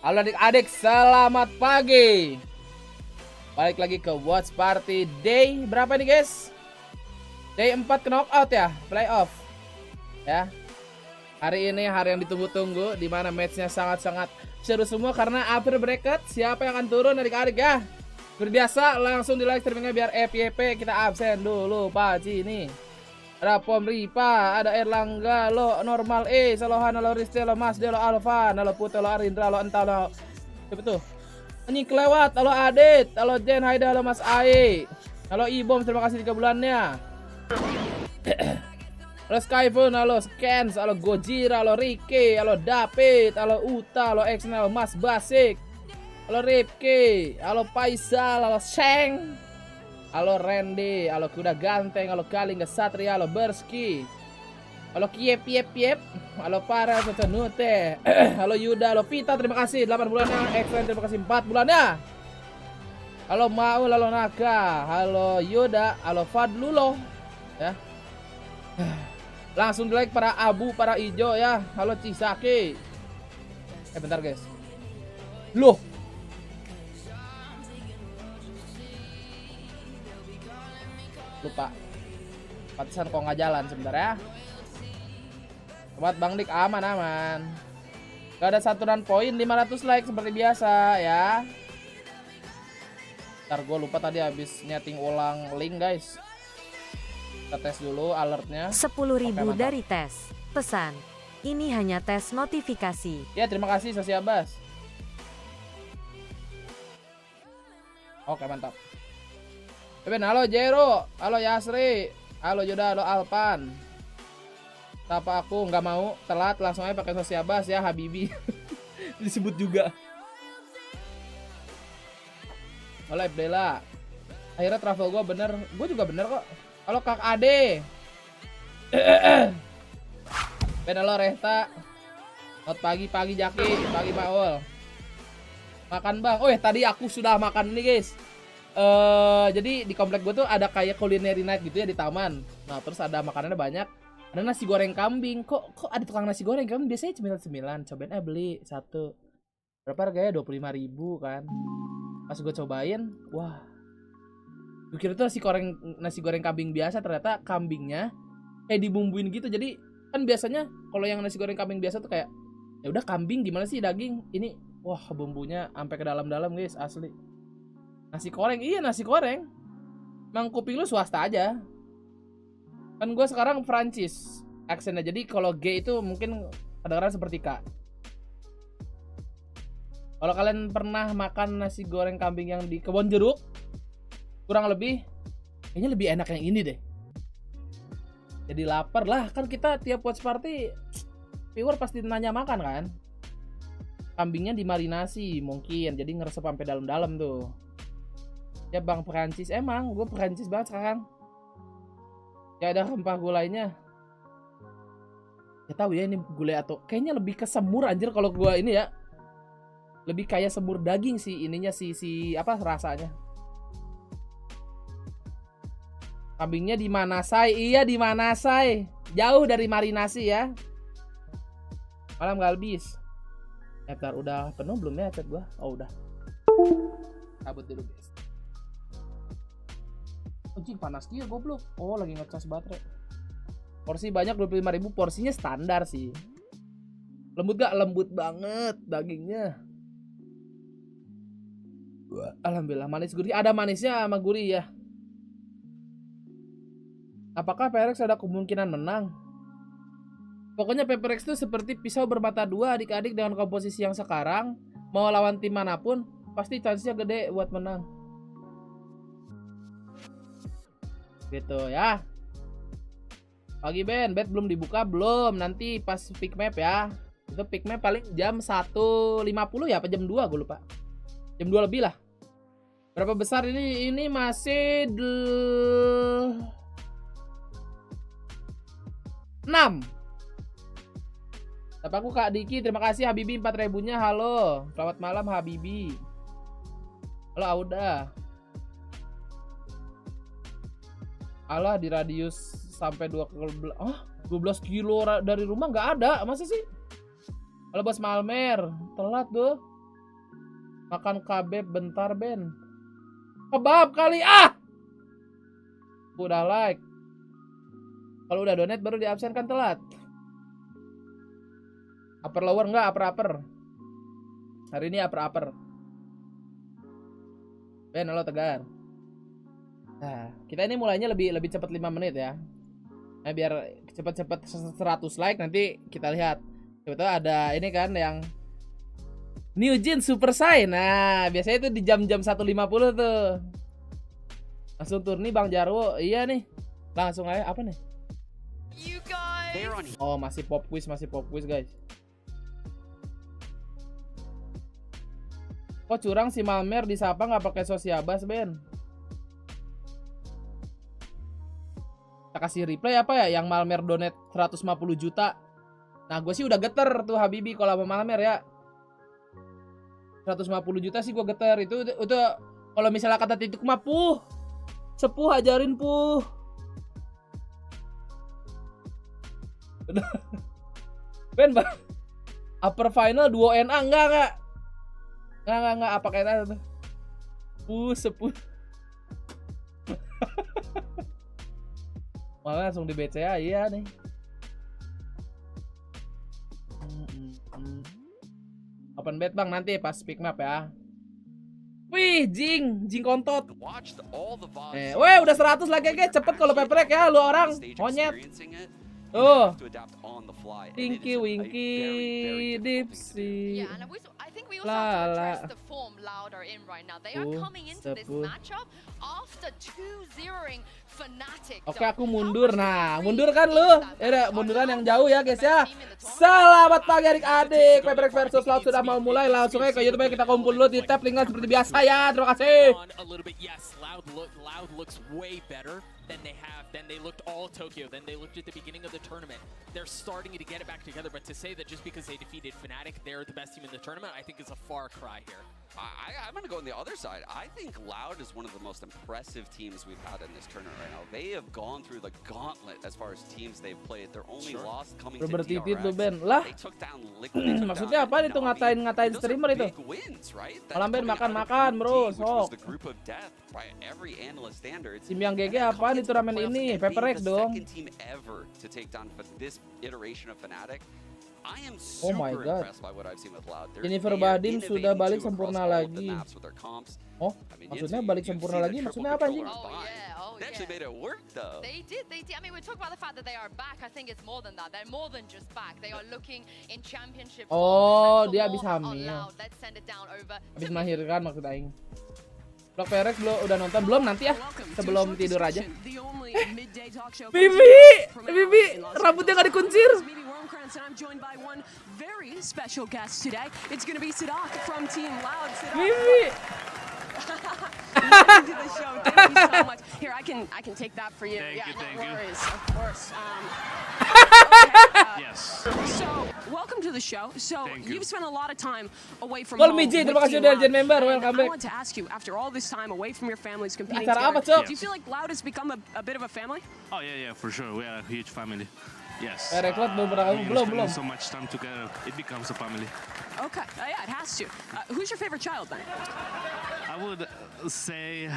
Halo adik-adik, selamat pagi. Balik lagi ke Watch Party Day berapa nih guys? Day 4 ke knockout ya, playoff ya. Hari ini hari yang ditunggu-tunggu, dimana matchnya sangat-sangat seru semua karena upper bracket. Siapa yang akan turun adik-adik ya? Seperti biasa langsung di like streamingnya biar FYP kita absen dulu Paci ini. Ada Pom Ripa, ada Erlangga, lo Normal Salohan, lo Risti, lo Mas, lo Alvan, lo Puto, lo Arindra, lo Entah, lo siapa tuh? Ini kelewat, lo Adit, lo Jen, Haida, lo Mas Ae, halo Ibom, terima kasih 3 bulannya. Halo Skyphone, halo Scans, halo Gojira, halo Rike, halo David, halo Uta, halo Exnel, halo Mas Basik, halo Ripke, halo Faisal, halo Sheng, halo Randy, halo Kuda Ganteng, halo Kalingga Satria, halo Berski, halo Kiep, halo Para Sotonute, halo Yuda, halo Vita, terima kasih 8 bulannya, Exen terima kasih 4 bulannya. Halo Maul, halo Naga, halo Yuda, halo Fadlulo ya. Langsung di like para abu, para ijo ya. Halo Cisaki. Bentar guys. Loh. Lupa. Pantesan kok nggak jalan sebentar ya. Sobat Bang Dik aman. Gak ada satuan poin, 500 like seperti biasa ya. Ntar gue lupa tadi habis nyeting ulang link guys. Kita tes dulu alertnya. 10.000 dari tes. Pesan. Ini hanya tes notifikasi. Ya terima kasih Sosiabas. Oke mantap. Ben, halo Jero, halo Yasri, halo Yuda, halo Alpan. Tapa aku nggak mau telat langsung aja pakai Sosiabas ya Habibi. Disebut juga. Halo Ebdela. Akhirnya travel gue bener, gue juga bener kok. Halo Kak Ade. Ben, halo Rehta. Not pagi Jaki, pagi Maul. Makan bang. Oh tadi aku sudah makan nih guys. Jadi di komplek gue tuh ada kayak culinary night gitu ya di taman. Nah terus ada makanannya banyak. Ada nasi goreng kambing. Kok ada tukang nasi goreng kambing biasanya cemilan. Cobain beli satu. Berapa harganya? 25.000 kan. Pas gue cobain, wah. Gue kira tuh nasi goreng kambing biasa, ternyata kambingnya kayak dibumbuin gitu. Jadi kan biasanya kalau yang nasi goreng kambing biasa tuh kayak ya udah kambing gimana sih daging. Ini wah bumbunya sampai ke dalam-dalam guys, asli. Nasi goreng, iya nasi goreng. Emang kuping lu swasta aja. Kan gue sekarang Prancis aksennya, jadi kalau G itu mungkin kedengaran seperti K. Kalau kalian pernah makan nasi goreng kambing yang di Kebon Jeruk, kurang lebih kayaknya lebih enak yang ini deh. Jadi lapar lah, kan kita tiap watch party viewer pasti nanya makan kan. Kambingnya dimarinasi mungkin, jadi ngeresep sampai dalam-dalam tuh. Ya Bang Perancis, emang gue Perancis banget sekarang. Ya ada rempah gulainya. Ya tahu ya ini gulai atau kayaknya lebih ke semur anjir kalau gue ini ya. Lebih kayak semur daging sih ininya si apa rasanya. Kambingnya di Manasai, iya di Manasai. Jauh dari marinasi ya. Malam Galbis. Bentar, udah penuh belum ya chat gua? Oh udah. Cabut dulu guys. Anjing panas dia goblok. Oh lagi ngecas baterai. Porsi banyak 25.000, porsinya standar sih. Lembut gak? Lembut banget dagingnya. Alhamdulillah manis gurih. Ada manisnya sama gurih ya. Apakah PRX ada kemungkinan menang? Pokoknya PRX itu seperti pisau bermata dua adik-adik dengan komposisi yang sekarang. Mau lawan tim manapun pasti chance-nya gede buat menang. Gitu ya. Pagi Ben, bet belum dibuka belum. Nanti pas pick map ya. Itu pick map paling jam 1.50 ya apa jam 2 gue lupa. Jam 2 lebih lah. Berapa besar ini? Ini masih 6. Tapi aku Kak Diki, terima kasih Habibi 4.000-nya. Halo, selamat malam Habibi. Halo Auda. Alah di radius sampai 12 kilo dari rumah nggak ada, masa sih? Halo Bos Malmer, telat tuh. Makan kabeb bentar, Ben. Kebab kali, ah! Udah like. Kalau udah donate baru di absen kan telat. Upper lower enggak, upper. Hari ini upper. Ben, halo Tegar. Nah, kita ini mulainya lebih cepat 5 menit ya. Nah, biar cepet-cepet 100 like nanti kita lihat. Coba ada ini kan yang New Jeans Super Sai. Nah, biasanya itu di jam-jam 1.50 tuh. Langsung turun nih Bang Jarwo. Iya nih. Langsung aja apa nih? Oh, masih pop quiz guys. Kok curang si Malmer disapa nggak pakai sosiabas, Ben? Kita kasih replay apa ya yang Malmer donate 150 juta. Nah, gue sih udah geter tuh Habibi kalau sama Malmer ya. 150 juta sih gue geter. Itu kalau misalnya kata titik mah sepuh ajarin puh. Ben, upper final duo NA enggak. Apa kayaknya tuh? Sepuh. Malah langsung di BCA iya nih. Open bet Bang nanti pas pick map ya. Wih, Jing kontot. Weh, udah 100 lagi guys. Cepet kalau peprek ya lu orang. Monyet. Tuh. Tinky Winky Dipsy. Lala. Oke, aku mundur. Nah, mundur kan lu? Ya udah, munduran yang jauh ya guys ya. Selamat pagi adik-adik. Peprek versus Loud sudah mau mulai. Langsung aja ke YouTube kita kumpul dulu di tab linknya seperti biasa ya. Terima kasih. Then they looked all Tokyo, then they looked at the beginning of the tournament. They're starting to get it back together, but to say that just because they defeated Fnatic, they're the best team in the tournament, I think is a far cry here. I'm going to go on the other side. I think Loud is one of the most impressive teams we've had in this tournament right now. They have gone through the gauntlet as far as teams they've played. Their only loss coming to DRX. Ben. Lah. They took down Liquid. Maksudnya apa itu ngatain streamer itu? Malam Ben makan bro. Sok. Tim yang GG apaan di turnamen ini? Peperek dong. Oh my god. Jennifer Badim sudah balik sempurna lagi. Oh, maksudnya balik sempurna lagi? Maksudnya apa anjing? They actually made it work though. They did. I mean, we talk about the fact that they are back. I think it's more than that. They're more than just back. They are looking in championship. Oh, dia habis hamil. Let's send it down over. Habis melahirkan maksud aing. Vlog Perex belum udah nonton belum nanti ya sebelum tidur aja. Bibi, rambutnya nggak dikuncir. Bibi. To the show. Thank you so much. Here, I can take that for you. Thank you. Worries, of course. Yes. So, welcome to the show. So, you've spent a lot of time away from Call home. me J, terima kasih udah jadi member. Welcome I back. want to ask you, after all this time away from your families competing Acara apa, together, Cok? do you feel like Loud has become a bit of a family? Oh yeah, for sure. We are a huge family. Yes. Reklot belum. So much time together, it becomes a family. Okay, yeah, it has to. Who's your favorite child then? I would say,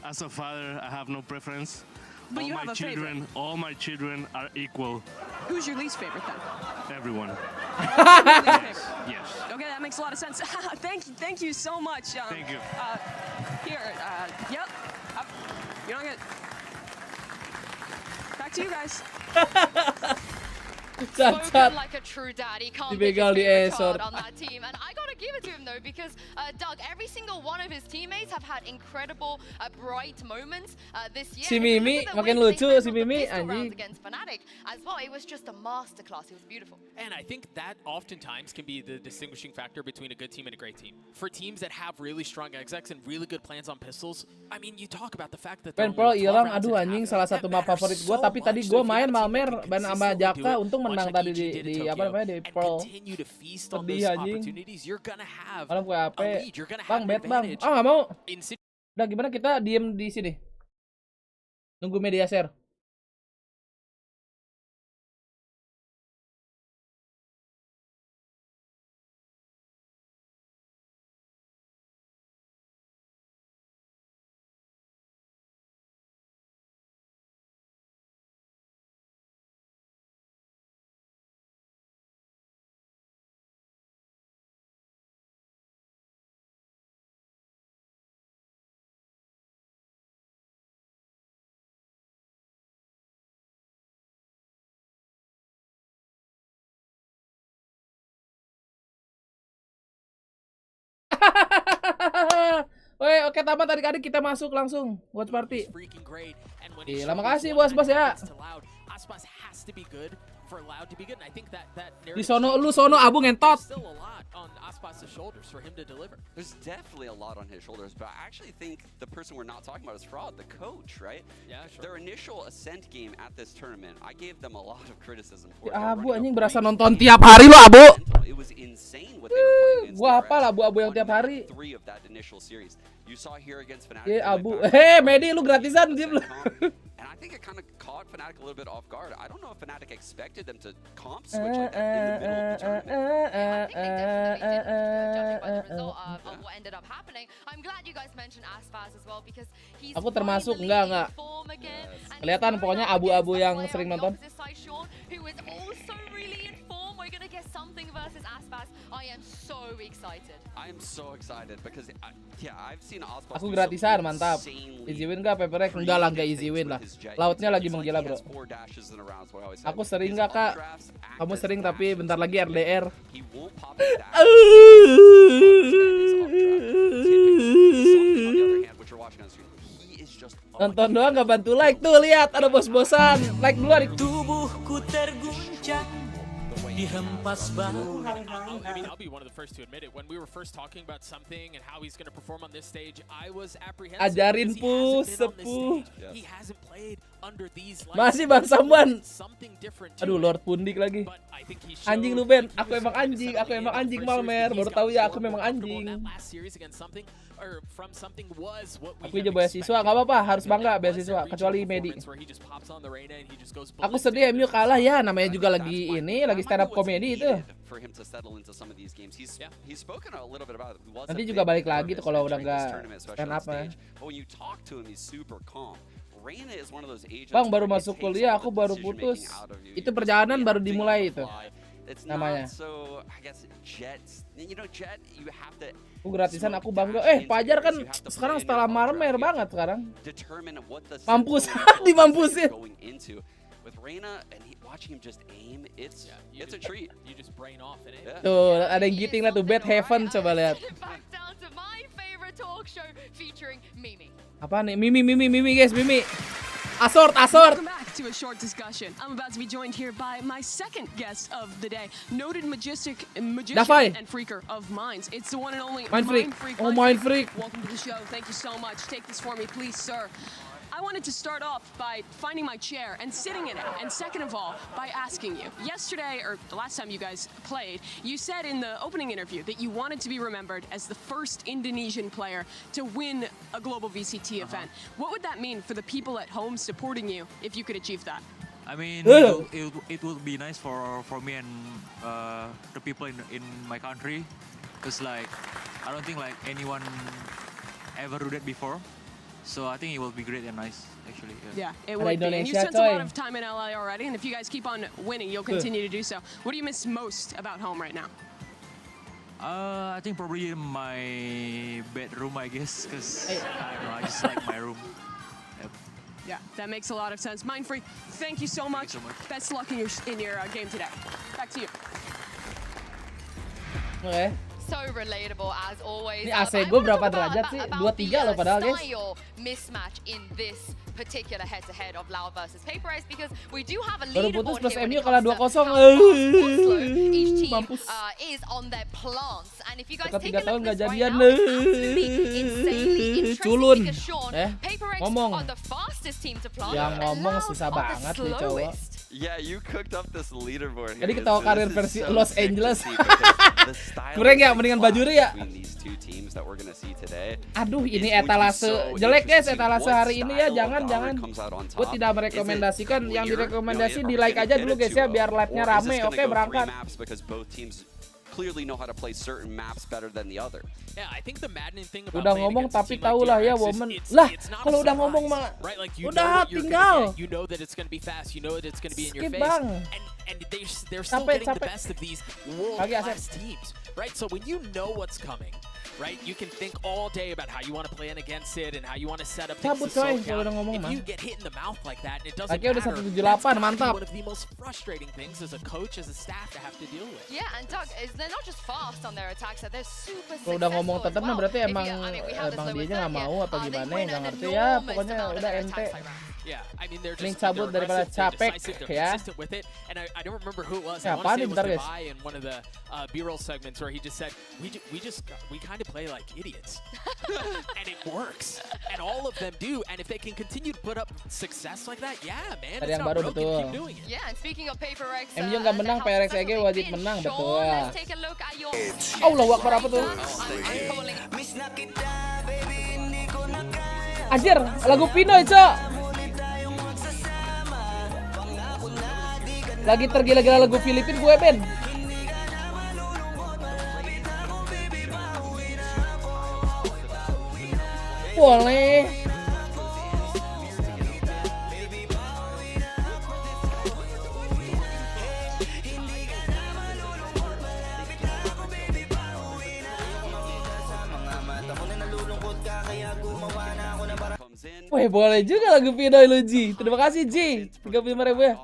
as a father, I have no preference. But you have a favorite. All my children are equal. Who's your least favorite then? Everyone. Yes. Okay, that makes a lot of sense. Thank you so much. Thank you. Here, yep. You don't get. Back to you guys. Spoken like a true dad. He can't pick his Dibegal di favorite esor. child on that team. And I gotta give it to him though, because Doug, every single one of his teammates have had incredible bright moments this year. Si Mimi makin lucu si Mimi anjing. Against Fnatic as well. It was just a masterclass. It was beautiful. And I think that oftentimes can be the distinguishing factor between a good team and a great team. For teams that have really strong execs and really good plans on pistols, I mean, you talk about the fact that Ben Pro hilang, aduh anjing salah satu map favorit gue, tapi tadi gue main Malmer ban sama Jaka, untung menang tadi di apa namanya di Pro. Sedih anjing. Malam gue HP. Bang bet bang. Ah nggak mau. Udah gimana kita diem di sini? Nunggu media share. Woi, oke tamat adik-adik, kita masuk langsung watch party. Freaking great. And when Gila, he shows makasih what bos ya. to Loud, Aspas has to be good for Loud to be good. And I think that Di sono lu sono Abu ngentot. There's still a lot on Aspas' shoulders for him to deliver. There's definitely a lot on his shoulders, but I actually think the person we're not talking about is Fraud, the coach, right? Yeah, sure. Their initial Ascent game at this tournament, I gave them a lot of criticism for. Abu anjing berasa nonton tiap hari lu Abu. It was insane what they were playing against. Gua hafal Abu-abu yang tiap hari. 3 of that initial series. You saw here against Fnatic. Iya Abu. Medi lu gratisan diem lu. And I think it kind of caught Fnatic a little bit off guard. I don't know if Fnatic expected them to comp switch like that in the middle of the tournament. I think they definitely did, judging by the result of what ended up happening. I'm glad you guys mentioned Aspas as well because he's Aku termasuk, finally enggak. in form again. And Kelihatan he's pokoknya going up abu-abu against yang a player sering on the nonton. opposite side, Sean, who is also really in form. We're gonna get something versus Aspas. I am so excited. I am so excited because I've seen Aspas. Aku gratisan, mantap. Easy win gak Paperek? Enggak lah, enggak easy win lah. Lautnya lagi menggila, bro. Aku sering gak, Kak? Kamu sering tapi bentar lagi RDR. Nonton doang gak bantu like tuh, lihat ada bos-bosan. Like dulu adik. Tubuhku terguncang dihempas bau. I mean, I'll be one of the first to admit it. When we were first talking about something and how he's going to perform on this stage, I was apprehensive. Ajarin because he hasn't been on this sepuh. stage. He hasn't played under these lights. Masih Bang Samban. Something different to Aduh, it. Lord Pundik lagi. But I think he Anjing showed lu Ben, he aku was emang trying to anjing, settle aku in emang that anjing first series, Malmer. but Baru he's tahu got ya more aku memang comfortable in anjing. that last series against something or from something was what we Aku have aja beasiswa, gak apa-apa, harus bangga expected. beasiswa, Wasn't kecuali reaching a Medi. performance where he just pops on the arena and he just goes Aku ballistic. sedih MU kalah ya, namanya juga lagi ini, lagi stand up komedi itu. For him to settle into some of these games, he's spoken a little bit about it. He was Nanti a juga big balik part lagi of tuh his kalau entering udah this nggak tournament, especially stand on up ya. stage. But when you talk to him, he's super calm. Reina is one of those agents. Bang baru where it masuk takes kuliah, all aku the baru decision-making putus. out of you. Itu You perjalanan just baru reacting dimulai on the itu. fly. It's Namanya. not so, I guess, Jet. You know, Jet, you have to. Aku gratisan, sort of aku bangga. dash into Pajar kan areas. You have to sekarang play in setelah your own Marmer draft. You have banget to sekarang. determine what the Mampus, sensible approach dimampusin. is going into. With Reina and watching him just aim, it's You a just- treat. You just brain off in it. Yeah. Tuh, ada yang giting lah tuh, Bad Heaven coba lihat. Back down to my favorite talk show featuring Mimi. Apa nih? Mimi guys, Mimi. Asort. Welcome back to a short discussion. I'm about to be joined here by my second guest of the day, noted magician Dafai. and freaker of minds. It's the one and only Mind Freak. Oh, Mind Mind Freak. Welcome to the show. Thank you so much. Take this for me, please, sir. I wanted to start off by finding my chair and sitting in it, and second of all, by asking you. Yesterday, or the last time you guys played, you said in the opening interview that you wanted to be remembered as the first Indonesian player to win a global VCT event. What would that mean for the people at home supporting you if you could achieve that? I mean, Ugh. it would be nice for me and the people in my country, because like I don't think like anyone ever do that before. So I think it will be great and nice, actually. Yeah, it Ada would be. And you Indonesia, spent a lot coy. of time in LA already, and if you guys keep on winning, you'll continue to do so. What do you miss most about home right now? I think probably my bedroom, I guess, because I don't know, I just like my room. Yep. Yeah, that makes a lot of sense. Mind Freak, thank you so much. you so much. Best luck in your game today. Back to you. Oke. So relatable as always. Ini AC I gue wanna berapa talk derajat sih? about 23 loh padahal, guys. style mismatch in this particular head-to-head of Loud versus Paperize because we do have a Baru leaderboard putus plus here when MU it kalah comes to 2-0. how fast or slow each team Mampus. is on their plants. And if you guys Udah take 3 a tahun look nggak at this right jadian. now, it's absolutely insanely interesting Culun. because Sean, Paperize Ngomong. are the fastest team to plant Yang and ngomong Loud susah are banget the nih cowok. slowest. Yeah, you cooked up this leaderboard. Jadi here. ketawa This karir is versi so Los sick to Angeles. see because the Kurang ya, stylistic mendingan clash Bajuri ya. between these two teams that we're gonna see today. Aduh, ini It would be etalase so jelek guys, interesting etalase what hari ini ya, style of jangan. Valorant comes out on Gue top. tidak Is it merekomendasikan, yang clear? direkomendasi You know, di are we like gonna aja get dulu it guys ya, 2-0? biar live-nya Or is rame. this gonna Oke, go 3 berangkat. maps because both teams clearly know how to play certain maps better than the other. Yeah, I think the maddening thing about Udah playing ngomong against a tapi team like tahu lah ya, DRX is woman. it's- Lah, it's not a kalau udah surprise, ngomong mah, right? Like you udah know what you're tinggal. gonna get. You know that it's gonna be fast. You know that it's gonna be in your Skip, face. Bang. And they're still Capek, getting the capek. best of these Lagi, world-class teams, right? So when you know what's coming, right, you can think all day about how you want to plan against it and how you want to set up things Cabut, to coy, soak kalau out. udah ngomong If mah. you get hit in the mouth like that, and it doesn't Lagi udah matter. 178, That's gotta be mantap. one of the most frustrating things as a coach, as a staff to have to deal with. Yeah, and Doug, is they're not just fast on their attacks, they're super Kalau udah ngomong successful as tetep mah well. berarti If emang you- I mean, we have this emang lower dia third nggak here. mau apa They gimana win nggak an ngerti ya, enormous pokoknya amount of udah their ente. attacks, Tyra. Yeah, I mean they're Mending just cabut they're daripada aggressive, they're capek, decisive, they're ya. consistent with it. And I don't remember who it was. Ya, I want to say it was apaan nih, bentar, guys? Dubai in one of the B-roll segments where he just said we kind of play like idiots, and it works, and all of them do. And if they can continue to put up success like that, yeah, man, Ada it's yang not baru, broken. betul. Keep doing it. Yeah, and speaking of Paper X, MU nggak menang, how PRX successful wajib they've been, menang, Sean, betul. let's take a look at your Allahu Akbar, apa tuh? I'm calling Anjir, lagu Pinoy, Cok. Lagi tergila-gila lagu Filipin gue, Ben. Boleh. Comes in. Wih, boleh juga lagu Pinoy lu, Ji. Terima kasih, Ji. 35.000 ya.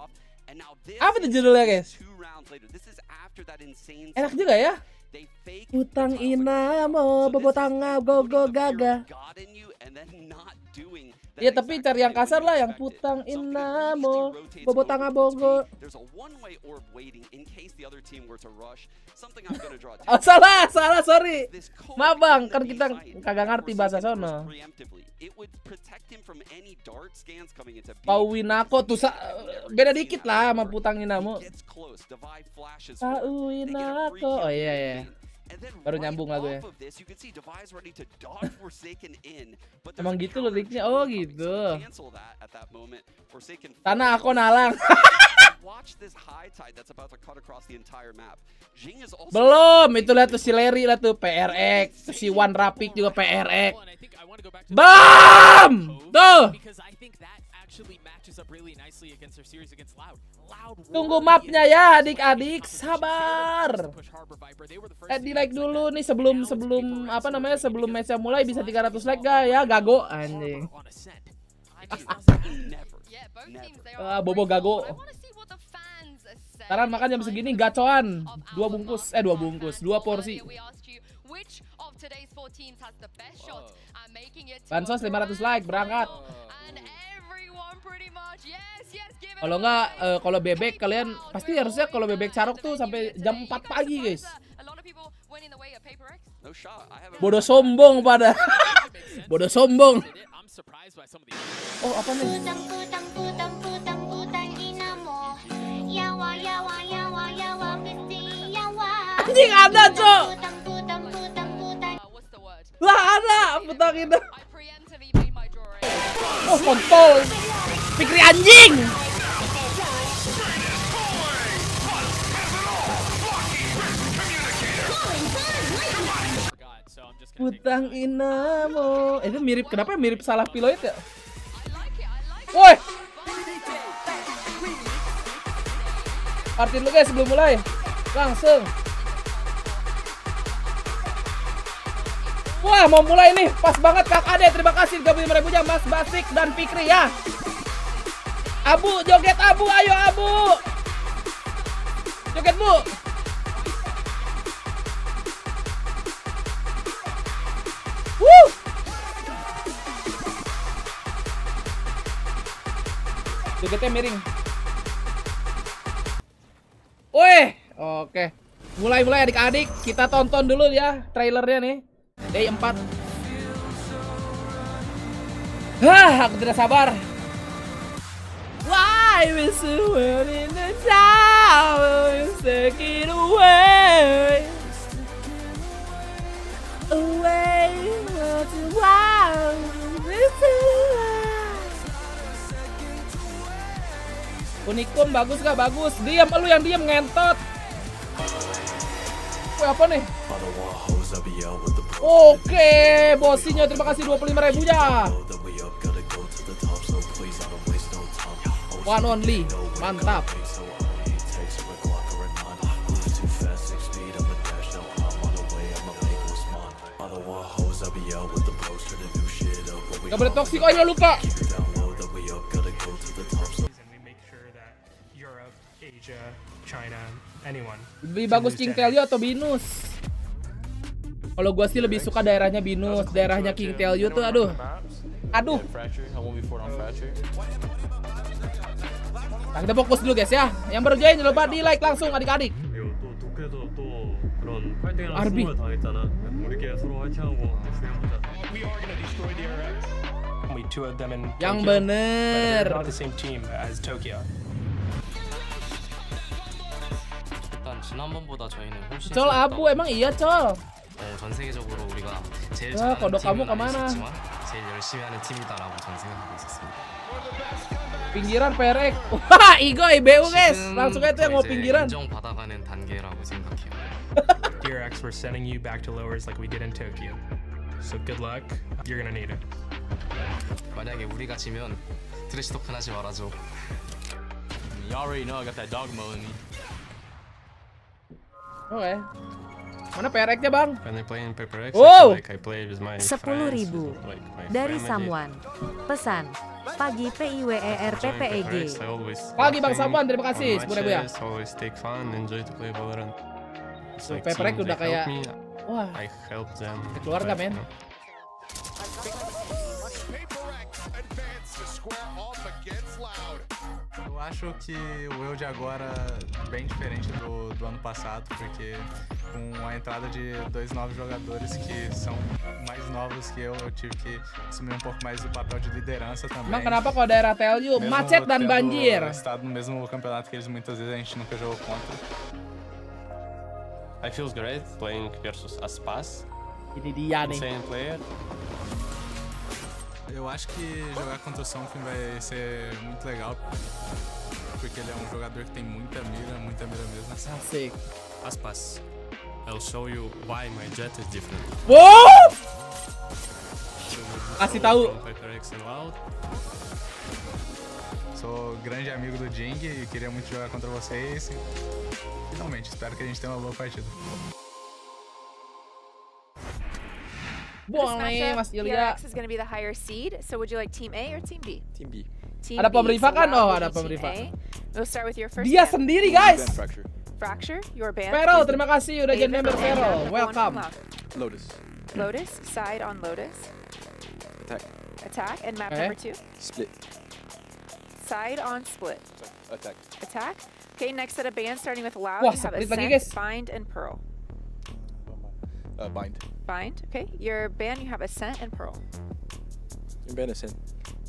And now this Apa tuh is judulnya, guys? 2 rounds later. This is after that insane Enak juga ya. They fake Utang the title inamo, break. So bobotanga, this is go, putting the fear gaga. of God in you and then not doing that Ya, tapi exact cari yang thing when kasar you lah, yang expect it. putang Something that inamo, immediately rotates bobotanga, over towards bogo. me. There's a one-way orb waiting in case the other team were to rush. Something I'm gonna draw Oh, attention salah, sorry. This code Maaf, Bang, in the kan kita B-side kagak ngerti bahasa Forsaken sono. first preemptively. It would protect him from any dart scans coming into B. Pauwinako tuh beda dikit lah sama putang inamo. He gets close. Divide flashes forward. They get a free Pauwinako. kill Oh in iya the ya. lane. And then Baru right nyambung lagunya. off of this, you can see Devi's ready to dodge Forsaken in, but there's Emang a gitu counter liriknya? charge Oh, coming, gitu. so they cancel that at that moment. Forsaken Tanah aku nalang. watch this high tide that's about to cut across the entire map. Jing is also Belum, itu lihat tuh si Larry lah tuh PRX, si One Rapik juga PRX. Well, and I think I want to go back to Bam! Tuh. because I think that actually matches up really nicely against their series against Loud. Loud Tunggu were mapnya the ya, adik-adik, opposition. sabar. They were the first to push Harbor Viper. They were the first to Di do like things dulu that. nih Now sebelum it's Paper Rex apa who namanya are sebelum doing it matchnya mulai bisa because 300 like gak ya, gago anjing. Harbor on ascent. I mean, never. yeah, both Never. teams they Ah, are bobo unbreakable. gago. I wanna see what the fans say. Sekarang makan jam segini gacoan, 2 bungkus, 2 bungkus, 2 porsi. We asked you which of today's 4 teams has the best shot at making it to Bansos a 500 grand like, berangkat. final. And everyone pretty much, yes, give it Kalau nggak, away. kalau bebek kalian Paper pasti Round harusnya will kalau win bebek the carok tuh venue sampai today. jam You 4 guys pagi surprised guys. that a lot of people went in the way of Paper X? No shot. I haven't Bodoh sombong pada. Bodoh sombong. I'm surprised by some of the Oh apa nih? Putang putang putang putang putang inamo. Yawa yawa yawa yawa mesti yawa. Anjing ada cok. Putang putang putang putang. What's the word? Lah ada putangin. I preemptively made my drawing. Oh kontol. Pikir anjing. forgot, so I'm just gonna take Putang inamo. Itu mirip, kenapa mirip salah piloid ya? I like it. Woi. Partin lu guys sebelum mulai. Langsung. Wah mau mulai nih, pas banget Kak Ade, terima kasih 35.000-nya Mas Basik dan Fikri ya. Abu, joget Abu, ayo Abu. Joget Bu. Woo. Jogetnya miring. Wih, oke. Mulai adik-adik, kita tonton dulu ya trailernya nih. Day 4. Aku tidak sabar. Why we so in the tower, take it away. Away, what you want, this is Unikum bagus gak? Bagus. Diam, lu yang diam ngentot. Wih, apa nih? Oke, bosinya terima kasih 25.000-nya. One only, mantap. Gak boleh toksik, oh iya lupa. And we make sure that Europe, Asia, China, anyone. Lebih bagus King Telio atau Binus? Kalau gua sih lebih suka daerahnya Binus, daerahnya King Telio tuh aduh. Aduh. Nah, kita fokus dulu guys ya. Yang baru join jangan lupa di like langsung adik-adik. Arbi. Yang bener. Col abu emang iya Col. 전 세계적으로 우리가 제일 야, 잘하는 kodok kamu 팀은 kemana? 아니었지만 제일 열심히 하는 팀이다라고 저는 생각하고 있었습니다. Pinggiran perek. Wah, Igo IBU guys. Langsung aja yang mau pinggiran. 인정받아가는 단계라고 생각해요. DRX, we're sending you back to lowers like we did in Tokyo. So good luck. You're gonna need it. 만약에 우리가 지면 트래시 토큰 하지 말아줘. You already know I got that dog mode in me. Oke. Mana pereknya bang? When I play in Paper X, Wow. I play with my 10.000 dari Samuan. Pesan pagi PIWERPPEG. Pagi Bang Samuan, terima kasih 10.000 ya. Always take fun, enjoy to play Valorant. It's Tuh, like Paper X team, udah they help kayak me, wah, I help them. keluarga men. Eu acho que o eu de agora é bem diferente do ano passado, porque com a entrada de 2 novos jogadores que são mais novos que eu tive que assumir um pouco mais do papel de liderança também. Emang kenapa kalau daerah Telio Mesmo macet dan tendo banjir? estado no mesmo campeonato que eles, muitas vezes a gente nunca jogou contra. I feel great playing versus Aspas. Ini dia nih. Insane player. Eu acho que jogar contra o Somfin vai ser muito legal, porque ele é um jogador que tem muita mira mesmo. Asik. Aspas, I'll show you why my jet is different. Wow! Kasih tahu. Paper X and Loud. Sou grande amigo do Jing e queria muito jogar contra vocês. Finalmente, espero que a gente tenha uma boa partida. Boleh Mas Ilya. DRX is going to be the higher seed. So would you like Team A or Team B? Team B. Team Ada B, pemeriksaan so kan? Oh, Loud ada will be Team pemeriksaan. A. We'll start with your first Dia ban. sendiri guys. Fracture, your ban. Feral, terima kasih udah jadi David, member and Feral. number one Welcome. from Loud. Lotus. Lotus, side on Lotus. Attack. Attack, and map Okay. number 2. Split. Side on Split. Attack. Attack. Okay, next set of bans starting with Loud. Wah, You have split lagi, Ascent, guys. Bind, and Pearl. Bind. Bind, okay. Your ban, you have Ascent and Pearl. Ban Ascent.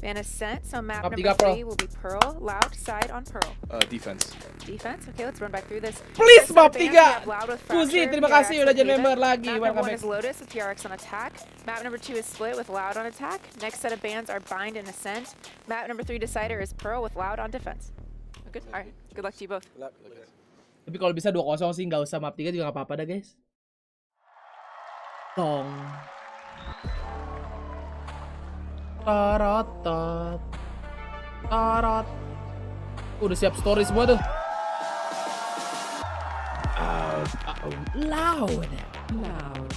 Ban Ascent, so map Map number 3 Pearl. 3 will be Pearl. Loud, side on Pearl. Defense. Defense, okay, let's run back through this. Please Next set map of bans, we 3. have Loud with Fuzi, Fracture, terima DRX kasih udah with jadi David. member lagi. Map number Welcome 1 back. is Lotus with DRX on attack. Map number 2 is Split with Loud on attack. Next set of bans are Bind and Ascent. Map number 3 Decider is Pearl with Loud on defense. Good, alright, good luck to you both. Tapi kalau bisa 2-0 sih nggak usah map 3 juga nggak apa-apa dah guys. Tong. Tarotot. Tarot. Udah siap story semua tuh. Loud. Loud.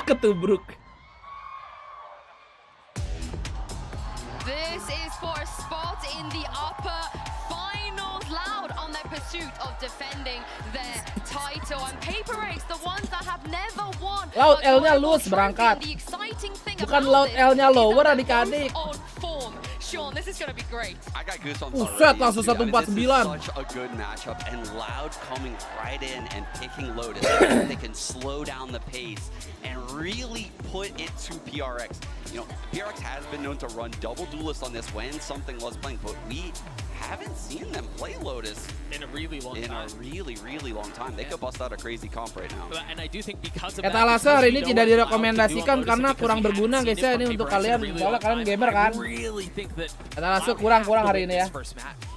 Ketubruk. This is for a spot in the upper finals. Loud on their pursuit of defending their title. And Paper X, the ones that have never won. Loud a L-nya global loose trophy. berangkat. The exciting thing Bukan about Loud this L-nya is that lower they're adik-adik. both on form. Sean, this is going to be great. I got goosebumps Set already. langsung 149. This is such a good matchup, and Loud coming right in and picking Lotus. They can slow down the pace and really put it to PRX. You know, PRX has been known to run double duelist on this when something was playing, but we haven't seen them play Lotus in a really long in time. a really long time. They could bust out a crazy comp right now. And I do think because of Kata Lasa hari ini tidak direkomendasikan karena kurang berguna guys ya ini untuk kalian soalnya kalian gamer kan. I really think that Kata Lasso kurang hari ini ya.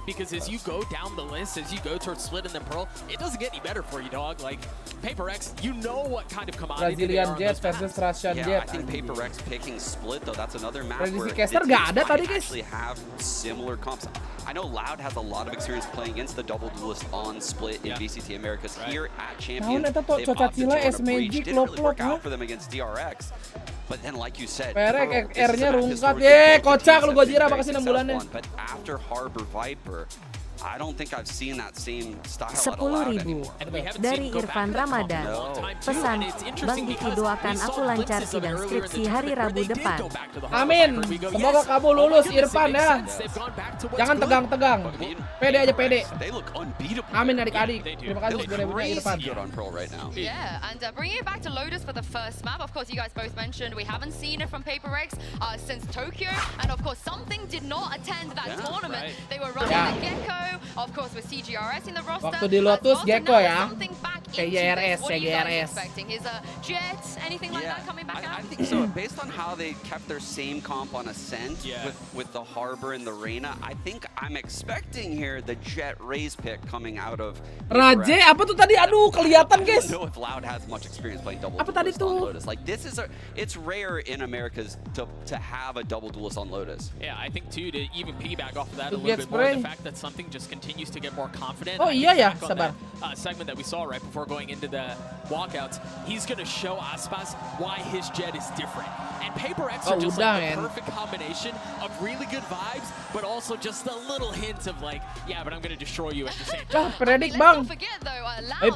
Because as you go down the list, as you go towards Split and then Pearl, it doesn't get any better for you, dog. Like, Paper X, you know what kind of commodity they are Brazilian Jet versus Russian Yeah, Jet. I think Paper X picking Split though, that's another map Prediksi where caster the nggak ada teams tadi, might guys. actually have similar comps. I know Loud has a lot of experience playing against the double duelist on Split in VCT Americas. Here at Champions, Tahun eta they've Coca opted to Cila run S a breach. Magic Didn't really work klop-klop, out for them against DRX. But then, like you said, Perek Pearl, this is R-nya a map rungkat. historically Ye, both kocak teams lu have Gojira been makasih very 6 bulannya. successful on. But after Harbor Viper, I don't think I've seen that same style at Loud 10.000 anymore. dari Irfan Ramadan. Pesan, Bang Diki doakan aku lancar sidang skripsi hari Rabu depan. Amin. Semoga kamu lulus Irfan ya. Jangan tegang-tegang. Pede aja pede. Amin adik-adik. Terima kasih sudah punya Irfan. Yeah, and bringing it back to Lotus for the first map, of course, you guys both mentioned we haven't seen it from Paper X since Tokyo, and of course, something did not attend that tournament. They were running the Gecko, of course, with CGRS in the roster. Waktu di Lotus Gecko ya. CGRS, CGRS. What are you guys expecting? Is Jet, anything like that coming back out? I think so. Based on how they kept their same comp on Ascent with the Harbor and the Reina, I think I'm expecting here the Jet Raze pick coming out of Raje, apa tuh tadi? Aduh, kelihatan guys. I don't know if Loud has much experience playing double Apa tadi duelist on tuh? Lotus. Like this is it's rare in Americas to have a double duelist on Lotus. Yeah, I think too, to even piggyback off of that a Good little bit more, spray. the fact that something just continues to get more confident. Oh, I iya think ya, back on sabar. that, segment that we saw right before going into the walkouts, he's going to show Aspas why his Jet is different. And Paper X are just like the perfect combination of really good vibes, but also just a little hint of like, yeah, but I'm going to destroy you at the same time. Predik bang.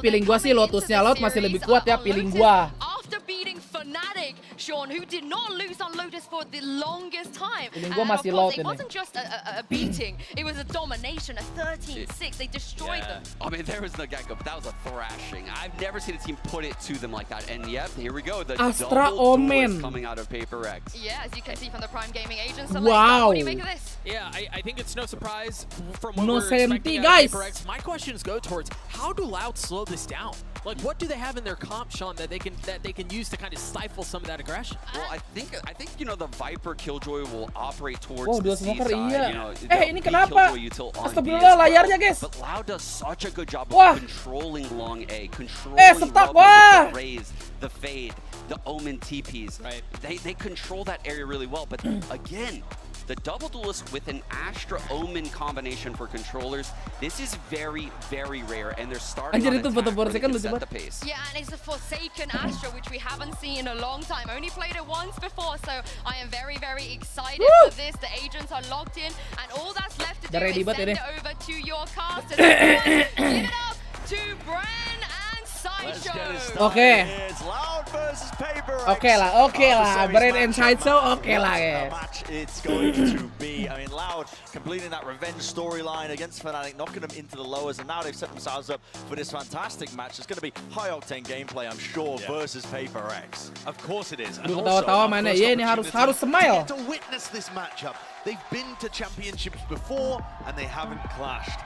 Feeling gua sih Lotusnya Loud masih lebih kuat ya, feeling gua. After beating Fnatic, Sean, who did not lose on Lotus for the longest time. Feeling gua And masih of course, Loud it ini. wasn't just a beating, it was a domination, a 13-6. They destroyed them. I mean, there was the Gecko, but that was a thrashing. I've never seen a team put it to them like that. And yep, here we go. The Astra double Omen duelist coming out of Paper X. Yeah, as you can see from the Prime Gaming agents. Wow. What do you make of this? Yeah, I think it's no surprise from what No we're expecting senti, out of guys. Paper X. My questions go towards how do Loud slow this down? Like, what do they have in their comp, Sean, that they can use to kind of stifle some of that aggression? Well, I think you know the Viper Killjoy will operate towards Wow, the dua C smoker side. iya. You know, Ini they'll be kenapa? Killjoy util on B Astagfirullah as well. layarnya guys. But Loud does such a good job Wah. of controlling long A, controlling stuck, Rubber wah. with the Raze, the Fade, the Omen TPs. Right. They control that area really well. But again, the double duelist with an Astra Omen combination for controllers, this is very, very rare, and they're starting Anjir, on itu attack foto where they Forsaken can lucu set banget. the pace. Yeah, and it's a Forsaken Astra, which we haven't seen in a long time. Only played it once before, so I am very, very excited for this. The agents are locked in, and all that's left to do ready is banget send ini. it over to your cast. Give it up to Bran and Sideshow. Oke. Oke lah. Brain and Sideshow oke lah ya. Match it's going to be. I mean, Loud completing that revenge storyline against Fnatic, knocking them into the lowers, and now they've set themselves up for this fantastic match. It's going to be high octane gameplay, I'm sure, versus Paper X. Of course it is. And Lu also, ketawa-tawa our mainnya. first Ye, ini harus opportunity smile. to witness this matchup. They've been to championships before and they haven't clashed.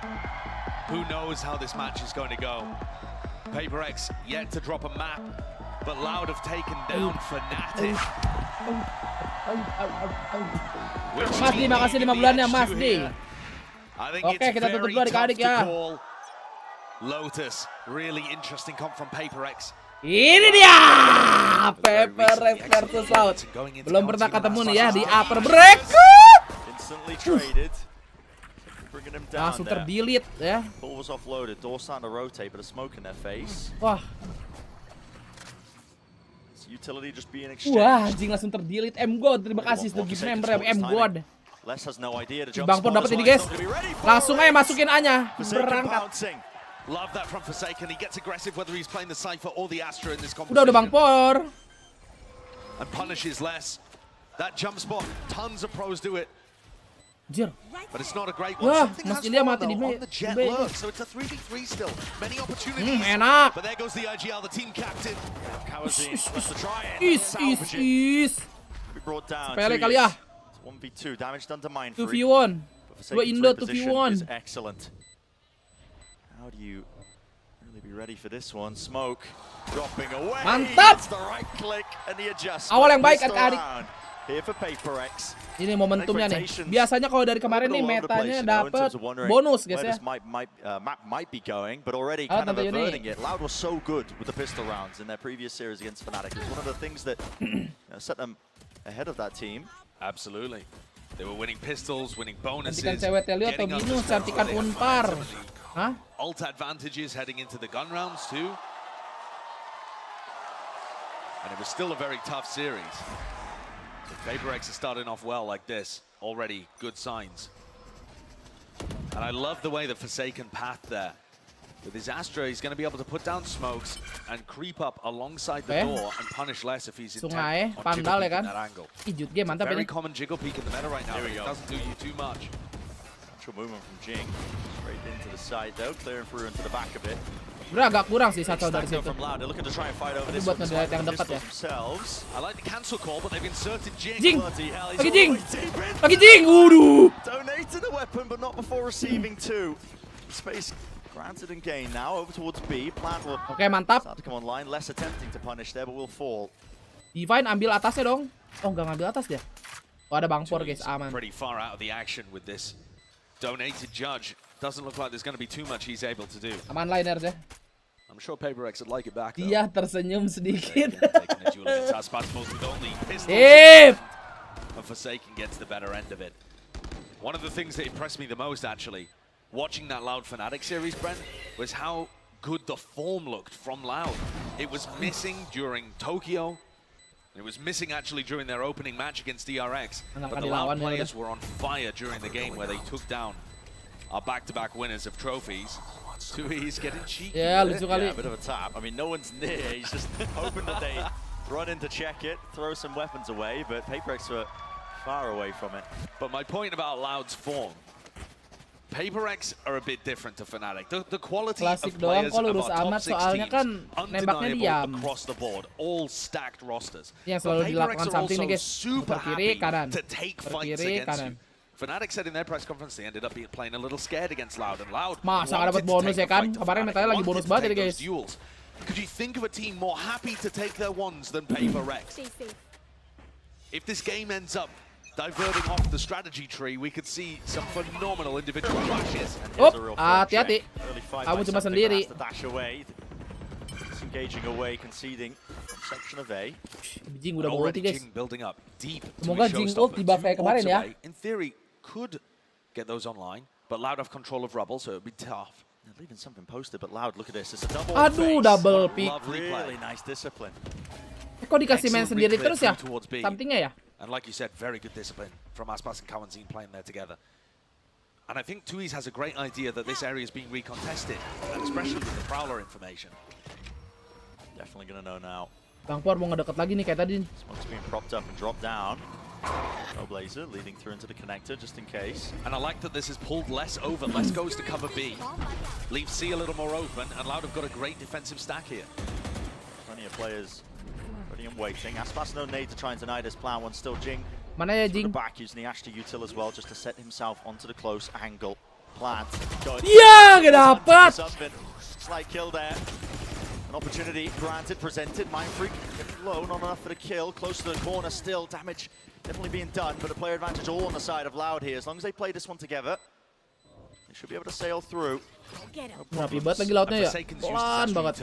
Who knows how this match is going to go? Paper X yet to drop a map, but Loud have taken down Fnatic. Mas Di, makasih 5 bulannya Mas Di. Oke, kita tutup dulu adik-adik ya. Lotus, really interesting comp from Paper X. Ini dia, Paper X versus Loud. Belum pernah ketemu nih ya di upper break. Instantly traded. Bringing them down Langsung there. terdelete ya. Ball was offloaded. Door starting to rotate, but a smoke in their face. Wah, It's utility just being exchanged. wah, anjing langsung terdelete. God, terima kasih sudah give member God. Les has no idea to Jump jump Bang Pon spawn dapat as ini well. guys. He's not gonna be ready for Langsung it. aja masukin A-nya. Forsaken Berangkat. bouncing. Love that from Forsaken. He gets aggressive whether he's playing the Cypher or the Astra in this competition. Udah Bang Por. And punishes less. That jump spot, tons of pros do it. Anjir. But it's not a great one. Wah, Something Mas has Ilya fallen mati di though B. on the Jet di B. lurk, so it's a 3v3 still. Many opportunities. Enak. But there goes the IGL, the team captain. Kawazine wants to try it. Is. Be brought down. Sepele Two kali ya. years. It's 1v2. Damage done to Mindfree. 2v1. But Dua Forsaken's Indo reposition 2v1. is excellent. How do you really be ready for this one? Smoke dropping away. Mantap. It's the right click and the adjustment. Awal yang baik, This adik-adik. round. here for PaperX. Ini momentumnya nih. Biasanya kalau dari kemarin nih metanya dapat bonus guys ya. Map might be going, but already kind of averting it. Loud was so good with the pistol rounds in their previous series against Fnatic. It was one of the things that set them ahead of that team. Absolutely. They were winning pistols, winning bonuses. Cantikan cewek Telio atau minus, cantikan unpar. Hah? Ult advantages heading into the gun rounds too. And it was still a very tough series. So PaperX is starting off well like this. Already good signs. And I love the way the Forsaken path there. With his Astra, he's going to be able to put down smokes and creep up alongside the door and punish less if he's intent on jiggle peek in that angle. Very common jiggle peek in the meta right now, but it doesn't do you too much. Natural movement from Jing. Straight into the side though, clearing through into the back a bit. Udah agak kurang sih satu dari situ. Tapi buat ngedelete yang dekat ya. I like the cancel call, but they've inserted Jing. Jing! Lagi Jing! Lagi Jing! Waduh! Donated a weapon, but not before receiving two. Space granted and gained now over towards B. Plant will mantap. start to come online. Less attempting to punish there, but will fall. Divine ambil atasnya dong. Oh, nggak ngambil atas dia. Oh, ada bangpor guys, aman. Pretty far out of the action with this donated judge. Doesn't look like there's going to be too much he's able to do. Aman liners ya. I'm sure PaperX would like it back though. Dia tersenyum sedikit. Forsaken gets the better end of it. One of the things that impressed me the most actually, watching that Loud Fnatic series, Brent, was how good the form looked from Loud. It was missing during Tokyo. It was missing actually during their opening match against DRX. But the Loud players were on fire during the game where they took down our back-to-back winners of trophies. He's getting cheeky. Yeah, lucu kali. A bit of a tap. I mean, no one's near. He's just hoping that they run in to check it, throw some weapons away, but PaperX were far away from it. But my point about Loud's form, PaperX are a bit different to Fnatic. The quality of players of our top 6 teams, undeniable across the board, all stacked rosters. Yang selalu dilakukan something nih guys. Super kiri kanan. to take fights against you. Fnatic said in their press conference they ended up playing a little scared against Loud, and Loud masa nggak dapat bonus ya kan? Kemarin metanya lagi bonus banget ya guys. Could you think of a team more happy to take their ones than PaperX? If this game ends up diverting off the strategy tree, we could see some phenomenal individual clashes. Hati-hati. Kamu cuma sendiri. Disengaging away, conceding section of A. Jing udah ulti guys. Building up deep. Semoga Jing ult di buff kayak kemarin ya. In theory, could get those online, but Loud have control of Rubble, so it'd be tough. They're leaving something posted, but Loud, look at this. It's a double. Aduh, double pick. Really nice discipline. Kok dikasih main sendiri terus ya? Somethingnya ya? And like you said, very good discipline from Aspas and Kawanzin playing there together. And I think Tui's has a great idea that this area is being recontested, and especially with the Prowler information. Definitely gonna know now. Bangpor mau ngedeket lagi nih kayak tadi. Smoke's being propped up and dropped down. No Blazer leading through into the connector just in case. And I like that this is pulled less over. Less goes to cover B. Leaves C a little more open, and Loud have got a great defensive stack here. Plenty of players ready and waiting. Aspas no need to try and deny this plan. One still Jing. Mana ya Jing? Back using the Ashta util as well just to set himself onto the close angle. Plant. Iya, gak dapat. Slight kill there. An opportunity granted, presented. Mind Freak getting low, not enough for the kill. Close to the corner still. Damage definitely being done, but a player advantage all on the side of Loud here. As long as they play this one together, they should be able to sail through. Rapi banget lagi Loudnya ya. Pelan banget.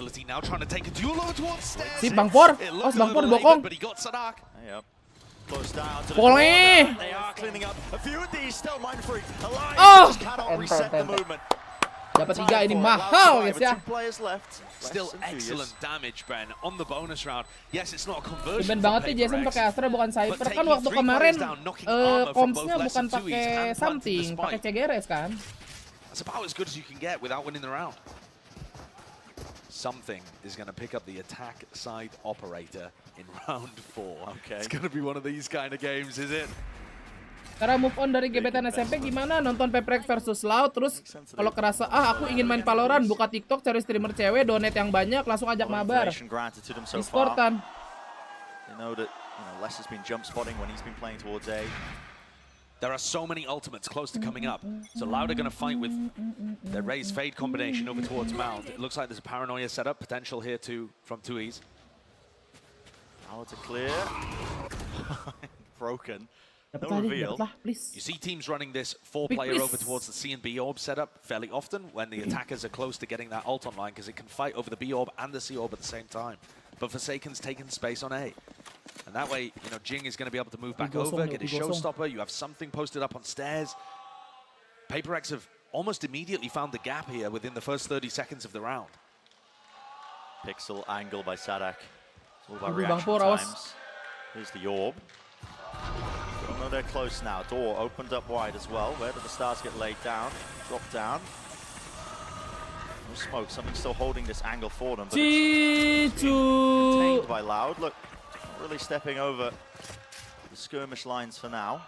Si Bangpor. Oh, Bangpor bokong. Boleh. Oh, enter. Dapat 3 ini mahal guys ya. Still excellent damage, Ben, on the bonus round. Yes, it's not a conversion. Ben banget nih Jason pakai Astra bukan Cypher kan waktu kemarin komsnya bukan pakai something, pakai CGRS kan. That's about as good as you can get without winning the round. Something is going to pick up the attack side operator in round 4. Okay. It's going to be one of these kind of games, is it? Cara move on dari gebetan SMP gimana? Nonton PaperX versus Loud, terus kalau kerasa aku ingin main Valorant, buka TikTok, cari streamer cewek, donate yang banyak, langsung ajak mabar. Discordan. There are so many ultimates close to coming up, so Loud are going to fight with their Raze Fade combination over towards Mount. It looks like there's a Paranoia setup potential here too from Tui's. Power to clear. Broken. Dapat No lah, reveal. dapat lah, please. You see teams running this Big 4-player please. over towards the C and B orb setup fairly often when the attackers are close to getting that ult online because it can fight over the B orb and the C orb at the same time. But Forsaken's taking space on A. And that way, you know, Jing is going to be able to move back over, get his showstopper. You have something posted up on stairs. PaperX have almost immediately found the gap here within the first 30 seconds of the round. Pixel angle by Sadak. It's all about Bang reaction Por, awas. times. Here's the orb. Don't know they're close now. Door opened up wide as well. Where do the stars get laid down? Drop down. No smoke. Something's still holding this angle for them. But it's contained by Loud. Look, not really stepping over the skirmish lines for now.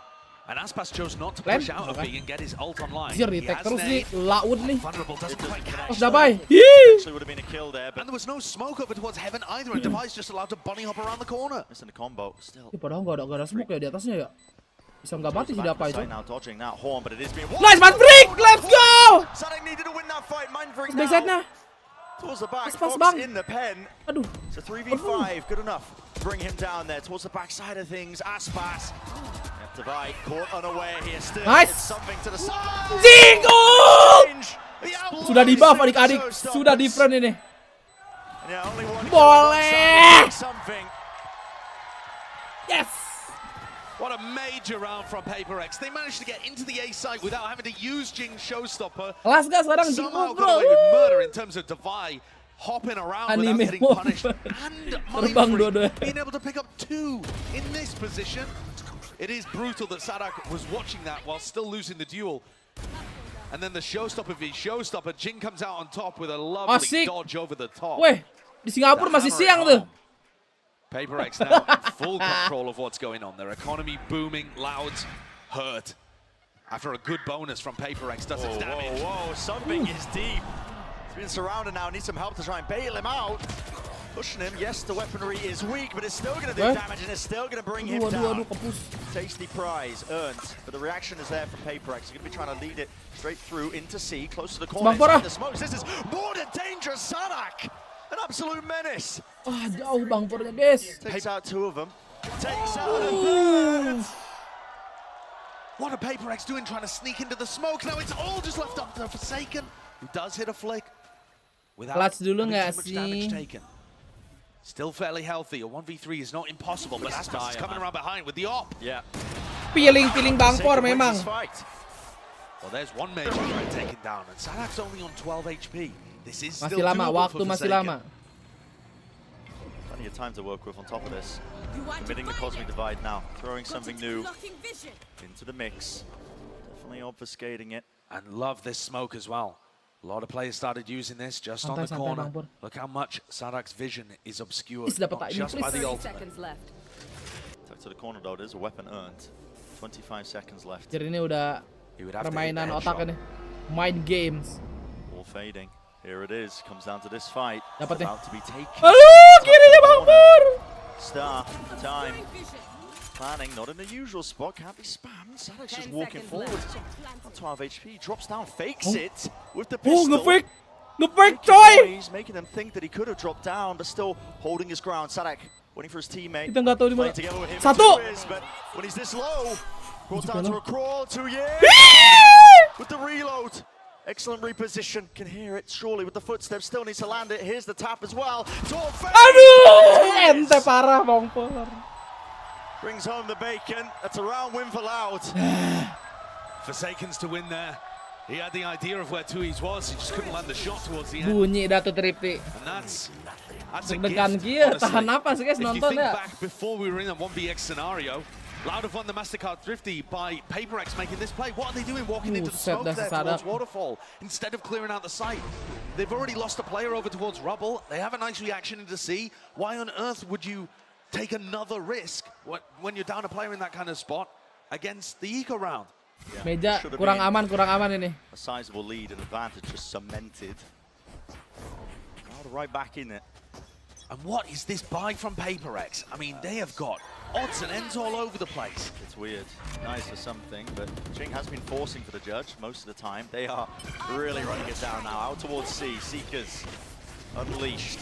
And Aspas chose not to push out of B and get his ult online. Anjir, di-tag terus nih, Laud nih. Vulnerable doesn't quite catch. Oh, Dabai. Actually would have been a kill there, but And there was no smoke over towards Heaven either, and Devi's just allowed to bunny hop around the corner. missing the combo still. Ih, padahal nggak ada smoke ya di atasnya ya. Bisa nggak mati sih apa itu. Now dodging that horn, but it is being Nice man freak, let's go. Sadak needed to win that fight. Mind freak Backside-nya. towards the back. Pas, Fox bang. in the pen. Aduh. It's a 3v5, good enough. Bring him down there towards the backside of things. Aspas. Divide caught unaware here still. Nice. It's something to the side. Jingle! Sudah di buff adik-adik, sudah different ini. Yeah, only one Boleh. something. Yes. What a major round from PaperX. They managed to get into the A site without having to use Jing's showstopper. Kelas gas sekarang Somehow Jingle, got bro. away with murder in terms of Devi hopping around without Anime getting move. punished. And Terbang Mindfreak dua-dua. being able to pick up 2 in this position. It is brutal that Sadak was watching that while still losing the duel. And then the showstopper v showstopper, Jing comes out on top with a lovely Asik. dodge over the top. Weh, di Singapura masih siang tuh. PaperX now in full control of what's going on. Their economy booming, Loud's hurt. After a good bonus from PaperX does its damage. Whoa, something is deep. He's been surrounded now, needs some help to try and bail him out. Pushing him, yes, the weaponry is weak, but it's still going to do damage and it's still going to bring him down. Tasty prize earned, but the reaction is there from PaperX. He's going to be trying to lead it straight through into C, close to the corner, inside the smokes. This is more than dangerous. Sadak, an absolute menace. Wah, jauh Bang Pornya, guys. Takes out 2 of them. Takes out a third. What are PaperX doing trying to sneak into the smoke? Now it's all just left up to Forsaken, who does hit a flick without Clutch dulu having nggak too much damage sih? taken. Still fairly healthy. A 1v3 is not impossible, but Aspas is coming around behind with the op. Yeah. Feeling Bang Por memang. Well, there's one major threat taken down, and Sadak's only on 12 HP. This is Masih still lama, doable waktu for masih Forsaken. lama. Plenty of time to work with on top of this. Committing the Cosmic Divide now, throwing something new into the mix. Definitely obfuscating it. And love this smoke as well. A lot of players started using this just on the Santai, corner. Bang Por. Look how much Sadak's vision is obscured, Please dapat not tak ini, just by please. the ultimate. Tuck to the corner though, there's a weapon earned. 25 seconds left. Jadi ini udah He would have to hit permainan the otak headshot. ini. Mind games. All fading. Here it is. Comes down to this fight. Dapat nih. About to be taken. Aduh, kirinya Bang Por. Star time. Planning, not in the usual spot. Can't be spammed. Sadak's just walking forward. On 12 HP. Drops down, fakes it with the pistol. Nge-fake. Nge-fake, coy. He's making them think that he could have dropped down, but still holding his ground. Sadak waiting for his teammate. Kita nggak tahu di mana. Playing together with him. Satu. But when he's this low, brought down to a crawl. 2 years. With the reload. Excellent reposition. Can hear it surely with the footsteps. Still needs to land it. Here's the tap as well. Aduh, ente parah Bang Por. Brings home the bacon. That's a round win for Loud. Forsaken's to win there. He had the idea of where Tui's was. He just couldn't land the shot towards the end. Bunyi dah tuh tripti. And that's a Deg-degan gift, kia, honestly. tahan napas guys If you nonton think ya. back before we were in a 1vx scenario, Loud have won the MasterCard Thrifty by PaperX making this play. What are they doing walking into the Buset, smoke dah there Sadak. towards Waterfall instead of clearing out the site? They've already lost a player over towards Rubble. They have a nice reaction into C. Why on earth would you take another risk when you're down a player in that kind of spot against the eco round? Yeah. Meja Should have kurang been aman ini. A sizable lead and advantage just cemented. Loud right back in it. And what is this buy from PaperX? I mean, they have got odds and ends all over the place. It's weird. Nice for something, but Jing has been forcing for the judge most of the time. They are really running it down now. Out towards C. Seekers unleashed.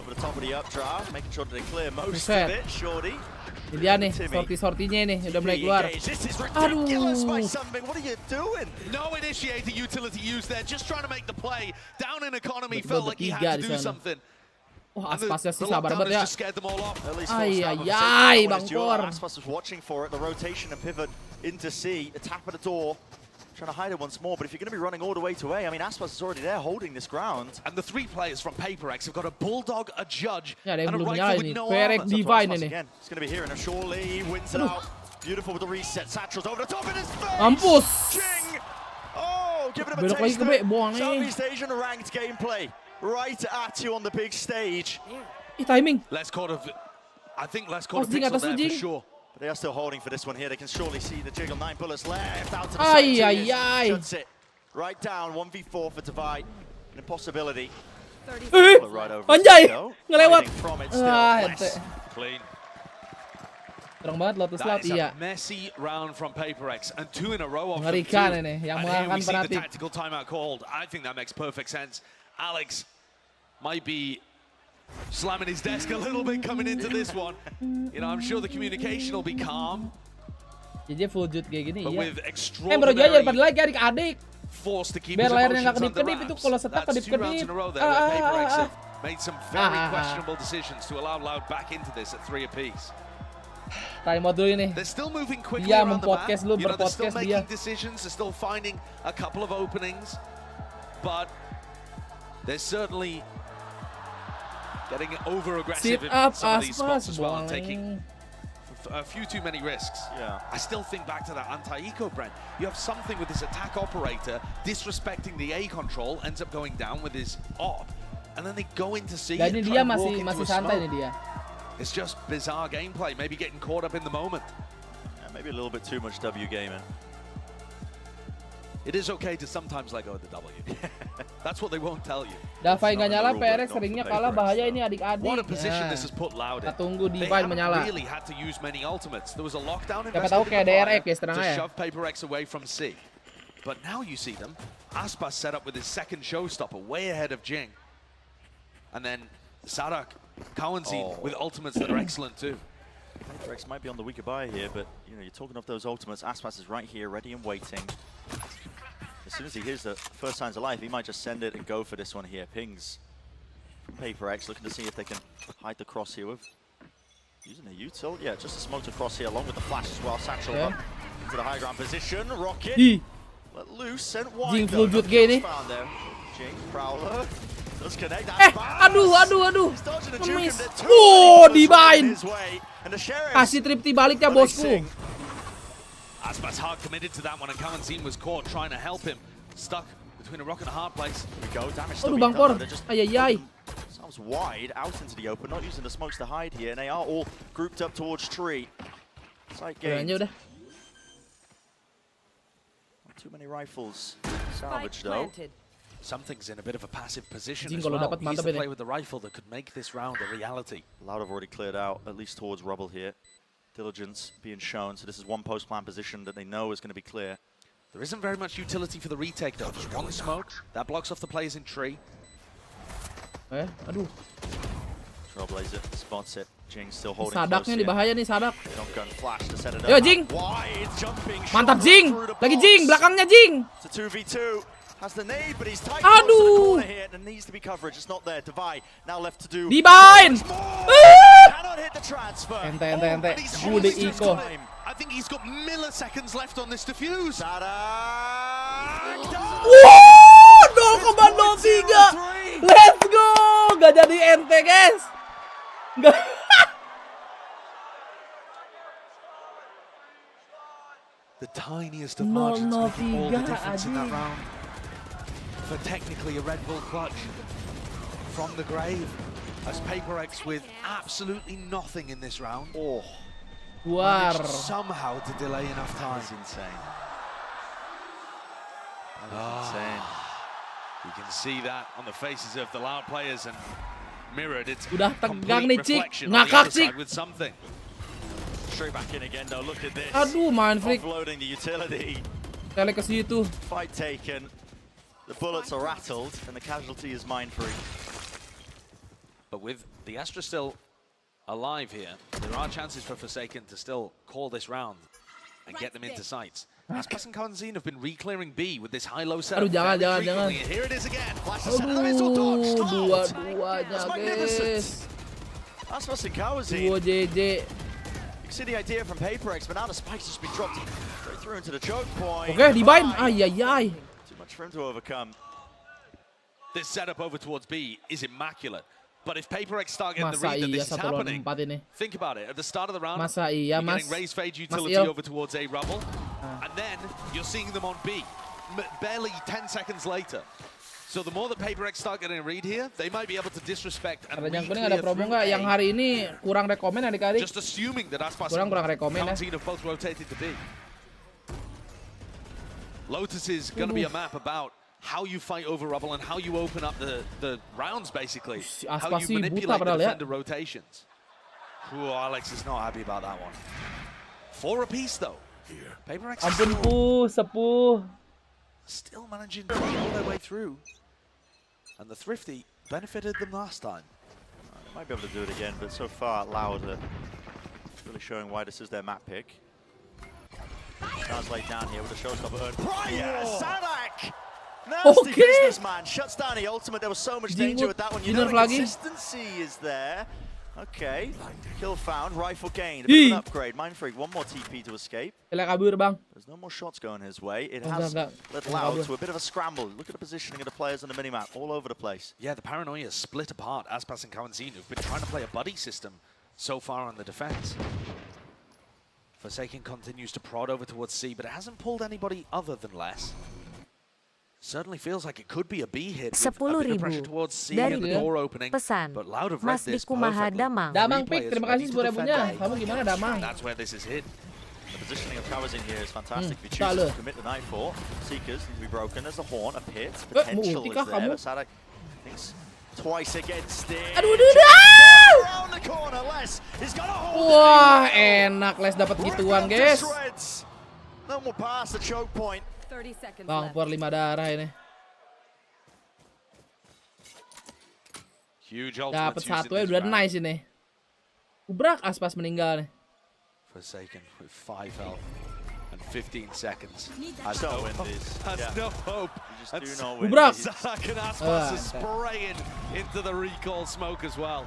Over the top of the updraft, making sure that they clear most of it. Shorty. Ini dia nih, sorti-sortinya nih udah mulai keluar. Aduh. What are you doing? No initiating utility use there, just trying to make the play. Down in economy, felt like he had to do something. Wah, Aspasnya sih sabar banget ya. Ay, Bangkor. Aspas was watching for it, the rotation and pivot into C, a tap at the door. Trying to hide it once more, but if you're going to be running all the way to A, I mean, Aspas is already there holding this ground. And the three players from PaperX have got a Bulldog, a Judge, and a rifle with no armor. Divine again. It's going to be here, and surely wins it out. Beautiful with the reset. Satchel's over the top in his face. Mampus. Ching! Oh, giving him a taste of Southeast Asian ranked gameplay. Right at you on the big stage. Timing. Let's call it. I think let's call it pixel there for sure. But they are still holding for this one here. They can surely see the jiggle. 9 bullets left. Out to the side. Shuts it. Right down. 1v4 for Divide. An impossibility. Right over. Anjay, ngelewat. Clean. Terang banget Lotus Loud, iya. Messy round from PaperX and 2 in a row of Mengerikan ini, yang mengalahkan penalti. penalti. Tactical timeout called. I think that makes perfect sense. Alex might be slamming his desk a little bit coming into this one. You know, I'm sure the communication will be calm. Jadi full jut kayak gini, but iya. With extraordinary bro aja padahal lagi adik-adik. Forced to keep biar his layarnya nggak emotions under kedip-kedip itu wraps. kalau setak That's 2 rounds kedip-kedip. in a row there where PaperX have made some very questionable decisions to allow Loud back into this at 3 apiece. Time out dulu ini. They're still moving quickly Dia around the map. mempodcast lu, You know, they're still berpodcast making dia. decisions. They're still finding a couple of openings, but they're certainly getting over-aggressive in some of these spots as well and taking a few too many risks. Yeah. I still think back to that anti-eco, Brent. You have something with this attack operator disrespecting the A control, ends up going down with his op, and then they go into C Dan and ini try dia and walk masih into a santai smoke. ini dia. It's just bizarre gameplay, maybe getting caught up in the moment. Yeah, maybe a little bit too much W gaming. It is okay to sometimes let go of the W. That's what they won't tell you. Davai nggak nyala, PRX seringnya kalah, bahaya ini adik-adik. What a position this has put Loud in. Kita tunggu They Divine haven't menyala. really had to use many ultimates. There was a lockdown Siapa tahu kayak DRX ya, setengah to ya. shove PaperX away from C. But now you see them. Aspas set up with his second showstopper, way ahead of Jing. And then Sadak, Kawanzin with ultimates that are excellent too. PaperX might be on the weaker buy here, but you know, you're talking of those ultimates. Aspas is right here, ready and waiting. As soon as he hears the first signs of life, he might just send it and go for this one here. Pings from PaperX, looking to see if they can hide the cross here with using a util. Yeah, just a smoked across here, along with the flash as well. Satchel up into the high ground position. Rocket let loose and wide. Jing full jut gini. Jing Prowler does connect. Aduh. Ngemis. Wow, Divine. Kasih tripti baliknya bosku. Aspas hard committed to that one, and Kawanzin was caught trying to help him. Stuck between a rock and a hard place. Here we go, damage Aduh, Bangkor. Ayayay. Sounds wide out into the open, not using the smokes to hide here, and they are all grouped up towards tree. Side game. Udah. Not too many rifles salvaged though. Something's in a bit of a passive position Jing as kalau well. dapat He's mantap the ini. play with the rifle that could make this round a reality. Loud have already cleared out, at least towards rubble here. Diligence being shown, so this is one post-plan position that they know is going to be clear. There isn't very much utility for the retake though. Just one smoke, that blocks off the players in tree. Aduh. Trailblazer spots it. Jing still holding Sadaknya nih, bahaya nih Sadak. Shotgun flash to set it Yo, up. Jing. Wide jumping Mantap shot Jing. through the Lagi box. Jing, belakangnya Jing. It's a 2v2. Has the nade, but he's tight Aduh. close to the corner here. There needs to be coverage. It's not there. Divide now left to do. Divine. Cannot hit the transfer. Ente. Bude Iko. I think he's got milliseconds left on this defuse. Wow, 0,03. Let's go. Gak jadi ente, guys. The tiniest of margins making all the 0,03 difference in that round. For technically a Red Bull clutch from the grave. As PaperX with absolutely nothing in this round. Managed somehow to delay enough time. That's insane. That is insane. You can see that on the faces of the Loud players and mirrored. It's Udah tegang complete nih, Cik. reflection on the Ngakak, other side Cik. with something. Straight back in again though. Look at this. Aduh, main freak. Offloading the utility. Tele ke situ. Fight taken. The bullets are rattled and the casualty is mine free. But with the Astra still alive here, there are chances for Forsaken to still call this round and get them into sights. Aspas and Kanzine have been re-clearing B with this high-low setup. Aduh, jangan. Here it is again. Aduh, dua-duanya guys. Aspas and Kanzine. Duo JJ. You can see the idea from PaperX, but now the spike's just been dropped straight through into the choke point. Oke, dibain. Ayayay. Too much for him to overcome. This setup over towards B is immaculate. But if PaperX start getting the Masa read that iya this is 1 lawan happening, 4 ini? think about it. At the start of the round, Masa iya, you're Mas? getting raised fade Mas utility Il? over towards A rubble, and then you're seeing them on B, barely 10 seconds later. So the more that PaperX start getting a read here, they might be able to disrespect and Ada yang kuning, ada promo nggak? Yang hari ini kurang rekomen adik-adik. just assuming that Aspas Kurang and rekomen ya. Kanzine have both rotated to B. Lotus is going to be a map about how you fight over rubble and how you open up the rounds, basically. How Aspas you sih buta manipulate the padahal ya. defender rotations. Ooh, Alex is not happy about that one. 4 apiece, though. PaperX Ampun sepuh. still managing to pull their way through. And the Thrifty benefited them last time. They might be able to do it again, but so far, Loud are really showing why this is their map pick. Stars laid down here with a showstopper. Prior Sadak! Nasty businessman shuts down the ultimate. There was so much danger with that one. You know the consistency is there. Okay, kill found, rifle gained, a bit of an upgrade. Mindfreak, one more TP to escape. Kabur bang. There's no more shots going his way. It has led Loud to a bit of a scramble. Look at the positioning of the players on the minimap, all over the place. Yeah, the paranoia is split apart. Aspas and Kanzine who've been trying to play a buddy system so far on the defense. Forsaken continues to prod over towards C, but it hasn't pulled anybody other than less. Certainly feels like it could be a B hit with a bit of pressure towards C and the door opening. Pesan, But Loud have read Mas this Dikumaha perfectly. Damang. Damang pick, terima kasih 10.000-nya. Kamu gimana Damang? That's where this is hit. The positioning of towers in here is fantastic. If you choose to commit the Nightfall, Seekers need to be broken. There's a Horn, a pit. Potential is there, but Sadak thinks twice against it. Aduh. Around the corner, Les is gonna hold. Wah, enak Les dapat gituan, guys. No more past the choke point. 30 seconds Bang, por 5 darah ini. Huge Dapat satu ya udah nice ini. Ubrak Aspas meninggal nih. Forsaken with 5 health and 15 seconds. Has no hope. You just do not win. Ubrak. Sadak and Aspas are spraying into the recall smoke as well.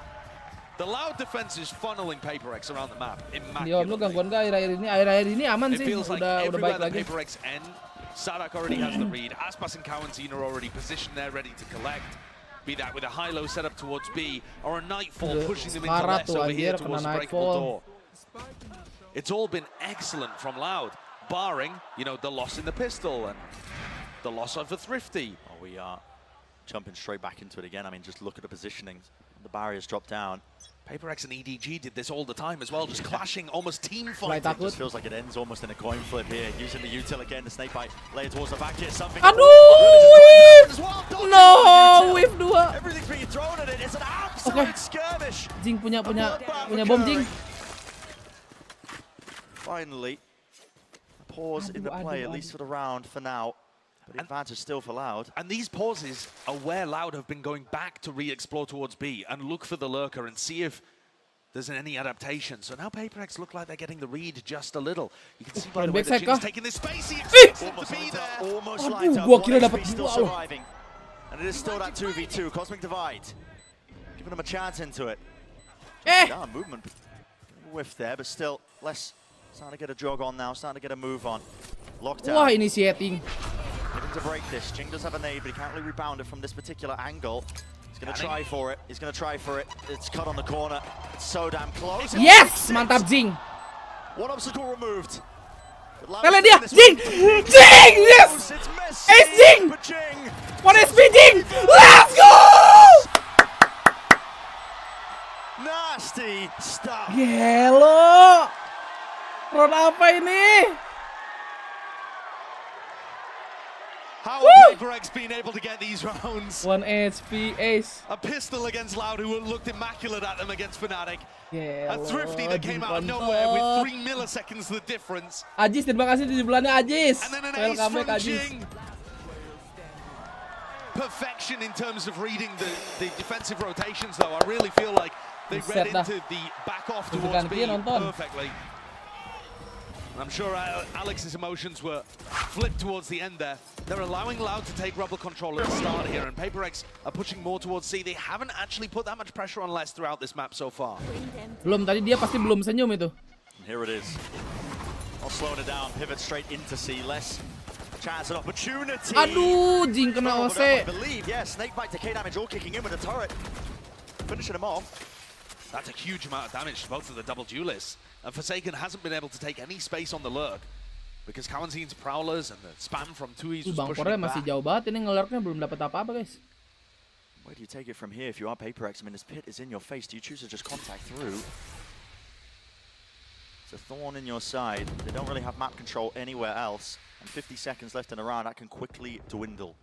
The Loud defense is funneling PaperX around the map. Diom lu gangguan gak akhir-akhir ini aman It sih. feels like Udah everywhere baik that lagi. PaperX end, Sadak already has the read. Aspas and Kanzine are already positioned there, ready to collect. Be that with a high-low setup towards B, or a Nightfall pushing them into less over here towards the breakable door. It's all been excellent from Loud, barring, you know, the loss in the pistol and the loss of the Thrifty. Oh, we are jumping straight back into it again. I mean, just look at the positioning. The barriers drop down. PaperX and EDG did this all the time as well, just clashing, almost team fighting. It just feels like it ends almost in a coin flip here. Using the util again, the snake bite layer towards the back here. Something. Aduh, whiff! No, whiff 2. Everything's being thrown at it. It's an absolute skirmish. Jing punya bom Jing. Finally, pause in the play, at least for the round for now. But the advantage still for Loud. And these pauses are where Loud have been going back to re-explore towards B and look for the lurker and see if there's any adaptation. So now PaperX look like they're getting the read just a little. You can see by the way that Jing's taking this space. He expects him to be there. Almost lined up. Gua kira dapat still 2 loh. surviving. And it is still that 2v2, Cosmic Divide. Giving them a chance into it. Yeah, movement. Whiff there, but still, less. Starting to get a jog on now, starting to get a move on. Lockdown. Wah, initiating. Looking to break this. Jing does have a nade, but he can't really rebound it from this particular angle. He's going to try for it. He's going to try for it. It's cut on the corner. It's so damn close. Yes! Mantap, Jing. One obstacle removed. Kalian dia, Jing! Jing! Yes! It's Jing! 1 SP Jing! Let's go! Nasty stuff. Gelo! Rod apa ini? How have PaperX been able to get these rounds? 1 HP ace. A pistol against Loud, who looked immaculate at them against Fnatic. Gelo, A Thrifty that came out of nowhere with 3 milliseconds the difference. Ajis, terima kasih 7 bulannya Ajis. And then an ace Welcome from back Ajis. Jing. perfection in terms of reading the defensive rotations, though. I really feel like they read into the back off towards B perfectly. I'm sure Alex's emotions were flipped towards the end there. They're allowing Loud to take rubber control at the start here, and PaperX are pushing more towards C. They haven't actually put that much pressure on Les throughout this map so far. Belum, tadi dia pasti belum senyum itu. Here it is. I'll slow it down, pivot straight into C. Les, chance and opportunity. Aduh, Jing kena OC. I believe, yeah, Snakebite to K damage all kicking in with the turret. Finishing him off. That's a huge amount of damage to both of the double duelists. And Forsaken hasn't been able to take any space on the lurk because Kawanzin's prowlers and the spam from Tui's was pushing Bangkornya him masih back. jauh banget ini, ngelurknya belum dapat apa-apa, guys. Where do you take it from here if you are PaperX? I mean, this pit is in your face. Do you choose to just contact through? It's a thorn in your side. They don't really have map control anywhere else. And 50 seconds left in a round, that can quickly dwindle.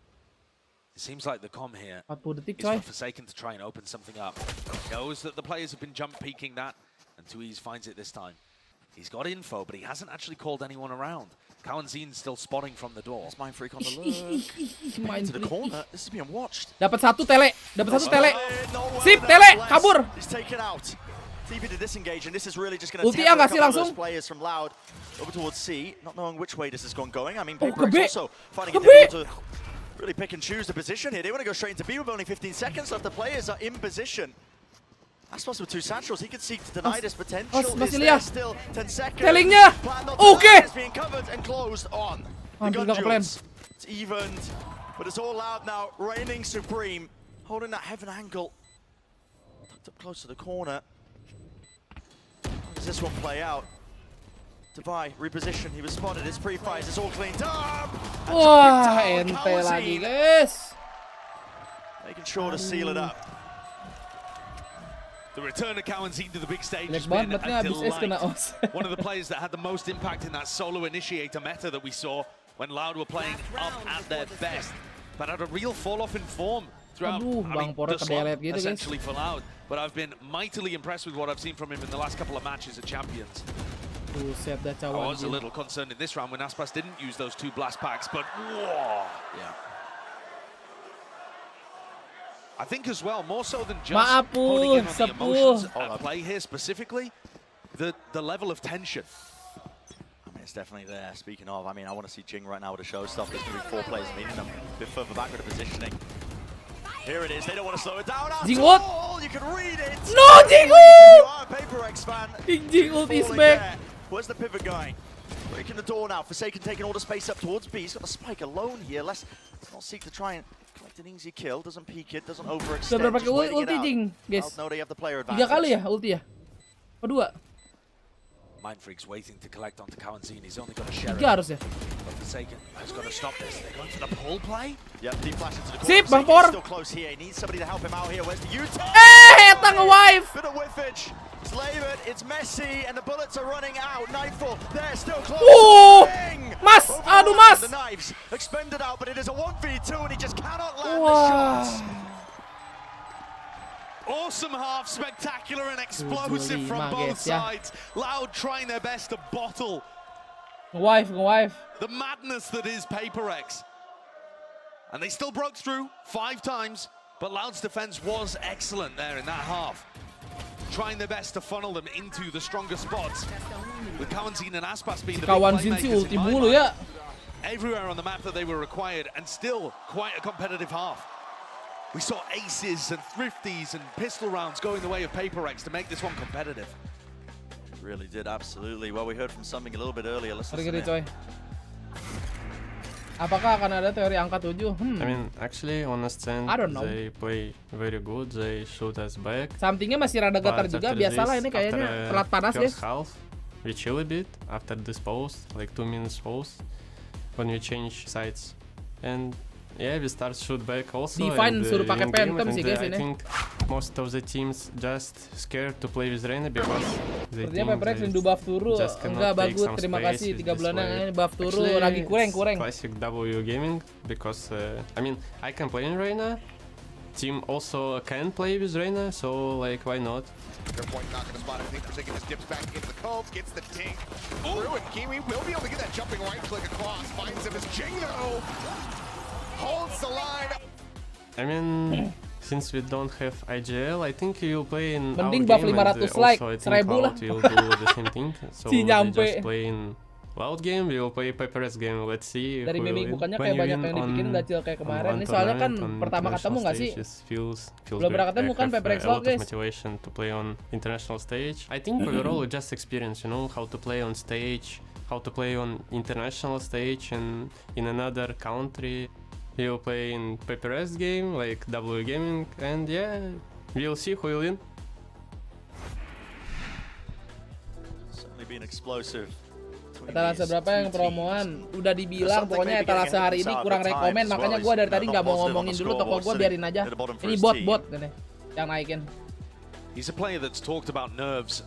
It seems like the comm here 40 detik, is coy. for Forsaken to try and open something up. He knows that the players have been jump peeking that, and Tui's finds it this time. He's got info, but he hasn't actually called anyone around. Kawanzin's still spotting from the door. It's Mind Freak on the lurk. Mind to the corner. This is being watched. Dapat satu tele, Sip, tele, kabur. He's taken out. TP to disengage, and this is really just going to Ulti temper a nggak sih couple of those langsung? players from Loud over towards C, not knowing which way this is going. I mean, Oh, PaperX also finding it Kebe. difficult to really pick and choose the position here. They want to go straight into B with only 15 seconds left. The players are in position. Aspas with two satchels, he could seek to deny this potential. Is there still 10 seconds? Tellingnya. Okay. It's being covered and closed on. The Hampir gun nggak keplan. duels. It's evened, but it's all Loud now, reigning supreme, holding that heaven angle. Tucked up close to the corner. How does this one play out? Devi, reposition, he was spotted, it's pre-fires, it's all cleaned up! Wah, ente lagi, guys. Making sure to seal it up. The return of Kawanzin to the big stage Jelek has been banget, a habis es kena delight. One of the players that had the most impact in that solo initiator meta that we saw when Loud were playing up at their best, but had a real fall-off in form throughout. Aduh, Bang Pora the slump, kedelet gitu, guys. essentially for Loud. But I've been mightily impressed with what I've seen from him in the last couple of matches at Champions. Buset dah I was a cawan. little concerned in this round when Aspas didn't use those two blast packs, but whoa, yeah. I think as well, more so than just honing in on the emotions at play here specifically, the level of tension. I mean, it's definitely there. Speaking of, I mean, I want to see Jing right now with a showstopper. There's going to be 4 players meeting them a bit further back with the positioning. Here it is. They don't want to slow it down at Jing all. You can read it. No, Jing You are a PaperX fan. Jing ult is Falling back. there. Where's the pivot going? Breaking the door now. Forsaken taking all the space up towards B. He's got the spike alone here. Let's not seek to try and collect an easy kill. Doesn't peek it. Doesn't overextend. Sudah berapa Just waiting it ulti, out. Jing, guys? No, they have the player 3 advantage. kali ya ulti ya? Apa 2? Mind Freak's waiting to collect onto Kawanzin. He's only got a sheriff. 3 harusnya. But Forsaken has got to stop this. They're going for the pull play. Yep, deep flash into the corner. Sip, Bang Forsaken's Por. still close here. He needs somebody to help him out here. Where's the U-turn? Eta nge-wife. Bit of whiffage. It's labored, it's messy, and the bullets are running out. Nightfall, they're still close. Mas, aduh mas. The knives expended out, but it is a 1v2, and he just cannot land the Wah. shots. Awesome half, spectacular and explosive from both sides. Loud trying their best to bottle Nge-wife. the madness that is PaperX. And they still broke through 5 times, but Loud's defense was excellent there in that half. Trying their best to funnel them into the stronger spots. With Kawanzin and Aspas being the big Kawanzin sih playmakers ulti in my mulu mind. ya. Everywhere on the map that they were required, and still quite a competitive half. We saw aces and thrifties and pistol rounds going the way of PaperX to make this one competitive. Really did, absolutely. Well, we heard from something a little bit earlier. Let's listen Gini, in. coy. Apakah akan ada teori angka 7? I mean, actually, on a stand, I don't know. they play very good. They shoot us back. Somethingnya masih rada gatar But juga. after Biasalah this, ini kayaknya after, telat panas, guys. first half, we chill a bit after this pause, like 2 minutes pause, when we change sides. And yeah, we start shoot back also. Define and, suruh pakai win game, phantom and, sih, guys, I ini. think most of the teams just scared to play with Reyna because they Sepertinya think PaperX they rindu buff turu. just cannot Enggak take bagus, some terima space kasih with 3 this bulan way. ini buff turu Actually, lagi kurang. it's classic W gaming because I mean I can play in Reyna. Team also can play with Reyna, so like why not? Their point not going to spot anything. Forsaken just dips back into the cove, gets the dink through, and Kiwi will be able to get that jumping right click across. Finds him as Jing though holds the line. I mean, since we don't have IGL, I think we will play in Mending our buff game, 500 and like, also I think 1000 lah. Cloud will do the same thing. So Si they nyampe. just play in Loud game, we will play PPRX game. Let's see. Dari mimik bukannya kayak banyak yang dibikin gacil kayak kemarin. Ini soalnya kan pertama ketemu nggak sih? Belum pernah ketemu kan PPRX Loud, guys. Motivation to play on international stage. I think overall just experience, you know, how to play on stage, how to play on international stage and in another country. We will play in PPRX game, like W Gaming, and yeah, we'll see who will win. Certainly been explosive. Etalase berapa yang promoan? Udah dibilang pokoknya etalase hari ini kurang rekomen, makanya gue dari tadi nggak mau ngomongin dulu toko gue, biarin aja. Ini bot nih yang naikin. He's a player that's talked about nerves,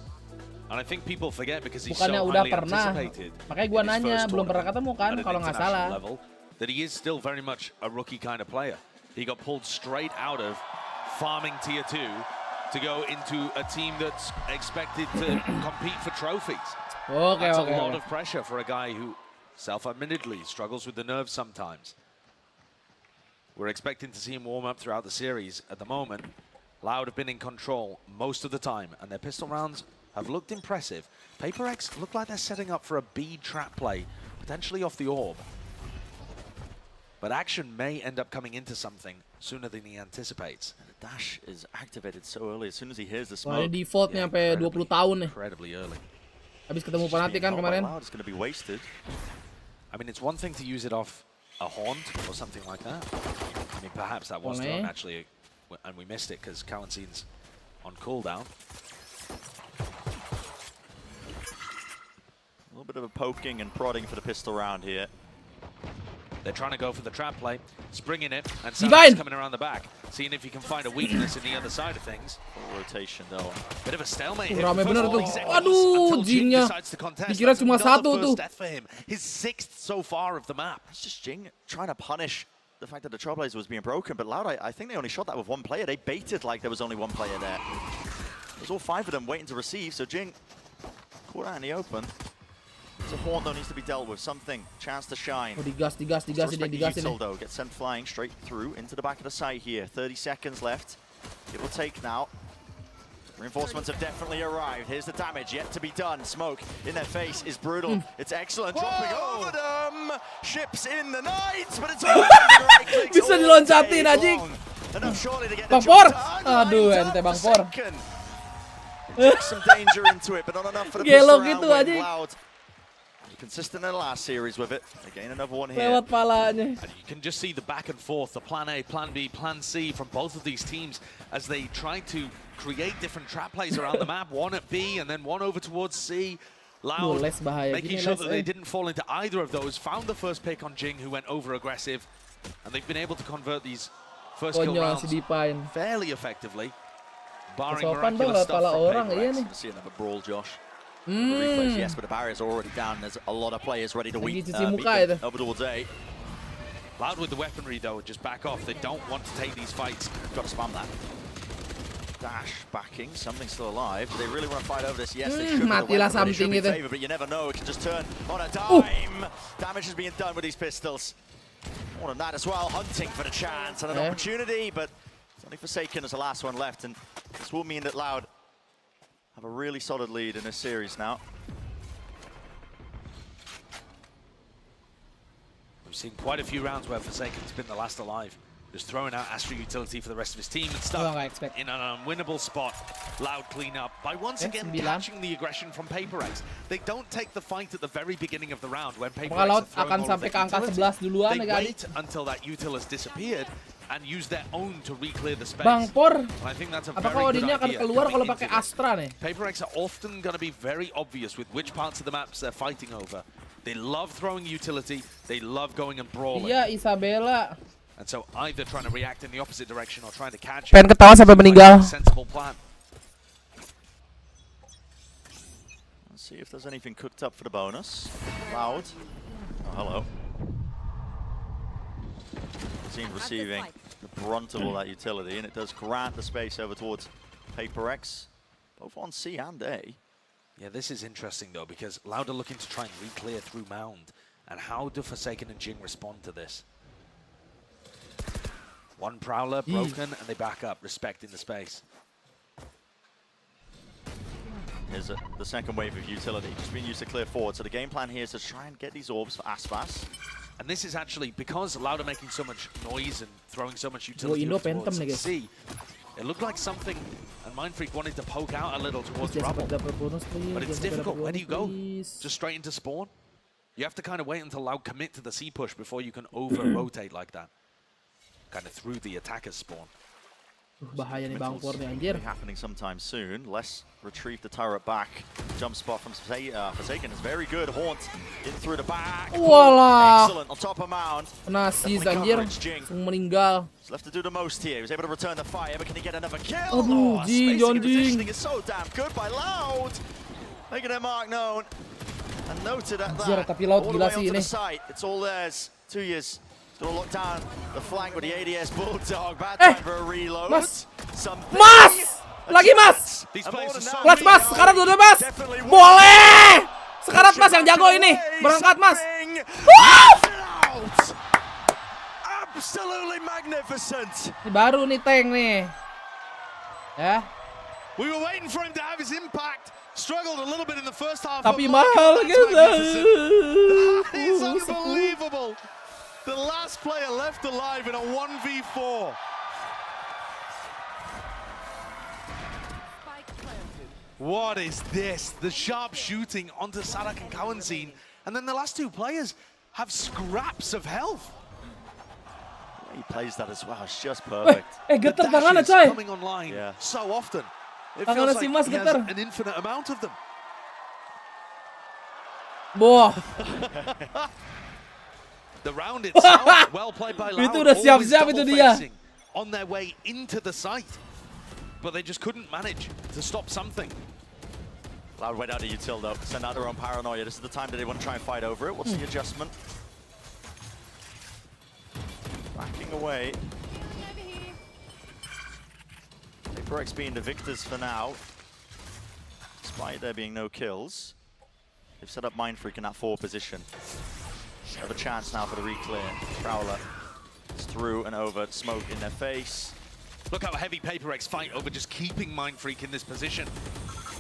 and I think people forget because he's bukannya so udah highly pernah, anticipated. Makanya gue nanya, belum pernah ketemu kan kalau nggak salah. That he is still very much a rookie kind of player. He got pulled straight out of farming tier 2 to go into a team that's expected to compete for trophies. That's a lot of pressure for a guy who self-admittedly struggles with the nerves sometimes. We're expecting to see him warm up throughout the series. At the moment, Loud have been in control most of the time, and their pistol rounds have looked impressive. PaperX look like they're setting up for a B trap play, potentially off the orb. But action may end up coming into something sooner than he anticipates. And the dash is activated so early. As soon as he hears the Wah, smoke, ini defaultnya sampai 20 tahun nih. Incredibly early. Habis ketemu penalti kan kemarin. It's going to be wasted. I mean, it's one thing to use it off a haunt or something like that. I mean, perhaps that was thrown actually, and we missed it because Kalenzin's on cooldown. A little bit of a poking and prodding for the pistol round here. They're trying to go for the trap play, springing it, and Salah's coming around the back, seeing if he can find a weakness in the other side of things. Rotation though. Bit of a stalemate here. Rame bener tuh. Aduh, Jingnya. Dikira cuma satu tuh. His 6th so far of the map. It's just Jing trying to punish the fact that the Trailblazer was being broken, but Loud, I think they only shot that with one player. They baited like there was only one player there. There's all 5 of them waiting to receive, so Jing caught out in the open. It's a horn though needs to be dealt with. Something, chance to shine. Oh, digas ini. Though gets sent flying straight through into the back of the site here. 30 seconds left. It will take now. Reinforcements have definitely arrived. Here's the damage yet to be done. Smoke in their face is brutal. It's excellent. Dropping over them. Ships in the night, but it's all bisa diloncatin anjing. Bang Por. Aduh, ente Bang Por. Some danger into it, but not enough for the Gelo gitu anjing. Consistent in the last series with it. Again, another one here. Lewat palanya. And you can just see the back and forth, the plan A, plan B, plan C from both of these teams as they try to create different trap plays around the map. One at B and then one over towards C. Loud, making sure that they didn't fall into either of those. Found the first pick on Jing, who went over aggressive. And they've been able to convert these first kill rounds fairly effectively. Barring miraculous stuff from PaperX. See another brawl, Josh. Replays, yes, but the barrier's already down. There's a lot of players ready to beat them over towards A. Loud with the weaponry though, just back off. They don't want to take these fights. Got to spam that. Dash backing, something's still alive. Do they really want to fight over this? Yes, they should. Matilah something be favored, but you never know. It can just turn on a dime. Damage is being done with these pistols. More than that as well, hunting for the chance and an opportunity, but it's only Forsaken as the last one left, and this will mean that Loud have a really solid lead in this series now. We've seen quite a few rounds where Forsaken's been the last alive. Just throwing out Astra utility for the rest of his team and stuff in an unwinnable spot. Loud cleanup by once again catching the aggression from PaperX. They don't take the fight at the very beginning of the round when PaperX akan sampai ke angka 11 duluan. They wait until that util has disappeared and use their own to re-clear the space. Bang Por, I think that's a apakah Odinnya akan keluar kalau pakai Astra nih? PaperX are often going to be very obvious with which parts of the maps they're fighting over. They love throwing utility. They love going and brawling. Iya, Isabella. And so either trying to react in the opposite direction or trying to catch Pengen ketawa sampai meninggal. Sensible plan. Let's see if there's anything cooked up for the bonus. Loud. Oh, hello. Team receiving the brunt of all that utility, and it does grant the space over towards PaperX, both on C and A. Yeah, this is interesting though, because Loud are looking to try and re-clear through Mound. And how do Forsaken and Jing respond to this? One Prowler broken, and they back up, respecting the space. Here's the second wave of utility, just being used to clear forward. So the game plan here is to try and get these orbs for Aspas. And this is actually, because Loud are making so much noise and throwing so much utility towards C, it looked like something, and Mindfreak wanted to poke out a little towards Rubble. But it's difficult. Where do you go? Just straight into spawn? You have to kind of wait until Loud commit to the C push before you can over-rotate like that. Kind of through the attacker's spawn. Bahaya nih Bangpor nih anjir. Happening sometime soon. Les retrieve the turret back. Jump spot from Forsaken is very good. Haunt in through the back. Walah. Excellent on top of mound. Kena seize anjir. Langsung meninggal. He's left to do the most here. He was able to return the fire, but can he get another kill? Aduh, Jing, positioning is so damn good by Loud. Making their mark known. And noted at that. Anjir, tapi Loud all the gila way sih onto ini. the site. It's all theirs. 2 years. Gonna lock down the flank with the ADS Bulldog. Bad time for a reload. Mas! Lagi Mas! Kelas Mas! Sekarang udah Mas! Boleh! Sekarang Mas yang jago ini! Berangkat Mas! Absolutely magnificent! Ini baru nih tank nih. Ya. We were waiting for him to have his impact. Struggled a little bit in the first half. Tapi mahal gitu. That is unbelievable. The last player left alive in a 1v4. What is this? The sharp shooting onto Sarak and Kawanzine. And then the last two players have scraps of health. He plays that as well. It's just perfect. Getar tangannya coy. Coming online so often. It Tangannya feels si like Mas he has getar. an infinite amount of them. Boah. The round itself, well played by Loud. Itu udah siap-siap itu dia. On their way into the site. But they just couldn't manage to stop something. Loud went out of util though. Send out their own paranoia. This is the time that they want to try and fight over it. What's the adjustment? Backing away. VaporX being the victors for now. Despite there being no kills. They've set up Mindfreak in that 4 position. Have a chance now for the reclear. Prowler is through and over. Smoke in their face. Look how heavy PaperX fight over just keeping Mindfreak in this position.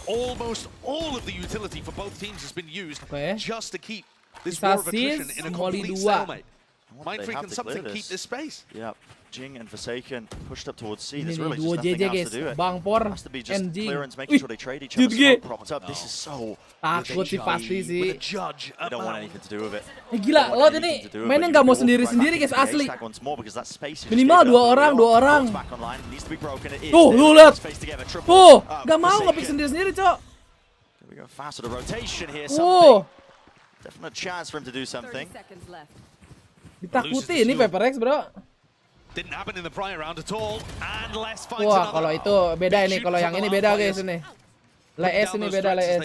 Almost all of the utility for both teams has been used just to keep this war of attrition in a complete stalemate. Mindfreak can something keep this space. Yep. Jing and Forsaken pushed up towards C. There's Ini really dua just nothing JJ else guys. to do it. Bangpor Has to be just and Jing. clearance, making sure they trade each other. Smoke propped up. This is so takut sih pasti sih. They don't want anything to do with it. Gila, Loud ini mainnya nggak mau sendiri-sendiri guys, asli. Minimal 2 orang. Tuh, lu lihat. Tuh, nggak mau nge-pick sendiri-sendiri, Cok. We go faster the rotation here. Definite chance for him to do something. Ditakuti ini PaperX, bro. Didn't happen in the prior round at all. And Les finds Wah, another. kalau itu beda ini, kalau yang ini beda guys ini. Les ini beda Les.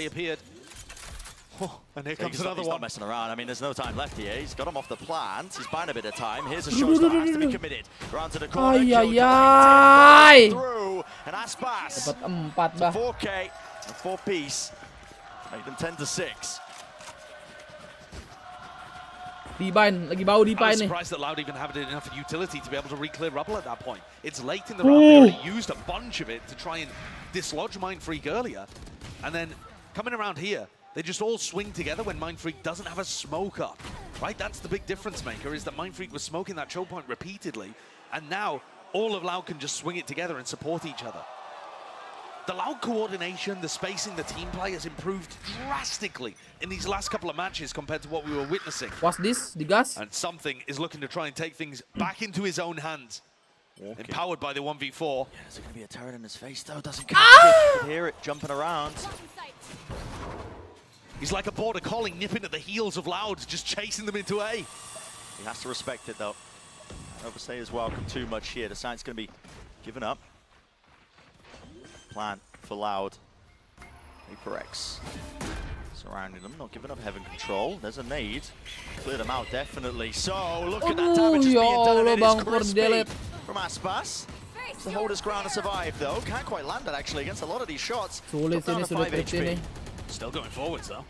And here comes another one. Not messing around. I mean, there's no time left here. He's got him off the plant. He's buying a bit of time. Here's a showstopper. Has to be committed. Round to the corner. Ay. Through. And Aspas. Dapat 4 bah. 4K. A 4-piece. Make them 10-6. D-Bind, lagi bau D-Bind nih. I was surprised that Loud even had enough utility to be able to re-clear Rubble at that point. It's late in the round. They already used a bunch of it to try and dislodge Mindfreak earlier. And then coming around here, they just all swing together when Mindfreak doesn't have a smoke up. Right? That's the big difference maker, is that Mindfreak was smoking that choke point repeatedly. And now all of Loud can just swing it together and support each other. The Loud coordination, the spacing, the team play has improved drastically in these last couple of matches compared to what we were witnessing. What's this? Digas? And something is looking to try and take things back into his own hands. Empowered by the 1v4. Yeah, there's going to be a turret in his face though. Doesn't catch it. You can hear it jumping around. He's like a border collie nipping at the heels of Loud, just chasing them into A. He has to respect it though. Overstay is welcome too much here. The site's going to be given up. Plan for Loud. VaporX surrounding them, not giving up heaven control. There's a nade. Cleared them out definitely. So look at that damage being done, and it is crispy from Aspas. To hold his ground and survive though. Can't quite land it actually against a lot of these shots. Sulit ini, sulit ini. Still going forwards though.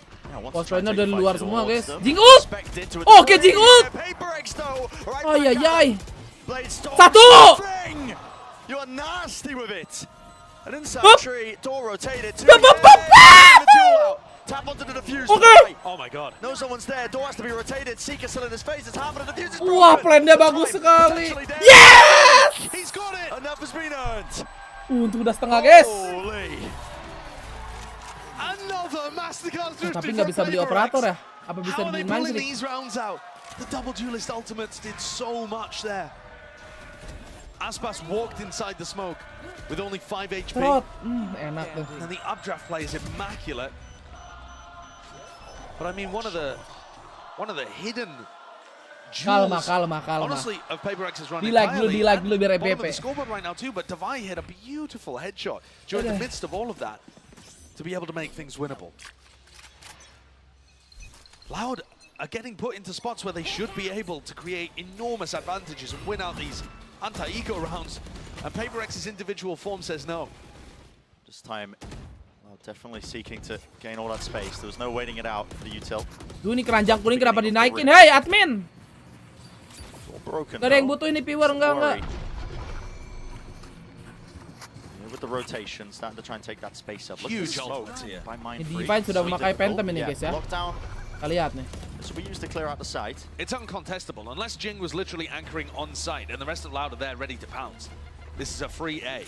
Post-nya dari luar semua guys. Jing ult! Oke, Jing ult! Ay. Satu! You are nasty with it. An inside Hup. tree, door rotated. Hup, hup, hup, hup. Tap onto the diffuse. Okay. Oh my god. No one's there. Door has to be rotated. Seeker still in his face. It's half of the diffuse is Wah, broken. plan-nya bagus sekali. Potentially dead. Yes! He's got it. Enough has been earned. Untung udah setengah, guys. Holy. Another masterclass. Tapi nggak bisa beli operator ya? Apa bisa How are they beli main pulling sih? these rounds out? The double duelist ultimates did so much there. Aspas walked inside the smoke with only 5 HP. Trot. Enak tuh. And the updraft play is immaculate. But I mean, one of the hidden jewels, Kalma. honestly, of Paper-X's run Di-like entirely. dulu biar And bottom of EPP. the scoreboard right now too, but Davai hit a beautiful headshot during the midst of all of that to be able to make things winnable. Loud are getting put into spots where they should be able to create enormous advantages and win out these anti-eco rounds, and Paper-X's individual form says no. This time, definitely seeking to gain all that space. There was no waiting it out for the util. Duh, ini keranjang kuning kenapa dinaikin? Hei, admin! All broken. Gak ada yang butuh ini viewer, enggak. With the rotation, starting to try and take that space up. Huge ultimates here. By Ini Mindfreak. Divine sudah memakai Phantom ini, guys ya. Lockdown. Kita lihat nih. This will be used to clear out the site. It's uncontestable, unless Jing was literally anchoring on site and the rest of Loud are there ready to pounce. This is a free A.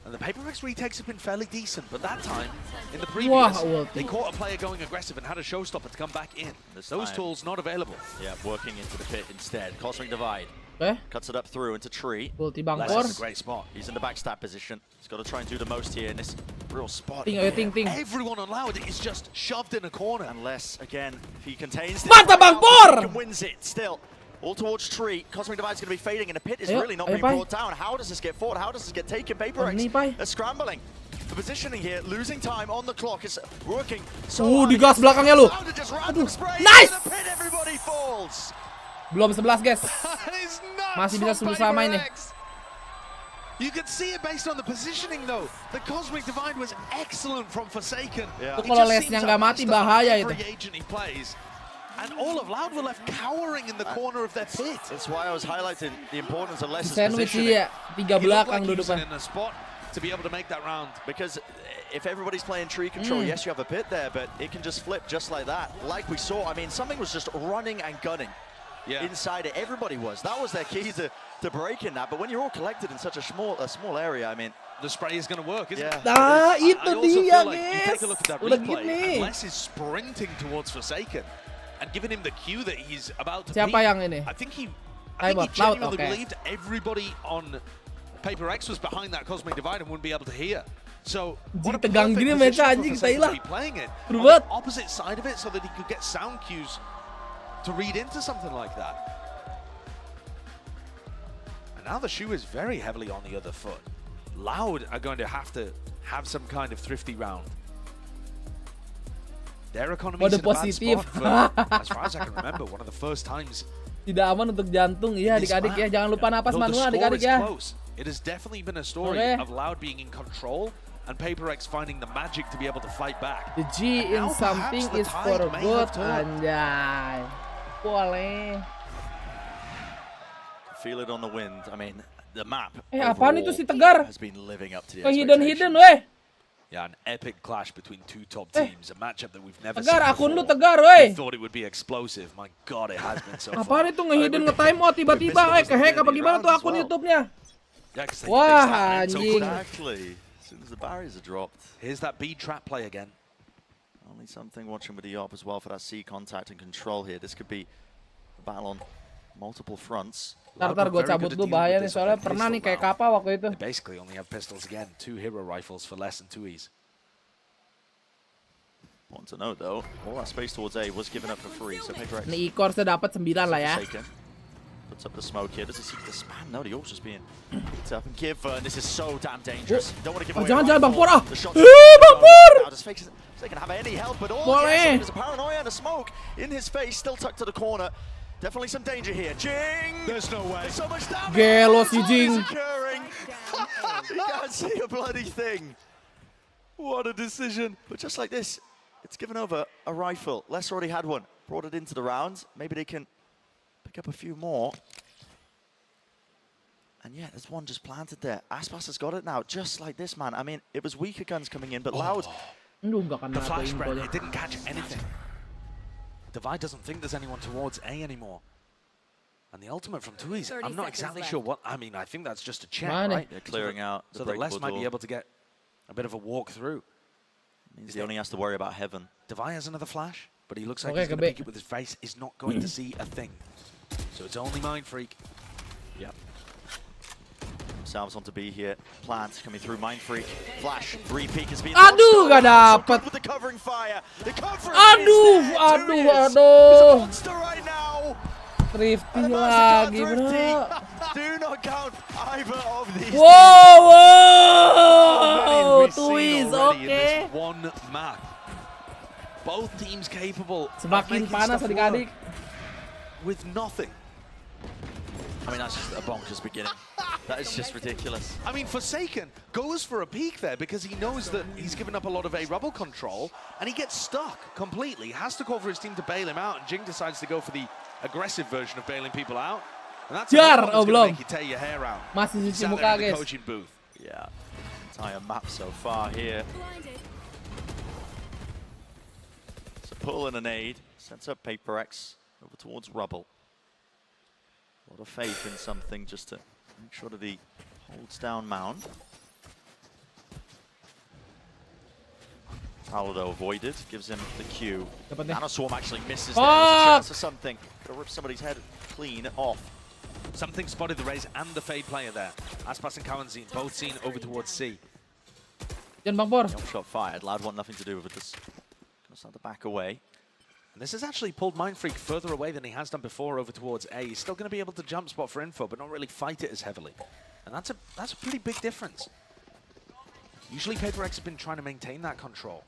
And the Paper-X retakes have been fairly decent, but that time, in the previous, they caught a player going aggressive and had a showstopper to come back in. Those tools not available. Yeah, working into the pit instead. Cosmic Divide. Okay. Cuts it up through into tree. Ulti That's Bangkor. a great spot. He's in the backstab position. He's got to try and do the most here in this real spot. Ting. Everyone on Loud is just shoved in a corner. Unless, again, if he contains this. Mantap, Bangkor! He wins it still. All towards tree. Cosmic Divide's going to be fading, and the pit is Ayo, really not ayo, being Pai. brought down. How does this get fought? How does this get taken? Paper-X, Ini, Pai. they're scrambling. The positioning here, losing time on the clock is working. So Digas belakangnya lu. Aduh, nice! Pit, everybody falls. Belum 11, guys. Masih bisa 10 sama ini. You can see it based on the positioning though. The Cosmic Divide was excellent from Forsaken. Yeah. Itu kalau lesnya nggak mati bahaya itu. Every agent he plays. And all of Loud were left cowering in the corner of their pit. That's why I was highlighting the importance of Les's Sandwich positioning. iya, 3 belakang dudukan. In a spot to be able to make that round. Because if everybody's playing tree control, yes, you have a pit there, but it can just flip just like that. Like we saw, I mean, something was just running and gunning inside it. Everybody was. That was their key to breaking that. But when you're all collected in such a small area, I mean, the spray is going to work, isn't it? Nah, itu I also dia, feel like you take a look at that Udah replay, gini. and Les is sprinting towards Forsaken and giving him the cue that he's about to Siapa peak. yang ini? I think he Loud, genuinely okay. believed everybody on Paper-X was behind that Cosmic Divide and wouldn't be able to hear. So what a tegang perfect gini position mereka, for anjing, Forsaken tai lah. to be playing it Seru on the banget. opposite side of it so that he could get sound cues to read into something like that. And now the shoe is very heavily on the other foot. Loud are going to have some kind of thrifty round. Their economy is in a bad positif. spot for, as far as I can remember, one of the first times. Tidak aman untuk jantung, iya adik-adik ya. Jangan lupa napas manual adik-adik ya. It has definitely been a story of Loud being in control and Paper-X finding the magic to be able to fight back. The G in something is for good, anjay. Boleh. feel it on the wind. I mean, the map apaan itu si Tegar? has been living up to the Hidden, weh. Yeah, an epic clash between two top teams, a matchup that we've never Tegar, seen akun lu before. Tegar, weh. We thought it would be explosive. My God, it has been so far. Apaan itu nge-hidden nge-time out tiba-tiba, kehack apa gimana tuh akun YouTube-nya? Yeah, 'cause they Wah, fixed that so anjing. quickly. Exactly. As soon as the barriers are dropped. Here's that B trap play again. Only something watching with the op as well for that C contact and control here. This could be a battle on multiple fronts. Ntar gue cabut dulu, bahaya nih soalnya pernah nih kayak Kappa waktu itu. They basically only have pistols again. 2 hero rifles for less than 2Es. Want to know though, all that space towards A was given up for free. So PaperX Nih E-Course-nya dapat 9 lah ya. puts up the smoke here. Does he seek the spam? No, the ult's just being picked up and give. This is so damn dangerous. Don't want to give away. Jangan Bang Por. The shots Bang Por. Does fake they can have any help at all? Boleh. There's a paranoia and a smoke in his face, still tucked to the corner. Definitely some danger here. Jing! There's no way. There's so much damage. Gelo si Jing. He can't see a bloody thing. What a decision. But just like this, it's given over a rifle. Les already had one. Brought it into the rounds. Maybe they can pick up a few more. And yeah, there's one just planted there. Aspas has got it now, just like this man. I mean, it was weaker guns coming in, but Loud. The flash spread, it didn't catch anything. Divide doesn't think there's anyone towards A anymore. And the ultimate from Tui's, I'm not exactly sure what, I mean, I think that's just a check, right? They're clearing out. So that Les might be able to get a bit of a walk through. Means he only has to worry about Heaven. Divide has another flash, but he looks like he's going to pick it with his face. He's not going to see a thing. So it's only Mind Freak. Yep. Themselves want to be here. Plant coming through. Mind Freak. Flash. Repeat has been. Aduh, gak dapet. With the covering fire. The covering Aduh. monster right now. Drifting lagi, bro. Do not count either of these. Wow, Twist, okay. One map. Both teams capable. Semakin panas adik-adik. With nothing. I mean, that's just a bonkers beginning. That is just ridiculous. I mean, Forsaken goes for a peek there because he knows that he's given up a lot of A rubble control and he gets stuck completely. Has to call for his team to bail him out, and Jing decides to go for the aggressive version of bailing people out. And that's going to make you tear your hair out. Masih cuci muka, in the guys. coaching booth. Yeah. Entire map so far here. So pull and a nade. Sets up Paper X over towards Rubble. A lot of faith in something just to make sure that he holds down Mound. Paludo avoided, gives him the Q. Nanoswarm actually misses there. There's a chance for something. Gonna rip somebody's head clean off. Something spotted the Raze and the Fade player there. Aspas and Kawanzine both seen over towards C. Jangan Bang Por. Jump shot fired. Loud want nothing to do with this. Gonna start to back away. And this has actually pulled Mind Freak further away than he has done before over towards A. He's still going to be able to jump spot for info, but not really fight it as heavily. And that's a pretty big difference. Usually Paper X has been trying to maintain that control.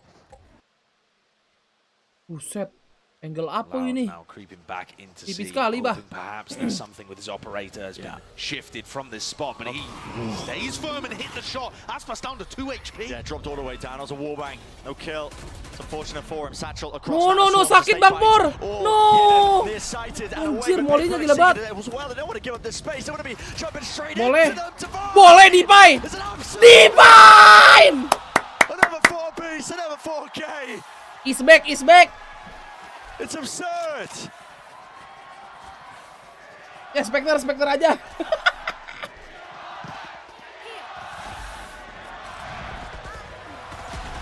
Buset. Angle apa Loud ini? now creeping back into Tipis C, sekali, bah. hoping perhaps there's something with his operator has been shifted from this spot, but he stays firm and hit the shot. Aspas down to 2 HP. Yeah, dropped all the way down. It was a warbang. No kill. It's unfortunate for him. Satchel across. No, sakit Bang Por. No. Anjir, molenya gila banget. It was well. They don't want to give up this space. They want to be jumping straight Boleh. into them. Boleh, Dipai. Dipai! Another 4-piece, another 4K. Is back, is back. It's absurd. Ya, Spectre aja.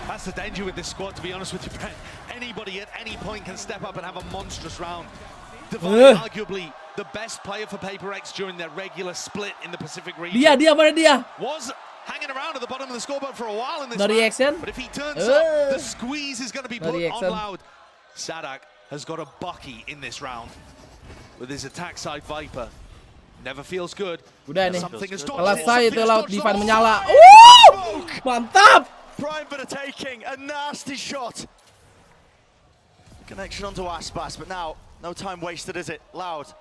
That's the danger with this squad, to be honest with you, Brent. Anybody at any point can step up and have a monstrous round. Divide, arguably the best player for Paper X during their regular split in the Pacific region. Mana dia? Was hanging around at the bottom of the scoreboard for a while in this No reaction. But if he turns up, the squeeze is going to be put on Loud. Sadak has got a Bucky in this round with his attack side Viper. Never feels good. Udah nih. Something has Selesai itu Loud Divine menyala. Mantap. Prime for the taking. A nasty shot. Connection onto Aspas, but now no time wasted, is it? Loud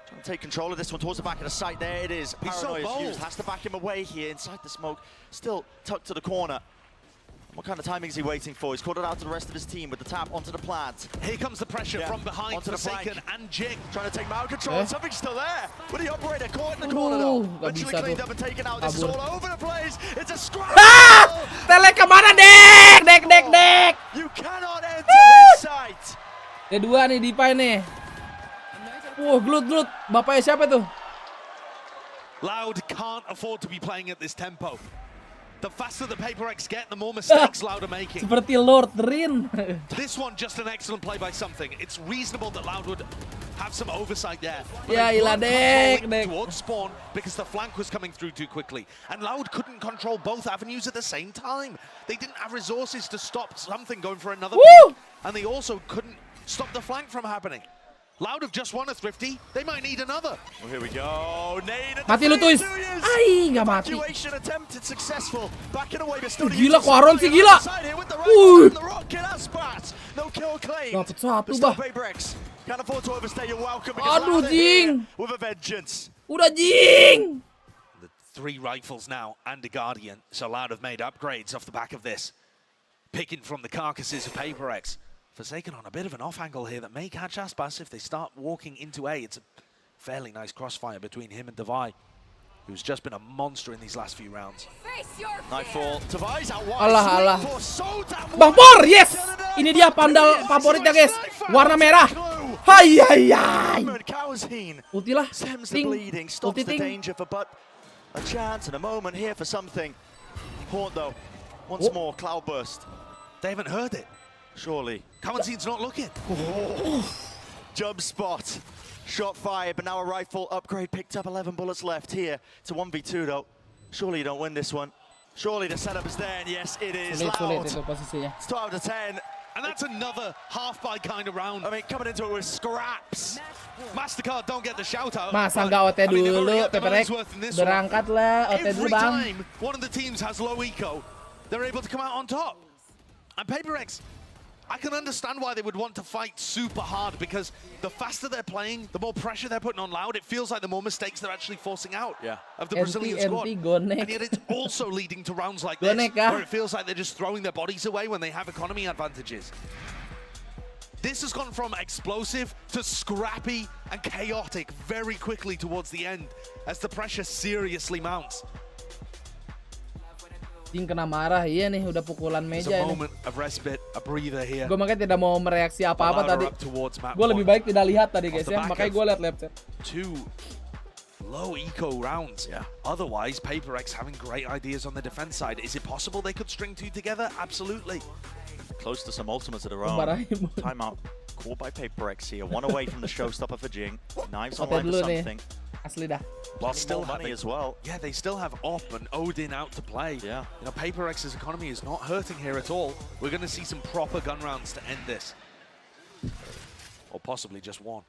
trying to take control of this one towards the back of the site. There it is. Paranoia is used. Has to back him away here inside the smoke. Still tucked to the corner. What kind of timing is he waiting for? He's caught it out to the rest of his team with the tap onto the plant. Here comes the pressure from behind onto the Forsaken and Jing. Trying to take Mount control. Something's still there. But the operator caught in the corner though. Eventually cleaned up and taken out. This is all over the place. It's a scramble. Tele kemana, Dek? You cannot enter his sight. Kedua nih Dipai nih. Glut. Bapaknya siapa tuh? Loud can't afford to be playing at this tempo. The faster the Paper X get, the more mistakes Loud are making. Seperti Lord Rin. This one, just an excellent play by something. It's reasonable that Loud would have some oversight there. Ya ilah, Dek. Towards spawn because the flank was coming through too quickly. And Loud couldn't control both avenues at the same time. They didn't have resources to stop something going for another peak. And they also couldn't stop the flank from happening. Loud have just won a Thrifty. They might need another. Well, here we go. Mati lu, Twist. Ay, nggak mati. Evacuation attempted successful. Backing away, but still Gila, Quaron sih gila. No kill claim. Dapat satu, bah. Can't afford to overstay your welcome. Aduh, Jing. With a vengeance. Udah, Jing. The 3 rifles now and a Guardian. So Loud have made upgrades off the back of this. Picking from the carcasses of Paper X. Forsaken on a bit of an off angle here that may catch Aspas if they start walking into A. It's a fairly nice crossfire between him and Divide. who's just been a monster in these last few rounds. Nightfall. Device out wide. Alah. Bang Por, yes. Ini dia pandal favoritnya guys. Warna merah. Hai. Ulti lah. Bleeding stops the danger for but a chance and a moment here for something. Haunt though. Once more, Cloudburst. They haven't heard it. Surely. Kawanzin's not looking. Jump spot. Shot fired, but now a rifle upgrade picked up. 11 bullets left here. It's a 1v2 though. Surely you don't win this one. Surely the setup is there, and yes, it is. Loud. It's 12 to 10. And that's another half-buy kind of round. I mean, coming into it with scraps. Mastercard don't get the shout-out. Masa nggak OT dulu, Peperek. Berangkatlah, OT dulu bang. Every time one of the teams has low eco, they're able to come out on top. And PaperX, I can understand why they would want to fight super hard, because the faster they're playing, the more pressure they're putting on Loud, it feels like the more mistakes they're actually forcing out of the Brazilian squad. And yet it's also leading to rounds like this, where it feels like they're just throwing their bodies away when they have economy advantages. This has gone from explosive to scrappy and chaotic very quickly towards the end, as the pressure seriously mounts. Ding kena marah, iya nih udah pukulan meja ini. Gue makanya tidak mau mereaksi apa-apa tadi. Gue lebih baik tidak lihat tadi guys ya, makanya gue lihat left set. Two low eco rounds. Otherwise, PaperX having great ideas on the defense side. Is it possible they could string two together? Absolutely. Close to some ultimates of their own. Timeout called by PaperX here. One away from the showstopper for Jing. Knives online for something. Asli dah. While still money as well. Yeah, they still have Op and Odin out to play. Yeah. You know, PaperX's economy is not hurting here at all. We're going to see some proper gun rounds to end this. Or possibly just one.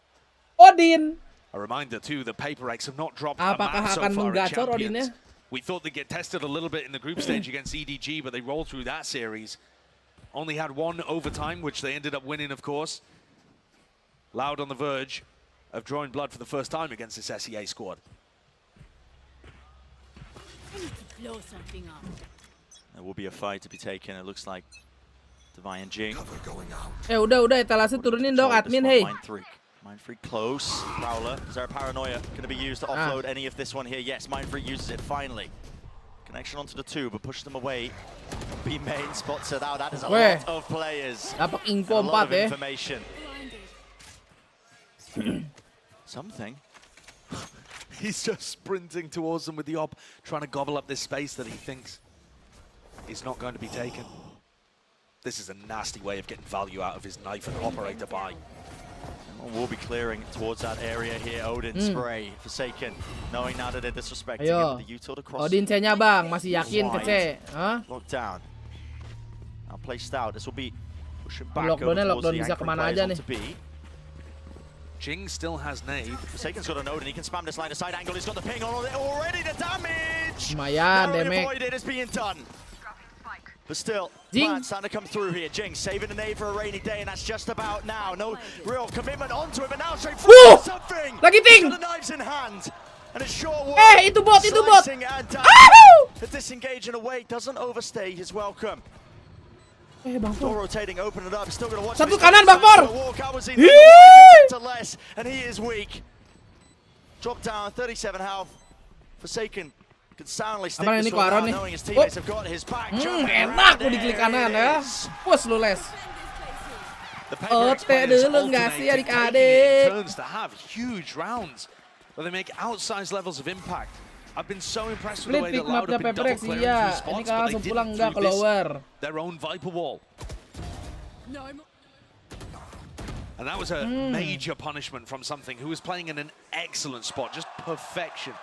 Odin. A reminder too that PaperX have not dropped a map so far in Champions. We thought they'd get tested a little bit in the group stage against EDG, but they rolled through that series. Only had one overtime, which they ended up winning, of course. Loud on the verge of drawing blood for the first time against this SEA squad. There will be a fight to be taken. It looks like Divine and Jing. Udah etalase turunin dong admin, hey. Mindfreak close. Prowler. Is there a paranoia going to be used to offload any of this one here? Yes, Mindfreak uses it finally. Connection onto the two, but push them away. B main spots it out. That is a lot of players. Dapat info 4 of information. Something. He's just sprinting towards them with the op, trying to gobble up this space that he thinks is not going to be taken. This is a nasty way of getting value out of his knife and operator buy. We'll be clearing towards that area here. Odin spray, Forsaken, knowing now that they're disrespecting him with the util across. Odin C-nya bang, masih yakin ke C? Lockdown. Now placed out. This will be pushing back lockdown bisa kemana aja nih. Jing still has nade. Forsaken's got a node and he can spam this line of side angle. He's got the ping on it already. The damage. Lumayan, damage. It is being done. But still, plan starting to come through here. Jing saving the nade for a rainy day, and that's just about now. No real commitment onto it, but now straight forward something. Lagi ting. The knives in hand, and it's sure work. Itu bot. The disengage in a way doesn't overstay his welcome. Bang Still rotating, open it up. Still gonna watch. Satu kanan, Bang Por. And he is weak. Drop down, 37 health. Forsaken. Can soundly stick this one out, knowing his teammates have got his back. Enak tuh di klik kanan ya. Push lu les. OT dulu nggak sih adik-adik. Turns to have huge rounds where they make outsized levels of impact. I've been so impressed with the way that Loud have been double clearing through spots, but they didn't through this, their own Viper wall. And that was a major punishment from something who was playing in an excellent spot, just perfection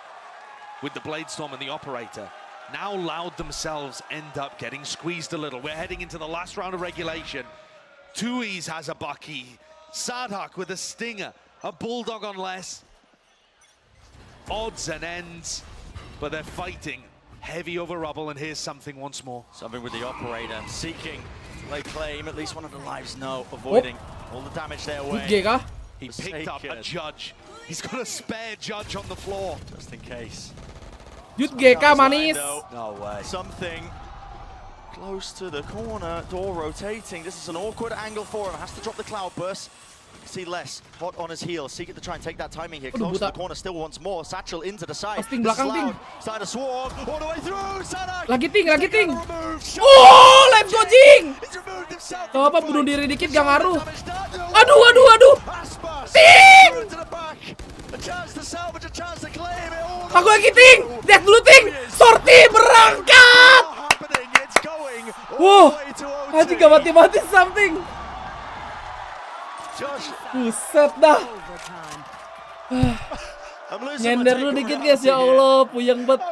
with the Bladestorm and the operator. Now Loud themselves end up getting squeezed a little. We're heading into the last round of regulation. Tui's has a Bucky, Sadhak with a Stinger, a Bulldog on less. Odds and ends, but they're fighting heavy over rubble, and here's something once more. Something with the operator, seeking to lay claim, at least one of the lives, no, avoiding all the damage their way. He picked up a Judge. He's got a spare Judge on the floor. Just in case. Yud GK manis. No way. Something Close to the corner, door rotating. This is an awkward angle for him. Has to drop the cloud burst. See Les, hot on his heels, seeking to try and take that timing here. Close to the corner, still once more. Satchel into the side. Belakang ting. Starting to swarm all the way through. Sadak. Lagi ting. Oh, live dodging. Tuh apa bunuh diri dikit gak ngaruh. Aduh. Ting. Aku lagi ting. Death dulu ting. Sorti berangkat. Wow, anjing gak mati-mati something. Buset dah. Nyender dulu dikit guys, ya Allah, puyeng bet.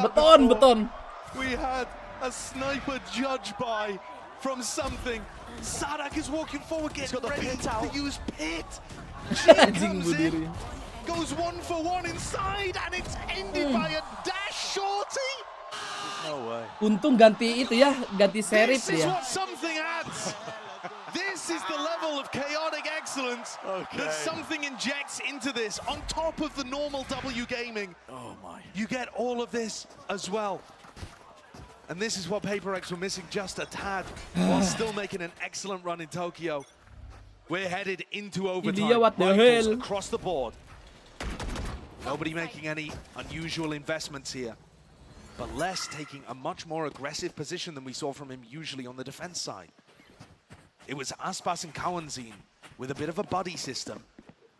Beton. We had a sniper judge by from something. Sadak is walking forward, getting ready to use pit. Anjing bunuh diri. Goes 1 for 1 inside and it's ended by a dash shorty. No way. Untung ganti itu ya, ganti serif This is ya. what something adds. This is the level of chaotic excellence that something injects into this on top of the normal W gaming. Oh my. You get all of this as well. And this is what PaperX were missing just a tad while still making an excellent run in Tokyo. We're headed into overtime. What the Rifles hell? across the board. Nobody making any unusual investments here. But Les taking a much more aggressive position than we saw from him usually on the defense side. It was Aspas and Kawanzin with a bit of a buddy system,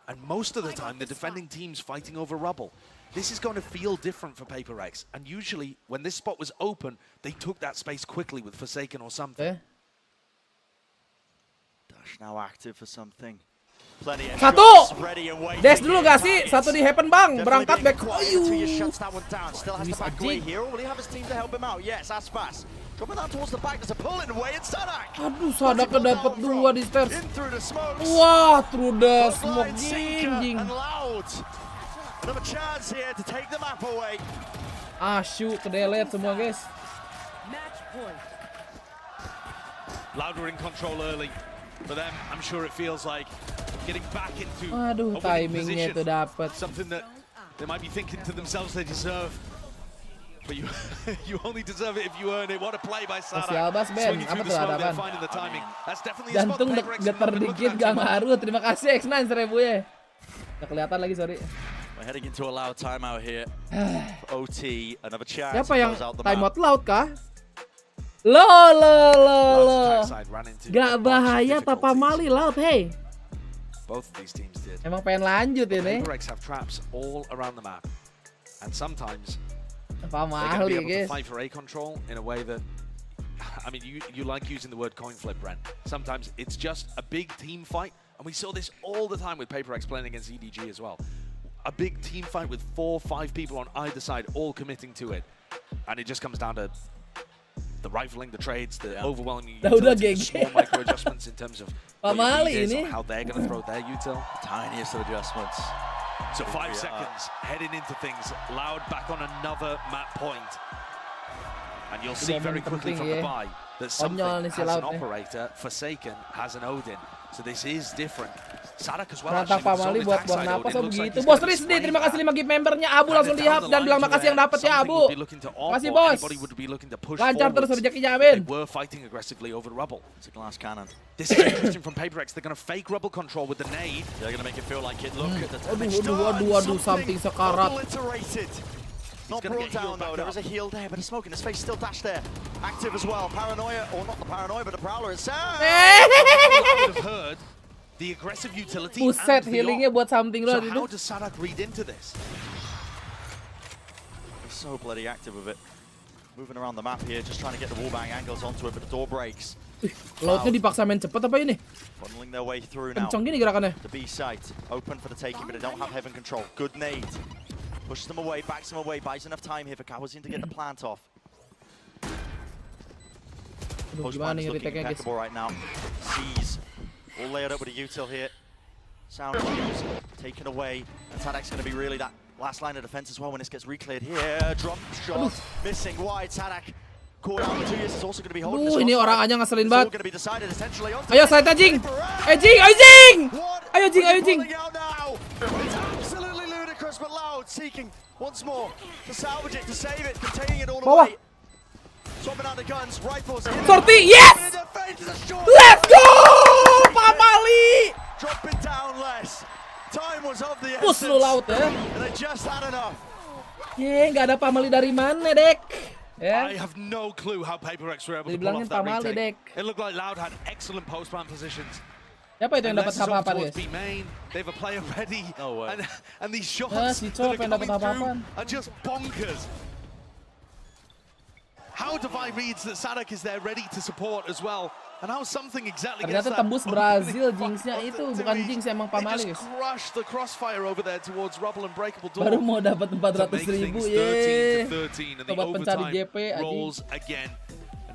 and most of the time the defending team's fighting over rubble. This is going to feel different for PaperX, and usually when this spot was open, they took that space quickly with Forsaken or something. Dash now active for something. Plenty of Satu! shots ready and waiting. Des dulu gak sih? Satu di heaven bang, berangkat back. Shuts that one down. Still has to back away here. Will he have his team to help him out? Yes, Aspas. Dropping down towards the back, there's a pull in away, it's Sadak. Aduh, Sadak dapat 2 di stairs. Wah, through the smoke jing. Another chance here to take the map away. Shoot, ke delete semua guys. Loud were in control early. For them, I'm sure it feels like getting back into Aduh, a winning timingnya position. itu dapat. Something that they might be thinking to themselves they deserve. But you only deserve it if you earn it. What a play by Sadak. Masih Albas, Ben. Swinging Apa through tuh the smoke there, hadapan? finding the timing. That's definitely a spot Jantung PaperX getar have been dikit looking gak at too much. ngaruh. Terima kasih X9 1000 ya. Gak kelihatan lagi, sorry. We're heading into a loud timeout here. OT, another chance. Siapa yang close out the timeout map. laut kah? Lo. Gak bahaya Papa Mali laut, hey. Both of these teams did. Emang pengen lanjut ini. PaperX have traps all around the map. And sometimes Papa they're going to be Mali able to guys. fight for A control in a way that, I mean, you like using the word coin flip, Brent. Sometimes it's just a big team fight, and we saw this all the time with PaperX playing against EDG as well. A big team fight with 4 or 5 people on either side, all committing to it, and it just comes down to the rifling, the trades, the overwhelming utility, the small micro adjustments in terms of Pak Mali ini how they're going to throw their util. Tiniest of adjustments. So 5 seconds, heading into things. Loud back on another map point. And you'll see very quickly from the buy that something has an operator, Forsaken has an Odin. So this is different. Sadak as well. Rantang Pak Mali buat buang napas atau begitu. Bos Rizdi, terima kasih 5 gift membernya. Abu langsung lihat dan bilang makasih yang dapat ya Abu. Makasih bos. Lancar terus rezekinya amin. They were fighting aggressively over rubble. It's a glass cannon. This is interesting from PaperX. They're going to fake rubble control with the nade. They're going to make it feel like it. Look at the damage done. Aduh, something sekarat. Obliterated. Not brought down though, there is a heal there, but a smoke in his face, still dash there. Active as well, paranoia, or not the paranoia, but the prowler itself. I would have heard the aggressive utility Buset, and the healingnya buat something So loh. how does Sadak read into this? He's so bloody active with it. Moving around the map here, just trying to get the wallbang angles onto it, but the door breaks. Lautnya dipaksa main cepet apa ini? Funneling their way through now. Kencang gini gerakannya. The B site, open for the taking, but they don't have heaven control. Good nade. Pushes them away, backs them away, buys enough time here for Kawazin to get the plant off. Postman is looking impeccable right now. Sees, all layered up with a util here. Sound cues taken away, and Sadak's going to be really that last line of defense as well when this gets recleared here. Drop shot, missing wide. Sadak caught out for 2 years. Is also going to be holding this. Ini orang aja ngeselin It's all banget. going to be decided essentially on. Ayo saya Jing. Jing. Ayo Jing. It's absolutely ludicrous, but Loud seeking once more to salvage it, to save it, containing it all the way. Sorti, yes! Let's go! Pamali! Push lu laut ya. Nggak ada Pamali dari mana, Dek? I have no clue how PaperX were able to pull off that Pamali, retake. Dek. It looked like Loud had excellent post-plant positions. Siapa itu yang dapat apa-apa, guys? B main, they have a player ready, and these shots Si that are Cop yang dapat coming apa-apaan. through are just bonkers. How Devi reads that Sadak is there ready to support as well, and how something exactly gets Ternyata that tembus Brazil, jinxnya itu bukan jinx, emang Pamali, They guys. just crush the crossfire over there towards Rubble and Breakable Door. Baru mau dapat 400.000, ye. 13 to 13, and the Sobat pencari overtime JP, anjing. rolls again.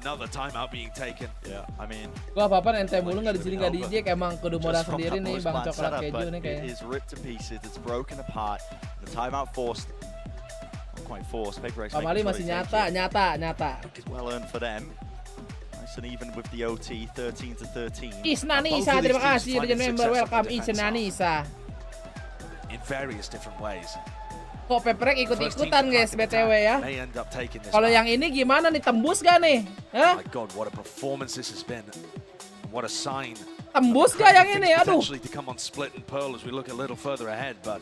Another timeout being taken. Yeah, I mean, Gua apa-apa ente mulu nggak di sini nggak di Jack, emang kudu modal sendiri nih Bang Coklat Keju nih kayaknya. It is ripped to pieces, it's broken apart. The timeout forced. Not quite forced. PaperX Pamali masih nyata. It's well earned for them. Nice and even with the OT, 13 to 13. Isna Nisa, terima kasih Legend member, welcome Isna Nisa. In various different ways. Kok Peprek ikut-ikutan guys BTW ya. Kalau yang ini gimana nih, tembus gak nih? Hah? My God, what a performance this has been. What a sign. Tembus gak yang ini? Aduh. Potentially to come on Split and Pearl as we look a little further ahead, but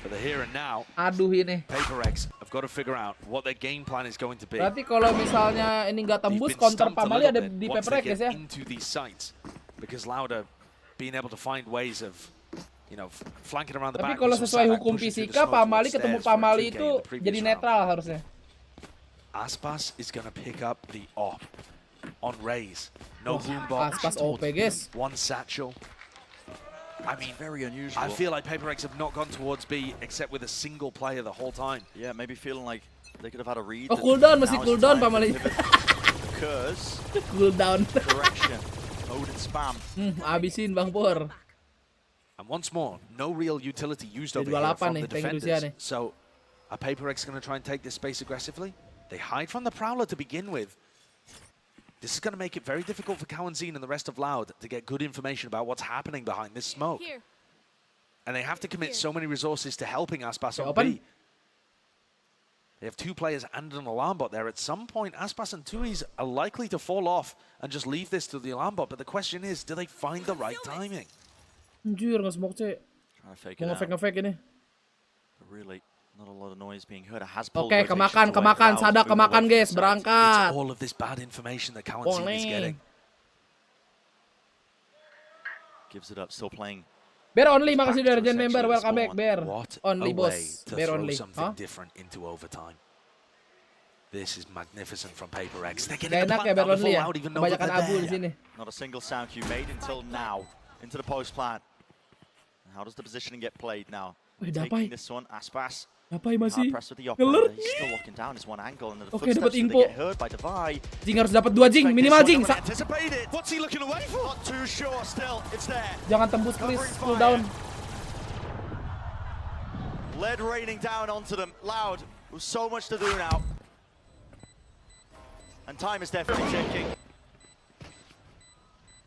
for the here and now, aduh ini. PaperX have got to figure out what their game plan is going to be. Berarti kalau misalnya ini nggak tembus, counter Pamali ada di Peprek guys ya. Into these sites because Lauda being able to find ways of flanking around the back. Tapi kalau sesuai hukum fisika, Pamali ketemu Pamali itu jadi netral harusnya. Aspas is gonna pick up the op on Raze. No boombox. Aspas OP guys. One satchel. I mean, very unusual. I feel like PaperX have not gone towards B except with a single player the whole time. Yeah, maybe feeling like they could have had a read. Oh, cooldown, masih cooldown Pamali. Curse. Cooldown. Direction. Odin spam. Habisin Bang Pur. And once more, no real utility used over here from the defenders. So, are PaperX going to try and take this space aggressively? They hide from the Prowler to begin with. This is going to make it very difficult for Kawanzine and the rest of Loud to get good information about what's happening behind this smoke. And they have to commit so many resources to helping Aspas on B. They have two players and an alarm bot there. At some point, Aspas and Tuis are likely to fall off and just leave this to the alarm bot. But the question is, do they find the right timing? Anjir, nge-smoke cek. Mau ngefake ini. Really, not a lot of noise being heard. Oke, kemakan, Sadak kemakan guys, berangkat. All of this bad information that Kawanzine is getting. Gives it up, still playing. Bear only, makasih dari Legend member, welcome back Bear. Only boss, Bear only. Something different into overtime. This is magnificent from PaperX. Gak enak ya Bear only ya, kebanyakan abu di sini. Not a single sound cue made until now. Into the post plant. How does the positioning get played now? Taking this one, Aspas. Dapai masih ngeler. He's still locking down his one angle and the footsteps that get heard by Devi. Jing harus dapat 2 Jing, minimal Jing. What's he looking away for? Not too sure still. It's there. Jangan tembus please, cool down. Lead raining down onto them. Loud. With so much to do now. And time is definitely ticking.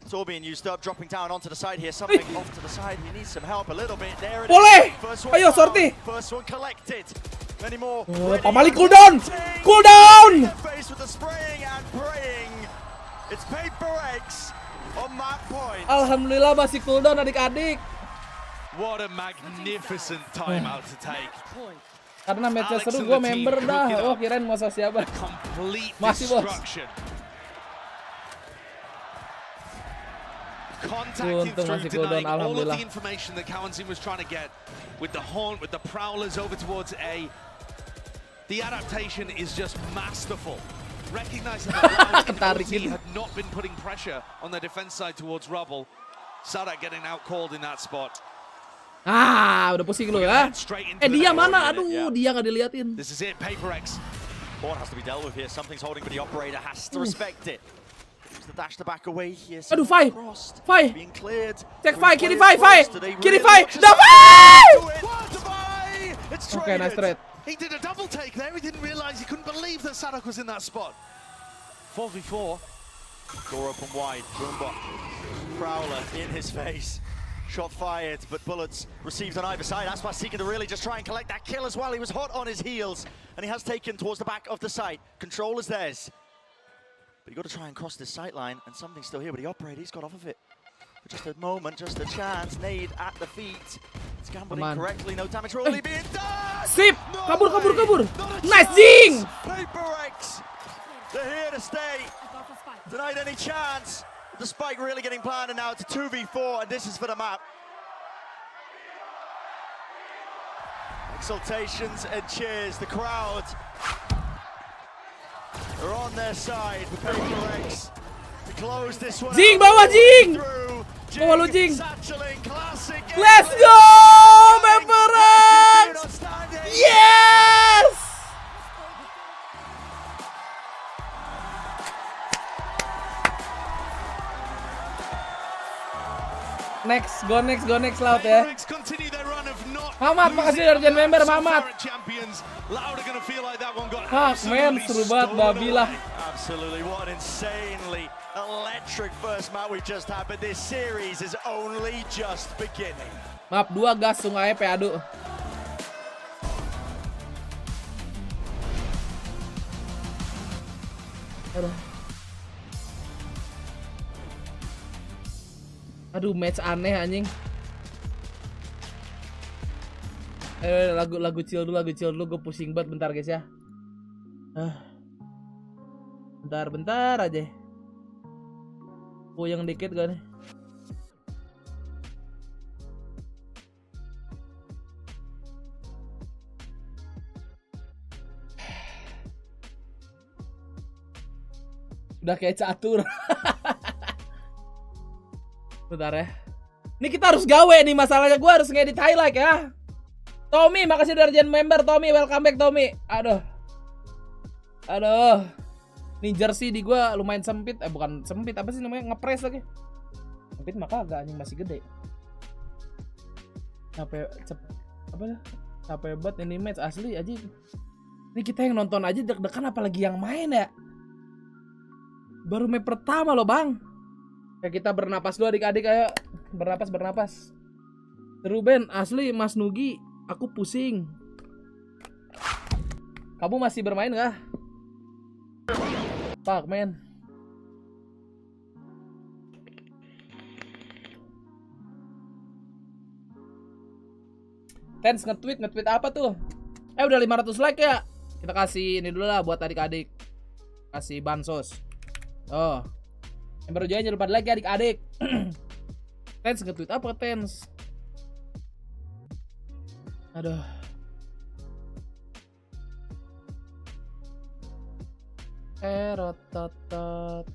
It's all being used up, dropping down onto the side here. Something off to the side. He needs some help a little bit. There it is. Ayo sorti. First one collected. Many more. Pamali cooldown. Cooldown. Face with the spraying and praying. It's PaperX on that point. Alhamdulillah masih cooldown adik-adik. What a magnificent timeout to take. Karena match seru, gue member dah. Oh kirain mau siapa? Masih bos. Contacting through, denying all of the information that Kawanzine was trying to get with the Haunt, with the Prowlers over towards A. The adaptation is just masterful. Recognizing that Kawanzine had not been putting pressure on the defense side towards Rubble. Sadak getting out-called in that spot. Udah pusing lu ya. Dia mana? Aduh, dia nggak diliatin. This is it, PaperX. Ball has to be dealt with here. Something's holding, but the operator has to respect it. The dash to back away here. Aduh, Fai. Being cleared. Cek Fai, kiri Fai. Kiri Fai. Okay, nice trade. He did a double take there. He didn't realize, he couldn't believe that Sadak was in that spot. 4v4. Door open wide. Boombox. Prowler in his face. Shot fired, but bullets received on either side. Aspas seeking to really just try and collect that kill as well. He was hot on his heels, and he has taken towards the back of the site. Control is theirs. But you got to try and cross this sight line, and something's still here, but the operator, he's got off of it. For just a moment, just a chance. Nade at the feet. It's gambled incorrectly, no damage really being done! Sip! Kabur. Nice ding! PaperX! They're here to stay. Tonight, any chance? The spike really getting planted now. It's a 2v4, and this is for the map. Exultations and cheers. The crowd are on their side for PaperX to close this one. Jing, bawah Jing! Bawah lu Jing! Let's go, PaperX! Yes! Next, go next Laut ya. Mamat, makasih dari Gen member Mamat. Men, seru banget babi lah. Absolutely, what an insanely electric first map we've just had, but this series is only just beginning. Map 2 gas sungai adu. Aduh, match aneh anjing. Lagu chill dulu, gue pusing banget bentar guys ya. Bentar aja. Puyeng dikit gak nih? Udah kayak catur. Bentar ya. Ini kita harus gawe nih, masalahnya gue harus ngedit highlight ya. Tommy, makasih dari Gen member. Tommy, welcome back Tommy. Aduh. Nih jersey di gue lumayan sempit. Bukan sempit, apa sih namanya? Ngepres lagi. Sempit maka agak anjing masih gede. Capek banget ini match asli aja. Ini kita yang nonton aja deg-degan apalagi yang main ya. Baru map pertama loh bang. Ya kita bernapas dulu adik-adik, ayo. Bernapas. Seru Ben, asli Mas Nugi, aku pusing. Kamu masih bermain gak? Fuck man. Tens nge-tweet apa tuh? Udah 500 like ya. Kita kasih ini dulu lah buat adik-adik. Kasih bansos. Oh. Yang baru join jangan lupa like ya adik-adik. Tens nge-tweet apa Tens? Aduh. Rototot.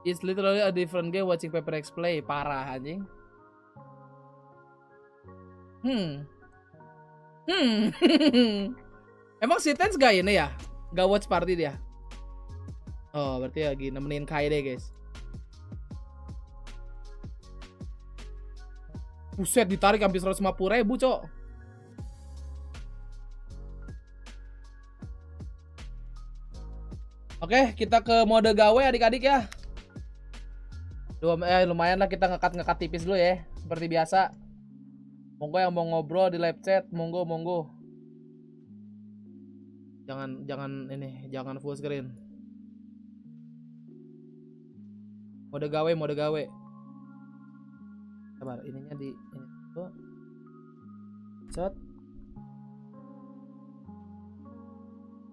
It's literally a different game watching PaperX play. Parah anjing. Emang si Tens gak ini ya? Gak watch party dia? Oh berarti lagi nemenin Kai deh guys. Buset, ditarik hampir 150.000 cok. Oke, kita ke mode gawe adik-adik ya. Lumayan lah kita ngekat tipis dulu ya. Seperti biasa. Monggo yang mau ngobrol di live chat, monggo. Jangan full screen. Mode gawe. Sabar, ininya di ini tuh. Shot.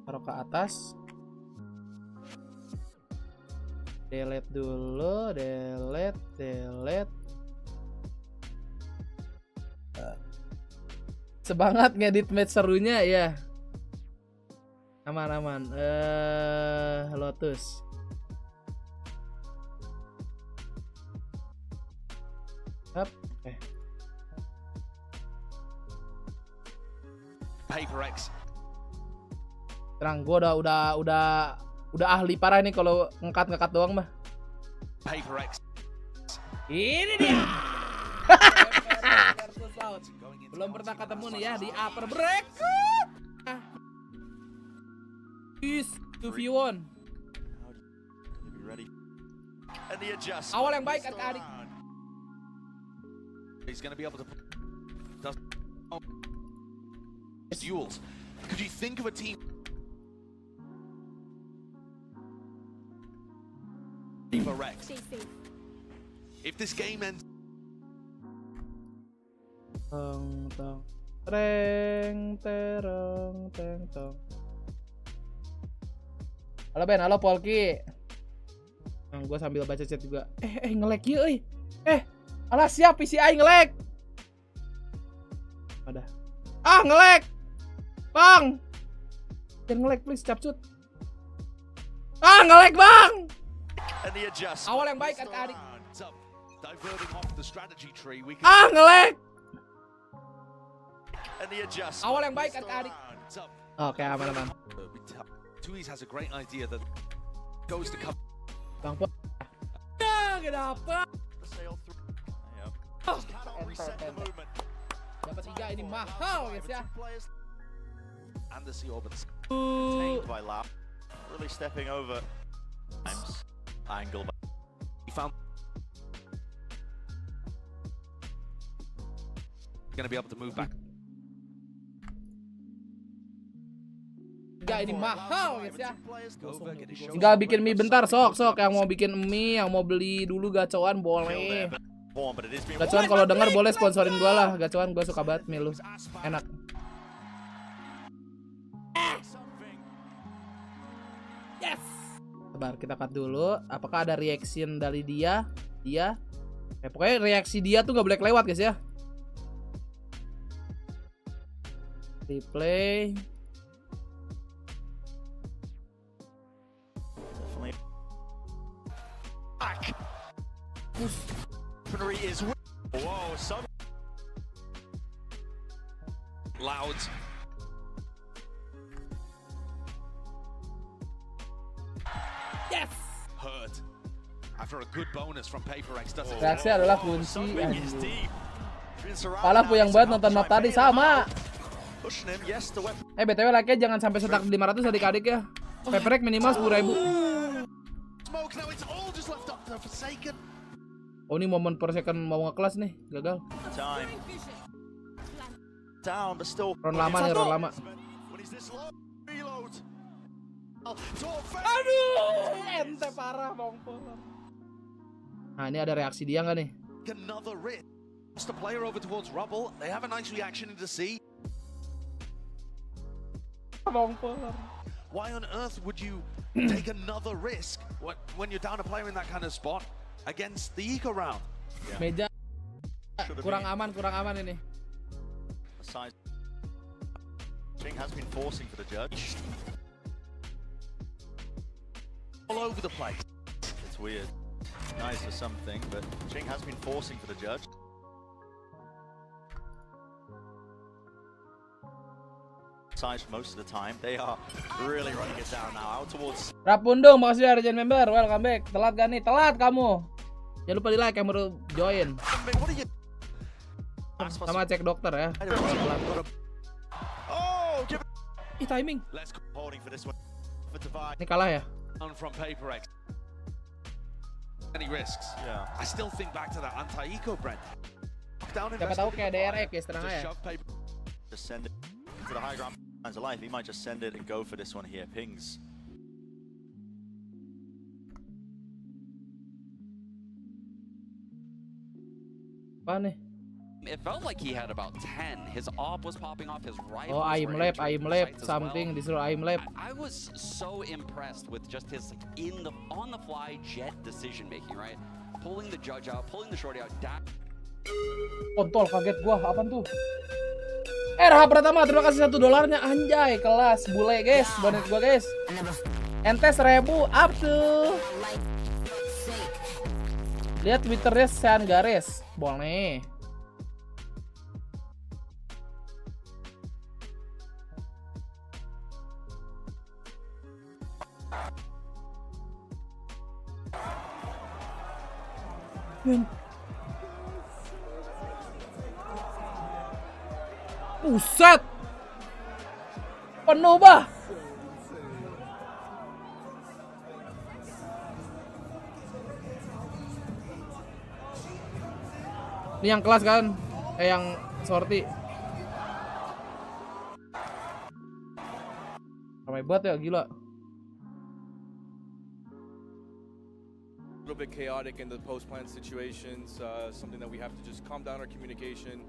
Taruh ke atas. Delete dulu, delete. Semangat ngedit match serunya ya. Aman. Lotus. Oke. PaperX. Terang, gua udah ahli parah nih kalau ngekat doang mah. PaperX. Ini dia. Belum pernah ketemu nih ya di upper bracket. Is 2v1. Awal yang baik adik-adik. He's going to be able to duels. Could you think of a team VALORANT? If this game ends Teng teng tereng tereng teng teng. Halo Ben, halo Polki. Gue sambil baca chat juga. Nge-lag ya euy. Alah siap PCI nge-lag. Ada. Nge-lag. Bang. Jangan nge-lag please, capcut. Nge-lag, Bang. Awal yang baik adik-adik. Nge-lag. Awal yang baik adik-adik. Oke, aman-aman. Tuiz has a great idea that goes to come. Bang Po. Gak dapet. Dapat 3 ini mahal guys ya. And the sea orbits contained by Lau. Really stepping over angle. He found gonna be able to move back. Ini mahal guys ya. Tinggal bikin mie bentar, sok yang mau bikin mie, yang mau beli dulu gacoan boleh. Gacoan kalau denger boleh sponsorin gua lah. Gacoan gua suka banget mie lu. Enak. Yes. Sabar, kita cut dulu. Apakah ada reaction dari dia? Pokoknya reaksi dia tuh gak boleh kelewat guys ya. Replay. Is whoa, some Loud. Yes. Hurt. After a good bonus from PaperX doesn't. Reaksi adalah kunci. Pala puyang banget nonton map tadi sama. BTW like-nya jangan sampai setak 500 adik-adik ya. PaperX minimal 10.000. Oh ini momen per second mau ngekelas nih, gagal. Ron lama nih, ron lama. Aduh, ente parah bang. Nah ini ada reaksi dia nggak nih? Another risk. The player over towards rubble. They have a nice reaction into C. Why on earth would you take another risk when you're down a player in that kind of spot against the eco round? Meja kurang aman ini. Ching has been forcing for the judge. All over the place. It's weird. Nice for something, but Ching has been forcing for the judge. Most of the time, they are really running it down now out towards. Rapundung, makasih ya Arjen member, welcome back. Telat gak nih? Telat kamu. Jangan lupa di like yang baru join. Sama cek dokter ya. Ih timing. Ini kalah ya? From PaperX. Any risks? Yeah. I still think back to that anti-eco Brent. Siapa tahu kayak DRX ya, setengah ya. Just send it to the high ground of life. He might just send it and go for this one here. Pings. Apa nih? It felt like he had about 10. His op was popping off, his Oh, rifles aim were lab, entering sights as something. well. Disuruh aim lab. I was so impressed with just his on the fly jet decision making, right? Pulling the judge out, pulling the shorty out. Kontol, kaget gua, apaan tuh? Rahab Pratama, terima kasih $1 anjay, kelas bule guys, bonet gua guys. Ente 1000 up tuh. Lihat Twitternya Sean Gares, boleh. Buset. Penuh bah. Ini yang kelas kan? Yang sorti. Hebat ya, gila. A little bit chaotic in the post-plan situations, something that we have to just calm down our communication,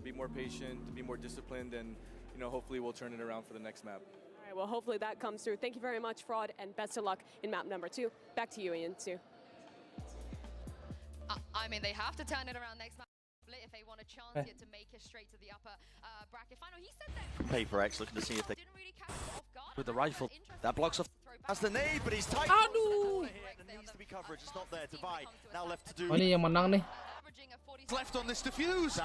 be more patient, be more disciplined, and hopefully we'll turn it around for the next map. All right, well, hopefully that comes through. Thank you very much, Fraud, and best of luck in map number 2. Back to you, Ian, too. I mean, they have to turn it around next map if they want a chance yet to make it straight to the upper bracket final. He said that PaperX looking to see if they With the rifle, that blocks off. That's the nade, but he's tight. Aduh. There needs to be coverage. It's not there to buy. Now left to do. Oh, ini yang menang nih. Left on this defuse. 0,03.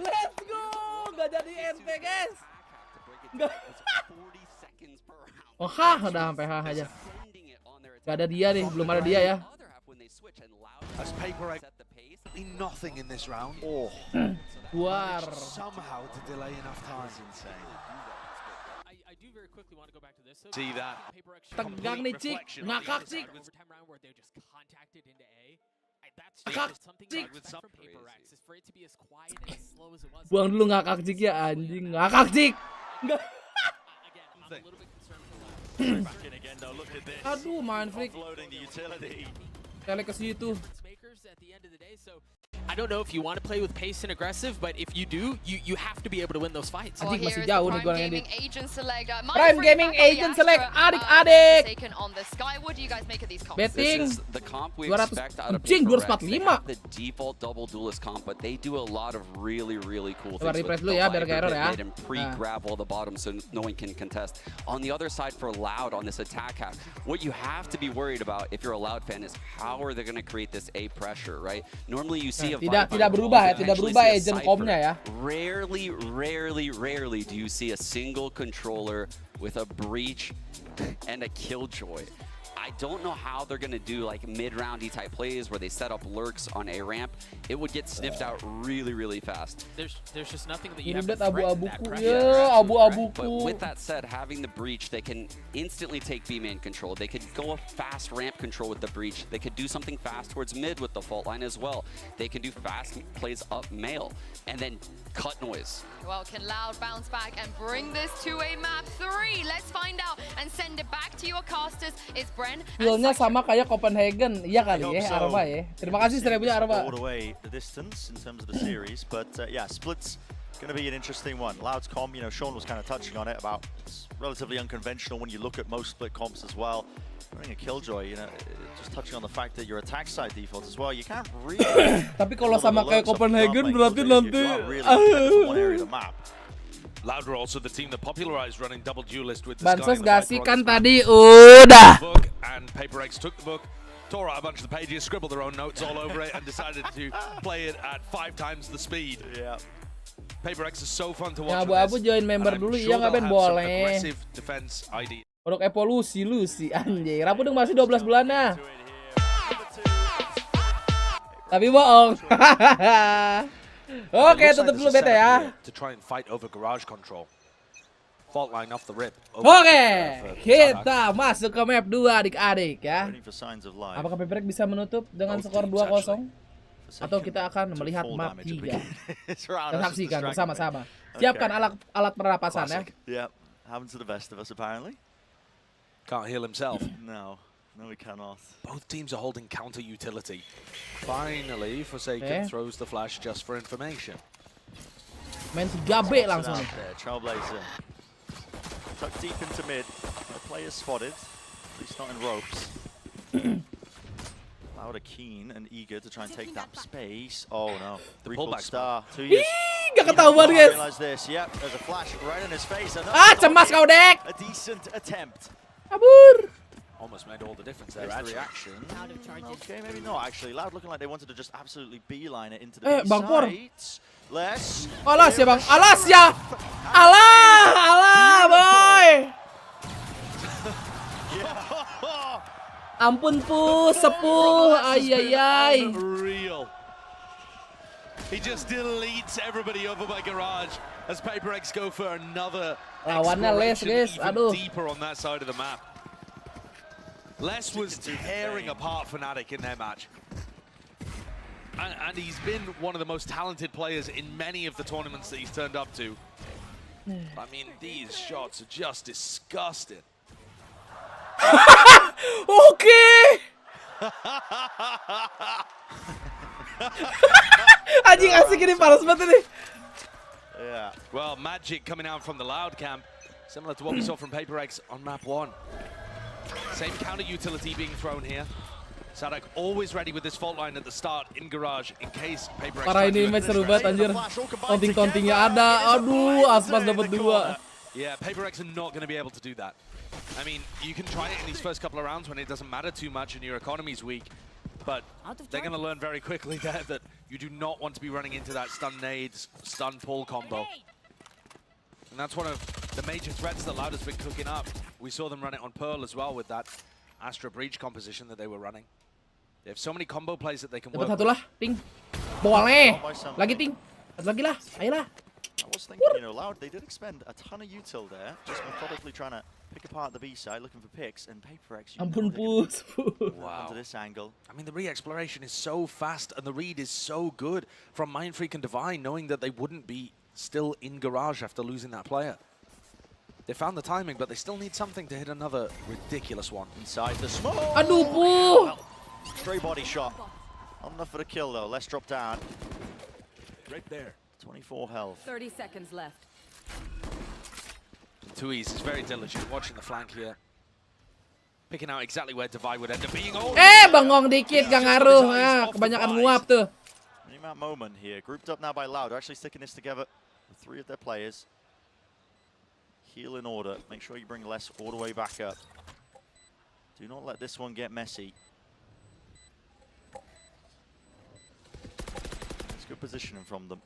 Let's go. Gak jadi ente, guys. Oh, udah sampai aja. Gak ada dia nih, belum ada dia ya. As PaperX nothing in this round. Keluar. Somehow to delay enough time. Insane. I do very quickly want to go back to this. See that? Tegang nih, Cik. Ngakak, Cik. Buang dulu ngakak, Cik ya, anjing. Ngakak, Cik. Enggak. Aduh, main freak. Kali ke situ. I don't know if you want to play with pace and aggressive, but if you do, you have to be able to win those fights. Anjing masih jauh nih gua ngedit. Prime Gaming Agent Select, adik-adik. Betting. The comp we 200, expect out of anjing, PaperX. They 245. have the default double duelist comp, but they do a lot of really cool Coba things refresh with dulu the ya, biar Viper gak error ya. pit and pre-grab all the bottom so no one can contest. On the other side for Loud on this attack hack, what you have to be worried about if you're a Loud fan is how are they going to create this A pressure, right? Normally you see a tidak berubah ya, tidak berubah agent comnya ya. Rarely do you see a single controller with a breach and a killjoy. I don't know how they're going to do like mid-roundy type plays where they set up lurks on A ramp. It would get sniffed out really fast. There's just nothing that Ini you have to bet threaten that abu-abuku pressure. ya, abu-abuku. But with that said, having the breach, they can instantly take B-main control. They could go a fast ramp control with the breach. They could do something fast towards mid with the fault line as well. They can do fast plays up mail and then cut noise. Well, can Loud bounce back and bring this to a map 3? Let's find out and send it back to your casters. It's Bren. Feelnya sama kayak Copenhagen, iya kali ya, Arba ya. Terima kasih seribunya Arba. All the way the distance in terms of the series, but yeah, splits going to be an interesting one. Loud's comp, Sean was kind of touching on it about it's relatively unconventional when you look at most split comps as well. Running a killjoy, just touching on the fact that your attack side defaults as well, you can't really. Tapi kalau sama kayak Copenhagen berarti nanti. Loud were also the team that popularized running double duelist with the Bansos Sky gak sih kan tadi udah. And PaperX took the book, tore out a bunch of the pages, scribbled their own notes all over it, and decided to play it at 5 times the speed. Yeah. PaperX is so fun to watch. Ya abu-abu join member dulu ya nggak Ben boleh. Aggressive defense ID. Produk evolusi Lucy anjay. Rapudeng masih 12 bulan nah. Tapi bohong. Oke, tutup dulu beta ya. To try and fight over garage control. Fault line off the rip. Oke, kita masuk ke map 2 adik-adik ya. Apakah PaperX bisa menutup dengan skor 2-0? Atau kita akan melihat map 3 dan saksikan bersama-sama. Siapkan alat pernapasan ya. Yeah, happens to the best of us apparently. Can't heal himself. No, we cannot. Both teams are holding counter utility. Finally, Forsaken throws the flash just for information. Main 3B langsung nih. Trailblazer. Tucked deep into mid. No player spotted. At least not in ropes. Loud are keen and eager to try and take that space. Oh no. 3 star. 2 years. Gak ketahuan guys. Realize this. Yep, there's a flash right in his face. Cemas kau dek. A decent attempt. Kabur. Almost made all the difference there. There's the reaction. Okay, maybe not actually. Loud looking like they wanted to just absolutely beeline it into the Bang Por. Less. Alas ya Bang. Alas ya. Alah boy. Ampun sepuh. Ayayay. Real. He just deletes everybody over by garage as PaperX go for another lawannya Les guys. Aduh. Deeper on that side of the map. Les was tearing apart Fnatic in their match. And he's been one of the most talented players in many of the tournaments that he's turned up to. I mean, these shots are just disgusting. Oke. Anjing asik ini, panas banget ini. Yeah. Well, magic coming out from the Loud camp, similar to what we saw from PaperX on map 1. Same counter utility being thrown here. Sadak always ready with this fault line at the start in garage in case PaperX. Parah ini match seru banget anjir. Tonting-tontingnya ada. Aduh, Aspas dapat 2. Yeah, PaperX are not going to be able to do that. I mean, you can try it in these first couple of rounds when it doesn't matter too much and your economy's weak, but they're going to learn very quickly there that you do not want to be running into that stun nades, stun pull combo. And that's one of the major threats that Loud has been cooking up. We saw them run it on Pearl as well with that Astra Breach composition that they were running. They have so many combo plays that they can work. Dapat satu lah, Ting. Boleh. Lagi Ting. Satu lagi lah. Ayolah. I was thinking, you know, Loud, they did expend a ton of util there, just methodically trying to pick apart the B side, looking for picks, and PaperX. Ampun pus. Wow. Onto this angle. I mean, the re-exploration is so fast, and the read is so good from Mindfreak and Divine, knowing that they wouldn't be still in garage after losing that player. They found the timing, but they still need something to hit another ridiculous one. Inside the smoke. Aduh, Well, stray body shot. Not enough for the kill, though. Let's drop down. Right there. 24 health. 30 seconds left. Tuiz is very diligent, watching the flank here. Picking out exactly where Divine would end up being. Oh, bengong dikit, gak ngaruh. Kebanyakan nguap tuh. Minimap moment here. Grouped up now by Loud. They're actually sticking this together with 3 of their players. Heal in order. Make sure you bring Les all the way back up. Do not let this one get messy. It's good positioning from them.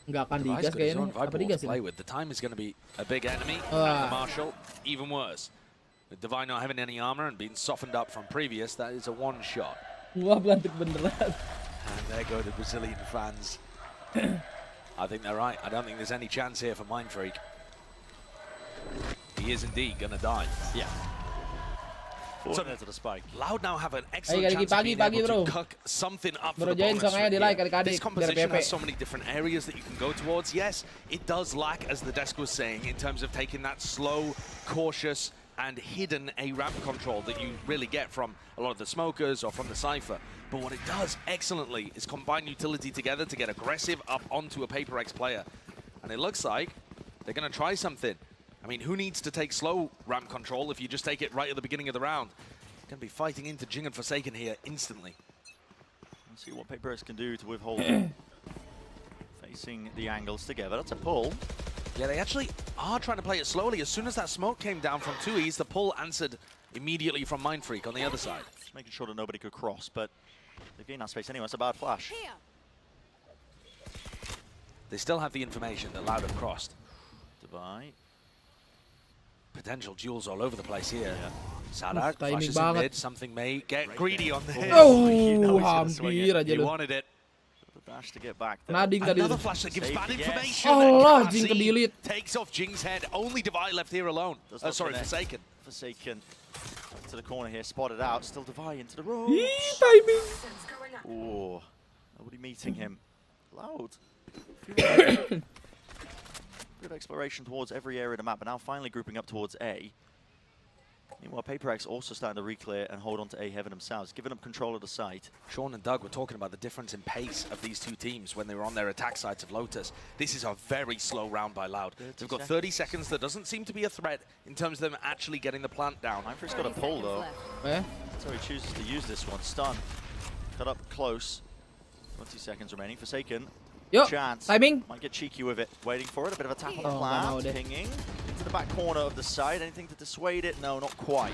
Nggak akan digas kayaknya. Apa digas ini? The time is going to be a big enemy. The Marshall, even worse. With Divine not having any armor and being softened up from previous, that is a one shot. Wah, belantik beneran. And there go the Brazilian fans. I think they're right. I don't think there's any chance here for Mindfreak. He is indeed going to die. Yeah. So to the spike. Loud now have an excellent chance of being able to cook something up for the bonus. This composition has so many different areas that you can go towards. Yes, it does lack, as the desk was saying, in terms of taking that slow, cautious, and hidden A-ramp control that you really get from a lot of the smokers or from the Cypher. But what it does excellently is combine utility together to get aggressive up onto a PaperX player. And it looks like they're going to try something. I mean, who needs to take slow ramp control if you just take it right at the beginning of the round? Going to be fighting into Jing and Forsaken here instantly. Let's see what PaperX can do to withhold facing the angles together. That's a pull. Yeah, they actually are trying to play it slowly. As soon as that smoke came down from 2Es, the pull answered immediately from Mindfreak on the other side. Just making sure that nobody could cross, but they've gained that space anyway. It's a bad flash. They still have the information that Loud have crossed. Divide. Potential duels all over the place here. Yeah. Sadak timing flashes in banget. mid. Something may get greedy on this. Hampir aja You lu. wanted it. The dash to get back there. Nading tadi. Another flash that gives bad information. Allah, Jing ke-delete. Takes off Jing's head. Only Divide left here alone. Sorry, Forsaken. Forsaken to the corner here, spotted out. Still Divide into the room. Timing. Oh, nobody meeting him. Loud. Good exploration towards every area of the map, but now finally grouping up towards A. Meanwhile, PaperX also starting to re-clear and hold on to A heaven themselves, giving up control of the site. Sean and Doug were talking about the difference in pace of these two teams when they were on their attack sides of Lotus. This is a very slow round by Loud. They've got 30 seconds. That doesn't seem to be a threat in terms of them actually getting the plant down. Mindfreak's got a pull, though. Yeah. So he chooses to use this one. Stun. Cut up close. 20 seconds remaining. Forsaken. Yo, chance. timing. Might get cheeky with it. Waiting for it. A bit of a tap on the Oh, plant. no, Pinging into the back corner of the side. Anything to dissuade it? No, not quite.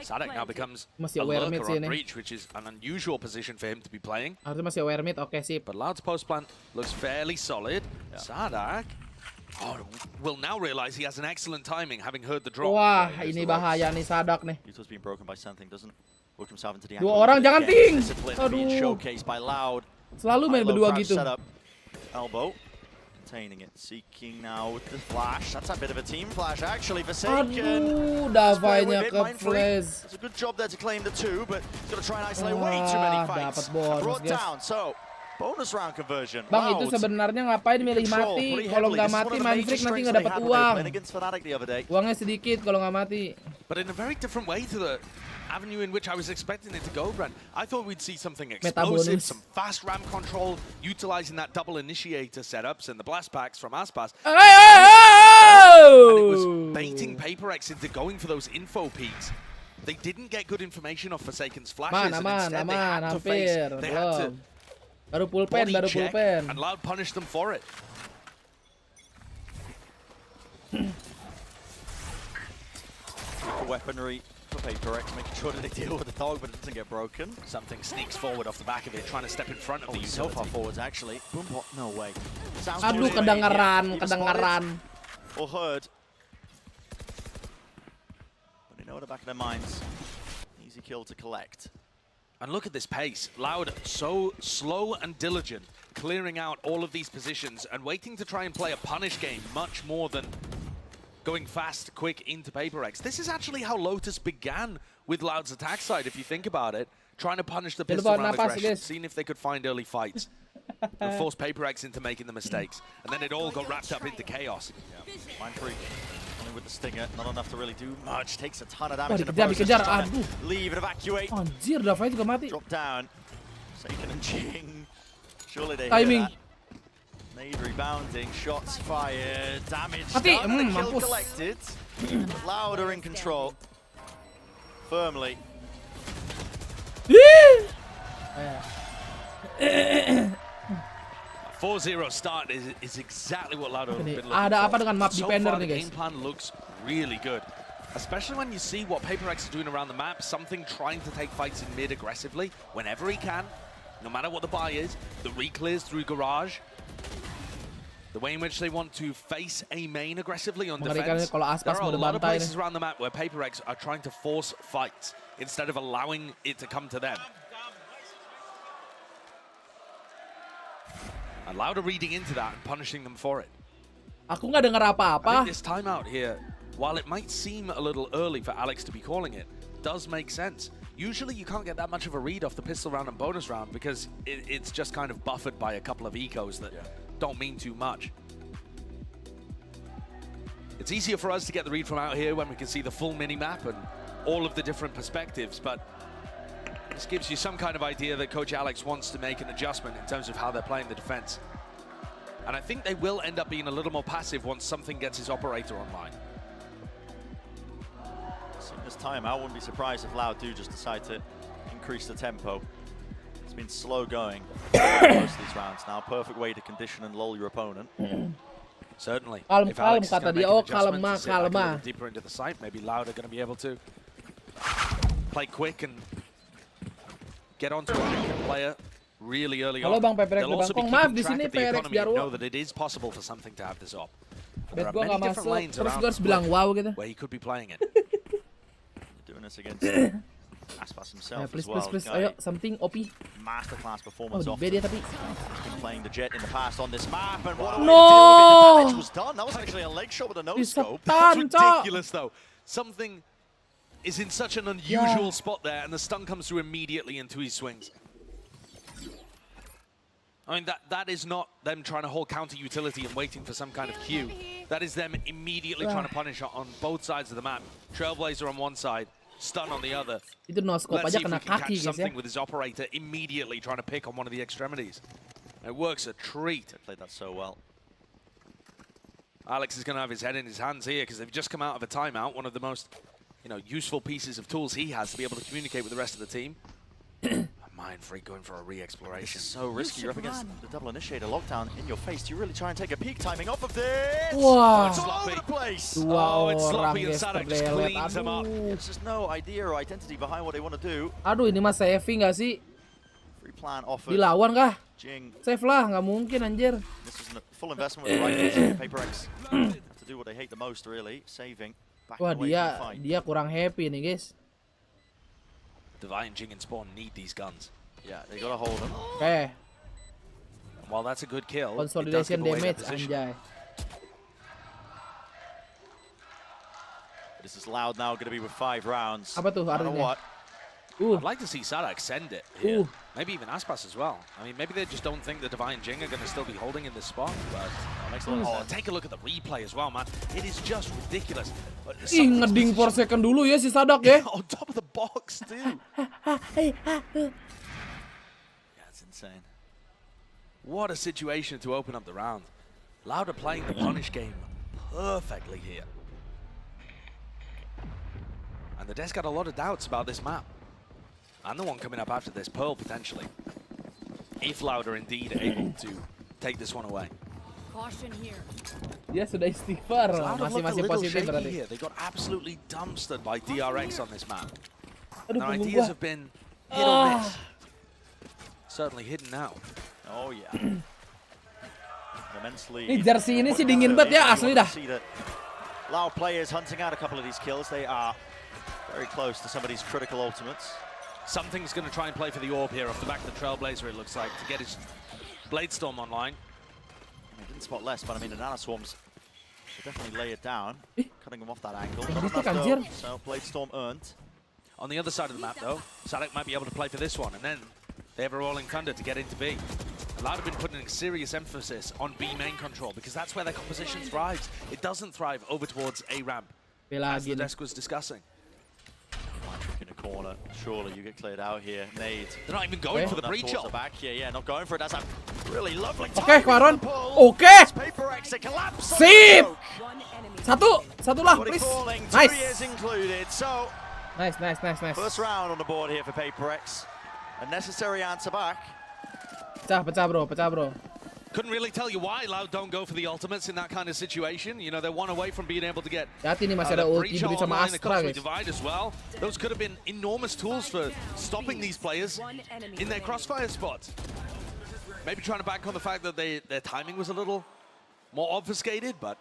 Sadak now becomes Masih a aware mid lurker sih on ini. Breach, which is an unusual position for him to be playing. Harusnya masih aware mid. Oke, sip. But Loud's post plant looks fairly solid. Yeah. Sadak will now realize he has an excellent timing, having heard the drop. Wah, ini bahaya nih Sadak nih. Util's being broken by something. Doesn't work himself into the Dua angle. orang, jangan ting. Discipline being Aduh. showcased by Loud. Selalu main High-low berdua crouch gitu. setup. Elbow. Containing it, seeking now with the flash. That's a bit of a team flash actually. Forsaken. Aduh, Davainya ke flash. It's a good job there to claim the 2, but he's got to try and isolate way too many fights. Dapat bonus, Brought guys. down, so bonus round conversion. Bang, Loud. itu sebenarnya ngapain milih mati? Kalau nggak mati, Manfred nanti nggak dapat uang. Uangnya sedikit kalau nggak mati. But in a very different way to the avenue in which I was expecting it to go, Brent. I thought we'd see something explosive, some fast ram control, utilizing that double initiator setups and the blast packs from Aspas. And it was baiting PaperX into going for those info peaks. They didn't get good information off Forsaken's flashes, and instead they had to face, they had to baru pulpen, body check, and Loud punished them for it. Weaponry for PaperX, making sure that they deal with the dog, but it doesn't get broken. Something sneaks forward off the back of it, trying to step in front of the utility. So far forwards, actually. Boombot, no way. Sounds Aduh, kedengaran. Or heard. But they know at the back of their minds. Easy kill to collect. And look at this pace. Loud, so slow and diligent, clearing out all of these positions and waiting to try and play a punish game much more than going fast, quick into PaperX. This is actually how Lotus began with Loud's attack side, if you think about it. Trying to punish the pistol round aggression, seeing if they could find early fights. And force PaperX into making the mistakes. And then it all got wrapped up into chaos. Yeah. Mindfreak, only with the stinger, not enough to really do much. Takes a ton of damage in the dikejar, process. aduh. Leave and evacuate. Anjir, Davai juga mati. Drop down. Saken and Jing. Surely they Timing. hear that. Nade rebounding, shots fired, damage Mati. done, and the kill Mampus. collected. Louder in control. Firmly. 4-0 start is exactly what Loud have been looking Ada for. apa dengan map So defender far, nih, the guys? game plan looks really good. Especially when you see what PaperX is doing around the map, something trying to take fights in mid aggressively whenever he can, no matter what the buy is, the re-clears through garage, the way in which they want to face a main aggressively on defense. There are a lot of places around the map where PaperX are trying to force fights instead of allowing it to come to them. And Loud are reading into that and punishing them for it. Aku nggak dengar I apa-apa. think this timeout here, while it might seem a little early for Alex to be calling it, does make sense. Usually you can't get that much of a read off the pistol round and bonus round because it's just kind of buffered by a couple of ecos that don't mean too much. It's easier for us to get the read from out here when we can see the full mini-map and all of the different perspectives, but this gives you some kind of idea that Coach Alex wants to make an adjustment in terms of how they're playing the defense. And I think they will end up being a little more passive once something gets his operator online. Seeing this timeout, wouldn't be surprised if Loud do just decide to increase the tempo. It's been slow going most of these rounds now. Perfect way to condition and lull your opponent. Certainly. Kalem, If Alex is kata gonna make dia. an Oh, adjustment kalema, to sit back a little kalema. deeper into the site, maybe Loud are going to be able to play quick and get onto a weaker player really early Halo on. Bang PPRX They'll also be Bangkong. Maaf, keeping di track sini of the PPRX economy and Jarwo. know that it is possible for something to have this op. But there Bet are gua many nggak different masuk, lanes terus around gue harus the bilang split wow gitu. where he could be playing it. Doing this against Aspas himself Ya, please, as well. please, please. Guy, Ayo, something OP. masterclass Oh, performance di off. B dia tapi. He's been playing the jet in the past on this map, and what a way No! to deal with it. The damage was done. That was actually a leg shot with a no scope. That's ridiculous, though. Something is in such an unusual spot there, and the stun comes through immediately into his swings. I mean, that is not them trying to hold counter utility and waiting for some kind of cue. That is them immediately trying to punish on both sides of the map. Trailblazer on one side, stun on the other. Itu no scope Let's see aja if we kena can kaki catch guys ya. something with his operator immediately trying to pick on one of the extremities. It works a treat. They played that so well. Alex is going to have his head in his hands here because they've just come out of a timeout. One of the most, useful pieces of tools he has to be able to communicate with the rest of the team. Mind Freak going for a re-exploration. So risky. You're up against the double initiator lockdown in your face. Do you really try and take a peek timing off of this? Wow. It's all over the place. Oh, it's Dua sloppy and orang guys Sadak just terlelet. cleans him up. There's just no idea or identity behind what they want to do. Aduh, ini mah saving gak sih? Free plan offered. Dilawan kah? Jing. Save lah, nggak mungkin anjir. This is a full investment with the right position. PaperX have to do what they hate the most, really. Saving. Back Wah, away from the fight. dia kurang happy nih guys. Divine, Jing, and Spawn need these guns. Yeah, they gotta hold them. Oke. while that's a good kill, Consolidation damage, anjay. This is Loud now, going to be with 5 rounds. Apa tuh No matter artinya? what. I'd like to see Sadak send it here. Maybe even Aspas as well. I mean, maybe they just don't think the Divine Jing are going to still be holding in this spot. But take a look at the replay as well, man. It is just ridiculous. Ih, ngeding for second dulu ya si Sadak ya. On top of the box, too. Yeah, it's insane. What a situation to open up the round. Loud are playing the punish game perfectly here. And the Desk got a lot of doubts about this map. And the one coming up after this, Pearl, potentially. If Loud are indeed able to take this one away. Caution here. Dia sudah istighfar, masih positif berarti. Here. They got absolutely dumpstered by DRX on this map. Aduh, Their punggung ideas gua. have been hit or miss. Certainly hidden now. Oh yeah. Immensely. Nih jersey ini sih dingin banget ya, asli dah. Loud players hunting out a couple of these kills. They are very close to some of these critical ultimates. Something's going to try and play for the orb here off the back of the Trailblazer, it looks like, to get his Blade Storm online. He didn't spot less, but I mean, the Nano Swarms should definitely lay it down, cutting him off that angle. Not enough though, so Blade Storm earned. On the other side of the map, though, Sadak might be able to play for this one, and then they have a Rolling Thunder to get into B. Loud have been putting a serious emphasis on B main control, because that's where their composition thrives. It doesn't thrive over towards A ramp, as the Desk was discussing. In a corner, surely you get cleared out here. Nade. They're not even going for the breach the back here, yeah, not going for it. That's a really lovely Oke, Quaron. Oke. Sip. Satu lah, please. Nice. Nice. First round on the board here for PaperX. A necessary answer back. Pecah bro. Couldn't really tell you why Loud don't go for the ultimates in that kind of situation. You know, they're one away from being able to get hati nih masih ada ulti beli sama Astra, guys. Divide as well. Those could have been enormous tools for stopping these players in their crossfire spots. Maybe trying to bank on the fact that their timing was a little more obfuscated, but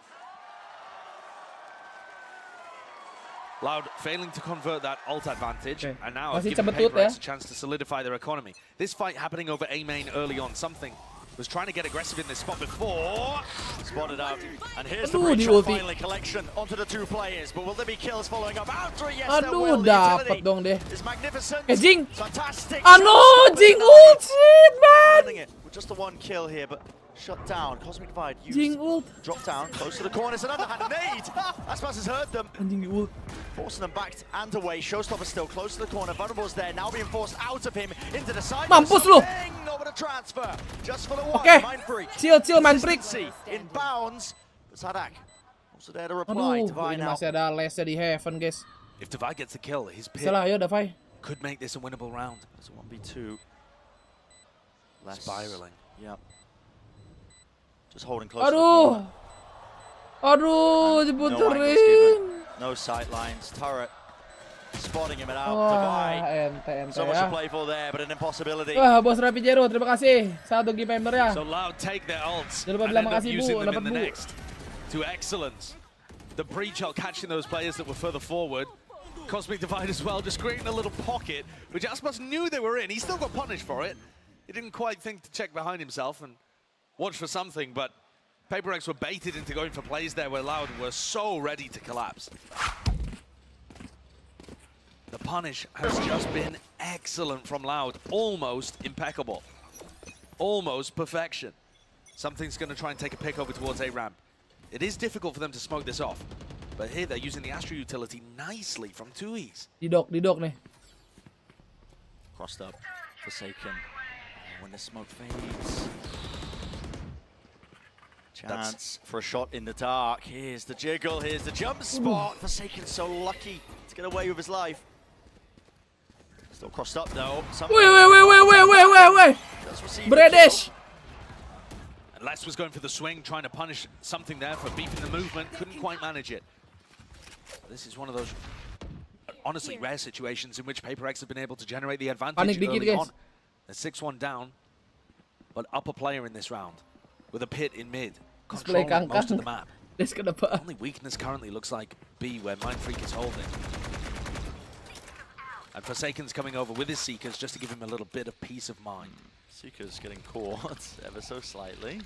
Loud failing to convert that ult advantage, and now have given PaperX a chance to solidify their economy. This fight happening over A main early on, something was trying to get aggressive in this spot before. Spotted out. And here's the breach shot finally collection onto the 2 players. But will there be kills following up? After yes, there will. Dapat dong deh. It's magnificent. Jing. Fantastic. Jing ult shit, man. With just the 1 kill here, but shut down. Cosmic Divide used. Jing ult. Drop down, close to the corner. It's an underhand nade. Aspas has heard them. Ult. Forcing them back and away. Showstopper still close to the corner. Vulnerable's there, now being forced out of him into the side. Mampus lu. Over the transfer. Just for the one. Oke. Mind freak. Chill, mind freak. In bounds. Sadak also there to reply. Aduh, ini masih ada lesnya di Heaven, guys. If Divide gets the kill, his pit Salah ya, Davai. could make this a winnable round. It's a 1v2. Less spiraling. Yep. Just holding close to the corner. Aduh, diputerin. No sight lines. Turret spotting him out. Wah, ente So much ya. to play for there, but an impossibility. Wah, Bos Rapi Jero, terima kasih. Satu game member ya. So Loud take their ults Jangan lupa and bilang end up makasih, Bu. using them in Dapat, the Bu. next to excellence. The breach out catching those players that were further forward. Cosmic Divide as well, just creating a little pocket, which Aspas knew they were in. He still got punished for it. He didn't quite think to check behind himself and watch for something, but PaperX were baited into going for plays there where Loud were so ready to collapse. The punish has just been excellent from Loud, almost impeccable. Almost perfection. Something's going to try and take a pick over towards A ramp. It is difficult for them to smoke this off, but here they're using the Astra utility nicely from 2Es. Di dok nih. Crossed up, Forsaken. When the smoke fades. Chance for a shot in the dark. Here's the jiggle, here's the jump spot. Forsaken so lucky to get away with his life. Still crossed up though. Wait. British. And Les was going for the swing, trying to punish something there for beefing the movement. Couldn't quite manage it. This is one of those honestly rare situations in which PaperX have been able to generate the advantage early on. They're 6-1 down, but up a player in this round with a pit in mid, controlling most of the map. Only weakness currently looks like B, where Mind Freak is holding. And Forsaken's coming over with his Seekers just to give him a little bit of peace of mind. Suka's getting caught ever so slightly.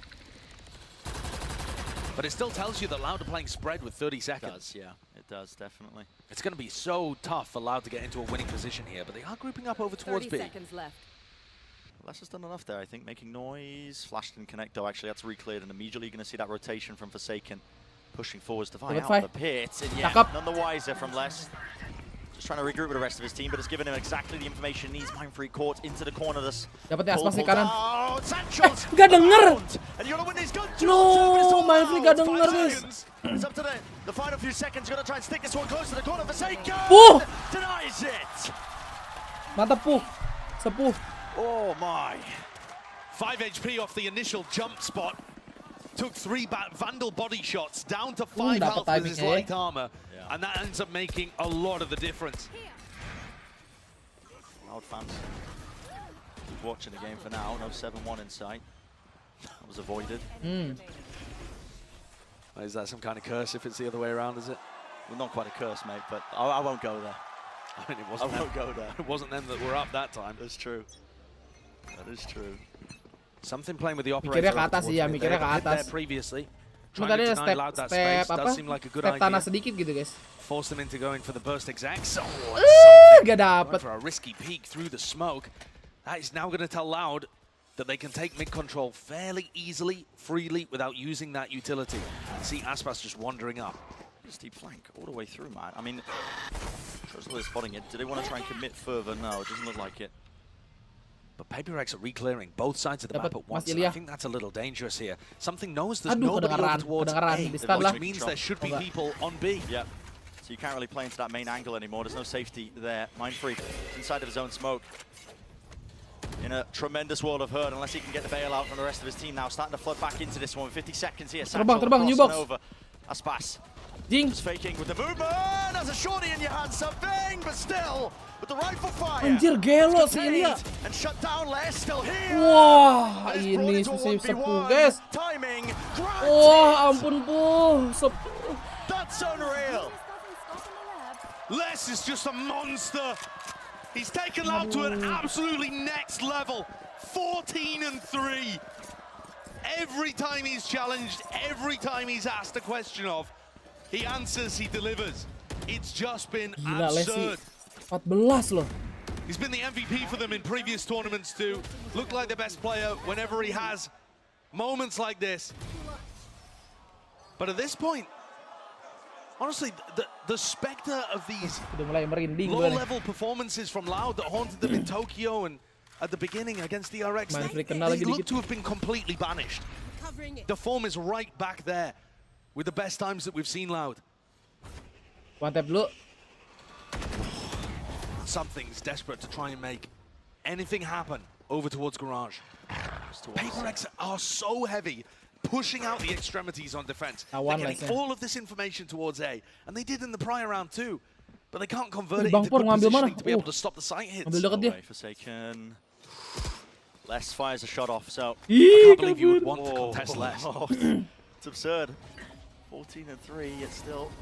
But it still tells you that Loud are playing spread with 30 seconds. It does, yeah. It does, definitely. It's going to be so tough for Loud to get into a winning position here, but they are grouping up over towards B. 30 seconds left. Les has done enough there, I think, making noise. Flashed in connect, though. Actually, that's re-cleared, and immediately you're going to see that rotation from Forsaken pushing forwards to find out the pit. And yeah, none the wiser from Les. Just trying to regroup with the rest of his team, but it's given him exactly the information he needs. Mindfree caught into the corner. This dapat ya Aspas di kanan. Gak denger. No, Mindfree gak denger, guys. It's up to the final few seconds. Gonna try and stick this one close to the corner. Forsaken denies it. Mantap, Puh. Sepuh. Oh my. 5 HP off the initial jump spot. Took 3 Vandal body shots, down to 5 health with his light armor. And that ends up making a lot of the difference. Loud fans, keep watching the game for now. No 7-1 in sight. That was avoided. Is that some kind of curse if it's the other way around, is it? Well, not quite a curse, mate, but I won't go there. I mean, it wasn't It wasn't them that were up that time. That's true. That is true. Something playing with the operator. Mikirnya ke atas sih ya, mikirnya ke atas. Previously. Cuma tadi ada step tanah sedikit gitu, guys. Force them into going for the burst execs. Gak dapet. For a risky peek through the smoke. That is now going to tell Loud that they can take mid control fairly easily, freely, without using that utility. See Aspas just wandering up. Steep flank all the way through, man. I mean, Trezor is spotting it. Do they want to try and commit further? No, it doesn't look like it. But PaperX are re-clearing both sides of the map at once. I think that's a little dangerous here. Something knows there's nobody over towards A, which means there should be people on B. Yep. So you can't really play into that main angle anymore. There's no safety there. Mindfree inside of his own smoke. In a tremendous world of hurt, unless he can get the bailout from the rest of his team now. Starting to flood back into this one. 50 seconds here. Terbang, new box. Over. Aspas. Ding. Just faking with the movement. There's a shorty in your hand, something, but still. With the rifle fire. Anjir, gelo sih Ilya. And shut down Les, still here. Wah, ini sepuh, guys. Timing. Wah, ampun, Puh. Sepuh. That's unreal. Les is just a monster. He's taken Loud to an absolutely next level. 14-3. Every time he's challenged, every time he's asked a question of, he answers, he delivers. It's just been absurd. 14 loh. He's been the MVP for them in previous tournaments too. Looked like the best player whenever he has moments like this. But at this point, honestly, the specter of these low-level performances from Loud that haunted them in Tokyo and at the beginning against DRX, they look to have been completely banished. The form is right back there with the best times that we've seen Loud. One tap dulu. Something's desperate to try and make anything happen over towards Garage. PaperX are so heavy, pushing out the extremities on defense. They're getting all of this information towards A, and they did in the prior round too. But they can't convert it into good positioning to be able to stop the sight hits. Forsaken. Les fires a shot off, so I can't believe you would want to contest Les. It's absurd. 14-3, it's still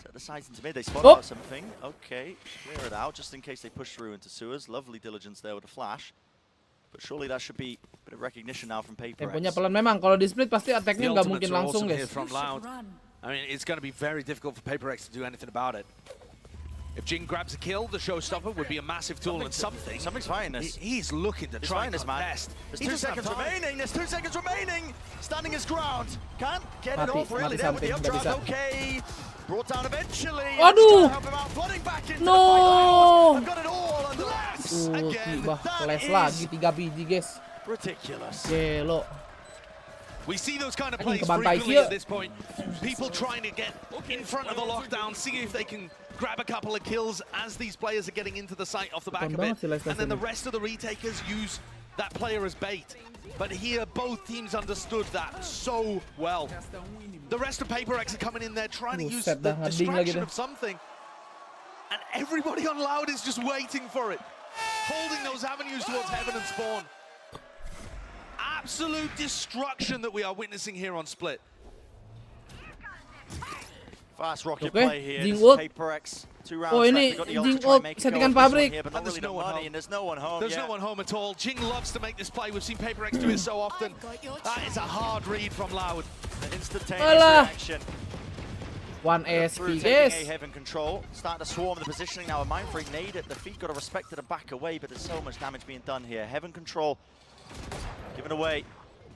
set the sides into mid. They spot out something. Okay, clear it out just in case they push through into sewers. Lovely diligence there with a flash. But surely that should be a bit of recognition now from PaperX. Temponya pelan memang. Kalau di split pasti attack-nya nggak mungkin langsung, guys. I mean, it's going to be very difficult for PaperX to do anything about it. If Jing grabs a kill, the showstopper would be a massive tool and something's fighting this. He's looking to try and contest. There's 2 seconds remaining. There's 2 seconds remaining. Standing his ground. Can't get it off really there with the updraft. Okay. Brought down eventually. Aduh. No. I've got it all under Les. Again. Les lagi 3 biji, guys. Ridiculous. Gelo. We see those kind of plays frequently at this point. People trying to get in front of the lockdown, see if they can grab a couple of kills as these players are getting into the site off the back of it. And then the rest of the retakers use that player as bait. But here, both teams understood that so well. The rest of PaperX are coming in there trying to use the distraction of something. And everybody on Loud is just waiting for it. Holding those avenues towards heaven and spawn. Absolute destruction that we are witnessing here on Split. Fast rocket play here. PaperX Oh ini Jing ult settingan pabrik. And there's no one home. And there's no one home. There's no one home at all. Jing loves to make this play. We've seen PaperX do it so often. That is a hard read from Loud. Instantaneous Alah. reaction. One ASP Through guys. taking A heaven control, starting to swarm the positioning now. A mind freak nade at the feet, got to respect it and back away, but there's so much damage being done here. Heaven control given away,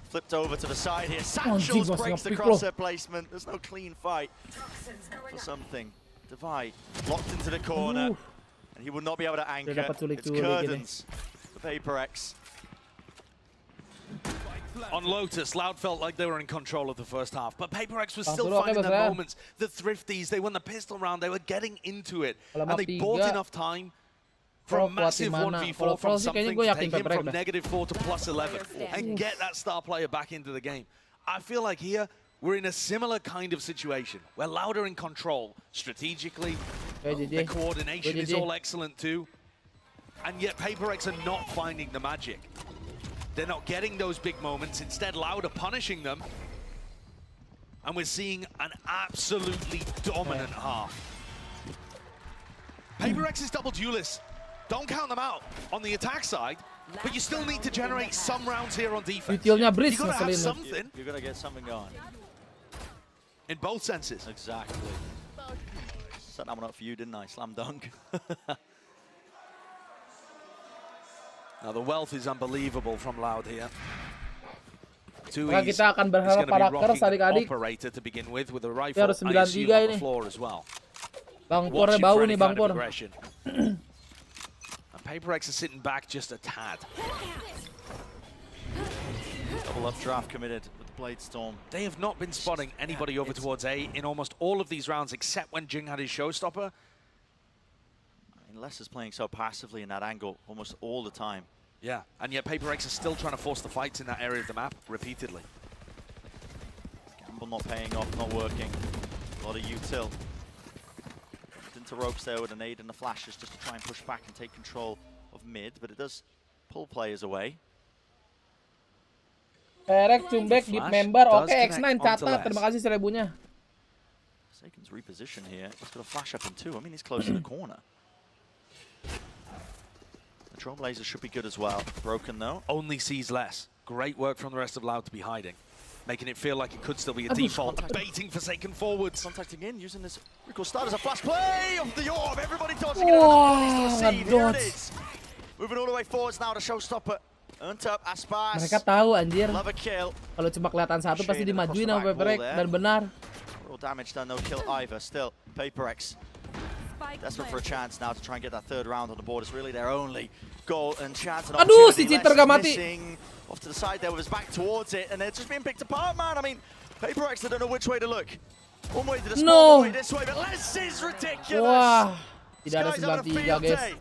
flipped over to the side here. Satchels breaks the crosshair placement. There's no clean fight for something. Divide locked into the corner, and he will not be able to anchor. It's curtains for PaperX. On Lotus, Loud felt like they were in control of the first half, but PaperX was still finding their moments. The Thrifties, they won the pistol round, they were getting into it, and they bought enough time for a massive 1v4 from something to take him from -4 to +11 and get that star player back into the game. I feel like here, we're in a similar kind of situation, where Loud are in control strategically, the coordination is all excellent too, and yet PaperX are not finding the magic. They're not getting those big moments. Instead, Loud are punishing them. And we're seeing an absolutely dominant half. PaperX is double duelists. Don't count them out on the attack side, but you still need to generate some rounds here on defense. You gotta have something. You're gonna get something going. In both senses. Exactly. Set that one up for you, didn't I? Slam dunk. Now the wealth is unbelievable from Loud here. Maka kita akan berharap para kers adik-adik. Operator to begin with a Dia rifle, harus I assume, 93 on ini. the floor as well. Bang Pornya bau nih Bang Por. And PaperX is sitting back just a tad. Double updraft committed with the Blade Storm. They have not been spotting anybody over towards A in almost all of these rounds, except when Jing had his showstopper. Les is playing so passively in that angle almost all the time. Yeah, and yet PaperX is still trying to force the fights in that area of the map repeatedly. Gamble not paying off, not working. A lot of util. Into ropes there with a nade and the flashes just to try and push back and take control of mid, but it does pull players away. Erek Cumbek Deep Member. Oke, X9 catat. Terima kasih 1000-nya. Saken's reposition here. He's got a flash up in two. I mean, he's close to the corner. The drone laser should be good as well. Broken though. Only sees less. Great work from the rest of Loud to be hiding. Making it feel like it could still be a default. Baiting Forsaken forwards. Contacting in, using this recall start as a flash play of the orb. Everybody dodging it. Here it is. Moving all the way forwards now to showstopper. Earned up, Aspas. Mereka tahu anjir. Love a kill. Kalau cuma kelihatan satu pasti dimajuin sama PaperX dan benar. Little damage done, no kill either. Still, PaperX desperate for a chance now to try and get that third round on the board. It's really their only goal and chance. And aduh, si cheater gak mati. Off to the side there with his back towards it, and they're just being picked apart, man. I mean, PaperX, they don't know which way to look. One way to the small, one way this way, but Les is ridiculous. Wah, tidak ada 93 guys.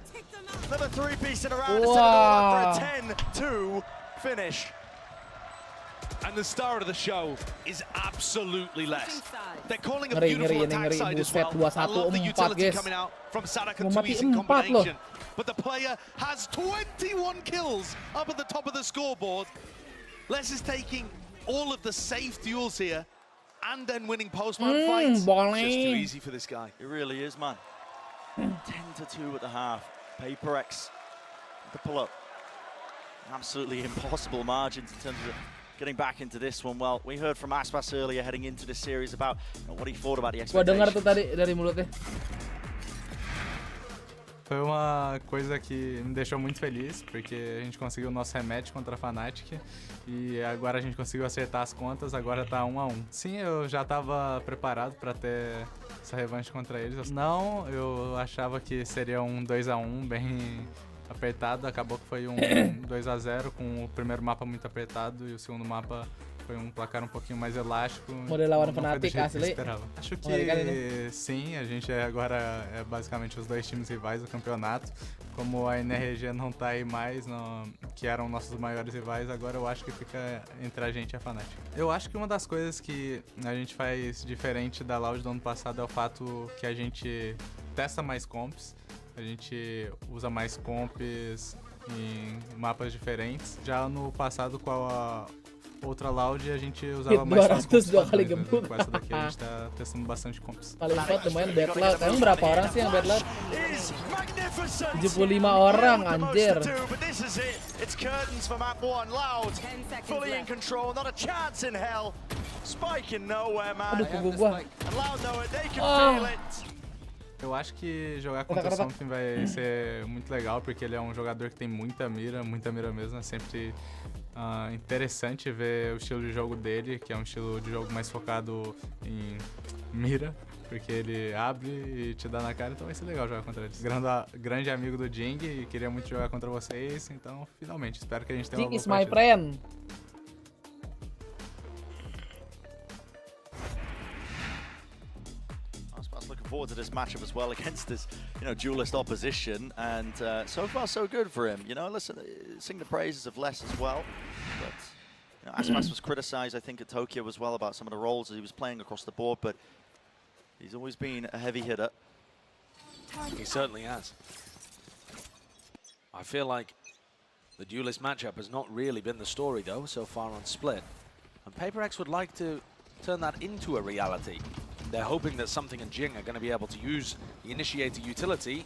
Another three-piece in a round. Wow. For a 10-2 finish. And the star of the show is absolutely less. They're calling a beautiful attack side as well. I love the utility coming out from Sadak and Tui's in combination. But the player has 21 kills up at the top of the scoreboard. Les is taking all of the safe duels here and then winning post-round fights. It's just too easy for this guy. It really is, man. 10-2 at the half. PaperX to pull up. Absolutely impossible margins in terms of getting back into this one. Well, we heard from Aspas earlier heading into this series about what he thought about the expectations. Gua dengar tuh tadi dari mulutnya. Foi uma coisa que me deixou muito feliz, porque a gente conseguiu o nosso rematch contra a Fnatic e agora a gente conseguiu acertar as contas, agora tá 1 a 1. Sim, eu já estava preparado para ter essa revanche contra eles. Não, eu achava que seria um 2 a 1 bem apertado, acabou que foi um 2 a 0 com o primeiro mapa muito apertado e o segundo mapa foi um placar um pouquinho mais elástico. Modelawan Fnatic, asli. Acho que sim, a gente agora é basicamente os dois times rivais do campeonato. Como a NRG não tá aí mais, que eram nossos maiores rivais, agora eu acho que fica entre a gente e a Fnatic. Eu acho que uma das coisas que a gente faz diferente da Loud do ano passado é o fato que a gente testa mais comps, a gente usa mais comps em mapas diferentes. Já no passado, com outra Loud a gente usava mais as 200 dua kali comps, gebuk. com essa daqui a gente tá testando bastante comps. Paling kuat lumayan bad loud. Emang berapa orang sih yang bad loud? 75 orang anjir. But this is it. It's curtains for map 1. Loud, fully in control, not a chance in hell. Spike in nowhere, man. Aduh, punggung gua. And Loud know it, they can Ah. feel it. Eu acho que jogar contra o Something vai ser muito legal, porque ele é um jogador que tem muita mira mesmo. É sempre interessante ver o estilo de jogo dele, que é um estilo de jogo mais focado em mira, porque ele abre e te dá na cara, então vai ser legal jogar contra ele. Grande amigo do Jing e queria muito jogar contra vocês, então finalmente, espero que a gente tenha uma Jing boa is my partida. friend. Looking forward to this matchup as well against this, duelist opposition, and so far so good for him. Listen, sing the praises of Les as well, but Aspas was criticized, I think, at Tokyo as well about some of the roles that he was playing across the board, but he's always been a heavy hitter. He certainly has. I feel like the duelist matchup has not really been the story, though, so far on Split. And PaperX would like to turn that into a reality. They're hoping that Something and Jing are going to be able to use the Initiator utility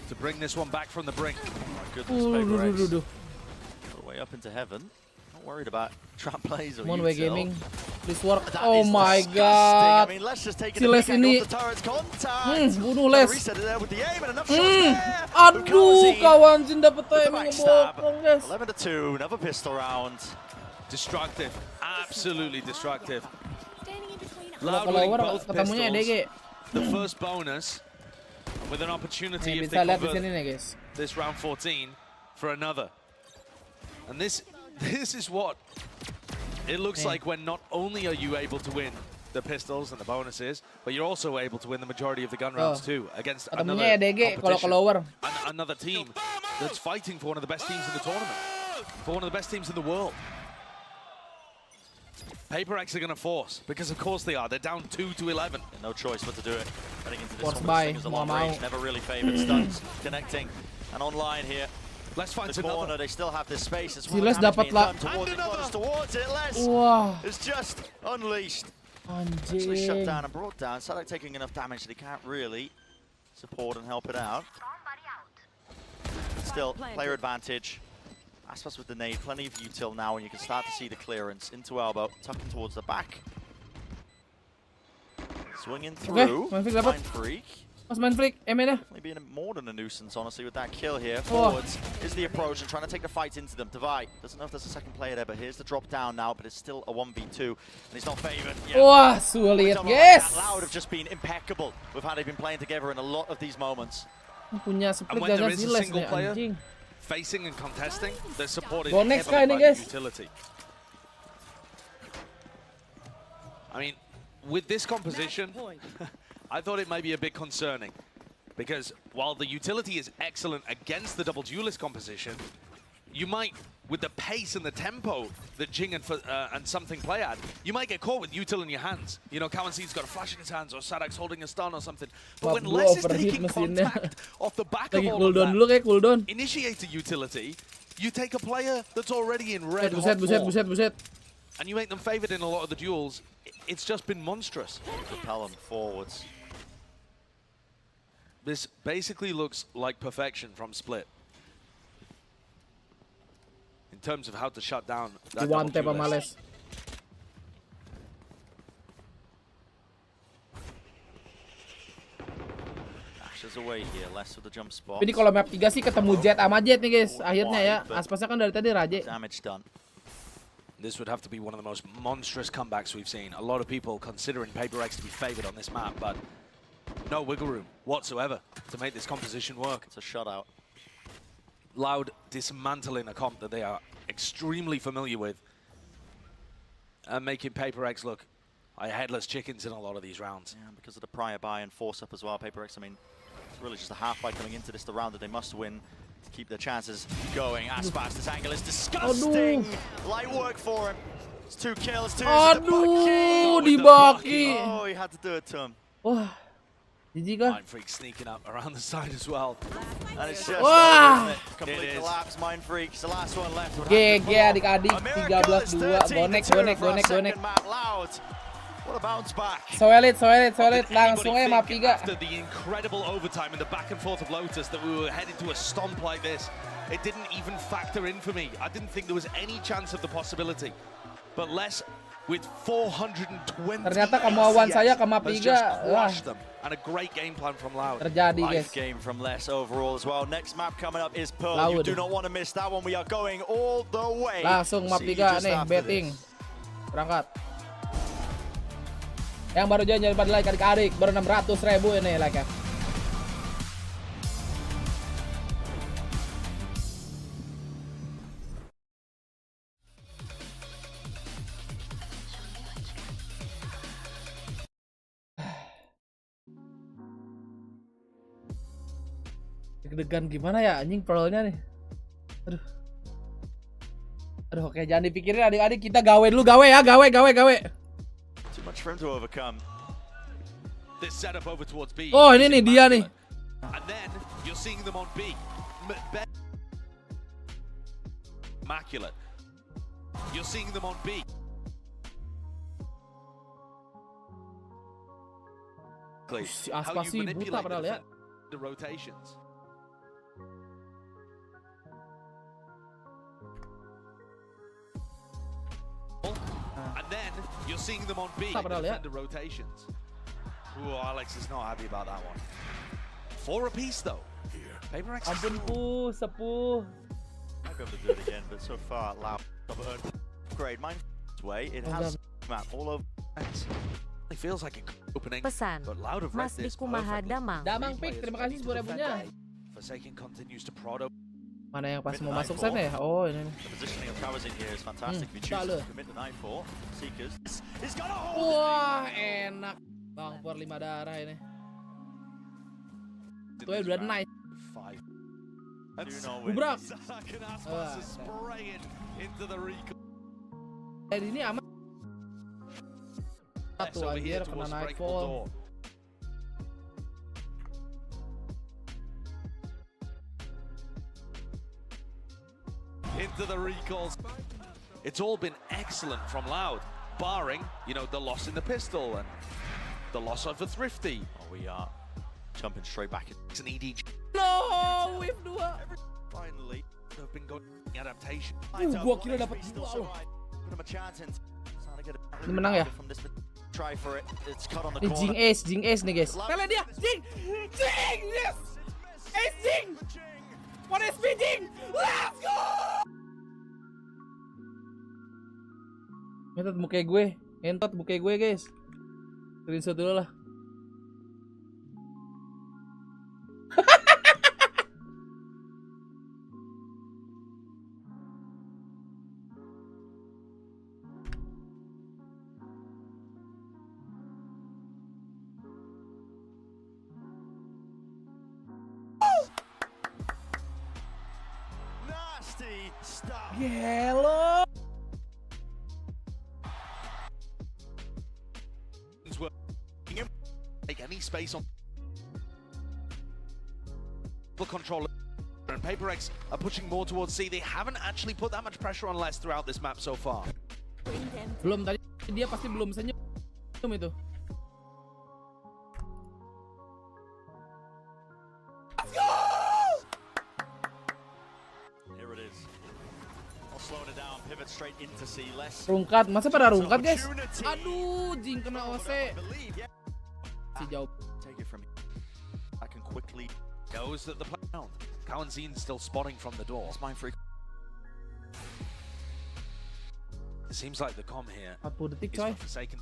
to bring this one back from the brink. Oh my goodness, PaperX. All the way up into heaven. Not worried about trap plays or One-way util. gaming. Please work. That Oh is my disgusting. god. I mean, let's just take it Si a Les peek angle ini. of the turret's contact. Bunuh Gotta Les. reset it there with the aim and enough shots there. Aduh, kawan Jin dapet With the timing backstab. ngebokong, guys. 11-2, another pistol round. Destructive. Absolutely destructive. Kalau Loud winning keluar both ketemunya pistols. EDG. The first bonus, with an opportunity Nih, if bisa they lihat di convert sini nih, guys. this round 14 for another. And this is what it looks like when not only are you able to win the pistols and the bonuses, but you're also able to win the majority of the gun rounds too against another Ketemunya EDG kalau keluar. another team that's fighting for one of the best teams in the tournament, for one of the best teams in the world. PaperX are going to force, because of course they are. They're down 2-11. No choice but to do it. Heading into this Force one, by, Stingers a long mau. range, never really favored. Stuns connecting and online here. Let's find the another. corner, they still have this space as Si well. Les Damage dapat being lah. done towards it, close towards it. Les Wah. is just unleashed. Actually shut Anjing. down and brought down. Sadak taking enough damage that he can't really support and help it out. Still, player advantage. Aspas with the nade, plenty of util now, and you can start to see the clearance into elbow, tucking towards the back. Swinging through, main flick dapat. Mind Freak. Mas main flick, MN-nya. Definitely being more than a nuisance, honestly, with that kill here. Wah. Forwards is the approach and trying to take the fight into them. Divide doesn't know if there's a second player there, but here's the drop down now, but it's still a 1v2, and he's not favored. Wah, sulit, guys. Loud have just been impeccable with how they've been playing together in a lot of these moments. Punya split And when there gagal is si a Les single nih, player anjing. facing and contesting, they're supported Go next heavily guy nih, by the guys. utility. I mean, with this composition, I thought it might be a bit concerning, because while the utility is excellent against the double duelist composition, you might, with the pace and the tempo that Jing and Something play at, you might get caught with util in your hands. You know, Kawansi's got a flash in his hands, or Sadak's holding a stun or something. But when Wah, Les is overheat taking mesinnya. contact off the back of Lagi all of cooldown that, dulu kayak cooldown. initiator utility, you take a player that's already in red Buset, hot buset, form, buset, buset. and you make them favored in a lot of the duels. It's just been monstrous. Propel them forwards. This basically looks like perfection from Split. In terms of how to shut down that One tap double sama duelist. Les. Dashes away here, less with the jump spot. Ini kalau map 3 sih ketemu Jet sama Jet nih, guys. Akhirnya ya. Aspasnya kan dari tadi Raje. Damage done. This would have to be one of the most monstrous comebacks we've seen. A lot of people considering PaperX to be favored on this map, but no wiggle room whatsoever to make this composition work. It's a shutout. Loud dismantling a comp that they are extremely familiar with, and making PaperX look like headless chickens in a lot of these rounds. Yeah, because of the prior buy and force up as well, PaperX, I mean, it's really just a half fight coming into this, the round that they must win to keep their chances going. Aspas, this angle is disgusting! Light work for him. It's 2 kills, 2 Aduh, dibaki. Oh, he had to do it to him. Wah. GG kah? Mind Freak sneaking up around the side as well. And it's just Wah! complete collapse. Mind Freak, the last one left. GG adik-adik 13-2 gonek. Loud. What a bounce back. Solid. Langsung aja map 3. After the incredible overtime and the back and forth of Lotus that we were heading to a stomp like this, it didn't even factor in for me. I didn't think there was any chance of the possibility. But less with 420. Ternyata kemauan saya ke map 3. Wah. And a great game plan from Loud. Terjadi guys. Nice game from Les overall as well. Next map coming up is Pearl. Loud. You do not want to miss that one. We are going all the way. Langsung map 3 nih, betting. Berangkat. Yang baru join jangan lupa like adik-adik. Baru 600.000 ini like ya. Deg-degan gimana ya anjing Pearl-nya nih. Aduh, oke jangan dipikirin adik-adik, kita gawe dulu, gawe. Too much for him to overcome. This setup over towards B. Oh, ini nih dia nih. And then you're seeing them on B. Macleod. You're seeing them on B. Si Aspa sih buta padahal ya. The rotations. And then you're seeing them on B. The rotations. Ooh, Alex is not happy about that one. 4 apiece though. PaperX. Ampun sepuh. I'll go to do it again, but so far Loud upgrade. Mind way, it has map all over. It feels like an opening. Pesan, but Loud have read Mas this Dikumaha perfectly. Damang. Pik, terima kasih 10.000-nya. Forsaken continues to prod. Mana yang pas mau masuk sana ya? Oh, ini nih. The positioning of towers in here is fantastic. If you choose to commit the Nightfall, Seekers. He's got a hold. Wah, enak. Bang, for 5 darah ini. Itu udah nice. 5. Gubrak. Ini aman. Satu anjir kena nightfall. Into the recalls. It's all been excellent from Loud, barring, you know, the loss in the pistol and the loss of the Thrifty. Oh, we are jumping straight back. It's an EDG. No, wave 2. Finally, have been going adaptation. Gua kira dapat 2 loh. Ini menang ya? Try for it. It's cut on the corner. Jing Ace nih guys. Kalian dia, Jing, yes, Ace Jing. What is Jing? Let's go. Entot muka gue guys. Screenshot dulu lah. Hello. Take any space on the controller, and PaperX are pushing more towards C. They haven't actually put that much pressure on Les throughout this map so far. Belum, tadi dia pasti belum senyum itu. Rungkat, masa pada rungkat guys? Aduh, Jing kena OC. Si jauh. I can quickly goes at the playground. Kawanzine still spotting from the door. It seems like the comm here 40 detik is coy. Forsaken.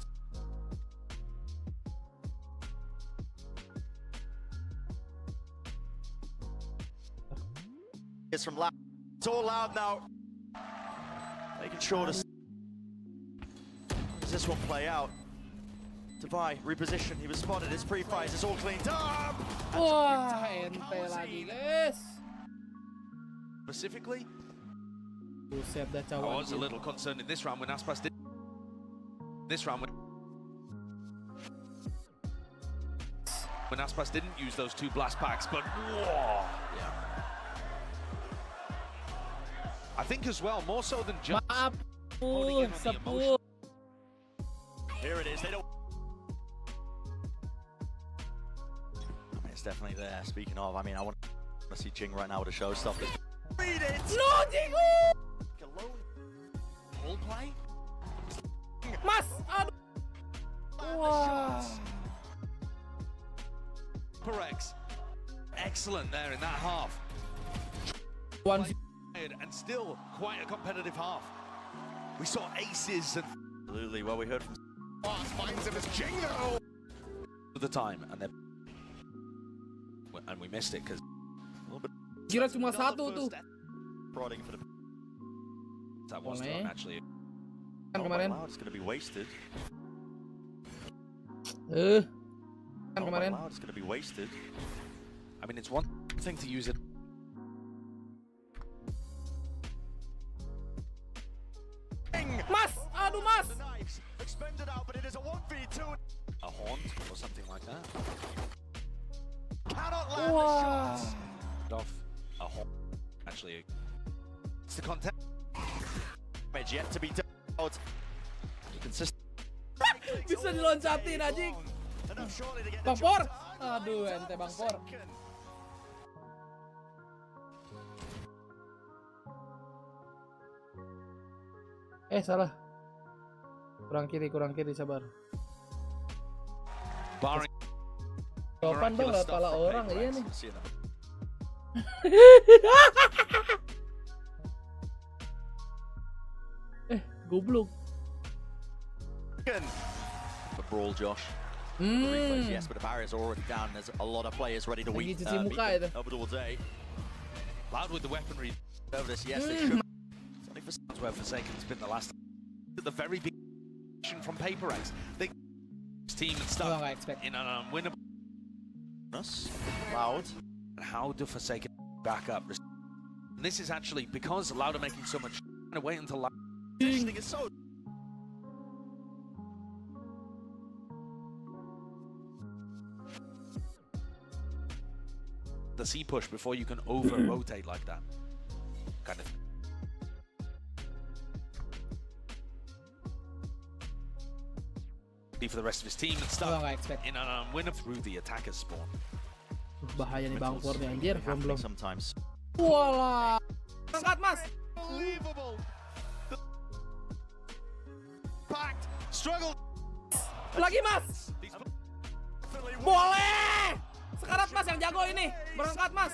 It's from Loud. It's all Loud now. Making sure to. How does this one play out? Devi, reposition. He was spotted. His pre-fires. It's all cleaned up. Wah, ente lagi guys. Specifically, Buset dah I cawan. was a little concerned in this round when Aspas did. This round when when Aspas didn't use those 2 blast packs, but whoa, yeah. I think as well, more so than just holding in on the emotion. Here it is. They don't. I mean, it's definitely there. Speaking of, I mean, I want to see Jing right now with a showstopper. Read it. No, Jingo! Alone. Hold play. Mas, aduh. Wah. DRX, excellent there in that half. One. And still quite a competitive half. We saw aces and Absolutely. Well, we heard from. Finds him as Jingo. the time, and then we missed it because Kira cuma satu tuh. Prodding for the. That was thrown actually. Kan kemarin. It's going to be wasted. Kan kemarin. It's going to be wasted. I mean, it's one thing to use it. Mas, aduh Mas. Expended out, but it is a 1v2. A haunt or something like that. Cannot land Wah. the shots. Off a haunt. Actually, it's the content. Damage yet to be dealt. Consistent. Bisa diloncatin anjing. Bang Por. Aduh, ente Bang Por. Salah. Kurang kiri, sabar. Jawaban dong, gak pala orang, iya nih. Goblok. For Brawl, Josh. Replays, yes, but the barrier's already down. There's a lot of players ready to Lagi beat cuci muka itu. over all day. Loud with the weaponry. Over this, yes, they should. It's only where Forsaken's been the last. At the very beginning from PaperX, they team and stuff in an unwinnable. Loud. And how do Forsaken back up? And this is actually because Loud are making so much. I'm gonna wait until Loud. Is so. The C push before you can over rotate like that. Kind of. For the rest of his team and stuff in an unwinnable through the attacker's spawn. Bahaya nih Bang Por nih anjir, belum. Sometimes. Walah. Angkat Mas. Unbelievable. Packed. Struggle. Lagi Mas. Boleh. Sekarat Mas yang jago ini. Berangkat Mas.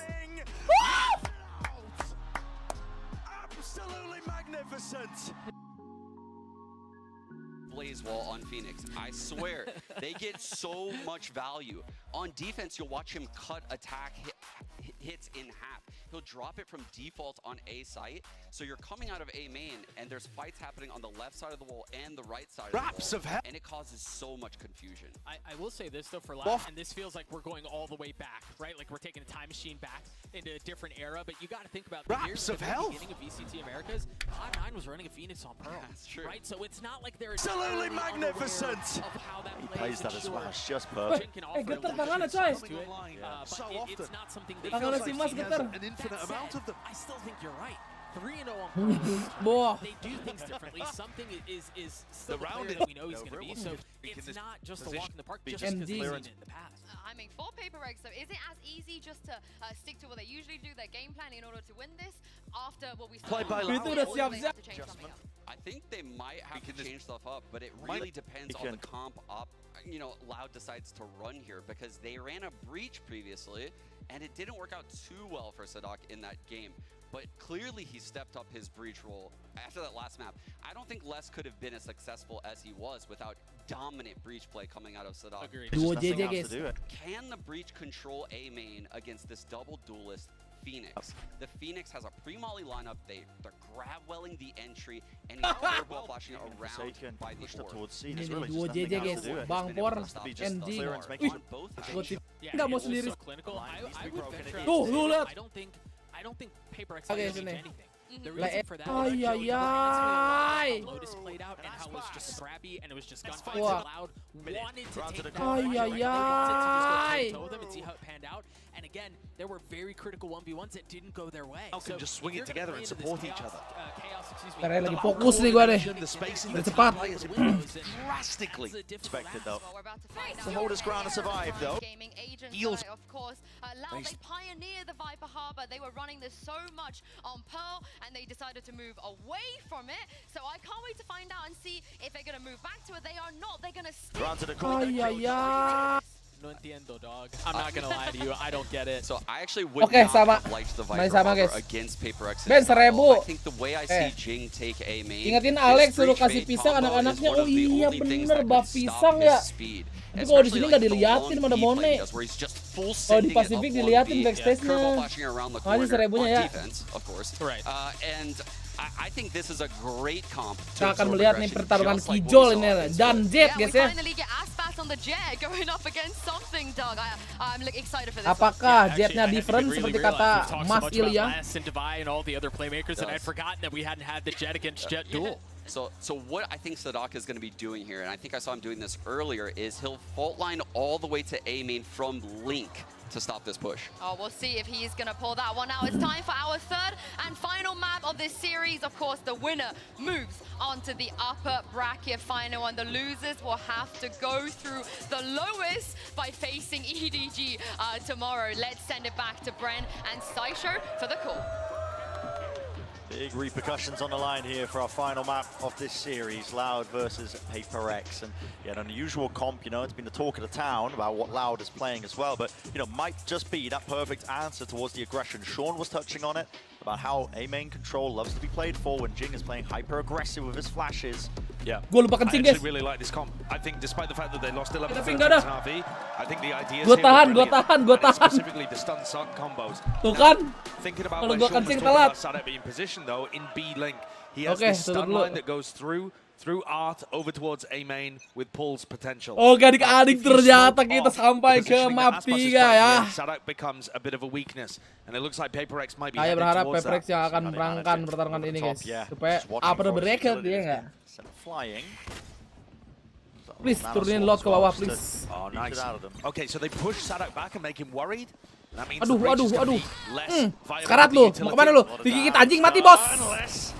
Absolutely magnificent. Blaze wall on Phoenix. I swear, they get so much value. On defense, you'll watch him cut attack hits in half. He'll drop it from default on A site, so you're coming out of A main, and there's fights happening on the left side of the wall and the right side of the wall, and it causes so much confusion. I will say this though for Loud, and this feels like we're going all the way back, right? Like we're taking a time machine back into a different era, but you got to think about the years of the beginning of VCT Americas. Cloud9 was running a Phoenix on Pearl, right? So it's not like they're absolutely magnificent. Of how that He plays that as well. It's just perfect. Getar tangannya coy. So often, it's not something they Tangannya si Mas getar. An infinite amount of them. I still think you're right. 3-0 on Pearl. They do things differently. Something is still the player that we know he's going to be. So it's not just a walk in the park, just because they've seen it in the past. I mean, for PaperX, so is it as easy just to stick to what they usually do, their game plan, in order to win this? After what we saw, Itu udah siap-siap. I think they might have to change stuff up, but it really depends on the comp up. You know, Loud decides to run here because they ran a breach previously, and it didn't work out too well for Sadak in that game. But clearly he stepped up his breach role after that last map. I don't think Les could have been as successful as he was without dominant breach play coming out of Sadak. Agreed. Can the breach control A main against this double duelist Phoenix? The Phoenix has a pre-molly lineup. They're grab-welling the entry and he's airball flashing around by the orb. Ini duo JJ guys, Bang Por, NG. Wih, nggak mau sendiri. Tuh, lu lihat. I don't think PaperX can change anything. The reason for that Ay, ay, ay. Lotus played out and how it was just scrappy and it was just gunfights. Wah. Loud wanted to take that. Ay, ay, ay. Toe them and see how it panned out. And again, there were very critical 1v1s that didn't go their way. How can just swing it together and support each other. Karena lagi fokus nih gue deh. Udah cepat. Drastically expected though. The holders ground to survive though. Gaming agents, Heals. of course, Loud, they pioneered the Viper Harbor. They were running this so much on Pearl, and they decided to move away from it. So I can't wait to find out and see if they're gonna move back to it. They are not. They're gonna stick. Ay, ay, ay. No entiendo, dog. I'm not gonna lie to you. I don't get it. So I actually would Okay, not sama. have liked the Main Viper sama, Harbor guys. against PaperX's Ben, style. 1000. I think the way I see Jing take A main, Ingetin this Alex suruh bridge kasih fade pisang combo is anak-anaknya. one Oh of the iya only things bener, that bak could pisang stop ya. his speed. Tapi kalau di Especially sini like nggak the diliatin long mana B Bone. play does, where he's just full Kalau di sending it up Pacific 1B, diliatin backstage-nya. curveball flashing around the Makasih corner 1000-nya on ya. defense, of course. Right. And I think this is a great comp. Kita akan melihat nih pertarungan kijol ini dan Jet guys ya. Finally get Aspas on the Jet going up against something, Doug. I'm excited for this. Apakah Jetnya different seperti kata Mas Ilya? And Divide and all the other playmakers, and I'd forgotten that we hadn't had the Jet against Jet duel. So what I think Sadaka is going to be doing here, and I think I saw him doing this earlier, is he'll fault line all the way to A main from Link to stop this push. Oh, we'll see if he's going to pull that one out. It's time for our third and final map of this series. Of course, the winner moves on to the upper bracket final, and the losers will have to go through the lowest by facing EDG tomorrow. Let's send it back to Bren and Saisho for the call. Big repercussions on the line here for our final map of this series, Loud versus PaperX. And yeah, an unusual comp, you know, it's been the talk of the town about what Loud is playing as well, but, you know, might just be that perfect answer towards the aggression. Sean was touching on it, about how A main control loves to be played for when Jing is playing hyper-aggressive with his flashes. Yeah. Gue lupa I kencing actually guys. really like this comp. I think despite the fact that they lost 11 Tapi first nggak ada. RV, I think the ideas Gue here tahan, were gue brilliant. tahan, gue And it's tahan. specifically the stun combos. Tuh Now, kan? thinking about Kalau when gue Sean was kencing talking about telat. Sadat being positioned though in B link, he has Oke, this tutup stun dulu. line that goes through Art over towards A main with Pull's potential. Oke adik-adik, If you ternyata smoke kita off sampai the ke positioning map that Aspas is 3 playing ya. here, Sadat becomes a bit of a weakness, and it looks like PaperX might be Saya headed berharap towards PaperX that. yang akan merangkan pertarungan ini guys, supaya upper bracket dia nggak. Flying. Please turunin lot ke bawah please. Oh, nice. Okay, so they push Sadak back and make him worried. That means Aduh, the bridge aduh, is gonna aduh. be less viable Sekarat than lu, the mau utility. kemana lu? Digigit anjing mati bos.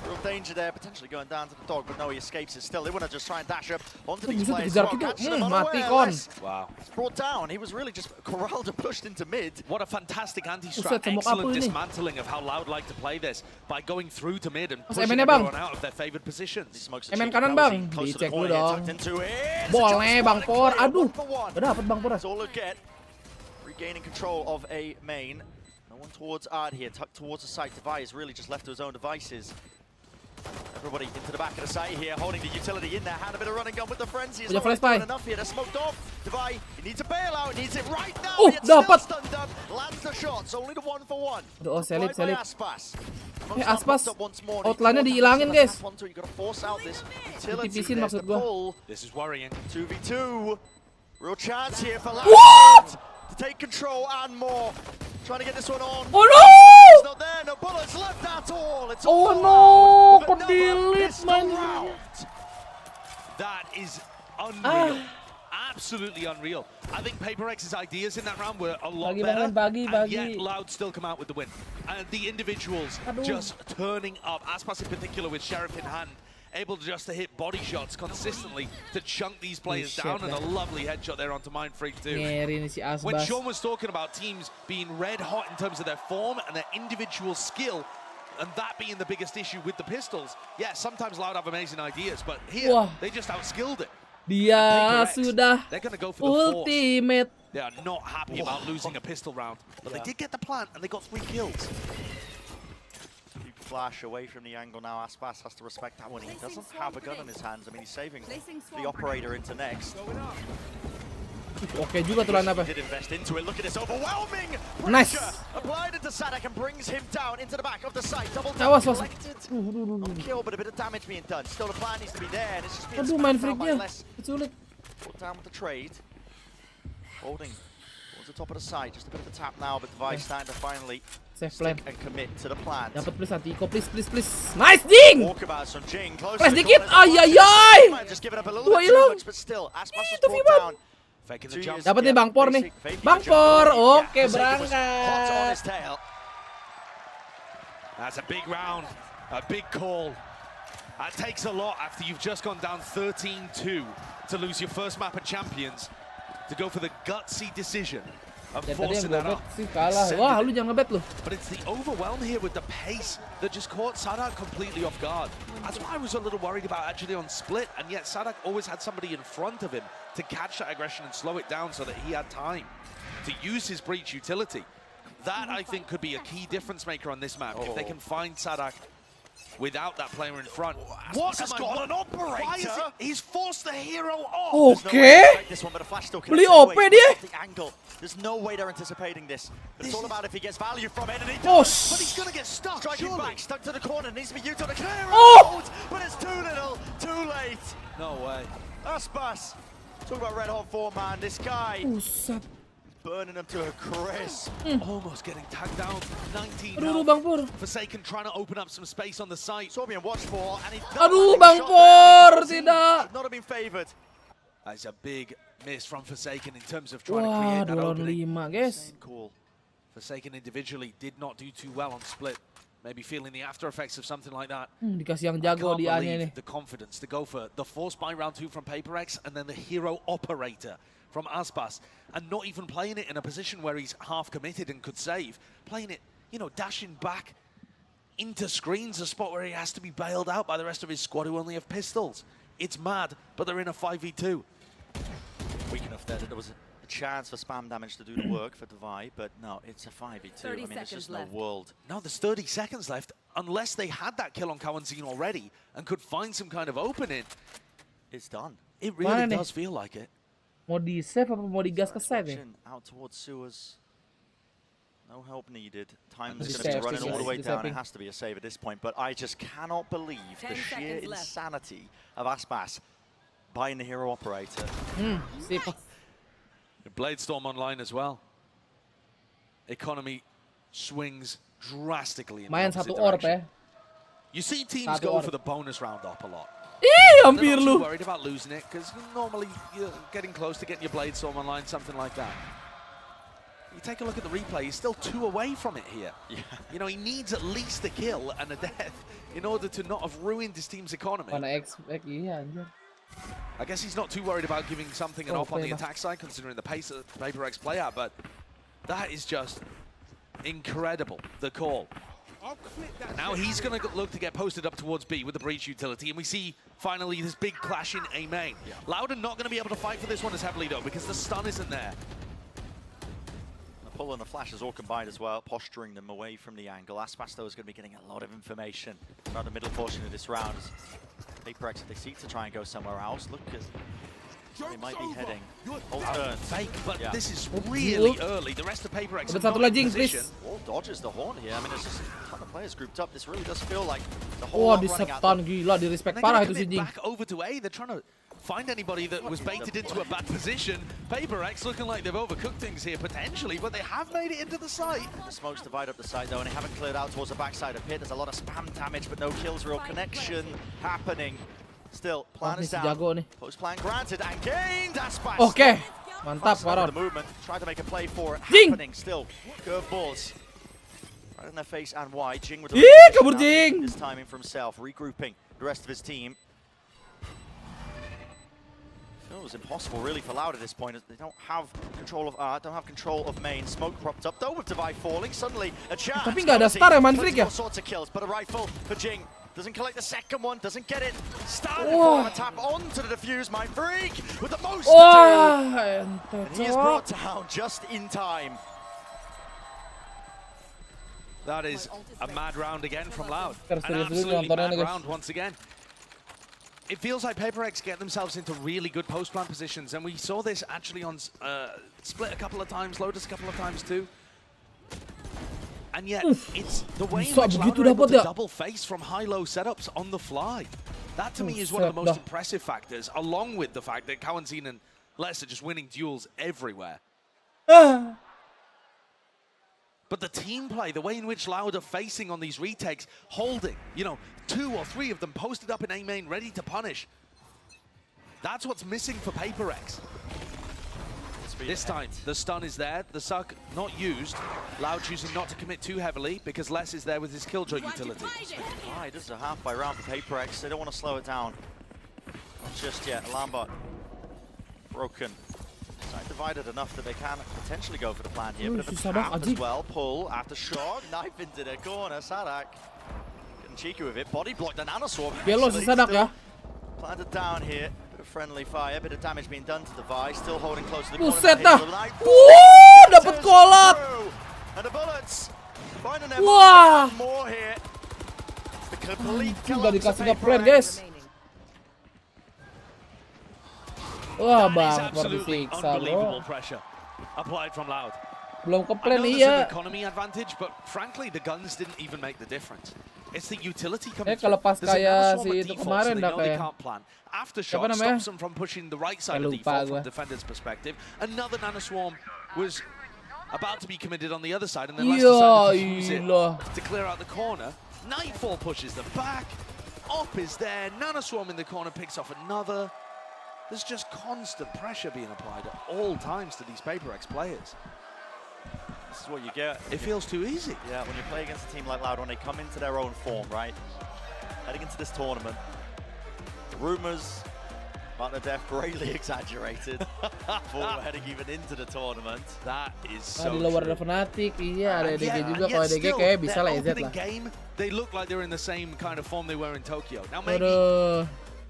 Real danger there, potentially going down to the dog, but no, he escapes it still. They want to just try and dash up onto Kok these bisa players. dikejar gitu? Mati kon. Wow. Brought down. He was really just corralled and pushed into mid. What a fantastic Buset, anti-strat. semok apa Excellent ini? dismantling of how Loud like to play this by going through to mid and Mas, pushing MN-nya, Bang. everyone out of their favored positions. MN kanan bang, dicek dulu dong. Boleh Bang Por, aduh. Udah dapet Bang Por. That's all he'll get. Regaining control of A main. No one towards Ard here, tucked towards the site. Devi is really just left to his own devices. Everybody into the back of the site here, holding the utility in there. Had a bit of running gun with the frenzy. It's Punya not flash buy. enough here. They're smoked off. Devi, he needs a bailout. He needs it right now. Oh, Yet dapat. still stunned up. Lands the shots. Only the 1-for-1. Aduh, selip, Applied by selip. Aspas. Aspas, Popped up once more. outline-nya dihilangin guys. You gotta force out this utility. Ditipisin There's maksud the gua. pull. This is worrying. 2v2. Real chance here for What? Loud to take control and more. Trying to get this one on. Oh no! It's not there. No bullets left at all. It's Oh all no! Loud with another Kedelete pistol man. round. That is unreal. Absolutely unreal. I think PaperX's ideas in that round were a lot Bagi, better, bagi, and yet bagi. Loud still come out with the win. And the individuals Aduh. just turning up, Aspas in particular with Sheriff in hand, able just to hit body shots consistently to chunk these players Shit, down, and a man. lovely headshot there onto Mindfreak too. Ngeri nih si When Asbas. Sean was talking about teams being red hot in terms of their form and their individual skill, and that being the biggest issue with the pistols, yeah, sometimes Loud have amazing ideas, but here, Wah. they just outskilled it. Dia PaperX, sudah they're gonna go for the force. ultimate. They are not happy about losing a pistol round, but they did get the plant and they got 3 kills. Keep flash away from the angle now. Aspas has to respect that one. He doesn't have a gun in his hands. I mean, he's saving the operator into next. Oke juga tuh line apa. He did invest into it. Look at this overwhelming Nice. pressure applied into Sadak and brings him down into the back of the site. Double Awas, tap awas. collected. Not kill, but a bit of damage being done. Still, the plan needs to be there, and it's just being Aduh, main smacked down by freaknya less. sulit. Put down with the trade. Holding towards the top of the site. Just a bit of a tap now, but Device starting to finally Safe stick plan. and commit to the plan. Dapat please hati Iko, please. Nice ding. Walkabouts from Jing, close Flash to the dikit. corner. Ay. Just giving up a little Dua bit too hilang. much, but still, Aspas was Itu brought Vivan. down. Faking the jump. Dapat nih Bang Por nih. Bang Por, oke berangkat. That's a big round, a big call. That takes a lot after you've just gone down 13-2 to lose your first map at Champions, to go for the gutsy decision of Ya tadi yang forcing that gue up. sih kalah. Wah, lu jangan ngebet lu. But it's the overwhelm here with the pace that just caught Sadak completely off guard. That's why I was a little worried about actually on split, and yet Sadak always had somebody in front of him to catch that aggression and slow it down so that he had time to use his breach utility. That, I think, could be a key difference maker on this map, if they can find Sadak without that player in front. What has got an operator? Why is it? He's forced the hero off. Oke. This one, but a flash still Beli connects OP anyway. dia. The angle. There's no way they're anticipating this. But it's all about if he gets value from it, and he Oh, does. But he's gonna get stuck. Striking surely. back, stuck to the corner. Needs to be used on a clear. Oh! But it's too little, too late. No way. Aspas. Talk about red hot form, man. This guy Buset. burning them to a crisp. Almost getting tagged down. 19 Aduh, health. Bang Por. Forsaken trying to open up some space on the site. Sorbian watch for, and he Aduh, Bang Por, tidak. Should not have been favored. That's a big miss from Forsaken in terms of trying to Wah, create that 2 lawan opening. 5, guys. Insane call. Forsaken individually did not do too well on split. Maybe feeling the after effects of something like that. Dikasih yang I jago can't di A-nya nih. believe the confidence to go for the force buy round 2 from PaperX and then the hero operator from Aspas, and not even playing it in a position where he's half committed and could save. Playing it, you know, dashing back into screens, a spot where he has to be bailed out by the rest of his squad who only have pistols. It's mad, but they're in a 5v2. Weak enough there that there was a chance for spam damage to do the work for Devi, but no, it's a 5v2. I mean, it's just no world. No, there's 30 seconds left. Unless they had that kill on Kawanzine already and could find some kind of opening, It's done. it really Mana nih? does feel like it. Mau di save apa mau digas ke side nih? Out towards sewers. No help needed. Time's Di going to be save, running di all the way save, down. It saving. has to be a save at this point, but I just cannot believe the 10 sheer seconds left. insanity of Aspas buying the hero operator. Sip. Bladestorm online as well. Economy swings drastically in the Main opposite satu orb direction. ya. You see teams Satu go orb. for the bonus round up a lot. Ih, They're hampir not too lu. worried about losing it because normally you're getting close to getting your Bladestorm online, something like that. You take a look at the replay, he's still 2 away from it here. Yeah. You know, he needs at least a kill and a death in order to not have ruined his team's economy. Mana expect iya anjir. I guess he's not too worried about giving something an Oh, off on the fair enough. attack side, considering the pace of PaperX play out, but that is just incredible, the call. And now he's going to look to get posted up towards B with the breach utility, and we see finally this big clash in A main. Yeah. Loudon not going to be able to fight for this one as heavily though, because the stun isn't there. The pull and the flash is all combined as well, posturing them away from the angle. Aspas, though, is going to be getting a lot of information around the middle portion of this round. PaperX, if they seek to try and go somewhere else, look at they might be heading. All turns. Fake, but Yeah. this is really early. The rest of PaperX Dapat are satu not lagi, in position. please. All dodges the horn here. I mean, there's just a ton of players grouped up. This really does feel like the whole Wah, lot di running at setan them. gila, di respect And they're parah gonna itu si commit Jing. back over to A. They're trying to find anybody that was baited into a bad position. PaperX looking like they've overcooked things here potentially, but they have made it into the site. The smokes divide up the side though, and they haven't cleared out towards the backside of pit. There's a lot of spam damage, but no kills, real connection happening. Still, plan Oh, is si down. jago nih. Post plan granted and gained. Aspas. Oke. Mantap, Fast enough Baron. with the movement. Tried to make a play for it. Jing! Happening still. Curveballs. Right in their face and wide. Jing with the Ih, reposition kabur now, Jing! this timing for himself, regrouping the rest of his team. It was impossible really for Loud at this point. They don't have control of art, don't have control of main. Smoke propped up though with Devi falling. Suddenly a chance. Tapi nggak ada star ya, Manfred ya? All sorts of kills, but a rifle for Jing. Doesn't collect the second one, doesn't get it. Started Wah. for a tap onto the defuse. My freak with the most to Wah, do. ente And he is cowok. brought down just in time. That is a mad round again from Loud. Harus An serius dulu absolutely nontonnya mad nih, guys. round once again. It feels like PaperX get themselves into really good post-plan positions, and we saw this actually on Split a couple of times, Lotus a couple of times too. And yet, it's the way in bisa which Loud begitu are able dapat to ya? double face from high-low setups on the fly. That to me is one of the Buset most dah. impressive factors, along with the fact that Kawanzine and Les are just winning duels everywhere. But the team play, the way in which Loud are facing on these retakes, holding, you know, 2 or 3 of them posted up in A main, ready to punish. That's what's missing for PaperX. This time, the stun is there, the suck not used. Loud choosing not to commit too heavily because Les is there with his Killjoy utility. Right, this is a halfway round for PaperX. They don't want to slow it down. Not just yet. Alarm bot broken. Side divided enough that they can potentially go for the plan here. But if it's half as well, pull after shot, knife into the corner. Sadak getting cheeky with it. Body blocked the nanoswarm. Yellow si Sadak ya. Planted down here. Bit of friendly fire, bit of damage being done to the device. Still holding close to the corner. Buset dah. Dapat kolot. And the bullets finding their Wah. more here. It's the complete Udah dikasih nge-plan, guys. Wah, Bangpor disiksa, bro. Pressure applied from Loud. Belum I ke-plan know there's an iya. economy advantage, but frankly, the guns didn't even make the difference. It's the utility coming Kalau pas through. kayak si itu kemarin dah They kayak. can't plan. Siapa Aftershock namanya? stops them from pushing the right side of Lupa default gua. from defender's perspective. Another nanoswarm was about to be committed on the other side, and then Les decided to use it to clear out the corner. Nightfall pushes them back. Op is there. Nanoswarm in the corner picks off another. There's just constant pressure being applied at all times to these PaperX players. This is what you get. It feels too easy. Yeah, when you play against a team like Loud, when they come into their own form, right? Heading into this tournament, the rumors about their death greatly exaggerated before heading even into the tournament. That is so Di luar ada Fnatic, iya ada DG juga. Kalau DG kayak bisa lah EZ lah. Game, they look like they're in the same kind of form they were in Tokyo. Now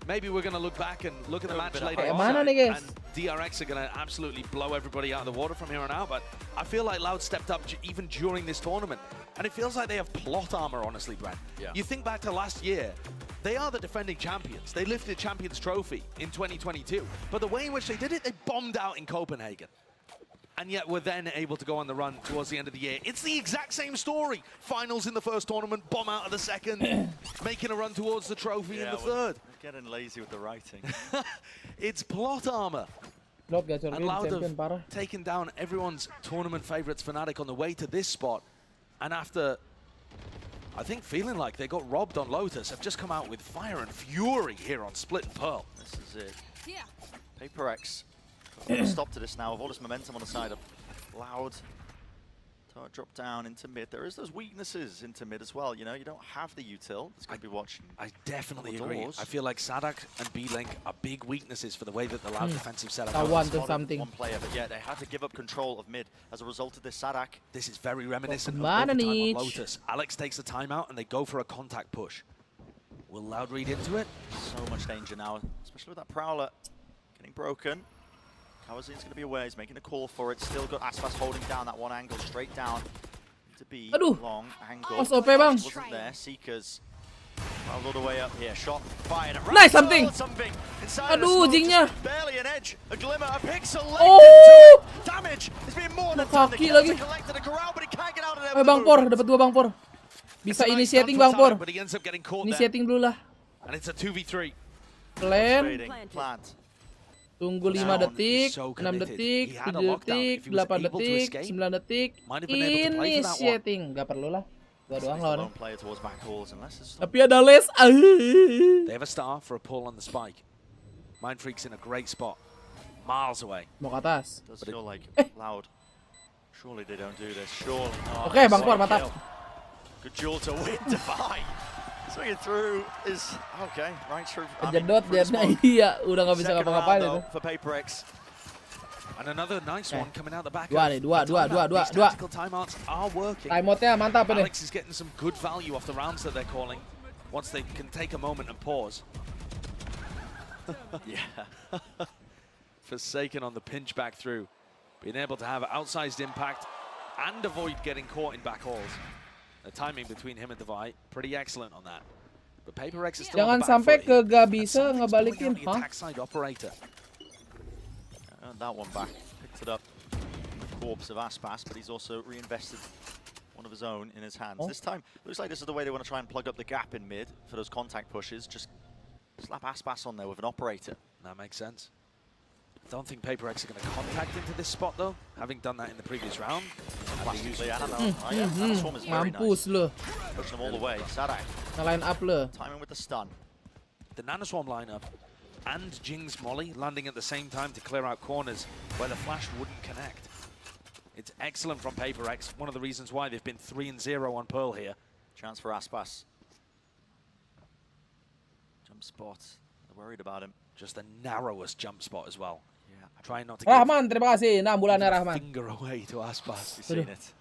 maybe we're going to look back and look at the match later on, and DRX are going to absolutely blow everybody out of the water from here on out, but I feel like Loud stepped up even during this tournament, and it feels like they have plot armor, honestly, Brent. Yeah. You think back to last year, they are the defending champions. They lifted Champions Trophy in 2022, but the way in which they did it, they bombed out in Copenhagen. And yet we're then able to go on the run towards the end of the year. It's the exact same story. Finals in the first tournament, bomb out of the second, making a run towards the trophy in the third. We're getting lazy with the writing. It's plot armor. And Loud have taken down everyone's tournament favorites, Fnatic, on the way to this spot. And after, I think, feeling like they got robbed on Lotus, have just come out with fire and fury here on Split and Pearl. This is it. PaperX. Stop to this now with all this momentum on the side of Loud. Drop down into mid. There is those weaknesses into mid as well. You know, you don't have the util. It's going to be watching. I definitely agree. I feel like Sadak and B-Link are big weaknesses for the way that the Loud defensive setup one player, but yeah, they had to give up control of mid as a result of this. Sadak. This is very reminiscent of overtime on Lotus. Alex takes the timeout and they go for a contact push. Will Loud read into it? So much danger now, especially with that Prowler getting broken. Kawazin's going to be aware, he's making a call for it. Still got Aspas holding down that one angle, straight down to B. Long angle. Mas OP bang. Wasn't there. Seekers traveled all the way up here. Shot, fired. Nice something. Aduh, jingnya. Barely an edge, a glimmer, a pixel. Oh! Damage. It's been more than kaki lagi. Bangpor, dapat 2 Bangpor. Bisa initiating Bangpor. Initiating dulu lah. And it's a 2v3. Plant. Tunggu 5 detik, 6 detik, 7 detik, 8 detik, 9 detik. Initiating. Gak perlu lah. Gua doang lawan. Tapi ada Les. They have a star for a pull on the spike. Mind Freak's in a great spot. Miles away. Mau ke atas. Does feel like Loud. Surely they don't do this. Surely not. Oke, Bangpor mantap. Good duel to win Divide. Swinging through is okay, right through. Kejedot dia, iya, udah nggak bisa ngapa-ngapain itu. For PaperX. And another nice one coming out the back. Dua nih, dua. Tactical timeouts are working. Timeoutnya mantap ini. Alex is getting some good value off the rounds that they're calling. Once they can take a moment and pause. Yeah. Forsaken on the pinch back through, being able to have outsized impact and avoid getting caught in back hauls. The timing between him and Divide, pretty excellent on that. But PaperX is still Jangan on the back sampai foot. gak bisa ngebalikin, Attack side operator. And that one back, picked it up. Corpse of Aspas, but he's also reinvested one of his own in his hands. This time, looks like this is the way they want to try and plug up the gap in mid for those contact pushes. Just slap Aspas on there with an operator. That makes sense. don't think Paper X are going to contact into this spot though, having done that in the previous round. Mampus lu. Pushing them all the way. Sadak. Line up lu. Timing with the stun. The Nanoswarm lineup and Jing's Molly landing at the same time to clear out corners where the flash wouldn't connect. It's excellent from Paper X. One of the reasons why they've been 3-0 on Pearl here. Chance for Aspas. Jump spot. They're worried about him. Just the narrowest jump spot as well. Yeah. Trying not to Rahman, terima kasih. 6 bulannya give a Rahman. finger away to Aspas. You've seen it.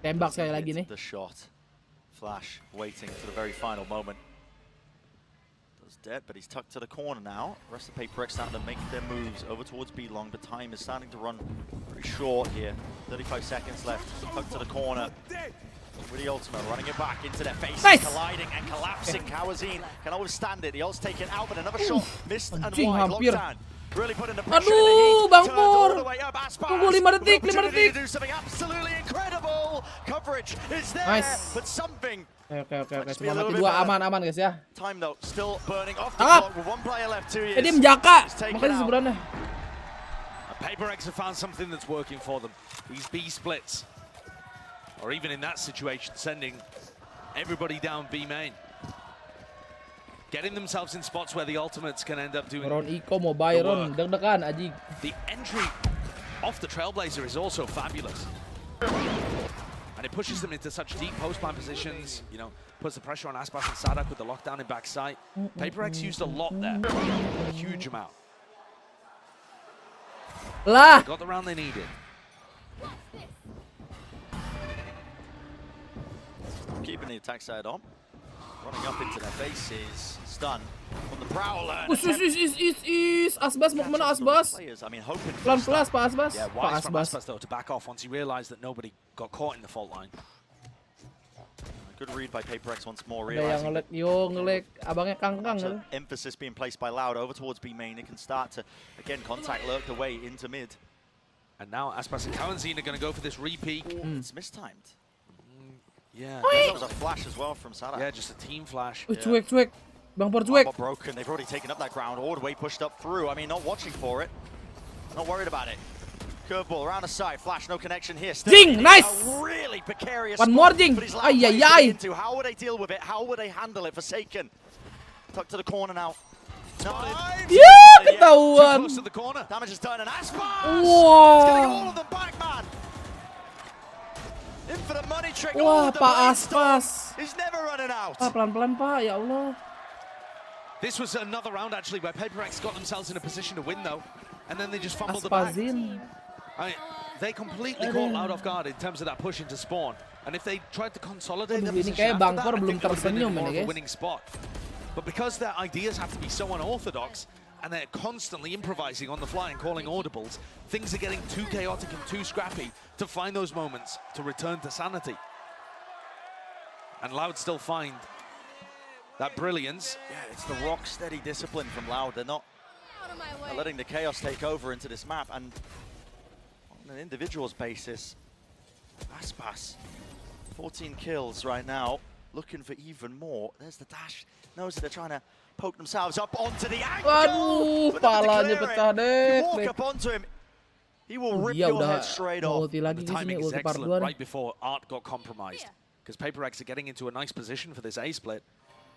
Tembak sekali lagi nih. The shot. Flash waiting for the very final moment. Does dead, but he's tucked to the corner now. The rest of Paper X starting to make their moves over towards B long, but time is starting to run very short here. 35 seconds left. Tucked to the corner. With the ultimate, running it back into their faces, nice. colliding and collapsing. Kawazine can withstand it. The ult's taken out, but another shot missed and Anjing, wide. hampir. Lockdown. Really putting the pressure Aduh, in the heat. Bang Turns all Pur. the way up. Aspas Tunggu 5 detik, 5 opportunity detik. to do something absolutely incredible. Coverage is there, Nice. but something. Oke. Might just be a Cuma little mati bit 2 better. aman guys ya. Time though, still burning off the Tangkap. clock with one player left. 2 years. Dia menjaka. He's taken Makanya out. sebenarnya. Paper X have found something that's working for them. These B splits. Or even in that situation, sending everybody down B main. Getting themselves in spots where the ultimates can end up doing Ron Iko mau Byron, deg-degan anjing. The entry off the Trailblazer is also fabulous. And it pushes them into such deep post-plan positions, you know, puts the pressure on Aspas and Sadak with the lockdown in backside. Paper X used a lot there, a huge amount. Lah. They got the round they needed. Keeping the attack side on. Running up into their faces. Stun from the Prowler. Is. Asbas mau kemana Asbas? Players, I mean, hoping for Pelan-pelan Pak Asbas. Yeah, Pak wise from Asbas. Aspas though to back off once he realized that nobody got caught in the fault line. Good read by Paper X once more. Ada yang Realizing ngelek abangnya kangkang. so emphasis being placed by Loud over towards B main. It can start to, again, contact lurk the way into mid. And now Aspas and Kawazine are going to go for this repeat. It's mistimed. Yeah. That was a flash as well from Sadak. Yeah, just a team flash. Cuek. Bang Pur cuek. Armor broken. They've already taken up that ground. All the way pushed up through. I mean, not watching for it. Not worried about it. Curveball around the side. Flash, no connection here. Still Jing, nice. A really precarious One more spot Jing. for these Loud Ay, players ay, to ay. get into. How would they deal with it? How would they handle it? Forsaken. Tucked to the corner now. Yeah, ketahuan. Close to the corner. Damage is done, and Aspas! Wow. It's getting all of them back, man! Infinite money trick. all Wah, of them Pak are in Aspas. stock. He's never running out. Pak, pelan-pelan Pak, ya Allah. This was another round actually where Paper X got themselves in a position to win though, and then they just fumbled the bag. Aspazin. I mean, they completely caught Loud off guard in terms of that push into spawn, and if they tried to consolidate their Ini position kayak after Bang that, Pur I belum think they would have been in tersenyum more ini, of a guys. winning spot. But because their ideas have to be so unorthodox, and they're constantly improvising on the fly and calling audibles, things are getting too chaotic and too scrappy to find those moments to return to sanity. And Loud still find that brilliance. Yeah, it's the rock steady discipline from Loud. They're not letting the chaos take over into this map, and on an individual's basis, Aspas, 14 kills right now, looking for even more. There's the dash. Knows that they're trying to poke themselves up onto the ankle. Waduh, but never palanya declare pecah it. deh. You walk up onto him, he will rip Dia your udah head straight mau off. ulti lagi The di sini, timing is ulti part 2 excellent nih. right before Art got compromised. Because Paper X are getting into a nice position for this A split.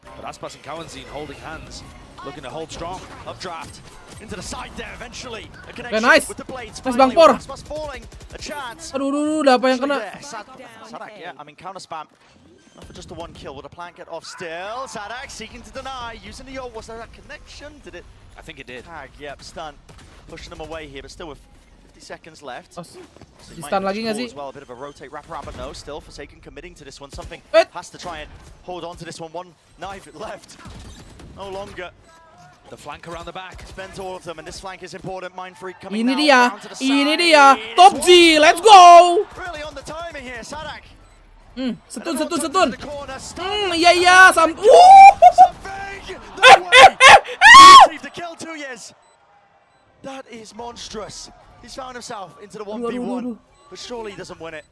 But Aspas and Kawazine holding hands, looking to hold strong. Updraft into the side there eventually. A Okay, connection nice. with the blades. Nice Bang finally, Pur. with Aspas falling. A chance. Aduh, udah apa yang kena? Yeah, Sadak, yeah, I mean, counter spam. Not for just the one kill. Will the plant get off still? Sadak seeking to deny. Using the ult. Was there a connection? Did it I think it did. tag? Yep, stun. Pushing them away here, but still with 50 seconds left. So he Di might stun use lagi nggak Call sih? as well, a bit of a rotate wrap around, but no, still Forsaken committing to this one. Something Eh. has to try and hold on to this one. One knife left. No longer. The flank around the back. Spent all of them, and this flank is important. Mind Freak coming Ini now dia, down to the ini side. dia. Top G, let's go. Really on the timing here, Sadak. Setun. The corner, stun. Iya, Something. Received the kill 2 years. That is monstrous. He's found himself into the 1v1, but surely he doesn't win it.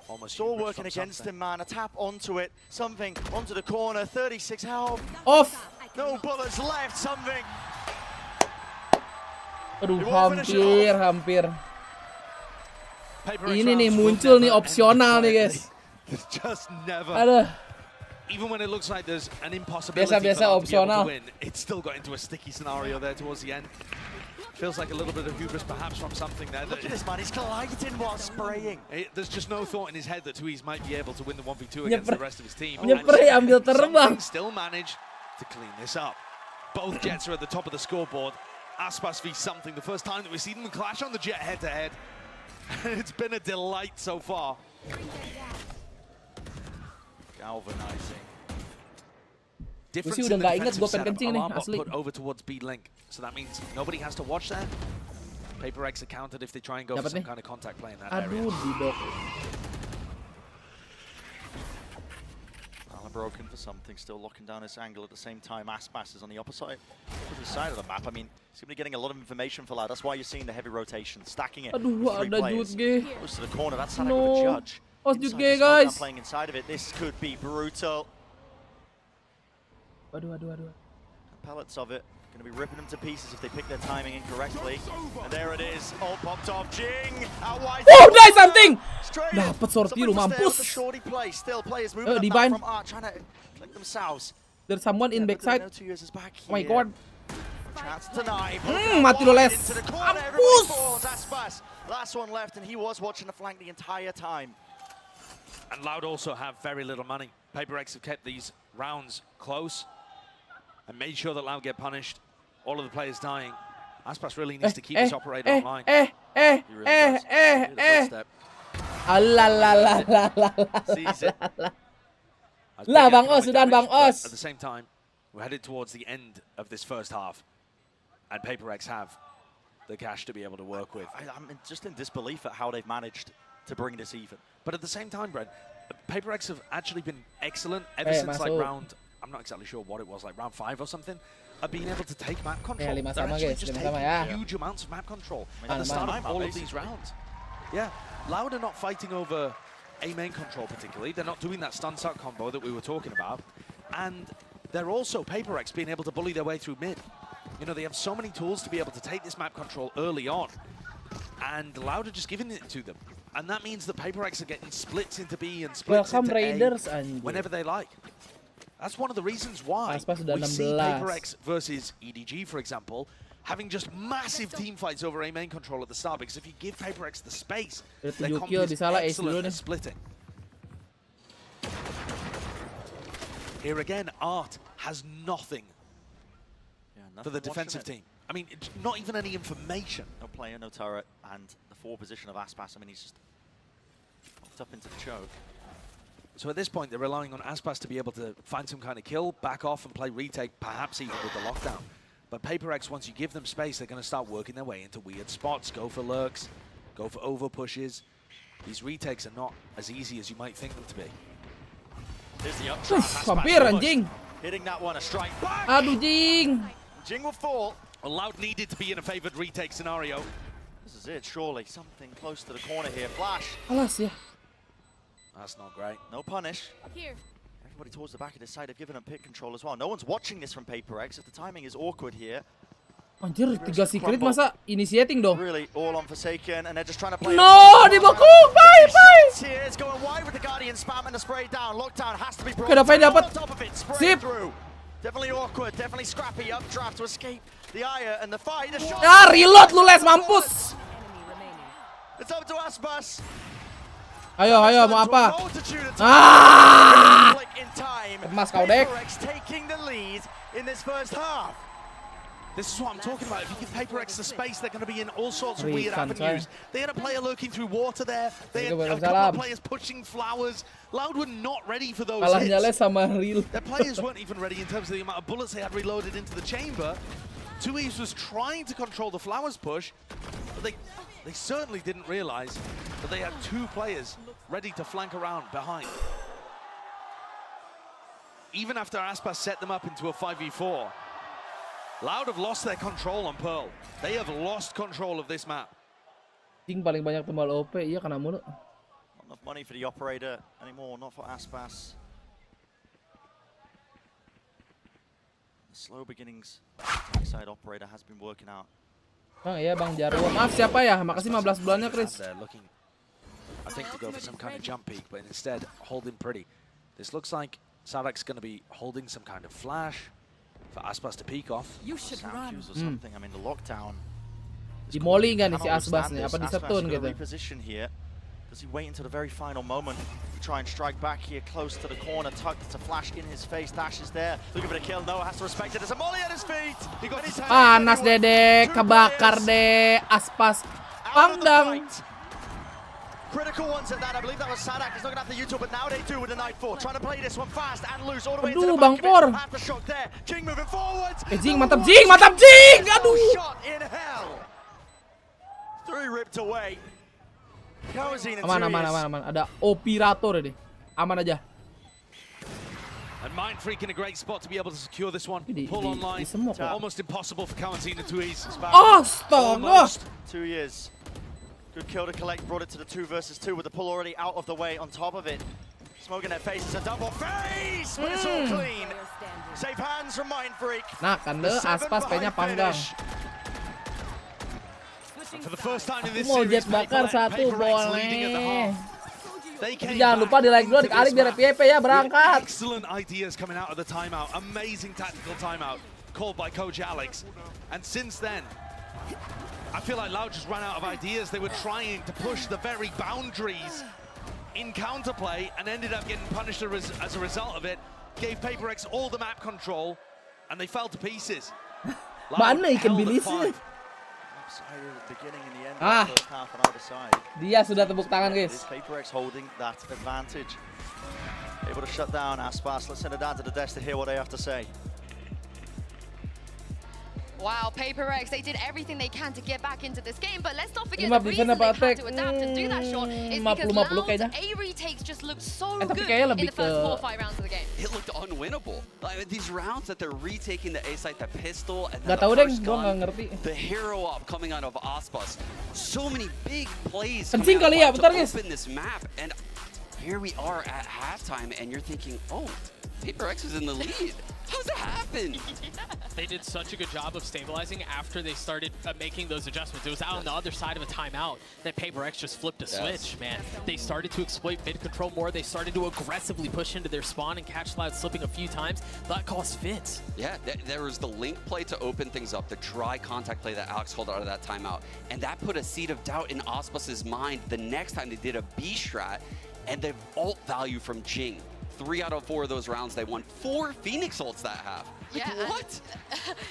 Almost It's all working against him, man. A tap onto it, something onto the corner, 36 health. Off. No bullets left, something. Aduh, hampir. Ini nih muncul nih opsional nih guys. Just never. Aduh. Even when it looks like there's an impossibility Biasa-biasa for them to be able opsional. to win, it's still got into a sticky scenario there towards the end. Feels like a little bit of hubris perhaps from something there. Look at this man, he's colliding while spraying. There's just no thought in his head that Tuiz might be able to win the 1v2 against the rest of his team. Nyepre ambil terbang. Still managed to clean this up. Both Jets are at the top of the scoreboard. Aspas v something, the first time that we've seen them clash on the Jet head-to-head. It's been a delight so far. Galvanizing. Difference udah in the nggak inget defensive gue pengen setup. kencing nih, Alarm bot asli. put over towards B link, so that means nobody has to watch there. Paper X are countered if they try and go for some kind of contact play in that area. Aduh, didok. Broken for something, still locking down this angle at the same time. Aspas is on the opposite side of the map. I mean, he's going to be getting a lot of information for Loud. That's why you're seeing the heavy rotation, stacking it. Aduh, with 3 ada players. Jutge. Close to the corner. That's how I got the judge. Oh, Inside Jutge, the smoke, guys. now playing inside of it. This could be brutal. Aduh. Pellets of it. Going to be ripping them to pieces if they pick their timing incorrectly. And there it is. All popped off. Jing out wide. Oh, nice something. Dapat sorti lu, mampus. Shorty play. Still players moving up DBang. from Art, trying to click themselves. There's someone in backside. Oh my god. Chance denied. Mati lo les. Mampus. Last one left, and he was watching the flank the entire time. And Loud also have very little money. Paper X have kept these rounds close and made sure that Loud get punished. All of the players dying. Aspas really needs to keep this operator online. Sees it. Lah, Bang Os, sudah Bang Os. At the same time, we're headed towards the end of this first half. And Paper X have the cash to be able to work with. I'm just in disbelief at how they've managed to bring this even. But at the same time, Brent, Paper X have actually been excellent ever since like round, I'm not exactly sure what it was, like round 5 or something, of being able to take map control. They're actually just taking huge amounts of map control at the start of all of these rounds. Yeah, Loud are not fighting over A main control particularly. They're not doing that stun suck combo that we were talking about. And they're also, Paper X, being able to bully their way through mid. You know, they have so many tools to be able to take this map control early on. And Loud are just giving it to them. And that means that Paper X are getting splits into B and splits into Raiders, A whenever they like. That's one of the reasons why we see Paper X versus EDG, for example, having just massive team fights over A main control at the start, because if you give Paper X the space, their comp is excellent at splitting. Here again, Art has nothing for the defensive team. I mean, not even any information. No player, no turret, and the 4 position of Aspas. I mean, he's just popped up into the choke. So at this point, they're relying on Aspas to be able to find some kind of kill, back off and play retake, perhaps even with the lockdown. But Paper X, once you give them space, they're going to start working their way into weird spots, go for lurks, go for over pushes. These retakes are not as easy as you might think them to be. Here's the updraft. Hampir anjing. Hitting that one, a strike back. Aduh, Jing. Jing will fall. Loud needed to be in a favored retake scenario. This is it, surely. Something close to the corner here. Flash. Alas ya. That's not great. No punish. Here. Everybody towards the back of this side have given him pick control as well. No one's watching this from Paper X. If the timing is awkward here. Anjir, 3 secret masa initiating dong. Really all on Forsaken, and they're just trying to play. No, di bokong. Bye. Here it's going wide with the Guardian spam and the spray down. Lockdown has to be brought Oke, dapat. on top of it. Spray Sip. through. Definitely awkward, definitely scrappy. Updraft to escape the Aya and the fight. The shot. Ah, reload lu les, mampus. It's up to Aspas. Ayo, mau apa? Ah! Emas kau, Dek. Taking the lead in this first half. This is what I'm talking about. If you give Paper X the space, they're going to be in all sorts of weird avenues. They had a player lurking through water there. They had a couple of players pushing flowers. Loud were not ready for those hits. Their players weren't even ready in terms of the amount of bullets they had reloaded into the chamber. Tuiz was trying to control the flowers push, but they certainly didn't realize that they had 2 players ready to flank around behind. Even after Aspas set them up into a 5v4, Loud have lost their control on Pearl. They have lost control of this map. Ting paling banyak tumbal OP, iya kena mulu. Not enough money for the operator anymore, not for Aspas. The slow beginnings, backside operator has been working out Bang, iya Bang Jarwo. Maaf siapa ya? Makasih 15 bulannya, Chris. They're looking, I think, to go for some kind of jump peek, but instead holding pretty. This looks like Sadak's going to be holding some kind of flash for Aspas to peek off. You should run. Or something. I mean, the lockdown. Di molly nggak nih si Aspas nih? Apa disetun gitu? Reposition here. Does he wait until the very final moment to try and strike back here close to the corner? Tucked, it's a flash in his face. Dash is there. Looking for the kill. Noah has to respect it. There's a molly at his feet. He got his Panas dede, kebakar deh, Aspas panggang. Critical ones at that. I believe that was Sadak. He's not going to have the YouTube, but now they do with the Night 4. Trying to play this one fast and loose all the way into the Bang back Por. of it. Aftershock there. Jing moving forwards. Jing, mantap Jing, mantap Jing. Aduh. Shot in hell. 3 ripped away. Aman. Ada operator ini. Aman aja. And Mind Freak in a great spot to be able to secure this one. Pull online. Almost impossible for Karantina to ease. Astaga. 2 years. Good kill to collect. Brought it to the 2 versus 2 with the pull already out of the way on top of it. Smoke in their face. It's a double face, but it's all clean. Safe hands from Mind Freak. Nah, kan deh Aspas kayaknya panggang. For the first time in this Mau series, jet bakar satu boleh. They came Jangan lupa di like dulu, dikali biar PVP ya berangkat. Excellent ideas coming out of the timeout. Amazing tactical timeout called by Coach Alex. And since then, I feel like Loud just ran out of ideas. They were trying to push the very boundaries in counterplay and ended up getting punished as a result of it. Gave PaperX all the map control and they fell to pieces. Mana ikan bilisnya? Dia sudah tepuk tangan, guys. PaperX holding that advantage. Able to shut down Aspas. Let's send it down to the desk to hear what they have to say. Wow, PaperX, they did everything they can to get back into this game, but let's not forget the reason they had to adapt and do that, Sean, is because Loud's A retakes just looked so good in the first 4 or 5 rounds of the game. It looked unwinnable. Like, these rounds that they're retaking the A site, the pistol, and then the first gun, the hero up coming out of Aspas. So many big plays to open this map, and here we are at halftime, and you're thinking, oh, PaperX is in the lead. How's that happen? They did such a good job of stabilizing after they started making those adjustments. It was out on the other side of a timeout that PaperX just flipped a switch, man. They started to exploit mid control more. They started to aggressively push into their spawn and catch Loud slipping a few times. That caused fits. Yeah, there was the link play to open things up, the dry contact play that Alex called out of that timeout, and that put a seed of doubt in Aspas's mind the next time they did a B strat, and the ult value from Jing. 3 out of 4 of those rounds, they won 4 Phoenix ults that half. Like, yeah, what?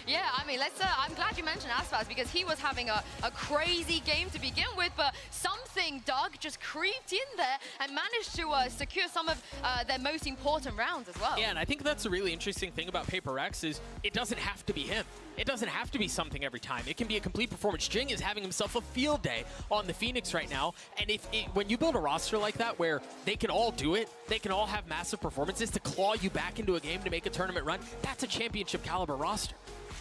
Yeah, I mean, I'm glad you mentioned Aspas because he was having a crazy game to begin with, but something, Doug, just creeped in there and managed to secure some of their most important rounds as well. Yeah, and I think that's a really interesting thing about PaperX is it doesn't have to be him. It doesn't have to be something every time. It can be a complete performance. Jing is having himself a field day on the Phoenix right now, and when you build a roster like that where they can all do it, they can all have massive performances to claw you back into a game to make a tournament run, that's a championship caliber roster.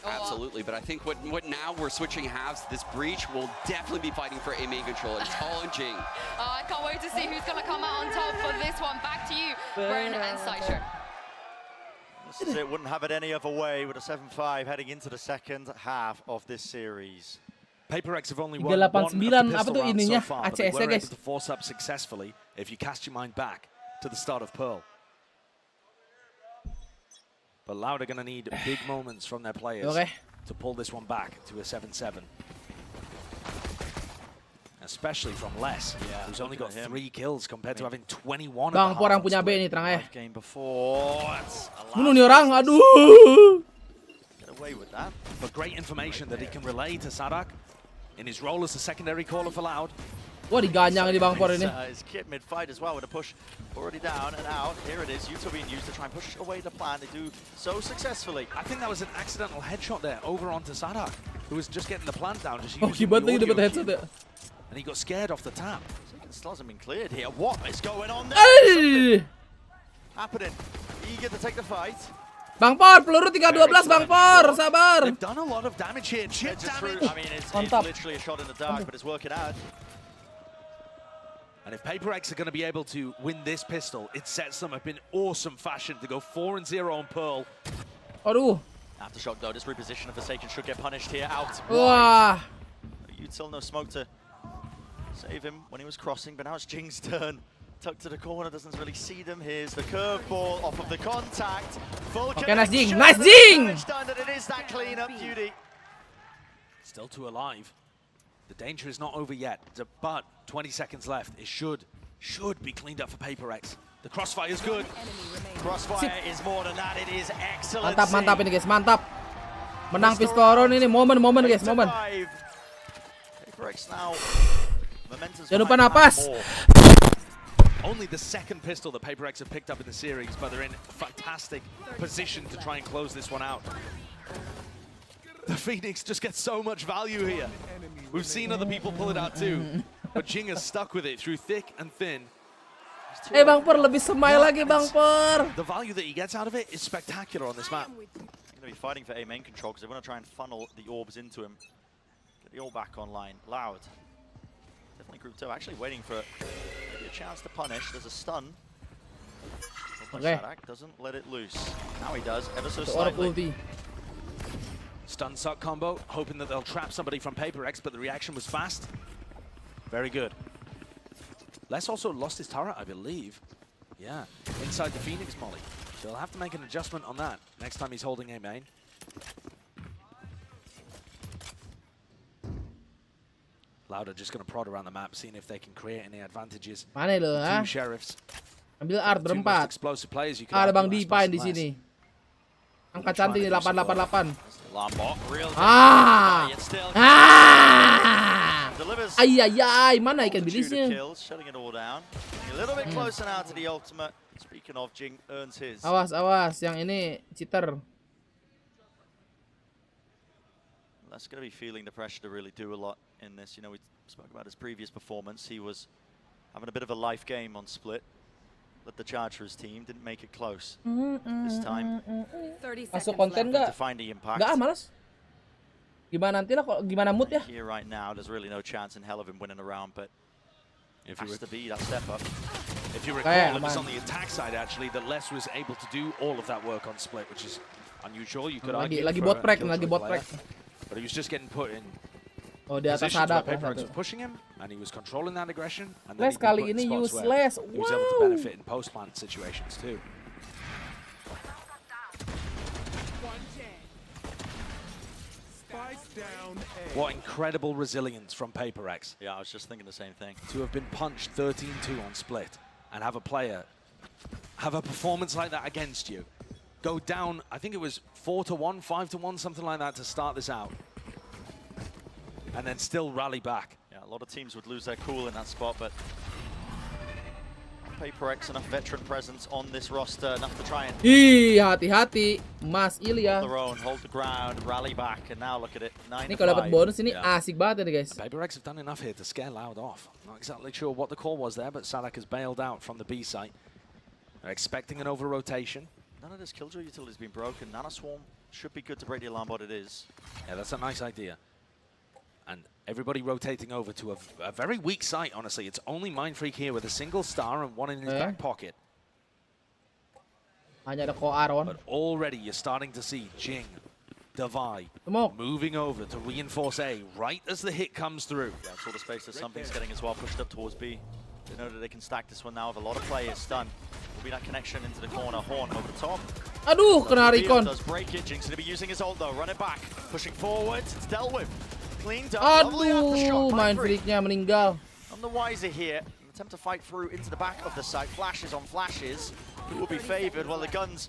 Absolutely, but I think what now we're switching halves. This breach will definitely be fighting for a main controller. It's all on Jing. I can't wait to see who's going to come out on top for this one. Back to you, Bren and Saisho. This is it. Wouldn't have it any other way with a 7-5 heading into the second half of this series. PaperX have only won one of the pistol rounds so far, but they were able to force up successfully if you cast your mind back to the start of Pearl. But Loud are going to need big moments from their players to pull this one back to a 7-7. Especially from Les, who's only got 3 kills compared to having 21. Bang, orang punya B nih terang game before. Bunuh nih orang, aduh. Get away with that. But great information that he can relay to Sadak in his role as a secondary caller for Loud. Wah, diganyang di Bang Por ini. His kit mid-fight as well with a push already down and out. Here it is, Yuto being used to try and push away the plan. They do so successfully. I think that was an accidental headshot there over onto Sadak, who was just getting the plant down. Just oh, hebat lagi dapat headshot ya. And he got scared off the tap. Second still hasn't been cleared here. What is going on there? Happening. Eager to take the fight. Bang Por, peluru 312 Bang Por, sabar. They've done a lot of damage here. Chip damage. I mean, it's literally a shot in the dark, but it's working out. And if PaperX are going to be able to win this pistol, it sets them up in awesome fashion to go 4-0 on Pearl. Aduh. Aftershock though, this reposition of Forsaken should get punished here. Out. Wah. Util no smoke to save him when he was crossing, but now it's Jing's turn. Tucked to the corner, doesn't really see them. Here's the curveball off of the contact. Full Okay, nice Jing, connection. nice Jing! Done, and it is that cleanup beauty. Still two alive. The danger is not over yet, but 20 seconds left. It should be cleaned up for PaperX. The crossfire is good. Crossfire is more than that. It is excellent. Mantap ini guys, mantap. Menang Pistoron ini momen guys, momen. PaperX now. Jangan lupa napas. Only the second pistol that PaperX have picked up in the series, but they're in a fantastic position to try and close this one out. The Phoenix just gets so much value here. We've seen other people pull it out too, but Jing is stuck with it through thick and thin. Bang Per, lebih semai lagi Bang Per. The value that he gets out of it is spectacular on this map. He's going to be fighting for A main control because they want to try and funnel the orbs into him. Get the orb back online. Loud. Definitely group 2. Actually waiting for maybe a chance to punish. There's a stun. Okay. Sadak doesn't let it loose. Now he does, ever so slightly. Stun suck combo, hoping that they'll trap somebody from PaperX, but the reaction was fast. Very good. Les also lost his turret, I believe. Yeah, inside the Phoenix molly. They'll have to make an adjustment on that next time he's holding A main. Loud are just going to prod around the map, seeing if they can create any advantages. Mana lo, ha? Two sheriffs. Ambil art berempat. Explosive players. Ada Bang DBangkongS di sini. Angkat cantik nih 888. Ay, mana ikan bilisnya? Shutting it all down. A little bit closer now to the ultimate. Speaking of, Jing earns his. Awas, yang ini cheater. That's going to be feeling the pressure to really do a lot in this. You know, we spoke about his previous performance. He was having a bit of a life game on Split. Let the charge for his team, didn't make it close this time. Masuk konten nggak? Nggak, malas. Gimana nanti lah, gimana mood ya? Here right now, there's really no chance in hell of him winning a round, but it has to be that step up. If you recall, it was on the attack side actually that Les was able to do all of that work on Split, which is unusual. You could argue lagi for bot a break, kill lagi to bot player. break. But he was just getting put in di atas positions where Sadak. PaperX was pushing him, and he was controlling that aggression. And then Les kali ini useless. He was able to benefit in post-plant situations too. What incredible resilience from PaperX. Yeah, I was just thinking the same thing. To have been punched 13-2 on Split and have a player have a performance like that against you. Go down, I think it was 4-1, 5-1, something like that to start this out. And then still rally back. Yeah, a lot of teams would lose their cool in that spot, but PaperX, enough veteran presence on this roster, enough to try and hati-hati, Mas Ilya. hold their own, hold the ground, rally back, and now look at it, 9-5. Ini kalau dapat bonus ini asik banget nih guys. PaperX have done enough here to scare Loud off. Not exactly sure what the call was there, but Sadak has bailed out from the B site. They're expecting an over-rotation. None of this Killjoy utility has been broken. Nanoswarm should be good to break the alarm, but it is. Yeah, that's a nice idea. And everybody rotating over to a very weak site, honestly. It's only Mindfreak here with a single star and one in his back pocket. Hanya ada Koaron. But already you're starting to see Jing, Davai, moving over to reinforce A right as the hit comes through. Yeah, it's all the space that something's getting as well pushed up towards B. They know that they can stack this one now with a lot of players stunned. Will be that connection into the corner. Horn over the top. Aduh, kena Recon. Does break it. Jing's going to be using his ult though. Run it back. Pushing forwards. It's dealt with. Cleaned up. Aduh, Mindfreak-nya meninggal. On the wiser here. An attempt to fight through into the back of the site. Flashes on flashes. Who will be favored? Well, the guns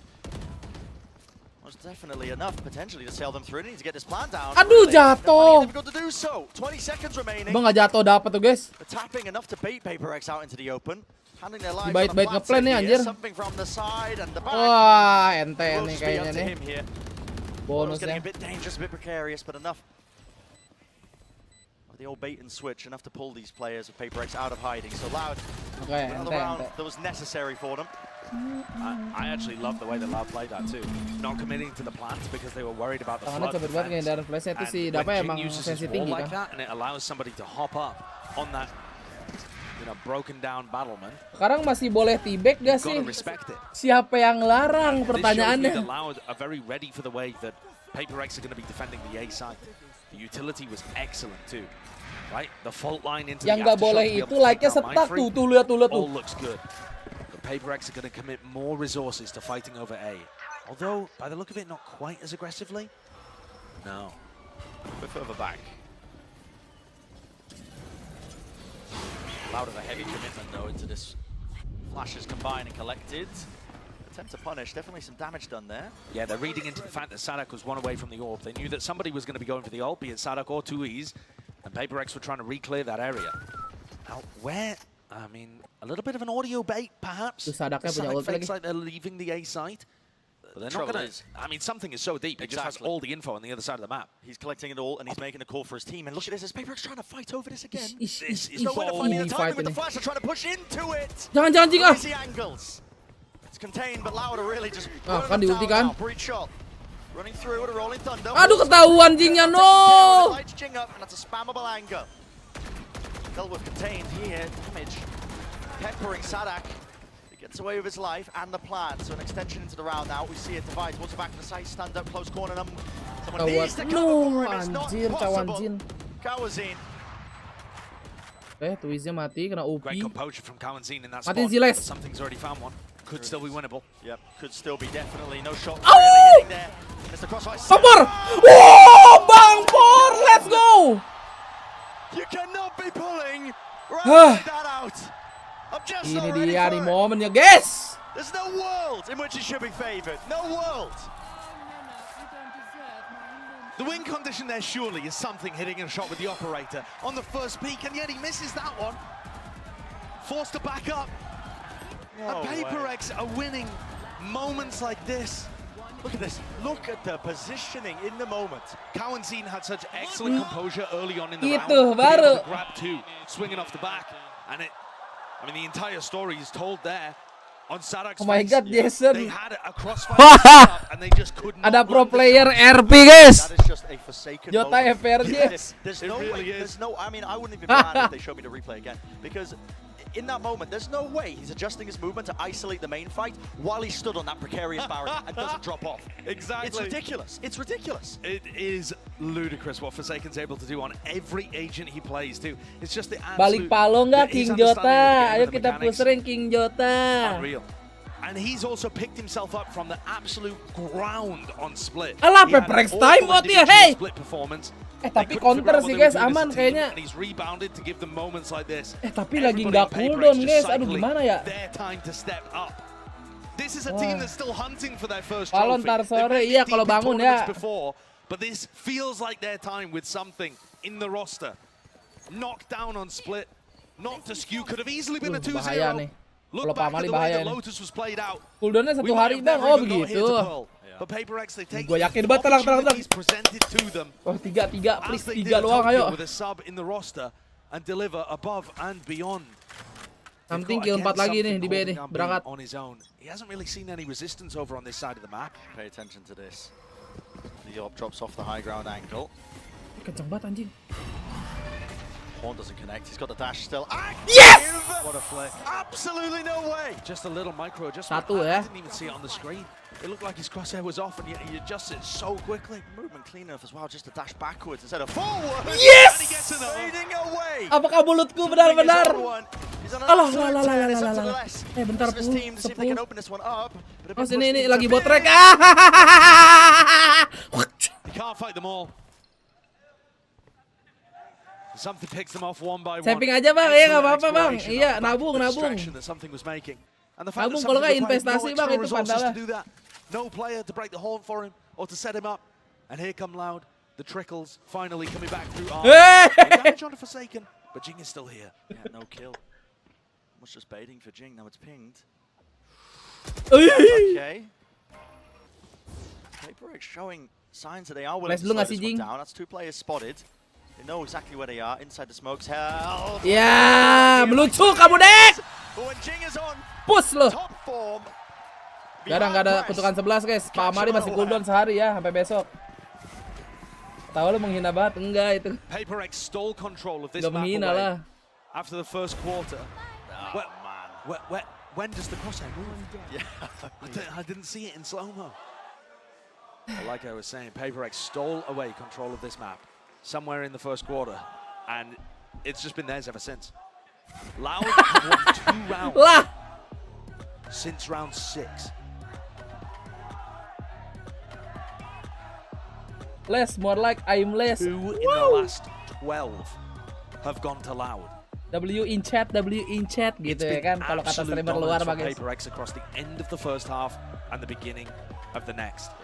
was definitely enough potentially to sail them through. They need to get this plan down. Aduh, jatuh. Difficult to do so. 20 seconds remaining. Bang, nggak jatuh dapat tuh guys. The tapping enough to bait PaperX out into the open. Handling their lives Bait-bait on a ngeplan nih anjir. Something from the side and the back. Wah, ente nih kayaknya nih. Bonusnya. Getting a bit dangerous, a bit precarious, but enough. The old bait and switch, enough to pull these players of PaperX out of hiding. So Loud, another round that was necessary for them. I actually love the way that Loud played that too. Not committing to the plans because they were worried about the Tangannya flood. cepet banget ngehindarin flashnya itu si Dapa emang sensi tinggi like kan. that, and it allows somebody to hop up on that, you know, broken down battlement. Sekarang masih boleh tibek gak sih? Siapa yang larang pertanyaannya? Loud are very ready for the way that PaperX are going to be defending the A side. The utility was excellent too. right? The fault line into Yang the nggak aftershock boleh to be able itu to take like-nya down setak Mindfree. tuh lihat tuh. All looks good. The PaperX are going to commit more resources to fighting over A. Although, by the look of it, not quite as aggressively. No. A bit further back. Loud of a heavy commitment though into this. Flashes combined and collected. Attempt to punish, definitely some damage done there. Yeah, they're reading into the fact that Sadak was one away from the orb. They knew that somebody was going to be going for the ult, be it Sadak or 2Es, and PaperX were trying to re-clear that area. Now, where, I mean, a little bit of an audio bait, perhaps. Sadaknya punya ult fakes lagi. like they're leaving the A site. But they're not going to, I mean, something is so deep, it just has all the info on the other side of the map. He's collecting it all and he's making a call for his team. And look at this, is PaperX trying to fight over this again? This is no way to finding the bold. timing with the flash, they're trying to push into it. Jangan jing ah. Crazy angles. It's contained, but Lauda really just Kan diulti kan. breach shot. Running through with a rolling thunder. Aduh ketahuan jingnya, no. Lights Jing up, and that's a spammable angle. Delwood contained here, damage. Peppering Sadak. He gets away with his life and the plan. So an extension into the round now. We see it divide towards the back of the site. Stand up, close corner. Someone needs to cover for it. It's not possible. Kawazin. Twizznya mati kena OP. Great composure from Kawanzin in that Matiin spot. Ziles. Something's already found one. Could still be winnable. Yep, could still be definitely. No shot Oh! really hitting there. It's the crossfire. Bangpor! Wow, Bangpor, let's go! You cannot be pulling right that out. I'm just not Ini ready dia for nih it. momennya, guys. There's no world in which he should be favored. No world. The win condition there surely is something hitting a shot with the operator on the first peak, and yet he misses that one. Forced to back up. No and PaperX are winning moments like this. Look at this. Look at the positioning in the moment. Kawanzin had such excellent composure early on in the round. Itu to be baru. able to grab two, swinging off the back, and it. I mean, the entire story is told there. On Sadak's Oh my face, God, Jason. They had a crossfire up and they just couldn't. Ada pro player RP, guys. That is just a forsaken Jota moment. FRJ. There's It no really way. is. There's no. I mean, I wouldn't even be mad if they showed me the replay again, because in that moment, there's no way he's adjusting his movement to isolate the main fight while he stood on that precarious barrier and doesn't drop off. Exactly. It's ridiculous. It's ridiculous. It is ludicrous what Forsaken's able to do on every agent he plays too. It's just the Balik absolute. palo nggak his King understanding of Jota? the game Ayo and the kita mechanics, puserin King Jota. Unreal. And he's also picked himself up from the absolute ground on Split. Alah, He had an PaperX awful time out ya, individual hey. Split performance. Tapi They couldn't counter figure out what sih they were guys, doing as a aman team, kayaknya. And he's rebounded to give them moments like this. Tapi lagi Everybody nggak on PaperX cooldown just guys, aduh cycling gimana ya? Their time to step up. This is a Wah. team that's still hunting for their first Kalau trophy. ntar They've sore, made iya deep kalau in bangun tournaments ya. before, but this feels like their time with something in the roster. Knocked down on Split, not to skew, could have easily been a 2-0. Bahaya nih. Look Kalau back Pak at Mali the way bahaya that nih. Lotus was played out. Cooldownnya We 1 might hari have bang, never oh even got here begitu. to Pearl. But PaperX, they've taken Gue yakin banget tenang. opportunities presented to them Oh 3-3, please as they 3 did doang Tokyo ayo. with a sub in the roster and deliver above and beyond. Something They've kill got, 4 lagi nih again, di B nih, something holding berangkat. on his own. He hasn't really seen any resistance over on this side of the map. Pay attention to this. The AWP drops off the high ground angle. Kenceng banget anjing. Horn doesn't connect. He's got the dash still. Yes! What a flick. Absolutely no way. Just a little micro adjustment. Satu I ya. didn't even see it on the screen. It looked like his crosshair was off and yet he adjusts it so quickly. Movement clean enough as well, just to dash backwards instead of forward. Yes! And he gets another. Fading away. Apakah mulutku benar-benar? He's on an Alah, absolute lah, lah, tear. lah, It's lah, up to lah. the less. Bentar, Rest of his team to see if they can open this one up. But a Oh bit sini ini pushed lagi into botrek. You can't fight them all. Something picks them off one by one. Saving aja bang, iya nggak apa-apa bang. Exploration Iya, of nabung, the nabung. distraction that something was making. And the fact Nabung that kalau nggak something required investasi no bang, extra itu resources pandangnya. to do that. No player to break the horn for him or to set him up. And here come Loud. The trickles finally coming back through arm. Hey! No damage on the Forsaken, but Jing is still here. Yeah, no kill. Was just baiting for Jing. Now it's pinged. Ui. Okay. PaperX showing signs that they are willing Flash to dulu slow nggak sih, this one Jing? down. That's 2 players spotted. They know exactly where they are. Inside the smokes. Help! Ya, meluncur kamu dek. But when Jing is on Push lo. top form, Nggak ada kutukan 11 guys. Pak Mari masih cooldown sehari ya, sampai besok. Tahu lu menghina banget? Enggak itu. PaperX stole control of this Nggak map menghina away lah. after the first quarter. Oh, man. When does the crosshair move? Yeah. I didn't see it in slow-mo. Well, like I was saying, PaperX stole away control of this map somewhere in the first quarter. And it's just been theirs ever since. Loud have won 2 rounds Lah. since round 6. Less, more like I'm less. 2 in the last 12 have gone to Loud. W in chat gitu ya kan kalau kata Absolute streamer luar dominance from guys. PaperX across the end of the first half and the beginning of the next.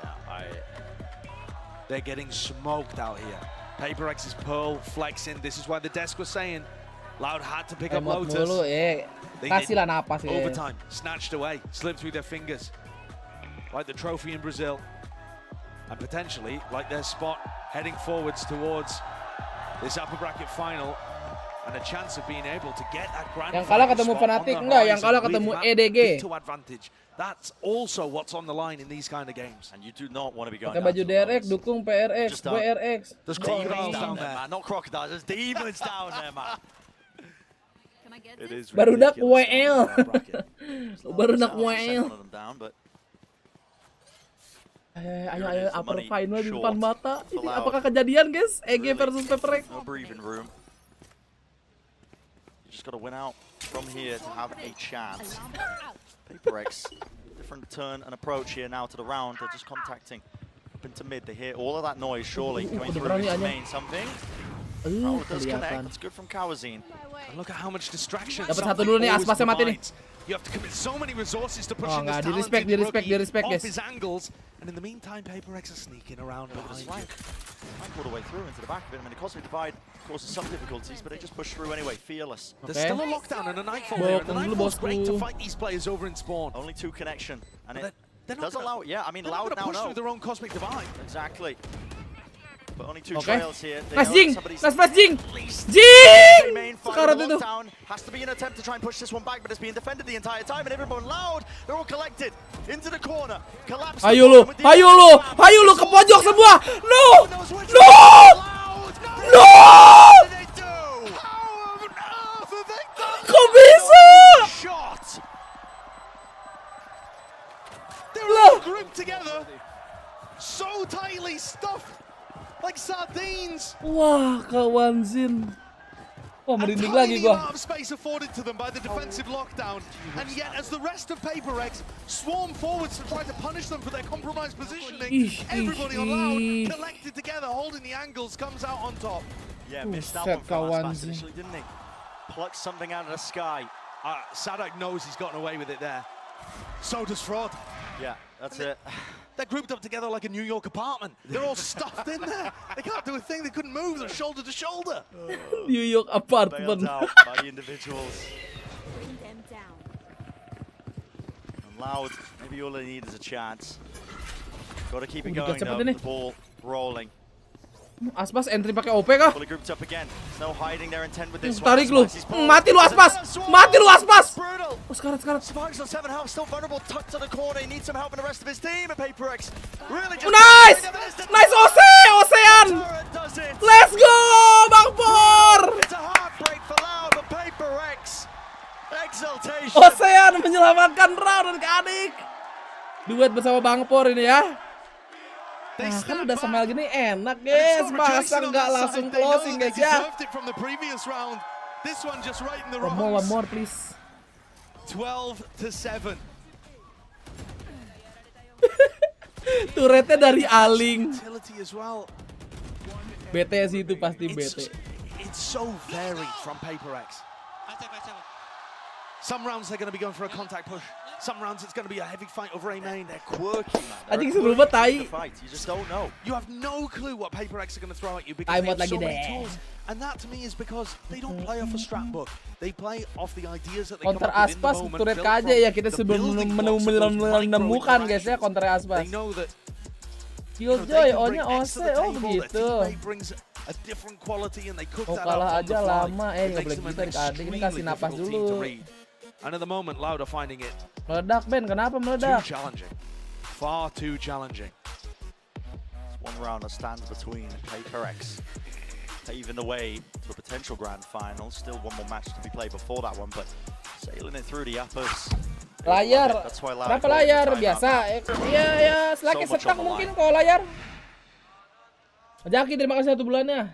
They're getting smoked out here. PaperX is Pearl flexing. This is why the desk was saying Loud had to pick up Emot Lotus. mulu kasih lah napas ya. Overtime, snatched away, slipped through their fingers. Like the trophy in Brazil. And potentially, like their spot heading forwards towards this upper bracket final. And a chance of being able to get that grand Yang kalah ketemu spot Fnatic on the enggak, yang horizon kalah with ketemu that EDG. veto advantage. That's also what's on the line in these kind of games. And you do not want to be going Pakai baju DRX dukung PRX, BRX. There's crocodiles down there, man. Not crocodiles, there's demons down there, man. It is Barudak ridiculous. WL. Barudak WL. Ayo upper final di depan mata. Ini apakah kejadian, guys? EG versus PaperX. No breathing room. You just got to win out from here to have a chance. PaperX, different turn and approach here now to the round. They're just contacting up into mid. They hear all of that noise surely going through into main. Something. Oh, it does connect. That's good from Kawazine. And look at how much distraction. Dapat satu dulu nih, Aspasnya mati nih. You have to commit so many resources to push Oh, in this nggak, di talented respect rookie guys. off his angles. And in the meantime, PaperX are sneaking around behind you. Flank all the way through into the back of it. I mean, the Cosmic Divide causes some difficulties, but they just push through anyway. Fearless. There's still a lockdown and a Nightfall here. And the Nightfall's great to fight these players over in spawn. Only 2 connection. And it they're does allow it. Yeah, I mean, they're not Loud gonna now push through their own Cosmic Divide. Exactly. But only 2 Okay. trails here. They Nice know Jing! somebody's Nice Jing! main fight Sekarang of the itu. lockdown has to be an attempt to try and push this one back, but it's being defended the entire time, and everyone Loud, they're all collected into the corner. Collapse. Ayo lu ke pojok semua. No! No! No! Kok bisa? They're all grouped together, so tightly stuffed like sardines. Wah, kawan Zin. Wah, merinding lagi gua. Amount of space afforded to them by the defensive lockdown, and yet as the rest of PaperX swarm forwards to try to punish them for their compromised positioning, everybody on Loud collected together, holding the angles, comes out on top. Yeah, missed that one from Aspas initially, didn't he? Plucked something out of the sky. Sadak knows he's gotten away with it there. So does Fraud. Yeah, that's it. They're grouped up together like a New York apartment. They're all stuffed in there. They can't do a thing. They couldn't move. They're shoulder to shoulder. New York apartment. Bailed out by the individuals. And Loud, maybe all they need is a chance. Got to keep it going though. The ball rolling. Aspas entry pakai OP kah? Fully grouped up again. No hiding their intent with this one. Tarik lu. Mati lu Aspas. Mati lu Aspas. Oh, sekarat. Survives on 7 health, still vulnerable, tucked to the corner. He needs some help in the rest of his team. And PaperX really just nice OC, Ocean. Let's go, Bang Por. It's a heartbreak for Loud, but PaperX exaltation. Ocean menyelamatkan round dari adik. Duet bersama Bang Por ini ya. Nah, kan udah sama gini enak guys, masa nggak langsung closing guys ya. One more please. 12-7. Turretnya dari Aling. BT sih itu pasti BT. It's so varied from PaperX. Some rounds they're going to be going for a contact push. Some rounds it's going to be a heavy fight over A main. They're quirky, man. I think seru banget tai. You just don't know. You have no clue what PaperX are going to throw at you because they have so many tools. And that to me is because they don't play off a strat book. They play off the ideas that they come Counter up with in the Aspas, moment. turret aja ya kita sebelum menemukan guys ya counter Aspas. They know that Killjoy, O-nya OC, oh begitu. A different quality and they cook Oh that kalah up on the aja fly. lama, nggak boleh gitu adik-adik ini kasih napas dulu. And at the moment, Loud are finding it Meledak Ben, kenapa meledak? too challenging, far too challenging. It's one round that stands between PaperX paving the way to a potential grand final. Still one more match to be played before that one, but sailing it through the uppers. Layar, kenapa layar? Biasa, ya selagi setak mungkin kalau layar. Jaki terima kasih 1 bulannya.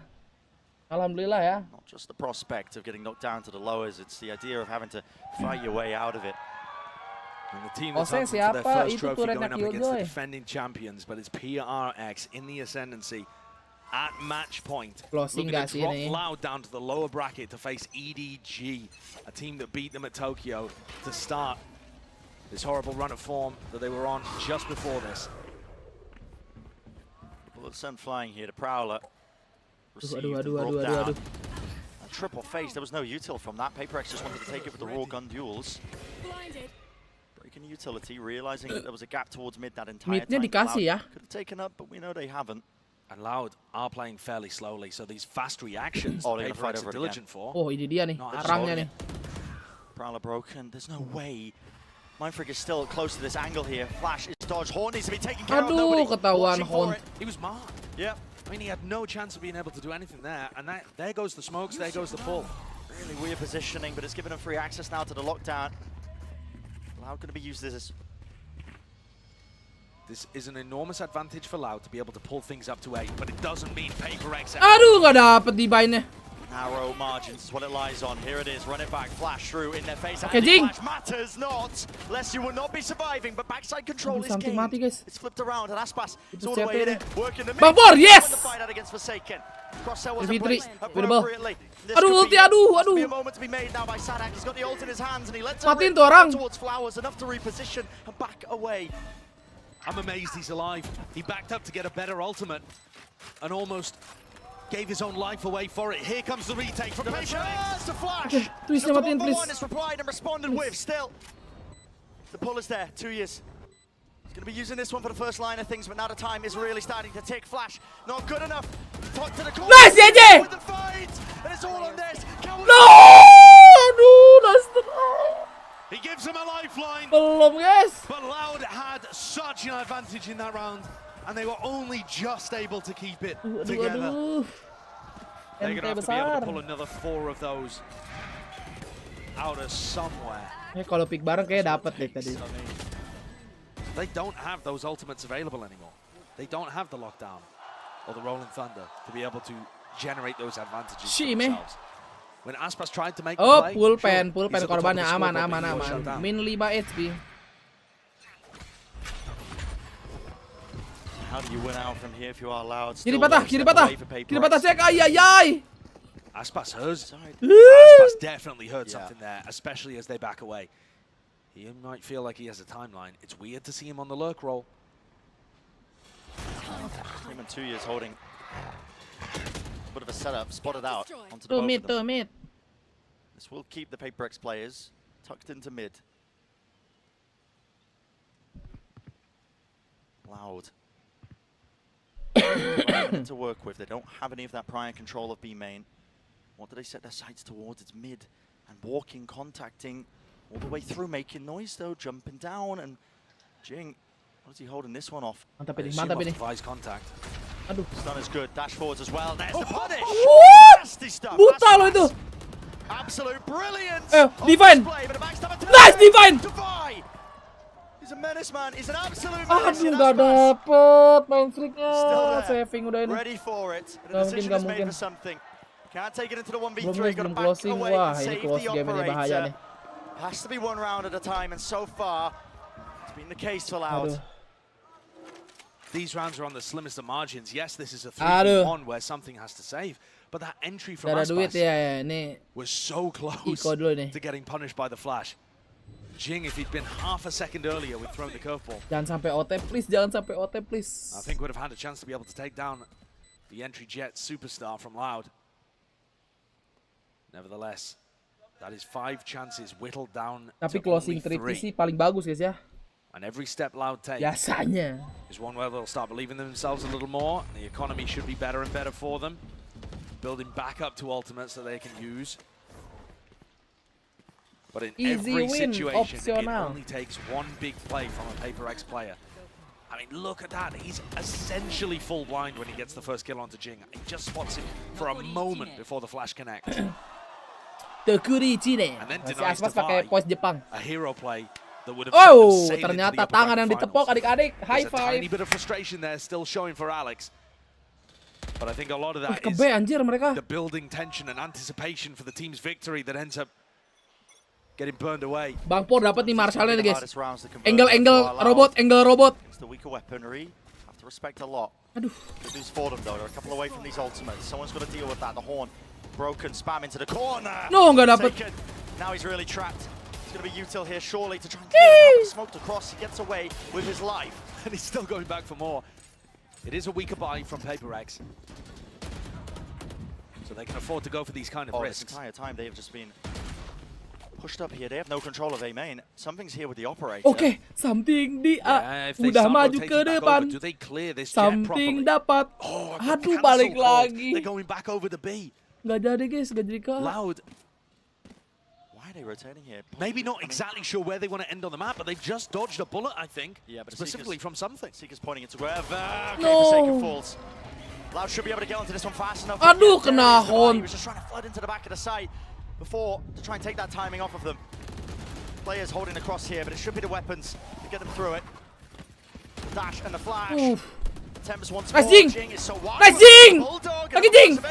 Alhamdulillah ya. Not just the prospect of getting knocked down to the lowers, it's the idea of having to fight your way out of it. And the team that's hunting for their siapa? first Itu trophy going turretnya up against the Killjoy. defending champions, but it's PRX in the ascendancy at match point. Closing Looking gak to sih drop ini? Loud down to the lower bracket to face EDG, a team that beat them at Tokyo to start this horrible run of form that they were on just before this. Bullet sent flying here to Prowler. Received Aduh. and brought down. A triple face, there was no util from that. PaperX just wanted to take it with the raw gun duels. Breaking utility, realizing that there was a gap towards mid that entire Midnya time. dikasih ya. Could have taken up, but we know they haven't. And Loud are playing fairly slowly, so these fast reactions Oh, they're gonna fight PaperX over are it diligent for. Oh, ini dia nih, Not perangnya nih. Prowler broken, there's no way. Mindfreak is still close to this angle here. Flash is dodged, Horn needs to be taken care of. Aduh, Nobody ketahuan watching for Horn. it. He was marked. Yep. I mean, he had no chance of being able to do anything there, and there goes the smokes, there goes the pull. Really weird positioning, but it's given him free access now to the lockdown. Loud going to be used as This is an enormous advantage for Loud to be able to pull things up to 8, but it doesn't mean PaperX. Aduh, gak dapet di bindnya. narrow margins is what it lies on. Here it is, run it back, flash through in their face. Okay, Jing. Flash matters not, lest you will not be surviving, but backside control is Something gained. mati, guys. It's flipped around, and Aspas is Itu all the siapa way in ini? it, working the Bang Bor, yes! The fight out against Forsaken. Crosshair wasn't Fitri, placed Wirbel. appropriately. This Aduh, could ulti, be aduh. must be a moment to be made now by Sadak. He's got the ult in his hands, and he lets it Matiin rip tuh orang. towards Flowers, enough to reposition and back away. I'm amazed he's alive. He backed up to get a better ultimate and almost gave his own life away for it. Here comes the retake from PaperX. To Flash. Okay, twist Just na the matiin, 1-for-1 please. is replied and responded with. Still, the pull is there. 2 years. He's going to be using this one for the first line of things, but now the time is really starting to tick. Flash, not good enough. Talk to the corner. Nice, JJ! With the fight, and it's all on this. No! Aduh, Duster. He gives him a lifeline. Belum, guys. But Loud had such an advantage in that round, and they were only just able to keep it together. Aduh. They're going to have to be besar. able to pull another 4 of those out of somewhere. Kalau pick bareng kayak dapet deh tadi. They don't have those ultimates available anymore. They don't have the lockdown or the rolling thunder to be able to generate those advantages for themselves. When Aspas tried to make the Oh, play, pulpen he's at the top of the korbannya scoreboard, aman. but he was shut down. Min 5 HP. How do you win out from here if you are Loud? Kiri Still patah, one kiri step patah. away for Kiri PaperX. patah cek. Ay. Aspas definitely heard something there, especially as they back away. He might feel like he has a timeline. It's weird to see him on the lurk roll. Him and 2 years holding a bit of a setup, spotted out onto the Tuh both mid, of them. tuh mid. This will keep the PaperX players tucked into mid. Loud. To work with. They don't have any of that prior control of B main. What do they set their sights towards? It's mid and walking, contacting all the way through, making noise though, jumping down, and Jing, what is he holding this one off? Mantap ini. Device contact. Aduh. Stun is good, dash forwards as well. There's the punish! What? Nasty stuff. Buta loh itu. Absolute brilliance! Divine! Display, but a backstabber to Nice, Divine! Divine! He's a menace, man. He's an absolute Aduh, menace. gak dapet main freaknya. Still there. Saving udah ini. Ready for it. And Gak a mungkin, decision gak is made mungkin. for something. Can't take it into the 1v3. Belum Got to back closing. away Wah, and ini save close the game ini bahaya operator. nih. Has to be one round at a time, and so far, it's been the case for Loud. Aduh. These rounds are on the slimmest of margins. Yes, this is a Aduh. 3v1 where something has to save, but that entry from Gak ada duit Aspas ya, ini. was so close Iko dulu nih. to getting punished by the flash. Jing, if he'd been half a second earlier, would throw the curveball. Jangan sampai OT please, jangan sampai OT please. I think would have had a chance to be able to take down the entry jet superstar from Loud. Nevertheless, that is 5 chances whittled down Tapi to closing only 3 sih 3. paling bagus guys ya. And every step Loud takes Biasanya. is one where they'll start believing in themselves a little more. And the economy should be better and better for them. Building back up to ultimates that they can use. But in Easy every win, situation, it optional. only takes one big play from a PaperX player. I mean, look at that. He's essentially full blind when he gets the first kill onto Jing. He just spots him for a moment before the flash connects. Tekurichi nih. And then Masih denies Aspas pakai Divine, pose Jepang. a hero play that would have Oh, sailed into the ternyata upper tangan yang bracket ditepok finals. adik-adik. High There's a tiny five. bit of frustration there still showing for Alex. But I think a lot of that is anjir mereka. the building tension and anticipation for the team's victory that ends up getting burned away. Bang Por dapat nih Marshall-nya nih, guys. Angle robot. It's the weaker weaponry. Have to respect a lot. Aduh. Good news for them though. They're a couple away from these ultimates. Someone's got to deal with that. The horn broken, spam into the corner. No, nggak dapat. Now he's really trapped. It's going to be util here surely to try and clear it out. He's smoked across. He gets away with his life. And he's still going back for more. It is a weaker buy from PaperX. So they can afford to go for these kind of risks. This entire time they have just been pushed up here. They have no control of A main. Something's here with the operator. Oke, something di udah maju ke depan. Do they clear this Something dapat. Aduh, balik lagi. They're going back over the B. Nggak jadi, guys. Nggak jadi kalah. Loud. Why are they rotating here? Maybe not exactly sure where they want to end on the map, but they've just dodged a bullet, I think. Yeah, but specifically from something. Seeker's pointing it to wherever. Okay, No. Forsaken falls. Loud should be able to get onto this one fast enough. Aduh, kena horn. He was just trying to flood into the back of the site before to try and take that timing off of them. Players holding the cross here, but it should be the weapons to get them through it. The dash and the flash. Tempest once more. Jing is so wide. Nice Jing! Lagi Jing!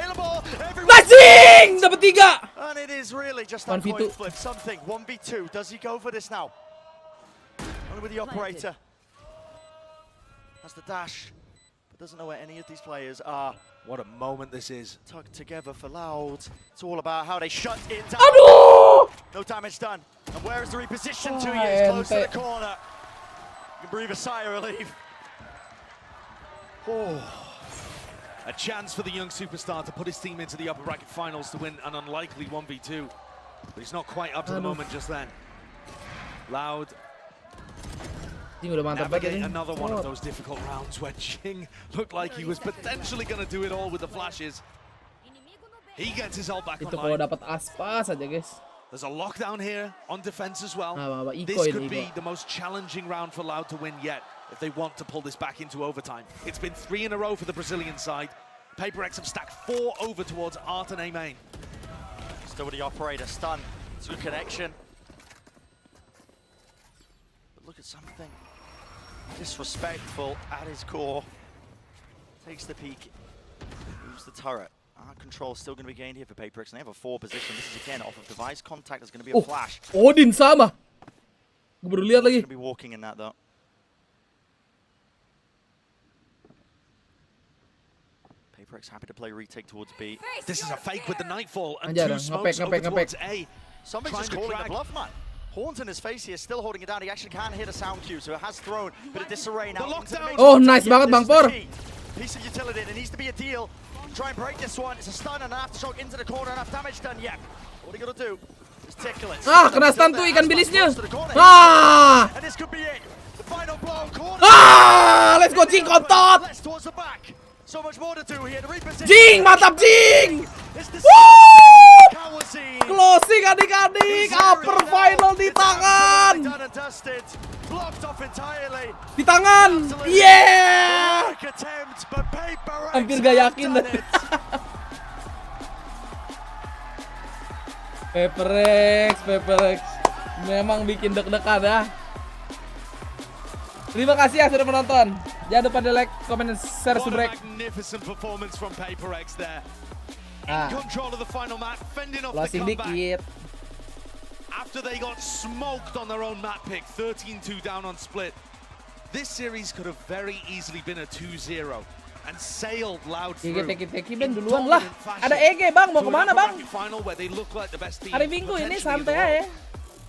Nice Jing! Dapat 3. And it is really just that coin flip. Something. 1v2. Does he go for this now? Only with the operator. Has the dash. But doesn't know where any of these players are. What a moment this is. Tugged together for Loud. It's all about how they shut it down. Aduh! No damage done. And where is the reposition to? He is close to the corner. You can breathe a sigh of relief. Oh. A chance for the young superstar to put his team into the upper bracket finals to win an unlikely 1v2. But he's not quite up to the moment just then. Loud. Navigate another one of those difficult rounds where Jing looked like he was potentially going to do it all with the flashes. He gets his ult back Itu kalau online. dapat aspas aja, guys. There's a lockdown here on defense as well. Iko This ini, could be Iko. the most challenging round for Loud to win yet if they want to pull this back into overtime. It's been 3 in a row for the Brazilian side. PaperX have stacked 4 over towards Art and A main. Still with the operator. Stun. It's a good connection. But look at something. Disrespectful at his core. Takes the peek. Moves the turret. Control still going to be gained here for PaperX, and they have a 4 position. This is again off of device contact. There's going to be a flash. Odin sama. Gue baru lihat lagi. Going to be walking in that though. PaperX happy to play retake towards B. This is a fake with the Nightfall and Anjir, 2 smokes over towards A. Something's just calling the bluff, man. Horns in his face here, still holding it down. He actually can't hit a sound cue, so it has thrown a bit of disarray now. Oh, nice banget Bang Por. Piece of utility. There needs to be a deal. Try and break this one. It's a stun and an aftershock into the corner. Enough damage done. Yeah. What are you gonna do? Is tickle it. Kena stun tuh ikan bilisnya. And this could be it. The final blow. Corner. Let's go Jing kontot. Less towards the back. So much more to do here. The reposition. Jing, mantap Jing. Closing adik-adik. Upper final di tangan. Done and dusted. Blocked off entirely. Di tangan. Yeah. Attempt, but PaperX Hampir gak yakin dah. PaperX memang bikin deg-degan ya. Terima kasih ya sudah menonton. Jangan lupa di like, comment, dan share, subscribe. Magnificent performance from PaperX there. In control of the final map, fending off the Closing comeback. dikit. After they got smoked on their own map pick, 13-2 down on split. This series could have very easily been a 2-0 and sailed Loud through. Teki Ben duluan lah. Ada EG Bang, mau kemana Bang? Final where they look like the best team. Hari Minggu ini santai aja.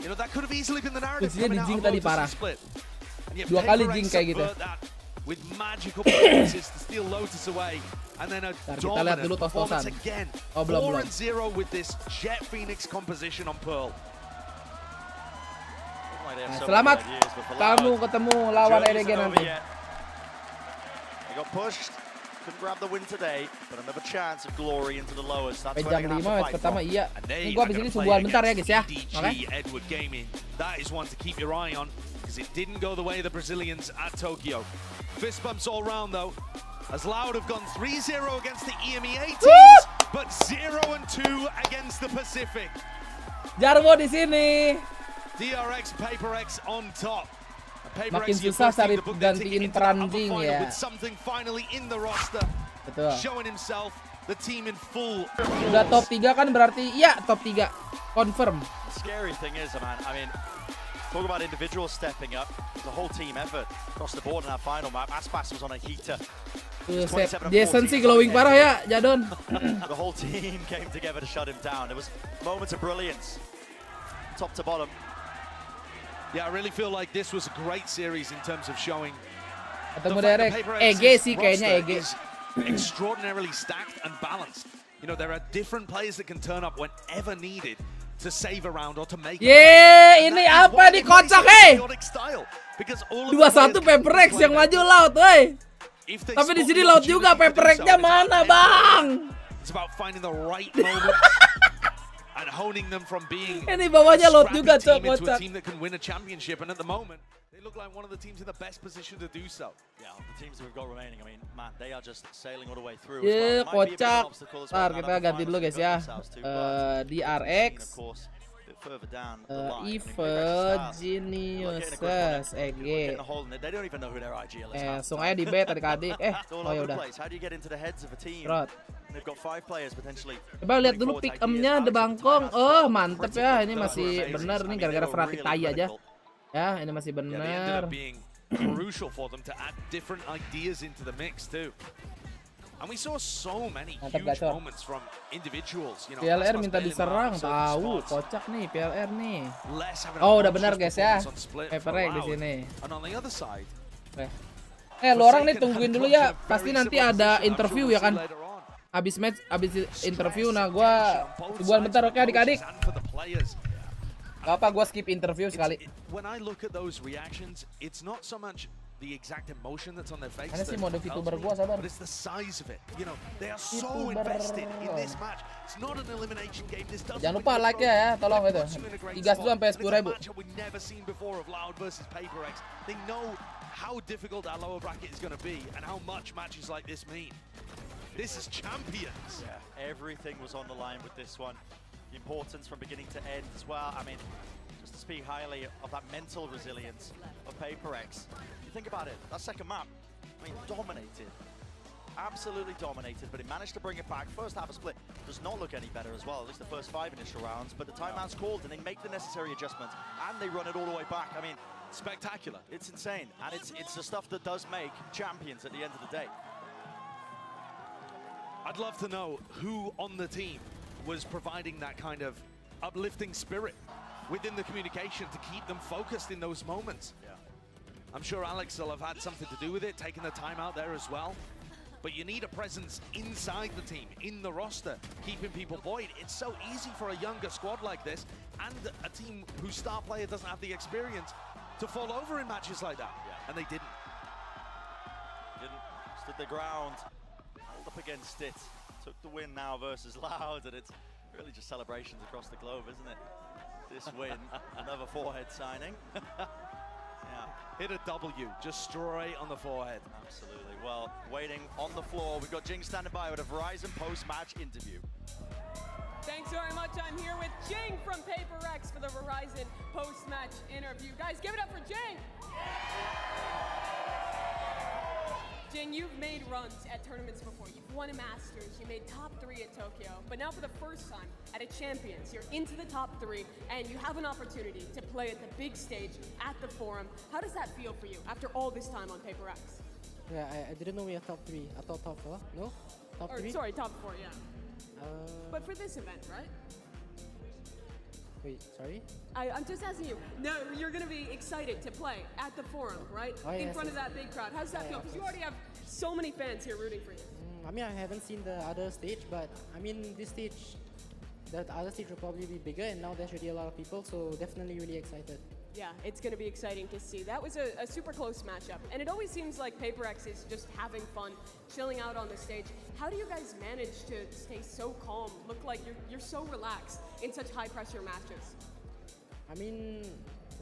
You know, that could have easily been the narrative Kuncinya coming di out Jing of tadi Lotus parah. and Split. And yet 2 kali PaperX Jing kayak gitu. subvert that with magical performances to steal Lotus away. And then a Ntar kita lihat dulu dominant performance tos-tosan. again. Oh, belum. 4-0 with this Jet Phoenix composition on Pearl. Nah, selamat kamu ketemu lawan EDG nanti. They got pushed. Couldn't grab the win today, but another chance of glory into the lowers. That's Jam where they're 5 going to have match to pertama fight iya. And they Ini gua are abis gonna ini play subuhan bentar ya against guys ya. DG Oke. Edward Gaming. That is one to keep your eye on because it didn't go the way of the Brazilians at Tokyo. Fist bumps all round though. As Loud have gone 3-0 against the EMEA teams, but 0-2 against the Pacific. Jarwo di sini. DRX, PaperX on top. Makin susah cari gantiin peran Jing ya. With something finally in the roster. Betul. showing himself, the team in full. Udah top 3 kan berarti ya top 3. Confirm. The scary thing is, man, I mean, talk about individuals stepping up. The whole team effort across the board in that final map. Aspas was on a heater. Jason sih glowing parah ya, Jadon. The whole team came together to shut him down. There was moments of brilliance, top to bottom. Yeah, I really feel like this was a great series in terms of showing. Ketemu DRX. EG sih kayaknya EG. Extraordinarily stacked and balanced. You know, there are different players that can turn up whenever needed to save a round or to make. Ini apa nih kocak, 2-1 PaperX yang maju Loud, woi. Tapi di sini Loud juga, PaperX-nya mana, Bang? It's about finding the right moment and honing them from being ini bawahnya Loud juga, team into a kocak. team that can win a championship, and at the moment they look like one of the teams in the best position to do so. Yeah, the teams that we've got remaining, I mean, man, they are just sailing all the way through. Yeah, kocak. Ntar kita ganti dulu guys ya. DRX, Evil, Geniuses, EG. Langsung aja di bet adik-adik. Oh ya udah. Rot. Coba lihat dulu pick em-nya DBangkongS. Oh, mantep ya. Ini masih bener nih gara-gara Fratik tai aja. Ya, ini masih bener. Crucial for them to add different ideas into the mix too. And we saw so many huge moments from individuals. You know, PLR minta diserang, tahu kocak nih PLR nih. Oh, udah benar guys ya. PaperX di sini. Lu orang nih tungguin dulu ya. Pasti nanti ada interview ya kan. Habis match, habis interview, nah gua tungguan bentar, oke adik-adik. Gak apa, gua skip interview sekali. When I look at those reactions, it's not so much the exact emotion that's on their face. Mana sih mode VTuber gua, sabar. But it's the size of it. You know, they are so invested in this match. It's not an elimination game. This doesn't. Jangan lupa like ya, tolong itu. 3 sampai 10.000. We've never seen before of Loud versus PaperX. They know how difficult that lower bracket is going to be and how much matches like this mean. This is champions. Yeah, everything was on the line with this one. The importance from beginning to end as well. I mean, just to speak highly of that mental resilience of PaperX. You think about it, that second map, I mean, dominated. Absolutely dominated, but it managed to bring it back. First half of split does not look any better as well, at least the first 5 initial rounds, but the timeout's called and they make the necessary adjustments and they run it all the way back. I mean, spectacular. It's insane, and it's the stuff that does make champions at the end of the day. I'd love to know who on the team was providing that kind of uplifting spirit within the communication to keep them focused in those moments. Yeah. I'm sure Alex will have had something to do with it, taking the time out there as well. But you need a presence inside the team, in the roster, keeping people buoyed. It's so easy for a younger squad like this and a team whose star player doesn't have the experience to fall over in matches like that. Yeah. And they didn't. Stood their ground, held up against it. Took the win now versus Loud, and it's really just celebrations across the globe, isn't it? This win, another forehead signing. Yeah. Hit a W, just straight on the forehead. Absolutely. Well, waiting on the floor, we've got Jing standing by with a Verizon post-match interview. Thanks very much. I'm here with Jing from PaperX for the Verizon post-match interview. Guys, give it up for Jing! Jing, you've made runs at tournaments before. You've won a Masters, you made top 3 at Tokyo, but now for the first time at a Champions, you're into the top 3, and you have an opportunity to play at the big stage at the Forum. How does that feel for you after all this time on PaperX? Yeah, I didn't know we are top 3. I thought top 4. No? Top 3? Sorry, top 4, yeah. But for this event, right? Wait, sorry? I'm just asking you. No, you're going to be excited to play at the Forum, right? Oh, in yes, front of yes. that big crowd. How does that feel? Because you already have so many fans here rooting for you. I mean, I haven't seen the other stage, but I mean, this stage, the other stage will probably be bigger, and now there's already a lot of people, so definitely really excited. Yeah, it's going to be exciting to see. That was a super close matchup, and it always seems like PaperX is just having fun, chilling out on the stage. How do you guys manage to stay so calm, look like you're so relaxed in such high-pressure matches? I mean,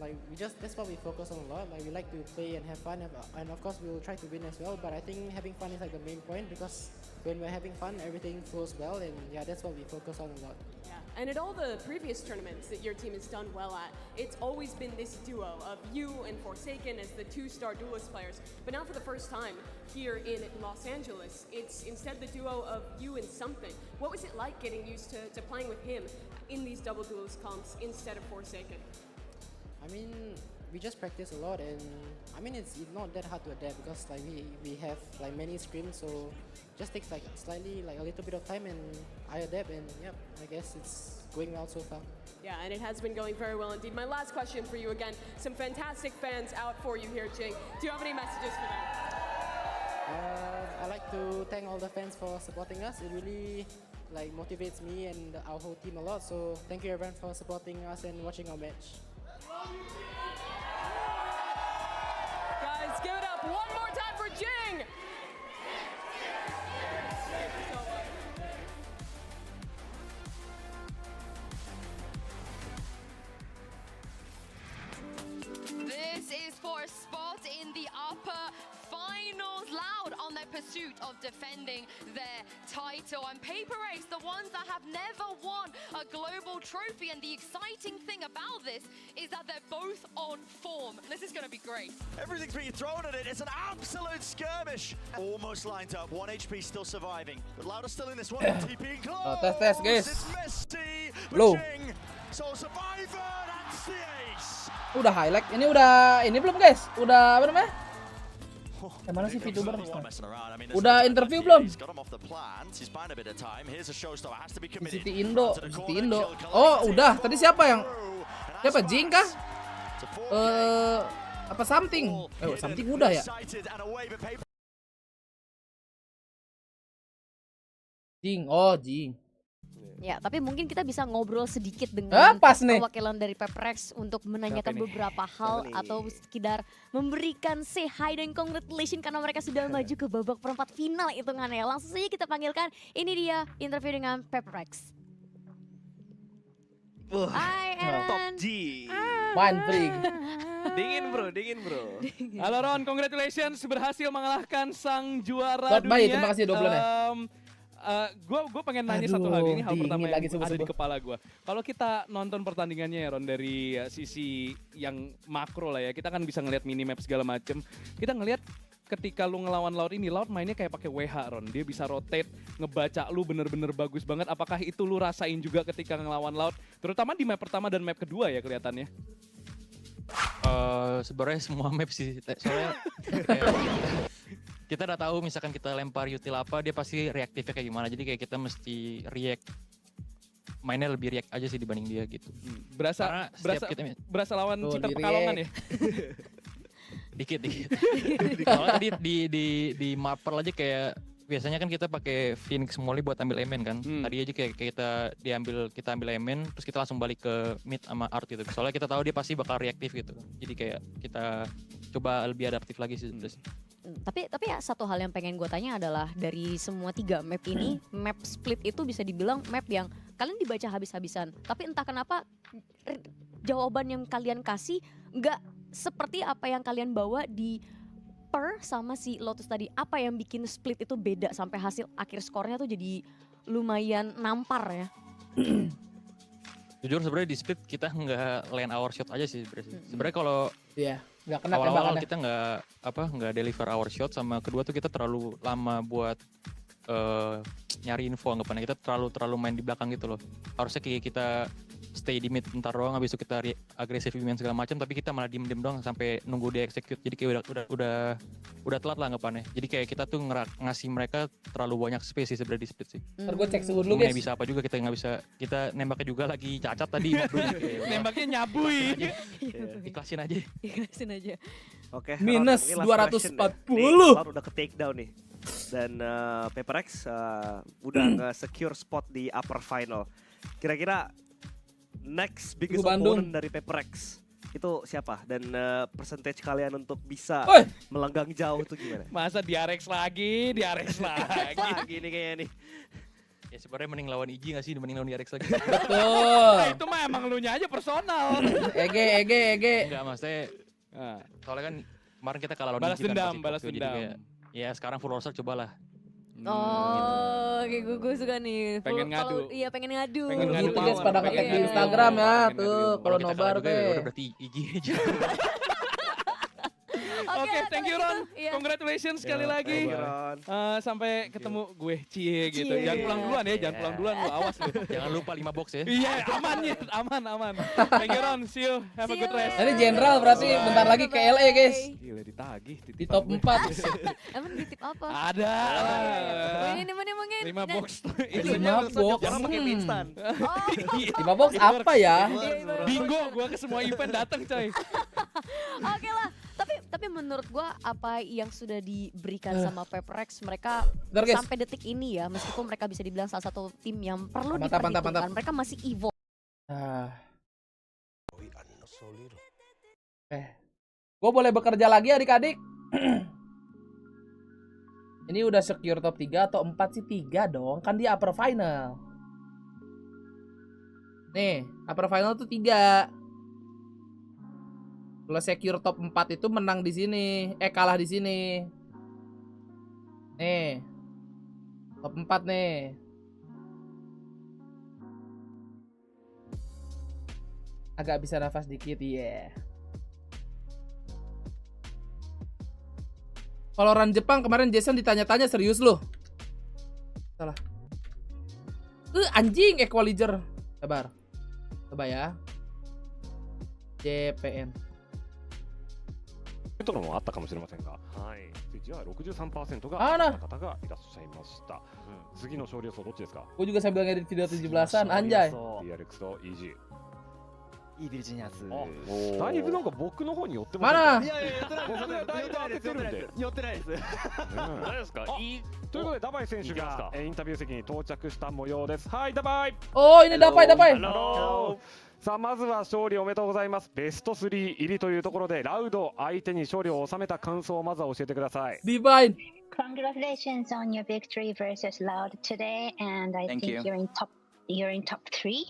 like that's what we focus on a lot. Like we like to play and have fun, and of course we will try to win as well. But I think having fun is like the main point, because when we're having fun, everything flows well, and yeah, that's what we focus on a lot. Yeah, And at all the previous tournaments that your team has done well at, it's always been this duo of you and Forsaken as the 2-star duelist players. But now for the first time here in Los Angeles, it's instead the duo of you and Something. What was it like getting used to playing with him in these double duelist comps instead of Forsaken? I mean, we just practice a lot, and I mean it's not that hard to adapt because like we have like many scrims, so just takes like slightly like a little bit of time, and I adapt, and yep, I guess it's going well so far. Yeah, and it has been going very well indeed. My last question for you again, some fantastic fans out for you here, Jing. Do you have any messages for them? I like to thank all the fans for supporting us. It really like motivates me and our whole team a lot. So thank you everyone for supporting us and watching our match. Guys, give it up one more time for Jing! This is for a spot in the upper finals. Loud on their pursuit of defending their title. And PaperX, the ones that have never won a global trophy. And the exciting thing about this is that they're both on form. This is going to be great. Everything's being thrown at it. It's an absolute skirmish. Almost lined up. 1 HP still surviving. But Loud is still in this one. TP close. Tes guys. It's Messi. Belum. So Survivor, that's the ace. Udah highlight. Ini udah ini belum guys? Udah apa namanya? Yang mana sih VTuber? Udah interview belum? City Indo. Oh, udah. Tadi siapa yang? Siapa? Jing kah? Apa something? Something udah ya? Jing. Oh, Jing. Ya, tapi mungkin kita bisa ngobrol sedikit dengan perwakilan dari PaperX untuk menanyakan beberapa hal atau sekedar memberikan say hi dan congratulations karena mereka sudah maju ke babak perempat final hitungannya. Langsung saja kita panggilkan, ini dia interview dengan PaperX. Hai Aaron. Top G. Manfring. Dingin bro. Halo Ron, congratulations berhasil mengalahkan sang juara dunia. Baik, terima kasih 2 bulan ya. Gue pengen nanya satu hal ini, hal pertama yang ada di kepala gue. Kalau kita nonton pertandingannya ya Ron, dari sisi yang makro lah ya, kita kan bisa ngelihat minimap segala macem. Kita ngelihat ketika lu ngelawan Loud ini, Loud mainnya kayak pakai WH Ron. Dia bisa rotate, ngebaca lu bener-bener bagus banget. Apakah itu lu rasain juga ketika ngelawan Loud? Terutama di map pertama dan map kedua ya kelihatannya. Sebenarnya semua map sih, soalnya kita udah tahu misalkan kita lempar util apa, dia pasti reaktifnya kayak gimana. Jadi kayak kita mesti react, mainnya lebih react aja sih dibanding dia gitu. Berasa lawan cheater Pekalongan ya? Dikit. Soalnya tadi di Maper aja kayak biasanya kan kita pakai Phoenix Molly buat ambil emen kan. Tadi aja kayak kita ambil emen terus kita langsung balik ke mid sama art gitu. Soalnya kita tahu dia pasti bakal reaktif gitu. Jadi kayak kita coba lebih adaptif lagi sih sebenarnya. Tapi ya satu hal yang pengen gue tanya adalah dari semua 3 map ini, map split itu bisa dibilang map yang kalian dibaca habis-habisan. Tapi entah kenapa jawaban yang kalian kasih nggak seperti apa yang kalian bawa di Per sama si Lotus tadi. Apa yang bikin split itu beda sampai hasil akhir skornya tuh jadi lumayan nampar ya? Jujur sebenarnya di split kita nggak land our shot aja sih sebenarnya. Kalau nggak kena awal-awal kita nggak deliver our shot, sama kedua tuh kita terlalu lama buat nyari info, anggapannya kita terlalu main di belakang gitu loh. Harusnya kayak kita stay di mid bentar doang, habis itu kita agresif main segala macam, tapi kita malah diem doang sampai nunggu dia execute. Jadi kayak udah telat lah anggapannya. Jadi kayak kita tuh ngasih mereka terlalu banyak space sih sebenarnya di split sih. Ntar gue cek suhu dulu guys. Bisa apa juga kita nggak bisa, kita nembaknya juga lagi cacat tadi. Nembaknya nyabui. Ikhlasin aja. Oke. Minus 240. Baru udah ke takedown nih. Dan PaperX udah nge-secure spot di upper final. Kira-kira next biggest opponent dari PaperX itu siapa? Dan percentage kalian untuk bisa melenggang jauh tuh gimana? Masa DRX lagi? Gini kayaknya nih. Ya sebenarnya mending lawan Iji gak sih dibanding lawan DRX lagi? Betul. Nah, itu mah emang lu nya aja personal. Ege. Enggak, maksudnya soalnya kan kemarin kita kalah lawan Balas dendam. Ya sekarang full roster cobalah. Oh, kayak gue suka nih. Pengen ngadu. Iya, pengen ngadu. Pengen gitu guys, pada ngetek di Instagram ya tuh kalau nobar teh. Oke, thank you Ron. Congratulations sekali lagi. Sampai ketemu gue cie gitu. Jangan pulang duluan ya, jangan pulang duluan lu, awas lu. Jangan lupa 5 box ya. Iya, aman ya, aman. Thank you Ron, see you. Have a good rest. Ini general berarti bentar lagi ke LA guys. Gila ditagih. Di top 4. Emang ditip apa? Ada. Ini mungkin. 5 box. 5 box. Jangan pakai mie instan. 5 box apa ya? Bingo, gua ke semua event datang coy. Oke lah. Tapi menurut gua apa yang sudah diberikan sama PaperX mereka sampai detik ini ya, meskipun mereka bisa dibilang salah satu tim yang perlu diperhitungkan, mereka masih evolve. Gue boleh bekerja lagi adik-adik. Ini udah secure top 3 atau 4 sih? 3 dong, kan dia upper final. Nih, upper final tuh 3. Kalau secure top 4 itu menang di sini, kalah di sini. Nih. Top 4 nih. Agak bisa nafas dikit, yeah. VALORANT Jepang kemarin Jason ditanya-tanya serius loh. Salah. Anjing equalizer. Sabar. Coba ya. JPN. とのもあったかもしれませんが、はい、実は 63% が方がいらっしゃいました。次の勝利予想どっちですか？ Gue juga sambil ngedit video 17-an, anjay. DRX と EG。イービルジニアス。だいぶなんか僕の方に寄ってますね。いやいや、僕がだいぶ当ててるんで。寄ってないです。誰ですか？ということでダバイ選手がインタビュー席に到着した模様です。はい、ダバイ。Oh, ini Dapai. さあまずは勝利おめでとうございます。ベスト3入りというところでラウド相手に勝利を収めた感想をまずは教えてください。DBangkongS. Congratulations on your victory versus Loud today, and I think you're in top 3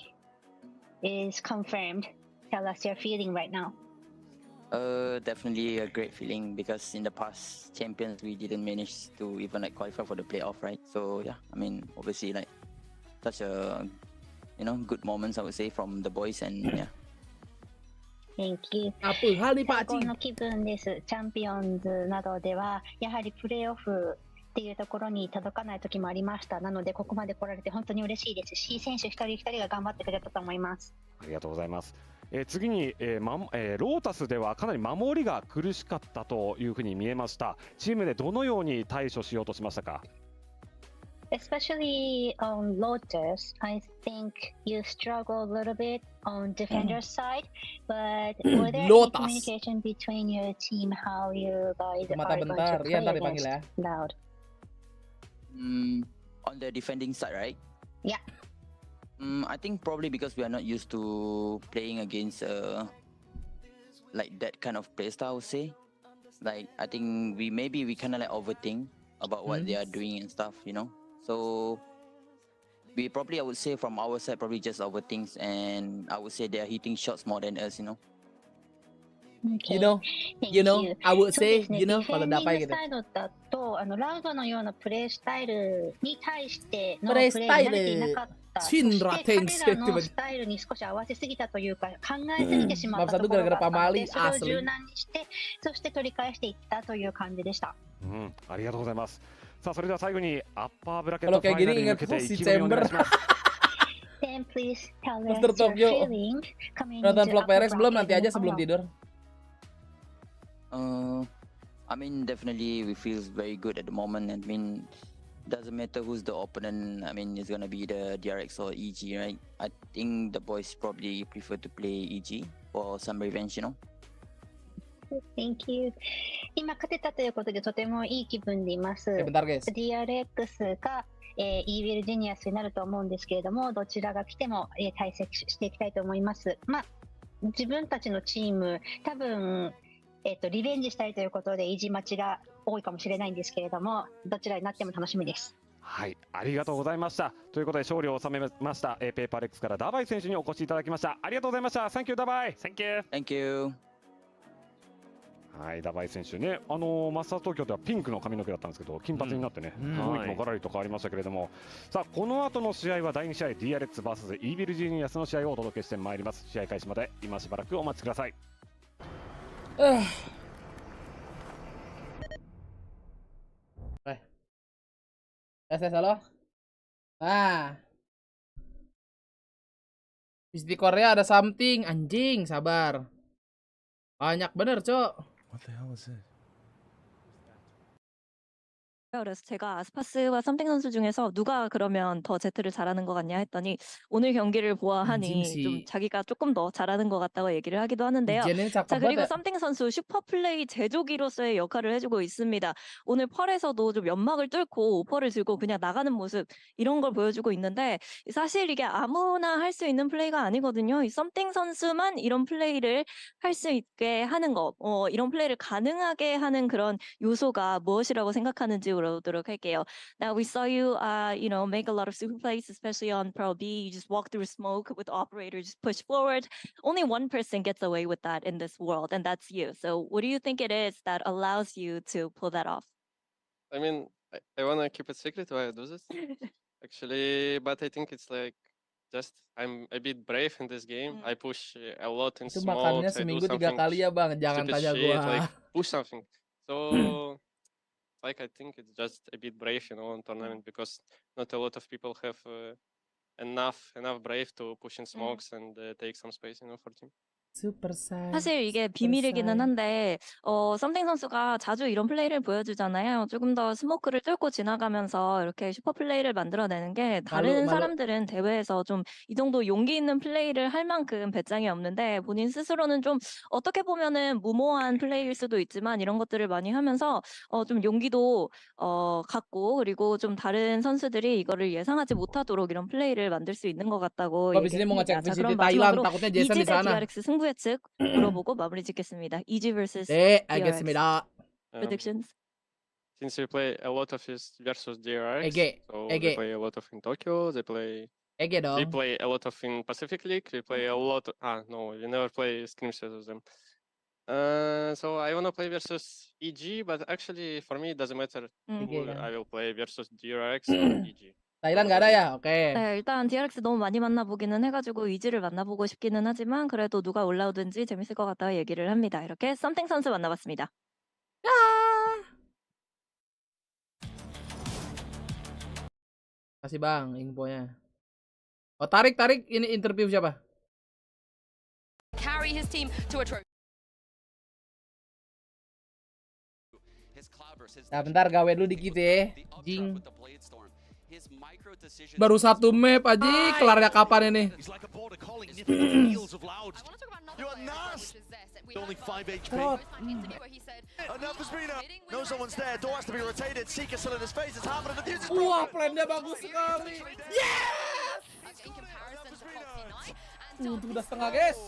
is confirmed. Tell us your feeling right now. Definitely a great feeling because in the past champions we didn't manage to even like qualify for the playoff, right? So yeah, I mean obviously like such a good moments I would say from the boys and yeah. Thank you. 最高の気分です。チャンピオンズなどではやはりプレーオフっていうところに届かない時もありました。なのでここまで来られて本当に嬉しいですし、選手一人一人が頑張ってくれたと思います。ありがとうございます。次に、ロータスではかなり守りが苦しかったというふうに見えました。チームでどのように対処しようとしましたか？Especially on Lotus, I think you struggle a little bit on defender's side, but were there any communication between your team how you guys are going to play against Loud? On the defending side, right? Yeah. I think probably because we are not used to playing against like that kind of playstyle, I would say. Like I think we kind of like overthink about what they are doing and stuff, So we probably, I would say from our side, probably just overthink, and I would say they are hitting shots more than us, Okay. I would say, kalau Dapai gitu. だとラウドのようなプレースタイルに対してのプレーに慣れていなかった。そして彼らのスタイルに少し合わせすぎたというか考えすぎてしまったところがあったので、それを柔軟にして、そして取り返していったという感じでした。ありがとうございます。さあそれでは最後にアッパーブラケットファイナルに向けて意気込みをお願いします。Then please tell us your feeling coming into Nonton vlog PRX belum? Nanti aja sebelum tidur. I mean, definitely we feel very good at the moment. I mean, doesn't matter who's the opponent. I mean, it's gonna be the DRX or EG, right? I think the boys probably prefer to play EG for some revenge, Thank you. 今勝てたということでとてもいい気分でいます。Bentar guys. DRX か、イービルジェニアスになると思うんですけれども、どちらが来ても、対策していきたいと思います。自分たちのチーム、多分リベンジしたいということでイージー待ちが多いかもしれないんですけれども、どちらになっても楽しみです。はい、ありがとうございました。ということで勝利を収めました、ペーパーレックスからダバイ選手にお越しいただきました。ありがとうございました。Thank you ダバイ。Thank you。Thank you。はい、ダバイ選手ね、マスター東京ではピンクの髪の毛だったんですけど、金髪になってね、雰囲気もガラリと変わりましたけれども、さあ、この後の試合は第2試合、DRX vs イービルジーニアスの試合をお届けしてまいります。試合開始まで今しばらくお待ちください。Tes halo. Nah. Di Korea ada something, anjing, sabar. Banyak bener, Cok. What the hell is it? 그래서 제가 아스파스와 썸띵 선수 중에서 누가 그러면 더 제트를 잘하는 것 같냐 했더니 오늘 경기를 보아하니 좀 자기가 조금 더 잘하는 것 같다고 얘기를 하기도 하는데요. 자, 그리고 썸띵 선수 슈퍼플레이 제조기로서의 역할을 해주고 있습니다. 오늘 펄에서도 좀 연막을 뚫고 오퍼를 들고 그냥 나가는 모습 이런 걸 보여주고 있는데 사실 이게 아무나 할 수 있는 플레이가 아니거든요. 이 썸띵 선수만 이런 플레이를 할 수 있게 하는 거, 이런 플레이를 가능하게 하는 그런 요소가 무엇이라고 생각하는지 물어보도록 할게요. Now we saw you, make a lot of super plays, especially on Pro B. You just walk through smoke with the operator, just push forward. Only one person gets away with that in this world, and that's you. So what do you think it is that allows you to pull that off? I mean, I want to keep it secret why I do this, actually, but I think it's like just I'm a bit brave in this game. I push a lot in Itu makannya smokes. I do seminggu 3 something kali ya, Bang. Jangan stupid tanya shit, gua. like push something. So like I think it's just a bit brave, in tournament because not a lot of people have enough brave to push in smokes and take some space, for team. 사실 이게 비밀이기는 한데 썸띵 선수가 자주 이런 플레이를 보여주잖아요. 조금 더 스모크를 뚫고 지나가면서 이렇게 슈퍼 플레이를 만들어내는 게 다른 사람들은 대회에서 좀 이 정도 용기 있는 플레이를 할 만큼 배짱이 없는데 본인 스스로는 좀 어떻게 보면은 무모한 플레이일 수도 있지만 이런 것들을 많이 하면서 좀 용기도 갖고 그리고 좀 다른 선수들이 이거를 예상하지 못하도록 이런 플레이를 만들 수 있는 것 같다고 얘기합니다. 자, 그럼 마지막으로 이지 대 DRX 승부 예측 물어보고 마무리 짓겠습니다. 이지 vs 네, DRX. 알겠습니다. Predictions? Since we play a lot of this versus DRX, so Ege. we play a lot of in Tokyo. We play a lot of in Pacific League. We play a lot. No, we never play scrimmage with them. So I wanna play versus EG, but actually for me it doesn't matter who I will play versus DRX or EG. Thailand nggak ada ya? Oke. 네, 일단 DRX 너무 많이 만나보기는 해가지고 이지를 만나보고 싶기는 하지만 그래도 누가 올라오든지 재밌을 것 같다고 얘기를 합니다. 이렇게 썸띵 선수 만나봤습니다. Kasih Bang infonya. Oh, tarik ini interview siapa? Carry his team to a trophy. Nah, bentar gawe dulu dikit ya. Jing. Baru satu map aja, kelarnya kapan ini? Only 5 HP. Another spinner. No one's there. Door has to be rotated. Seeker still in his face. It's happening. The fuse is Wah, plannya bagus sekali. Yes! In comparison to Foxy Knight. Udah setengah, guys.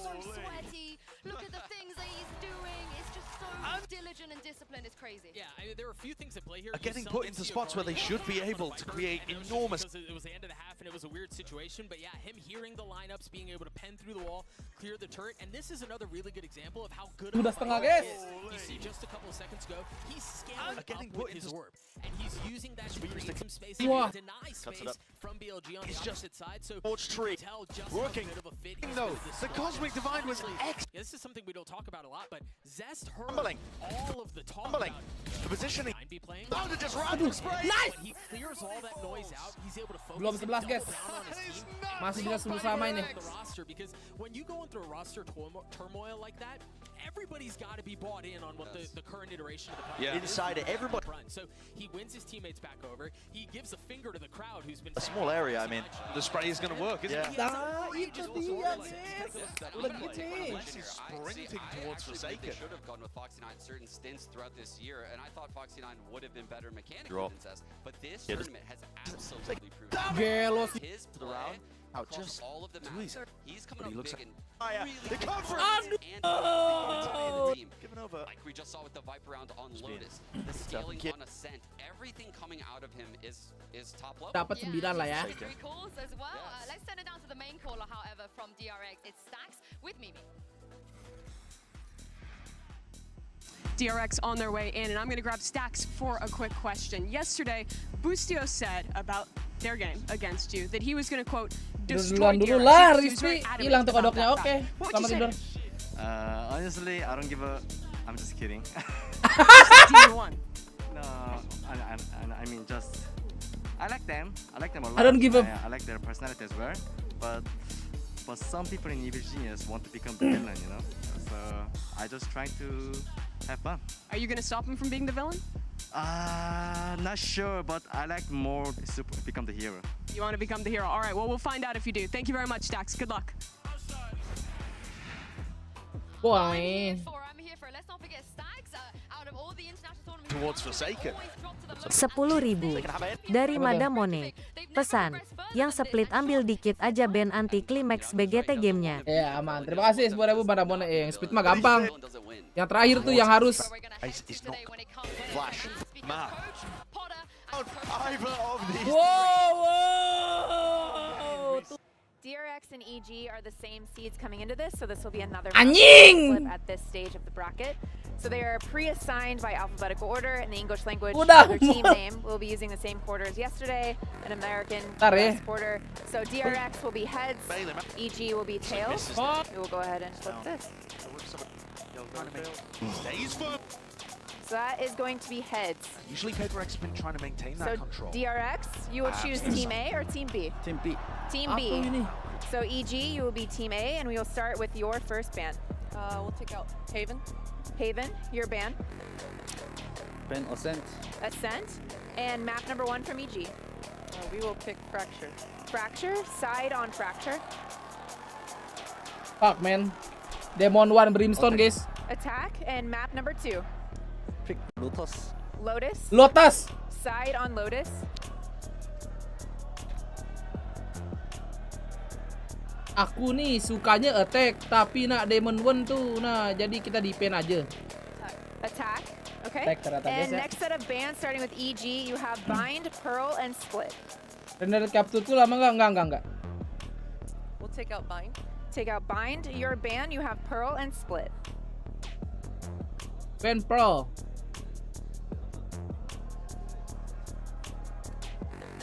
Look at the things that he's doing. It's just so diligent and disciplined. It's crazy. Yeah, I mean, there are a few things at play here. Are getting put into spots where they should be able to create enormous. It was the end of the half and it was a weird situation, but yeah, him hearing the lineups, being able to pen through the wall, clear the turret, and this is another really good example of how good Udah setengah, guys. You see just a couple of seconds ago, he's scaling up with his orb, and he's using that to create some space and deny space from BLG on the opposite side. So tree working. No, the Cosmic Divine was excellent. Yeah, this is something we don't talk about a lot, but Zest heard all of the talk about the positioning. Be playing. Oh, to just run the spray. Nice. He clears all that noise out. He's able to focus. Belum 11, guys. Masih bisa 10 sama ini. Because when you go through a roster turmoil like that, everybody's got to be bought in on what the current iteration of the product is. Inside it, everybody. So he wins his teammates back over. He gives a finger to the crowd who's been a small area. I mean, the spray is going to work, isn't it? Itu dia, guys. Legit. Sprinting towards Forsaken. Should have gone with Foxy 9 certain stints throughout this year, and I thought Foxy 9 would have been better mechanically than Zest, but this tournament has absolutely proven Gelos. his play across all of the maps. He's coming up big and the conference and the team. Like we just saw with the Viper round on Lotus, the scaling on Ascent, everything coming out of him is top level. Dapat 9 lah ya. Three calls as well. Let's send it down to the main caller, however, from DRX. It's Stacks with Mimi. DRX on their way in, and I'm going to grab Stacks for a quick question. Yesterday, Bustio said about their game against you that he was going to, quote, destroy dulu DRX. lah, He was very Rizky. adamant Hilang tuh about kodoknya. that Oke, fact. What selamat would you tidur. say? Honestly, I don't give a. I'm just kidding. No, I mean just. I like them. I like them a lot. I don't give a. I like their personality as well. But some people in Evil Genius want to become the villain, you know. So I just try to have fun. Are you going to stop him from being the villain? Not sure, but I like more to become the hero. You want to become the hero? All right, well, we'll find out if you do. Thank you very much, Stacks. Good luck. Boy. Towards Forsaken. 10.000 dari Madamone. Pesan, yang split ambil dikit aja ban anti climax BGT gamenya. Ya aman. Terima kasih 10.000 Madamone. Yang split mah gampang. Yang terakhir tuh yang harus. Flash. Map. Wow. DRX and EG are the same seeds coming into this, so this will be another Anjing! flip at this stage of the bracket. So they are pre-assigned by alphabetical order in the English language. Udah, Their team name will be using the same quarter as yesterday, an American US quarter. So DRX will be heads, EG will be tails. We will go ahead and flip this. So that is going to be heads. Usually PaperX has been trying to maintain that control. DRX, you will choose Team A or Team B? Team B. Team B. So EG, you will be Team A, and we will start with your first ban. We'll take out Haven. Haven, your ban. Ben Ascent. Ascent. And map number 1 from EG. We will pick Fracture. Fracture, side on Fracture. Fuck man. Demon 1 Brimstone guys. Attack, and map number 2. Pick Lotus. Lotus. Lotus. Side on Lotus. Aku nih sukanya attack, tapi nak Demon 1 tuh, nah jadi kita defend aja. Attack, okay. Attack ternyata guys And ya. next set of bans starting with EG, you have Bind, Pearl, and Split. Render capture tuh lama enggak. We'll take out Bind. Take out Bind, your ban, you have Pearl and Split. Ben Pro.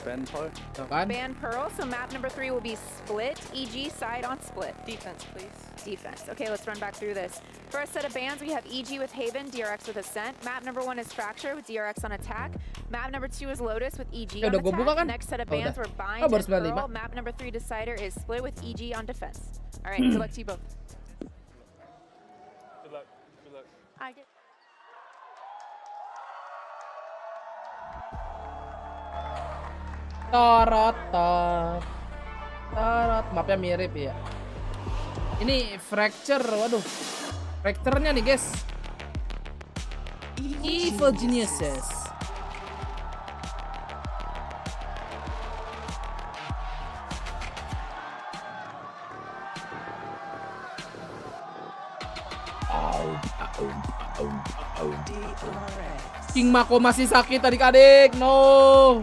Ben Pearl. Ban Pearl, so map number 3 will be Split, EG side on Split. Defense, please. Defense. Okay, let's run back through this. First set of bans, we have EG with Haven, DRX with Ascent. Map number 1 is Fracture with DRX on Attack. Map number 2 is Lotus with EG on Attack. Next set of bans were Bind and Pearl. Map number 3 Decider is Split with EG on Defense. All right, good luck to you both. Good luck. Good luck. I get Torot. Mapnya mirip ya. Ini Fracture, waduh. Fracture-nya nih guys. Evil Geniuses. King Mako masih sakit adik-adik. No.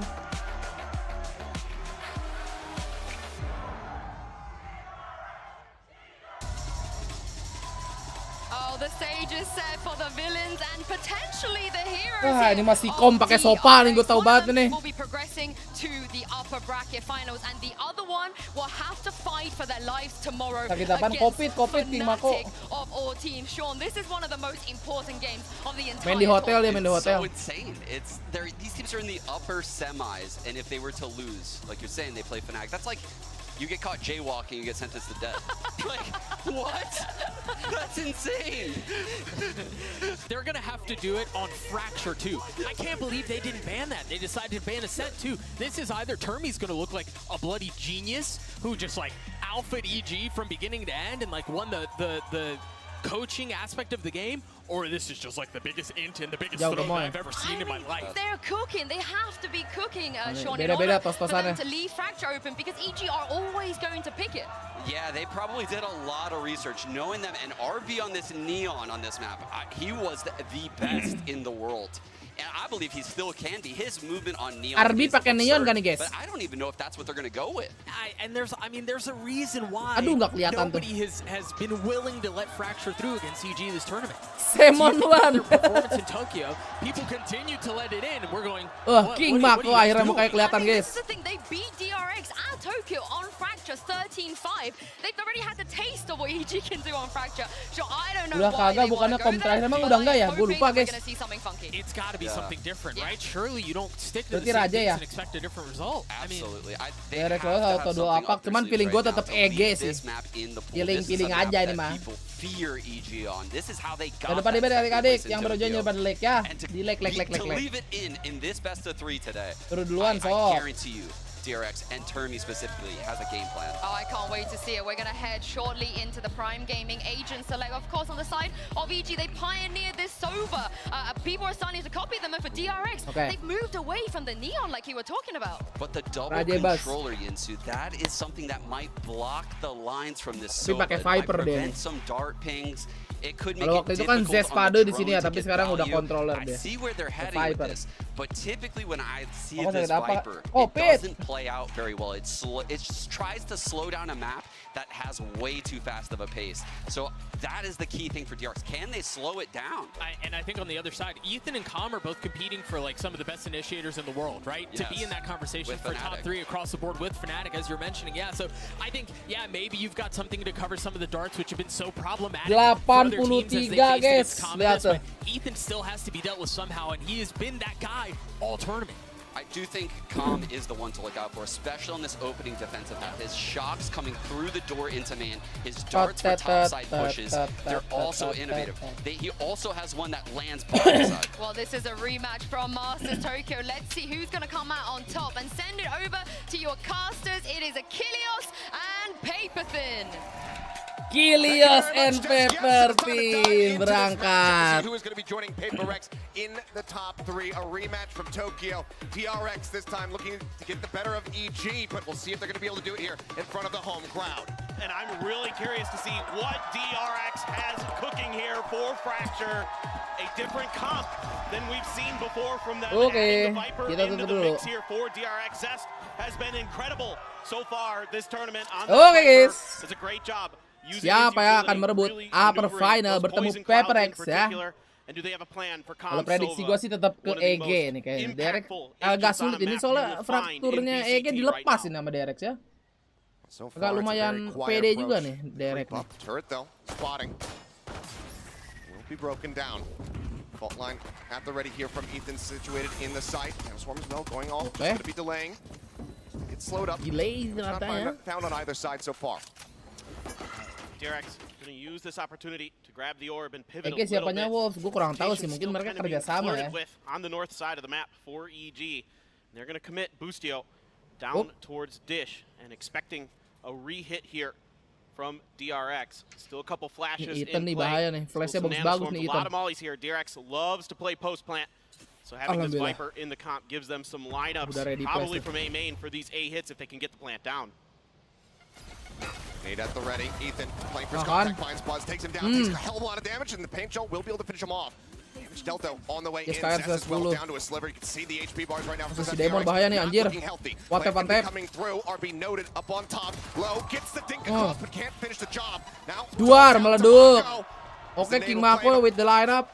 The stage is set for the villains and potentially the heroes. Wah, ini masih kom pakai sopa nih, gue tahu banget nih. Will be progressing to the upper bracket finals, and the other one will have to fight for their lives tomorrow Sakit-apaan? against Covid King Mako. Fnatic of all teams. Sean, this is one of the most important games of the entire Main di hotel dia, main di It's hotel. so insane. These teams are in the upper semis, and if they were to lose, like you're saying, they play Fnatic. That's like you get caught jaywalking, you get sentenced to death. Like, what? That's insane. They're gonna have to do it on Fracture too. I can't believe they didn't ban that. They decided to ban Ascent too. This is either Termi's gonna look like a bloody genius who just like alphaed EG from beginning to end and like won the coaching aspect of the game, or this is just like the biggest int and the biggest throw that I've ever seen in my life. They're cooking. They have to be cooking, Sean, in Beda-beda order for them tos-tosannya. to leave Fracture open, because EG are always going to pick it. Yeah, they probably did a lot of research knowing them. And RB on this Neon on this map, he was the best in the world. And I believe he still can be. His movement on Neon RB is pakai Neon kan nih guys? But I don't even know if that's what they're going to go with. There's a reason why Aduh, nggak kelihatan tuh. nobody has been willing to let Fracture through against EG this tournament. Semon one. Performance in Tokyo, people continue to let it in, and we're going. King Mako akhirnya mukanya kelihatan, guys. This is the thing, they beat DRX at Tokyo on Fracture 13-5. They've already had the taste of what EG can do on Fracture. So I don't know Udah why kagak they bukannya want to kom go terakhir there, emang but udah enggak ya? I'm Gue lupa, hoping guys. we're gonna see something funky. It's got to be something different, right? Surely you don't stick to the Berarti same Raja things ya? and expect a different result. Absolutely. DRX atau dua apak, cuman feeling gue tetap EG sih. Feeling aja ini mah. Fear EG on. This is how they Ya got depan that adik-adik second yang place in berjuang Tokyo. pada leg ya. And Di leg. to leave it in this best of 3 today. Turun duluan, I sok. guarantee you, DRX and Termi specifically has a game plan. Oh, I can't wait to see it. We're going to head shortly into the Prime Gaming Agent Select. Of course, on the side of EG, they pioneered this Sova. People are starting to copy them, and for DRX, they've moved away from the Neon like you were talking about. But the double Raja Bas. controller, Yinsu, that is something that might block the lines from this Sova. pakai It might Viper dia prevent some dart pings. It could make Kalau it waktu itu kan difficult Zespado on di the sini ya, drone to tapi get sekarang udah value. controller I dia. see where they're heading with Viper. this, but typically when I see Oh, this sakit apa? Viper, Oh, it Pit. doesn't play out very well. It just tries to slow down a map that has way too fast of a pace. So that is the key thing for DRX. Can they slow it down? And I think on the other side, Ethan and Com are both competing for like some of the best initiators in the world, right? To be in that conversation With for top Fnatic. 3 across the board with Fnatic, as you're mentioning. Yeah, so I think, yeah, maybe you've got something to cover some of the darts which have been so problematic for other teams as they 83 face guys. against Com in Lihat this, tuh. but Ethan still has to be dealt with somehow, and he has been that guy all tournament. I do think Com is the one to look out for, especially on this opening defensive half. His shocks coming through the door into man, his darts for topside pushes, they're also innovative. He also has one that lands bottom side. Well, this is a rematch from Masters Tokyo. Let's see who's going to come out on top and send it over to your casters. It is Achilles and Paperthin. Kilios and Pepperpin berangkat. Who is going to be joining PaperX in the top 3? A rematch from Tokyo. DRX this time looking to get the better of EG, but we'll see if they're going to be able to do it here in front of the home crowd. And I'm really curious to see what DRX has cooking here for Fracture. A different comp than we've seen before from them. Oke, Adding the Viper kita into tutup the dulu. mix here for DRX. Zest has been incredible so far this tournament. On Oke, guys. It's a great job. Siapa yang akan merebut upper final bertemu PaperX ya? Kalau prediksi gue sih tetap ke EG nih kayaknya. DRX agak sulit ini soalnya frakturnya EG dilepas ini sama DRX ya. Agak lumayan pede juga nih DRX. Turret though, spotting. Will be broken down. Fault line at the ready here from Ethan, situated in the site. Now Swarm's no going off. It's going to be delaying. It's slowed up. Delay Not katanya. found on either side so far. DRX going to use this opportunity to grab the orb and pivot EG a little siapanya bit. Wolves? Gue kurang tahu sih, mungkin mereka kerjasama ya. With on the north side of the map for EG. They're going to commit Boostio down towards Dish and expecting a re-hit here from DRX. Still a couple flashes Ethan nih in play. bahaya nih, flashnya bagus-bagus nih A lot Ethan. of mollies here. DRX loves to play post plant. So having this Viper in the comp gives them some lineups, Udah ready probably flash from A main for these A hits if they can get the plant down. Nade at the ready. Ethan playing for his contact, finds Buzz, takes him down, takes a hell of a lot of damage, and the paint show will be able to finish him off. Damage Delta on the way in. Zest as well down to a sliver. You can see the HP bars right now. Si Demon bahaya nih anjir. Wantep. Coming through. RB noted up on top. Low gets the dink across, but can't finish the job. Now Duar meleduk. Oke, King Mako with the lineup.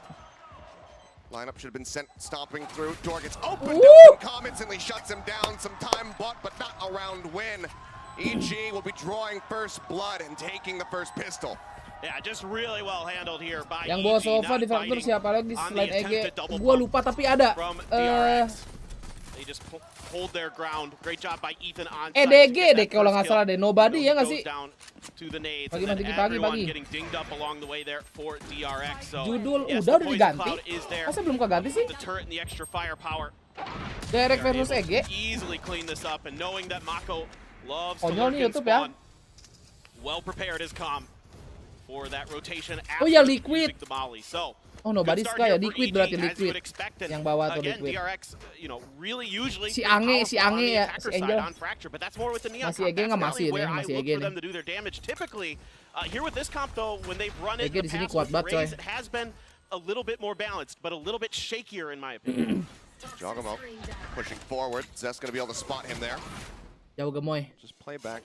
Lineup should have been sent stomping through. Door gets opened Woo! up, and Com instantly shuts him down. Some time bought, but not a round win. EG will be drawing first blood and taking the first pistol. Yeah, just really well handled here by Yang bawa EG, Sova not di fraktur fighting siapa lagi on selain the EG? attempted double Gua bump lupa tapi ada. from DRX. They just hold their ground. Great job by Ethan on EDG deh kalau nggak salah deh. Nobody ya nggak sih? Pagi pagi. getting dinged up along the way there for DRX. So, Judul yes, udah the Poison diganti. Cloud is there. Masa belum keganti sih? The turret and the extra firepower. DRX They are versus able EG. to easily clean this up, and knowing that Mako loves to Konyol lurk nih and YouTube ya. spawn, well prepared as Com for that rotation Oh ya, after Liquid. using the molly. So, Oh, Nobody good start Sky ya, here for Liquid EG, berarti as you Liquid. would expect. And Yang bawah atau again, Liquid. DRX, really usually Si pretty Ange powerful on the ya, attacker si side Angel. on Fracture, but that's more with the Neon Masih comp. EG That's nggak really masih where ya, I masih look EG for nih. them to do their damage. Typically, here with this comp though, when they've run it EG in di the sini past kuat with banget, coy. Raze, it has been a little bit more balanced, but a little bit shakier in my opinion. Jogamo pushing forward. Zest going to be able to spot him there. Jauh gemoy. Just play back.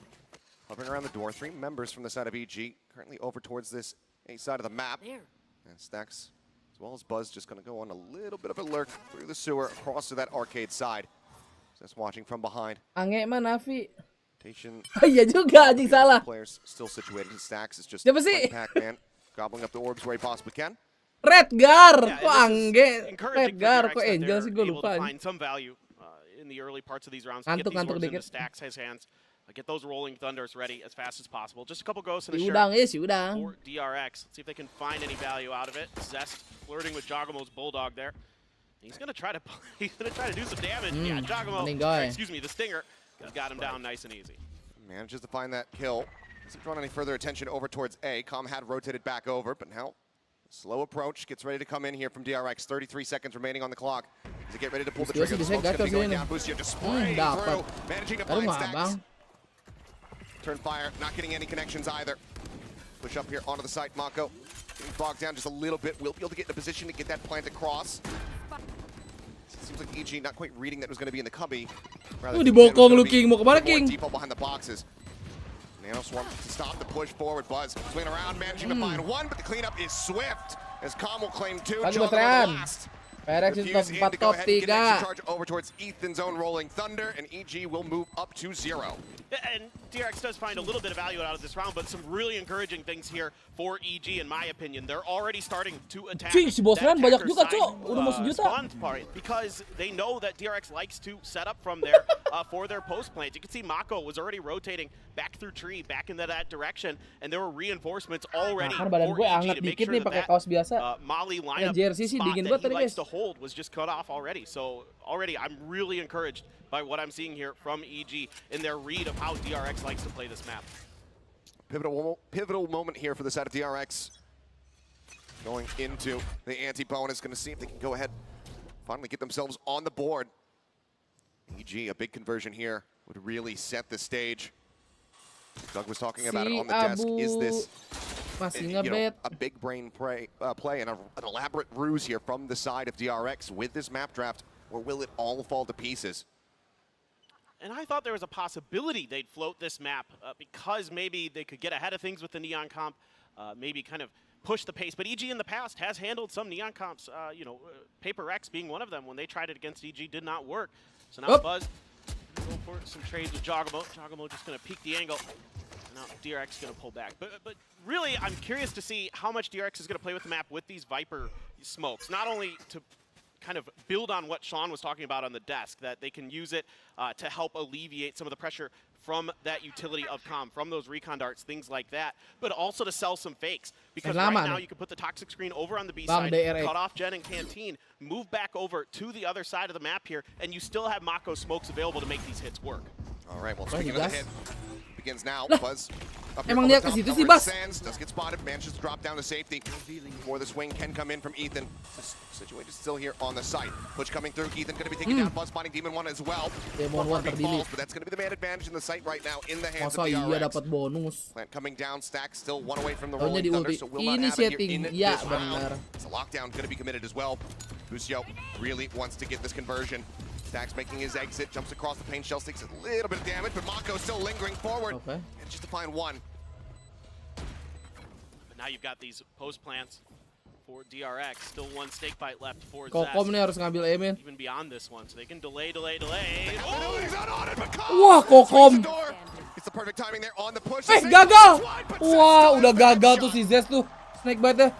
Hovering around the door. 3 members from the side of EG. Currently over towards this A side of the map. And Stacks As well as Buzz just going to go on a little bit of a lurk through the sewer across to that arcade side. Just watching from behind. Ange mana Navi? Station. Iya juga anjing salah. Players still situated. Stacks is just Siapa sih? Pac-Man gobbling up the orbs where he possibly can. Redgar, Yeah, kok Angge? Redgar, kok Angel sih gue lupa. Find some value in the early parts of these rounds to get these orbs into Stacks' hands. Get those rolling thunders ready as fast as possible. Just a couple ghosts and a Udang ya, sheriff si Udang. for DRX. Let's see if they can find any value out of it. Zest flirting with Jogamo's bulldog there. He's gonna try to do some damage. Yeah, Jogamo. Excuse me, the Stinger has got him down nice and easy. Manages to find that kill. Hasn't drawn any further attention over towards A. Com had rotated back over, but now slow approach gets ready to come in here from DRX. 33 seconds remaining on the clock. As they get ready to pull the trigger. The smoke's gonna be going down. Boostio just spraying through, managing to find Stacks. Turn fire, not getting any connections either. Push up here onto the site, Mako. Getting bogged down just a little bit. Will be able to get in a position to get that plant across. Seems like EG not quite reading that it was going to be in the cubby. Dibokong lu King, mau kemana King? Default behind the boxes. Nano Swarm to stop the push forward. Buzz swinging around, managing to find one, but the cleanup is swift. As Com will claim two. Last. VALORANT itu top 4 top 3. Charge over towards Ethan's own rolling thunder, and EG will move up to 0. And DRX does find a little bit of value out of this round, but some really encouraging things here for EG, in my opinion. They're already starting to attack. Si Bosman banyak juga, Cok. Udah mau sejuta. Because they know that DRX likes to set up from there for their post plant. You can see Mako was already rotating back through tree, back into that direction, and there were reinforcements already for EG to make sure that Molly lineup spot that he likes to hold was just cut off already. So already I'm really encouraged by what I'm seeing here from EG in their read of how DRX likes to play this map. Pivotal moment here for the side of DRX. Going into the anti-bonus, going to see if they can go ahead, finally get themselves on the board. EG, a big conversion here, would really set the stage. Doug was talking about it on the desk. Is this a big brain play and an elaborate ruse here from the side of DRX with this map draft, or will it all fall to pieces? And I thought there was a possibility they'd float this map because maybe they could get ahead of things with the Neon comp, maybe kind of push the pace. But EG in the past has handled some Neon comps, Paper X being one of them. When they tried it against EG, did not work. So now Buzz go for some trades with Jogamo. Jogamo just going to peek the angle. Now DRX going to pull back. But really, I'm curious to see how much DRX is going to play with the map with these Viper smokes. Not only to kind of build on what Sean was talking about on the desk, that they can use it to help alleviate some of the pressure from that utility of Com, from those recon darts, things like that, but also to sell some fakes. Because right now you can put the toxic screen over on the B side, cut off Gen and Canteen, move back over to the other side of the map here, and you still have Mako smokes available to make these hits work. All right, well, speaking of the hit, begins now. Buzz up here Emang dia ke situ sih, Bas? Does get spotted, manages to drop down to safety before the swing can come in from Ethan. Situated still here on the site. Push coming through. Ethan going to be taking down Buzz, spotting Demon 1 as well. Demon 1 terdelete. But that's going to be the man advantage in the site right now in the hands Masa of DRX. iya dapat bonus. Plant coming down, Stack still one away from the Taunya rolling di thunder, ulti. so will not Ini have it here setting. in Iya, this round. benar. So lockdown going to be committed as well. Boostio really wants to get this conversion. Stack's making his exit, jumps across the paint shell, takes a little bit of damage, but Mako still lingering forward. Okay. And just to find one. But now you've got these post plants for DRX. Still one snake bite left for Kokom nih harus ngambil aim. Even beyond this one, so they can delay. Wah, Kokom. It's the perfect timing there on the push. Gagal. Wah, udah gagal tuh si Zest tuh. Snake bite-nya.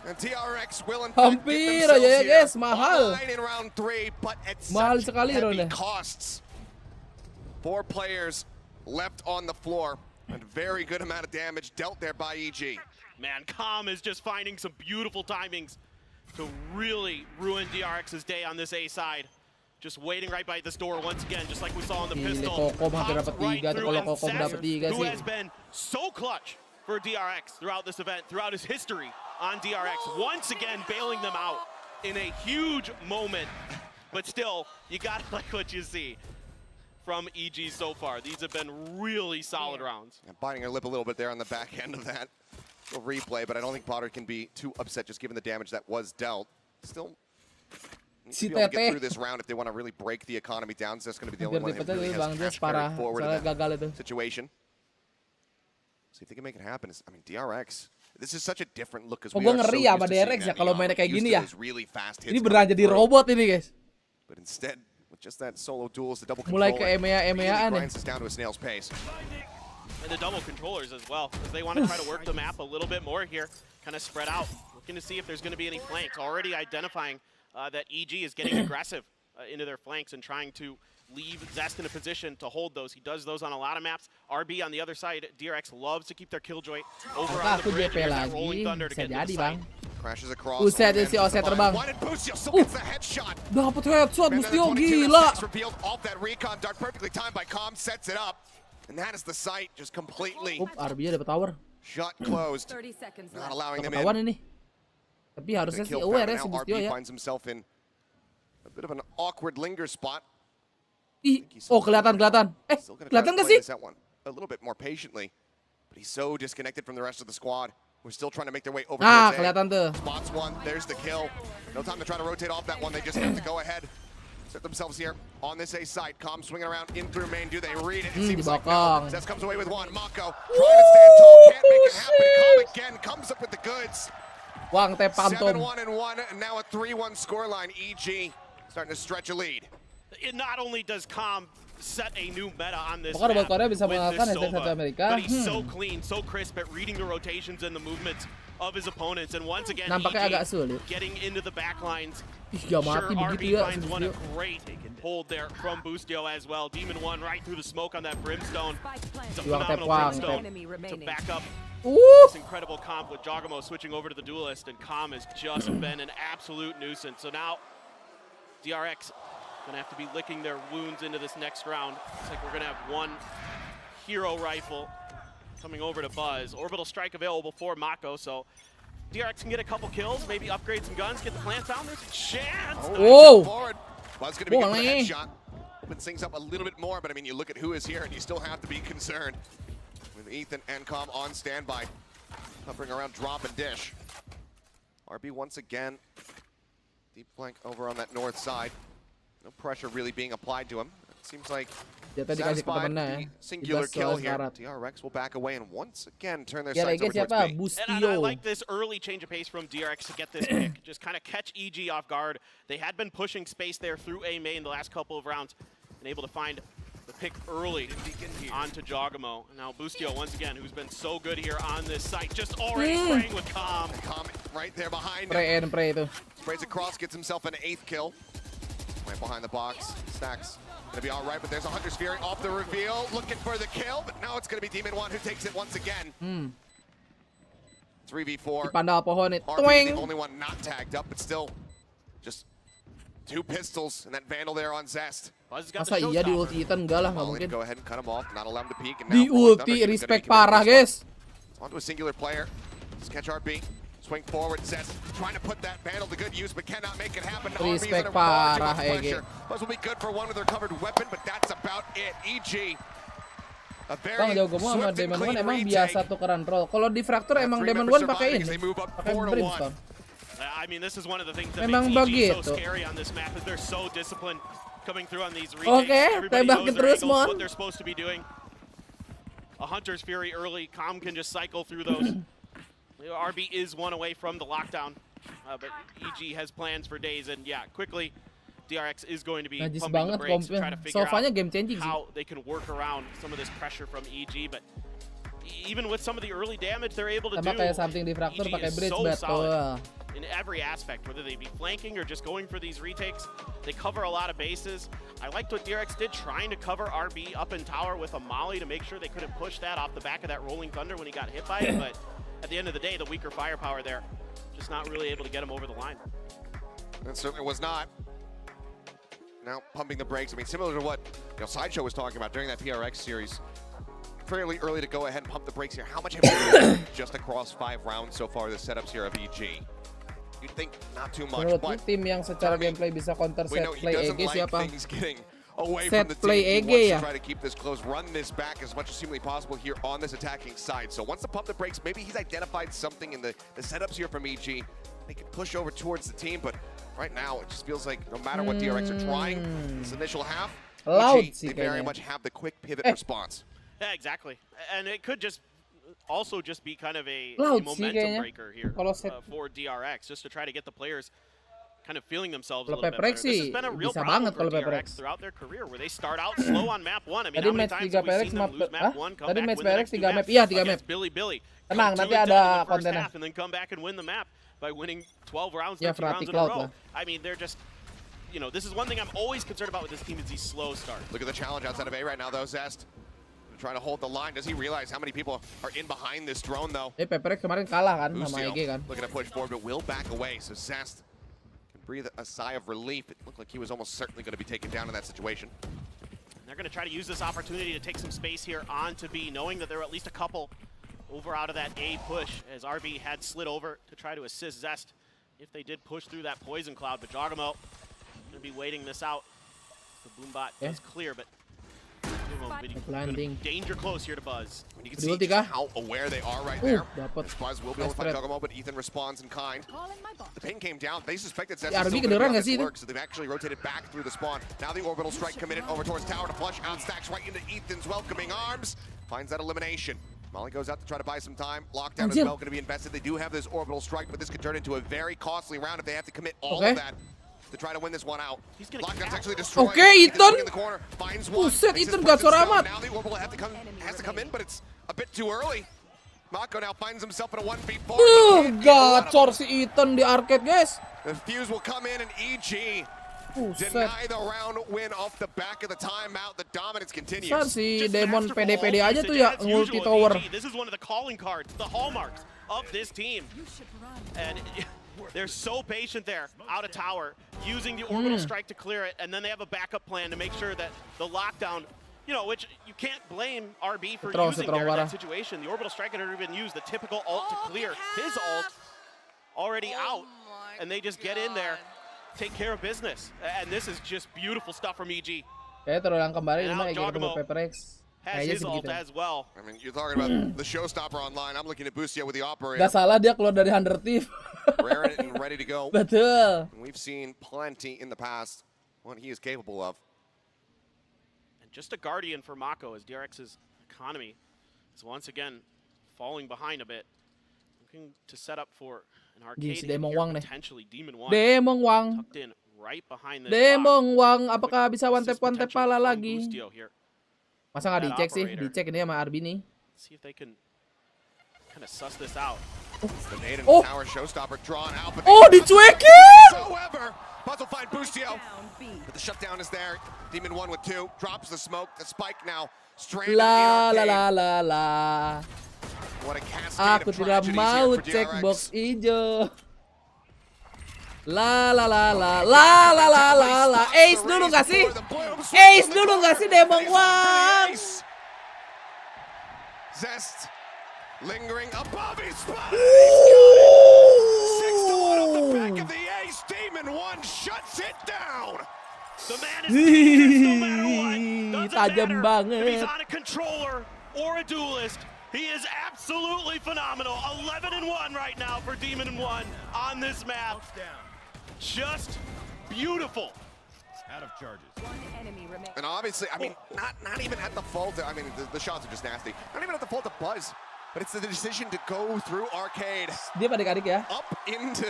And DRX will in fact hampir aja ya guys, mahal. In round 3, but at mahal such sekali heavy costs. 4 players left on the floor, and very good amount of damage dealt there by EG. Man, Com is just finding some beautiful timings to really ruin DRX's day on this A side. Just waiting right by this door once again, just like we saw on the pistol. Kokom hampir dapat 3 tuh kalau Kokom dapat 3 who sih. has been so clutch for DRX throughout this event, throughout his history on DRX, once again bailing them out in a huge moment. But still, you gotta like what you see from EG so far. These have been really solid rounds. And biting her lip a little bit there on the back end of that replay, but I don't think Potter can be too upset just given the damage that was dealt. Still needs to be able to get through this round if they want to really break the economy down. So that's going to be the only one that really has carried forward in that situation. See if they can make it happen. I mean, DRX This is such a different look as Oh, we gue are so ngeri used ya sama to seeing DRX ya that kalau Neon mainnya kayak used gini to ya. those really fast hits Ini coming beneran jadi through. robot ini, guys. But instead, with just that solo duels, the double Mulai controller ke EMEA-EMEA-an really grinds us down to a snail's pace. And the double controllers as well, as they want to try to work the map a little bit more here, kind of spread out, looking to see if there's going to be any flanks. Already identifying that EG is getting aggressive into their flanks and trying to leave Zest in a position to hold those. He does those on a lot of maps. RB on the other side, DRX loves to keep their killjoy over on the bridge. Here's that rolling thunder to get to the site. Crashes across. Buset, si Ose terbang. Dapat headshot, Bustio, gila. Revealed off that recon dart, perfectly timed by Com, sets it up. And that is the site just completely RB dapat tower. shut closed. Not allowing them Ketahuan in. ini. Tapi harusnya sih aware ya si Bustio RB ya. finds himself in a bit of an awkward linger spot. Ih, oh kelihatan. Kelihatan gak sih? A little bit more patiently, but he's so disconnected from the rest of the squad. We're still trying to make their way over. Ah, towards A. kelihatan tuh. Spots one. There's the kill. No time to try to rotate off that one. They just have to go ahead. Set themselves here on this A site. Com swinging around in through main. Do they read it? It seems like no. Zest comes away with one. Mako trying to stand tall. Can't make it happen. Com again comes up with the goods. Wang teh pantom. 7-1-1 and now a 3-1 scoreline. EG starting to stretch a lead. It not only does Com set a new meta on this Maka map Korea bisa with mengalahkan this ST1 Sova, Amerika. but he's so clean, so crisp at reading the rotations and the movements of his opponents. And once again, Nampaknya agak EG sulit. getting into the back lines. Ih, gak mati Sure, begitu RB ya. finds one a great hold there from Bustio as well. Demon 1 right through the smoke on that Brimstone. It's a phenomenal Brimstone to back up this incredible comp with Jogamo switching over to the Duelist, and Com has just been an absolute nuisance. So now DRX gonna have to be licking their wounds into this next round. Looks like we're gonna have one hero rifle coming over to Buzz. Orbital strike available for Mako, so DRX can get a couple kills, maybe upgrade some guns, get the plants down. There's a chance. Whoa! Forward. Buzz gonna be good for the headshot. Opens things up a little bit more, but I mean, you look at who is here, and you still have to be concerned with Ethan and Com on standby, hovering around drop and dish. RB once again, deep flank over on that north side. No pressure really being applied to him. It seems like satisfied the singular kill here. DRX will back away and once again turn their sights over towards B. And I like this early change of pace from DRX to get this pick. Just kind of catch EG off guard. They had been pushing space there through A main the last couple of rounds and able to find the pick early onto Jogamo. Now Bustio once again, who's been so good here on this site, just already spraying with Com. Com right there behind him. Itu. Sprays across, gets himself an 8th kill. Right behind the box. Stacks gonna be all right, but there's a Hunter's Fury off the reveal, looking for the kill, but now it's gonna be Demon 1 who takes it once again. 3v4. Dipandang pohon itu. RB the only one not tagged up, but still just 2 pistols and that Vandal there on Zest. Masa iya di ulti Ethan? Enggak lah, nggak mungkin. Go ahead and cut him off, not allow him to peek. And Di ulti, respect parah guys. Onto a singular player. Just catch RB. Swing forward, Zest trying to put that Vandal to good use, but cannot make it happen. Respect parah, EG. Buzz will be good for one with a recovered weapon, but that's about it. EG. Bang, Jogamo sama Demon 1 emang biasa tukeran role. Kalau di Fracture emang Demon 1 pakai ini, pakai Brimstone. I mean, this is one of the things that Memang makes EG begitu. so scary on this map, is they're so disciplined coming through on these retakes. Oke, Everybody tembakin knows their terus, angles, Mon. what they're supposed to be doing. A Hunter's Fury early, Com can just cycle through those. RB is one away from the lockdown, but EG has plans for days, and yeah, quickly DRX is going to be Najis pumping the banget brakes to try to figure Sofanya out game changing sih. how they can work around some of this pressure from EG, but even with some of the early damage they're able to Sama do, kayak something di Fracture EG pakai is bridge so betul. solid in every aspect, whether they be flanking or just going for these retakes. They cover a lot of bases. I liked what DRX did, trying to cover RB up in tower with a molly to make sure they couldn't push that off the back of that rolling thunder when he got hit by it, but at the end of the day, the weaker firepower there, just not really able to get him over the line. It certainly was not. Now pumping the brakes. I mean, similar to what Sideshow was talking about during that DRX series. Fairly early to go ahead and pump the brakes here. How much have you done just across 5 rounds so far, the setups here of EG? You'd think not too much, Menurut but tim yang secara gameplay bisa counter we set know he play doesn't EG like siapa? things getting away Set from the play team. He EG wants ya? to try to keep this close, run this back as much as humanly possible here on this attacking side. So once the pump the brakes, maybe he's identified something in the setups here from EG. They can push over towards the team, but right now it just feels like no matter what DRX are trying, this initial half, Loud EG, sih they very kayaknya. much have the quick pivot response. Yeah, exactly. And it could just also just be kind of a Cloud sih momentum kayaknya. breaker here Kalau set for DRX, just to try to get the players kind of feeling themselves a kalau little bit PPRX better. This sih has been a real bisa problem banget for kalau DRX PPRX. throughout their career, where they start out slow on map 1. I mean, Tadi how many match times 3 have we PPRX seen them lose map 1, come Tadi back, match win the PPRX next 2 3 map. maps Iya 3 map. against Billy Billy. Tenang, Go 2 nanti and 10 ada in the first kontennya. half and then come back and win the map by winning 12 rounds, Ya, 13 rounds in a Cloud row. lah. I mean, they're just, you know, this is one thing I'm always concerned about with this team is these slow starts. Look at the challenge outside of A right now, though. Zest trying to hold the line. Does he realize how many people are in behind this drone, though? PPRX kemarin kalah kan sama Busio EG kan. looking to push forward, but will back away. So Zest can breathe a sigh of relief. It looked like he was almost certainly going to be taken down in that situation. They're going to try to use this opportunity to take some space here on to B, knowing that there are at least a couple over out of that A push, as RB had slid over to try to assist Zest if they did push through that poison cloud. But Jogamo going to be waiting this out. The boombot is clear, but landing. Danger close here to Buzz. You can see just how aware they are right there. Dapat. Buzz will be able to find Jogamo, but Ethan responds in kind. The ping came down. They suspected Zest Ya, was RB still kedengeran going nggak sih to itu? work, so they've actually rotated back through the spawn. Now the orbital strike committed over towards tower to flush out stacks right into Ethan's welcoming arms. Finds that elimination. Molly goes out to try to buy some time. Lockdown as well going to be invested. They do have this orbital strike, but this could turn into a very costly round if they have to commit all of that to try to win this one out. Lockdown's actually destroyed. Oke, Ethan. In the corner, finds one. Buset, Makes his Ethan presence gacor known. amat. Now the orbital has to come in, but it's a bit too early. Mako now finds himself in a 1v4. Gacor si Ethan di arcade, guys. The fuse will come in and EG deny the round win off the back of the timeout. The dominance continues. Besar si Demon PD-PD aja tuh ya multi tower. This is one of the calling cards, the hallmarks of this team. And they're so patient there, out of tower, using the orbital strike to clear it, and then they have a backup plan to make sure that the lockdown, you know, which you can't blame RB for using there in that situation. The orbital strike had already been used, the typical ult to clear. His ult already out, and they just get in there, take care of business. And this is just beautiful stuff from EG. Kayak terulang kembali ini mah EG ketemu PPRX. Has his ult as well. I mean, you're talking about the showstopper online. I'm looking at Busio with the operator. Gak salah dia keluar dari 100 Thief. Rare and ready to go. Betul. We've seen plenty in the past what he is capable of. And just a guardian for Mako as DRX's economy is once again falling behind a bit. Looking to set up for an arcade here, potentially Demon 1. Demon Wang. Tucked in right behind this Demon Wang, apakah bisa one tap pala lagi? Bustio here. Masa nggak dicek sih? Dicek ini sama Arbi nih. See if they can kind of suss this out. The maiden tower showstopper drawn out, but dicuekin! However, Buzz will find Bustio. But the shutdown is there. Demon 1 with 2 drops the smoke. The spike now stranded in arcade. What a cascade Aku of tidak tragedies mau here for cek DRX. box hijau. La. Ace dulu nggak sih? Ace dulu nggak sih Demon Wang? Zest lingering above his spot. He's got it. 6-1 off the back of the ace. Demon 1 shuts it down. The man is dangerous no matter what. Tajam Doesn't matter banget. if he's on a controller or a duelist. He is absolutely phenomenal. 11-1 right now for Demon 1 on this map. Just beautiful. Out of charges. And obviously, I mean, not even at the fault. I mean, the shots are just nasty. Not even at the fault of Buzz, but it's the decision to go through arcade. Dia adik-adik ya. Up into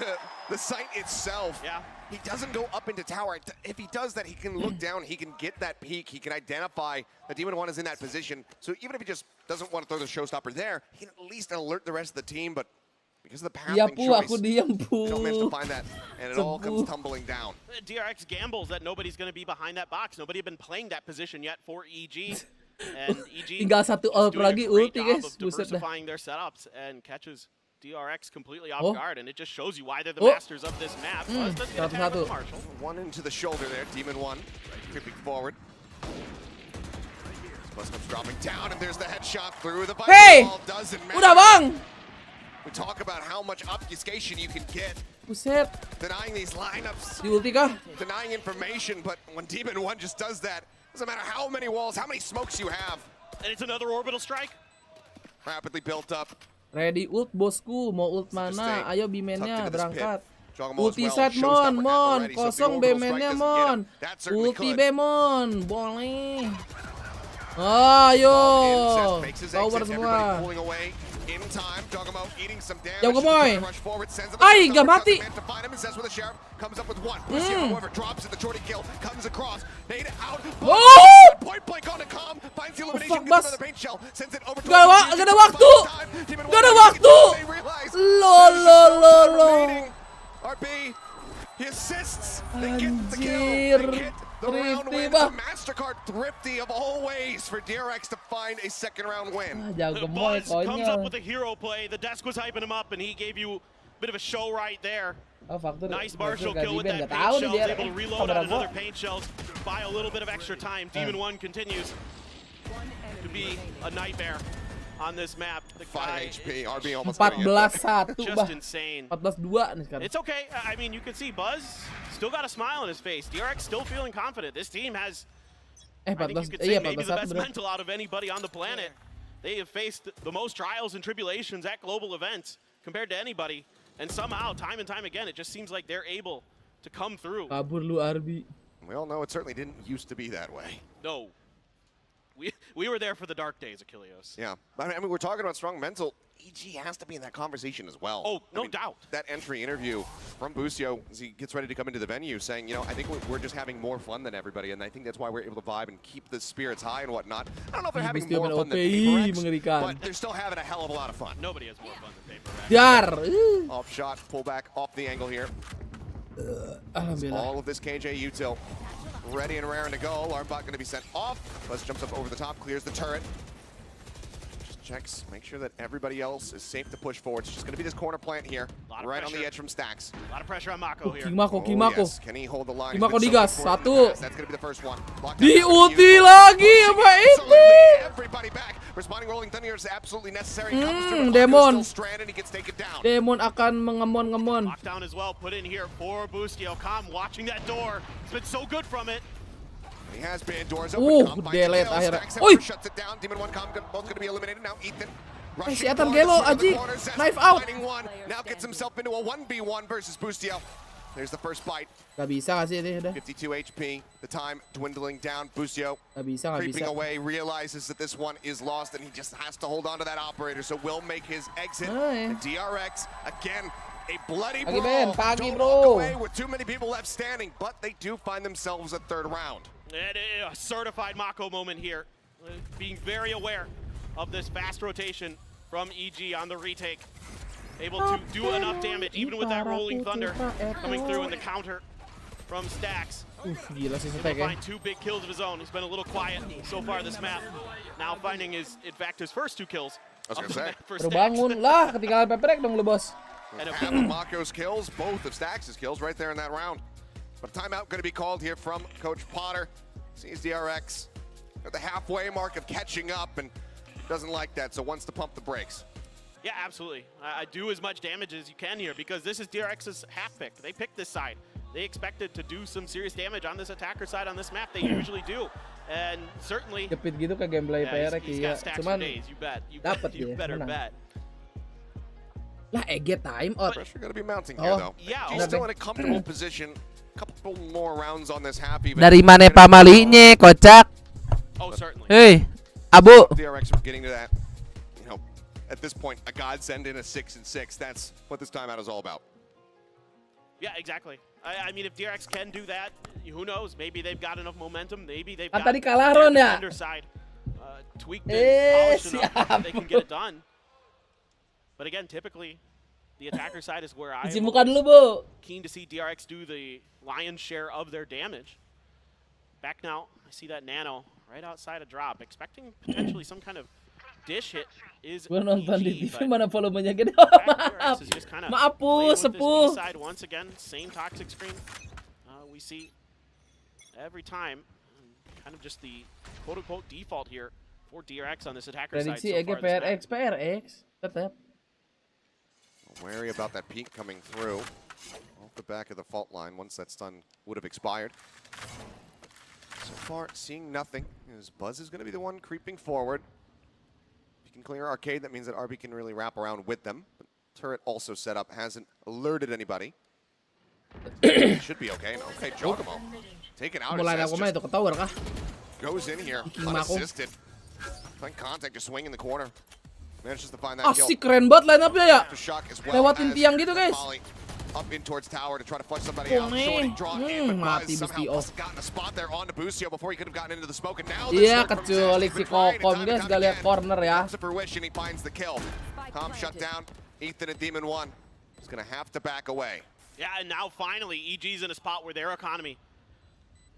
the site itself. Yeah. He doesn't go up into tower. If he does that, he can look down. He can get that peek. He can identify that Demon 1 is in that position. So even if he just doesn't want to throw the showstopper there, he can at least alert the rest of the team. But because of the pathing choice, aku diam, you don't manage to find that, and it all comes tumbling down. DRX gambles that nobody's going to be behind that box. Nobody had been playing that position yet for EG. And EG tinggal satu ult lagi ulti guys. Buset dah. diversifying their setups and catches DRX completely off guard, and it just shows you why they're the masters of this map. Buzz doesn't get attacked with Marshall. One into the shoulder there, Demon 1, creeping forward. Buzz comes dropping down, and there's the headshot through the Hey! ball. Doesn't matter. Udah bang. We talk about how much obfuscation you can get. Buset. Denying these lineups. Di ulti kah? Denying information, but when Demon 1 just does that, doesn't matter how many walls, how many smokes you have. And it's another orbital strike. Rapidly built up. Ready ult bosku, mau ult mana? Ayo B-man-nya berangkat. Ulti set mon, kosong B-man-nya mon. Ulti B-mon, boleh. Ayo. Tower semua. Jauh gemoy. Ay, gak mati. Oh! Fuck, Bas. Gak ada waktu. Gak ada waktu. Lol. He assists. Anjir. Thrifty bah. MasterCard thrifty of all ways for DRX to find a second round win. Buzz comes up with a hero play. The desk was hyping him up, and he gave you a bit of a show right there. Nice Marshall kill with that paint shell. Able to reload on another paint shells. Buy a little bit of extra time. Demon 1 continues to be a nightmare on this map. The 5 HP, RB almost 14-1 just insane. 14-2 nih sekarang. It's okay. I mean, you can see Buzz still got a smile on his face. DRX still feeling confident. This team has, I think you could say, maybe the best mental out of anybody on the planet. They have faced the most trials and tribulations at global events compared to anybody. And somehow, time and time again, it just seems like they're able to come through. Kabur lu RB. We all know it certainly didn't used to be that way. No. We were there for the dark days, Achilleos. Yeah. I mean, we're talking about strong mental. EG has to be in that conversation as well. Oh, no doubt. That entry interview from Busio as he gets ready to come into the venue saying, you know, I think we're just having more fun than everybody, and I think that's why we're able to vibe and keep the spirits high and whatnot. I don't know if they're having more fun than PaperX, but they're still having a hell of a lot of fun. Nobody has more fun than PaperX. Dar. Off shot, pull back off the angle here. All of this KJ util. Ready and raring to go. Alarmbot going to be sent off. Buzz jumps up over the top, clears the turret. Just checks, make sure that everybody else is safe to push forward. It's just going to be this corner plant here, right on the edge from Stacks. A lot of pressure on Mako here. Kimako. Yes. Can he hold the line? Kimako digas. Satu. That's going to be the first one. Di ulti lagi sama itu. Everybody back. Responding rolling thunder is absolutely necessary. Demon. He gets taken down. Demon akan mengemon-ngemon. Lockdown as well put in here for Boostio. Com watching that door. It's been so good from it. He has been doors open. Delete akhirnya. Oi. Shuts it down. Demon 1 Com both going to be eliminated now. Ethan. Si Ethan Gelo aji. Knife out. Now gets himself into a 1v1 versus Boostio. There's the first bite. Gak bisa gak sih ini udah. 52 HP. The time dwindling down. Busio bisa. creeping away, realizes that this one is lost, and he just has to hold on to that operator. So will make his exit. And DRX again, a bloody brawl. Don't walk away with too many people left standing, but they do find themselves a third round. It is a certified Mako moment here, being very aware of this fast rotation from EG on the retake. Able to do enough damage, even with that rolling thunder coming through in the counter from Stacks. Gila sih He'll find 2 big kills of his own. He's been a little quiet so far this map. Now finding his, in fact, his first 2 kills. I was going to say. Terbangun lah, ketinggalan PaperX dong lu bos. And half of Mako's kills, both of Stacks' kills right there in that round. But a timeout going to be called here from Coach Potter. Sees DRX at the halfway mark of catching up and doesn't like that, so wants to pump the brakes. Yeah, absolutely. I do as much damage as you can here because this is DRX's half pick. They picked this side. They expected to do some serious damage on this attacker side on this map. They usually do. And certainly... Jepit gitu ke gameplay PRX ya. Cuman dapat ya, better bet. Lah, EG time out. Pressure going to be mounting here, though. Yeah. He's still in a comfortable position. Couple more rounds on this half even. Dari mana pamalinya, kocak? Oh, certainly. Hey, Abu. DRX are getting to that, you know, at this point, a godsend in a 6-6. That's what this timeout is all about. Yeah, exactly. I mean, if DRX can do that, who knows? Maybe they've got enough momentum. Maybe they've got tadi kalah Ron ya. Side tweaked and polished enough that they can get it done. But again, typically, the attacker side is where I'm keen to see DRX do the lion's share of their damage. Back now, I see that Nano right outside a drop, expecting potentially some kind of dish hit. Is Gue nonton di TV mana volumenya gede. Maaf, sepuh. Side once again, same toxic screen we see every time. Kind of just the quote-unquote default here for DRX on this attacker side. Prediksi EG PRX tetap. Wary about that peak coming through off the back of the fault line. Once that stun would have expired. So far, seeing nothing. As Buzz is going to be the one creeping forward. If you can clear Arcade, that means that RB can really wrap around with them. But turret also set up, hasn't alerted anybody. Should be okay. Okay, Jogomo taken out. Mulai aku main itu ke tower kah? goes in here, unassisted. Trying contact, just swing in the corner. Manages to find that kill. Asik, keren banget line up-nya ya. Aftershock as well Lewatin as tiang gitu, guys. Molly up in towards tower to try to flush somebody out. Shorty draw in, but mati Buzz somehow Bustio. must have gotten a spot there on to Bustio before he could have gotten into the smoke. And now Iya, kecuali si Kokom, guys, gak lihat corner ya. fruition, he finds the kill. Calm shut down. Ethan and Demon 1 is gonna have to back away. Yeah, and now finally, EG's in a spot where their economy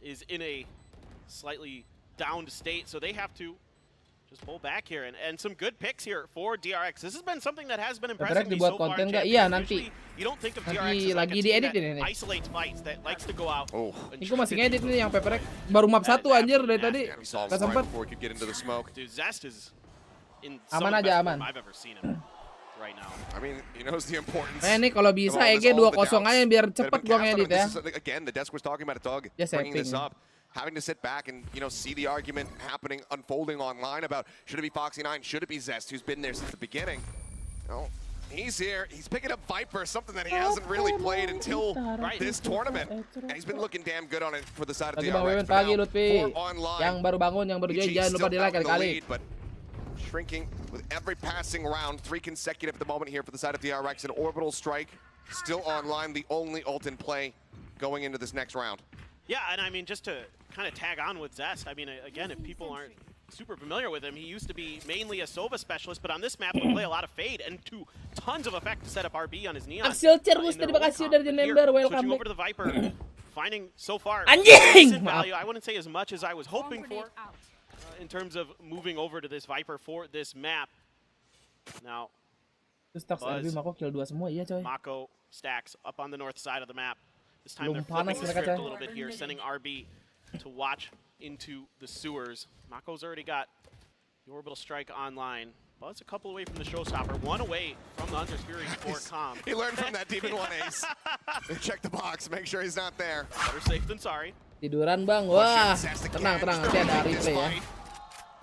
is in a slightly downed state, so they have to just pull back here. And some good picks here for DRX. This has been something that has been impressing me so far. Iya, nanti. You don't think of DRX as like a team that isolates fights, that likes to go out. Ini gue masih ngedit nih yang Paperek baru map 1 anjir dari tadi. Gak sempet. Dude, Zest is in Aman some of the aja, best aman. form I've ever seen him right now. I mean, he knows the importance. Nah, ini kalau bisa EG 2-0 aja biar cepet gue ngedit ya. Again, the desk was talking about it, Doug, bringing this up. Having to sit back and, you know, see the argument happening, unfolding online about should it be Foxy9, should it be Zest, who's been there since the beginning. No, he's here. He's picking up Viper, something that he hasn't really played until this tournament. And he's been looking damn good on it for the side of Pagi DRX. Bang, pagi Lutfi. Yang baru bangun, yang baru join, jangan lupa di like kali-kali. But shrinking with every passing round, 3 consecutive at the moment here for the side of DRX. An orbital strike still online, the only ult in play going into this next round. Yeah, and I mean, just to kind of tag on with Zest, I mean, again, if people aren't super familiar with him, he used to be mainly a Sova specialist, but on this map, he play a lot of Fade and to tons of effect to set up RB on his Neon. Axel Cerus, terima kasih udah di-member, welcome Switching back. over to the Viper, finding so far Anjing! decent value. I wouldn't say as much as I was hoping for in terms of moving over to this Viper for this map. Now, Terus Tax RB Mako kill 2 semua, iya coy. Mako stacks up on the north side of the map. This time they're Belum flipping panas the mereka, script coy. a little bit here, sending RB to watch into the sewers. Mako's already got the orbital strike online. Buzz a couple away from the showstopper, 1 away from the Hunter's Fury for Calm. He learned from that Demon 1 ace. Check the box, make sure he's not there. Better safe than sorry. Tiduran bang, wah tenang nanti ada replay ya.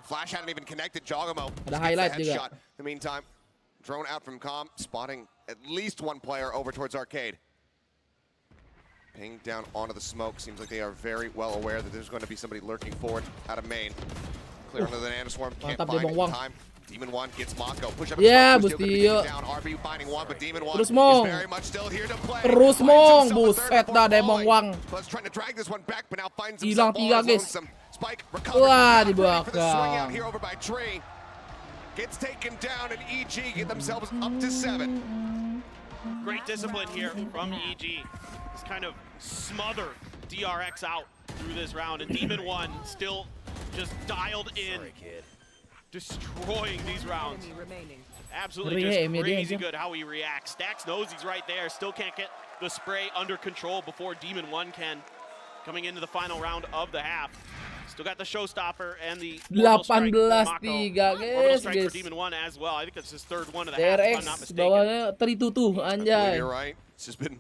Flash hadn't even connected. Jogamo ada highlight juga. shot. In the meantime, drone out from Calm, spotting at least 1 player over towards Arcade. Pinged down onto the smoke. Seems like they are very well aware that there's going to be somebody lurking forward out of main. Clear under the Nanoswarm. Can't Mantap find dia it in Bang time. Demon 1 gets Mako. Push up. Yeah, Bustio. Bustio. Down. RB finding 1, but Demon 1 Terus Mong. is very much still here to play. Terus Mong, buset dah Demong Wang. Buzz trying to drag this one back, but now finds Hilang himself 3 all guys. lonesome. Spike recovered. Wah, di Swing out belakang. here over by Tree. Gets taken down, and EG get themselves up to 7. Great discipline here from EG. Just kind of smother DRX out through this round, and Demon 1 still just dialed in, destroying these rounds. Absolutely just crazy good how he reacts. Stax knows he's right there, still can't get the spray under control before Demon 1 can. Coming into the final round of the half. Still got the showstopper and the 18-3 guys. for Demon 1 as well. I think that's his 3rd one of the DRX half, if I'm not mistaken. bawahnya 3-2 anjay. You're right. It's just been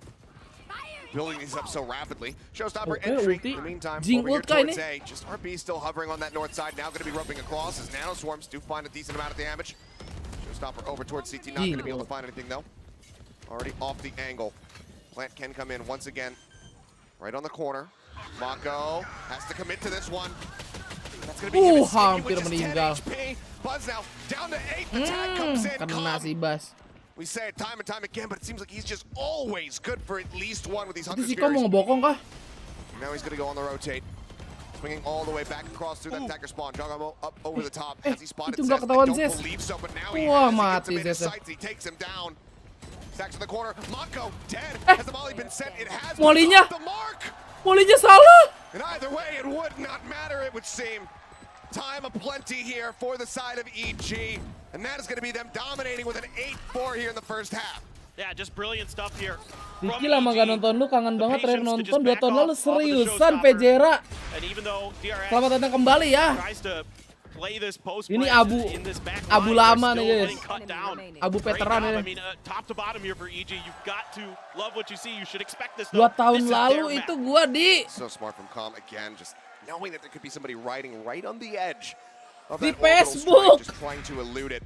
building these up so rapidly. Showstopper entry. In the meantime, Jing over here ult kah towards ini? A. Just RB still hovering on that north side. Now going to be rubbing across as Nanoswarms do find a decent amount of damage. Showstopper over towards CT. Not going to be able to find anything though. Already off the angle. Plant can come in once again. Right on the corner. Mako has to commit to this one. That's going to be him hampir with just 10 meninggal. HP. Buzz now down to 8. The tag comes in. Kena si Bas. We say it time and time again, but it seems like he's just always good for at least 1 with these Itu Hunter's si kau mau Furies. ngebokong kah? Now he's going to go on the rotate. Swinging all the way back across through that attacker spawn. Jogamo up over the top. Has he spotted itu Zest? nggak I ketahuan don't Zest. believe so, but now he Wah, has. He gets mati him in his Zest. sights. He takes him down. Stacks in the corner. Mako dead. Has the volley been sent? It has. but Mollynya. off the mark. Mollynya salah. And either way, it would not matter, it would seem. Time aplenty here for the side of EG. And that is going to be them dominating with an 8-4 here in the first half. Yeah, just brilliant stuff here. Diki lama gak nonton lu, kangen banget terakhir nonton 2 tahun lalu seriusan Pejera. And even though DRX Selamat datang kembali ya. tries to play this post Ini in this back Abu line, lama they're nih still guys. getting cut down. Abu Great veteran job. ini. I mean, top to bottom here for EG. You've got to love what you see. You should expect this. 2 tahun lalu itu gua di So smart from Calm again, just knowing that there could be somebody riding right on the edge of Di that orbital Facebook. strike, just trying to elude it.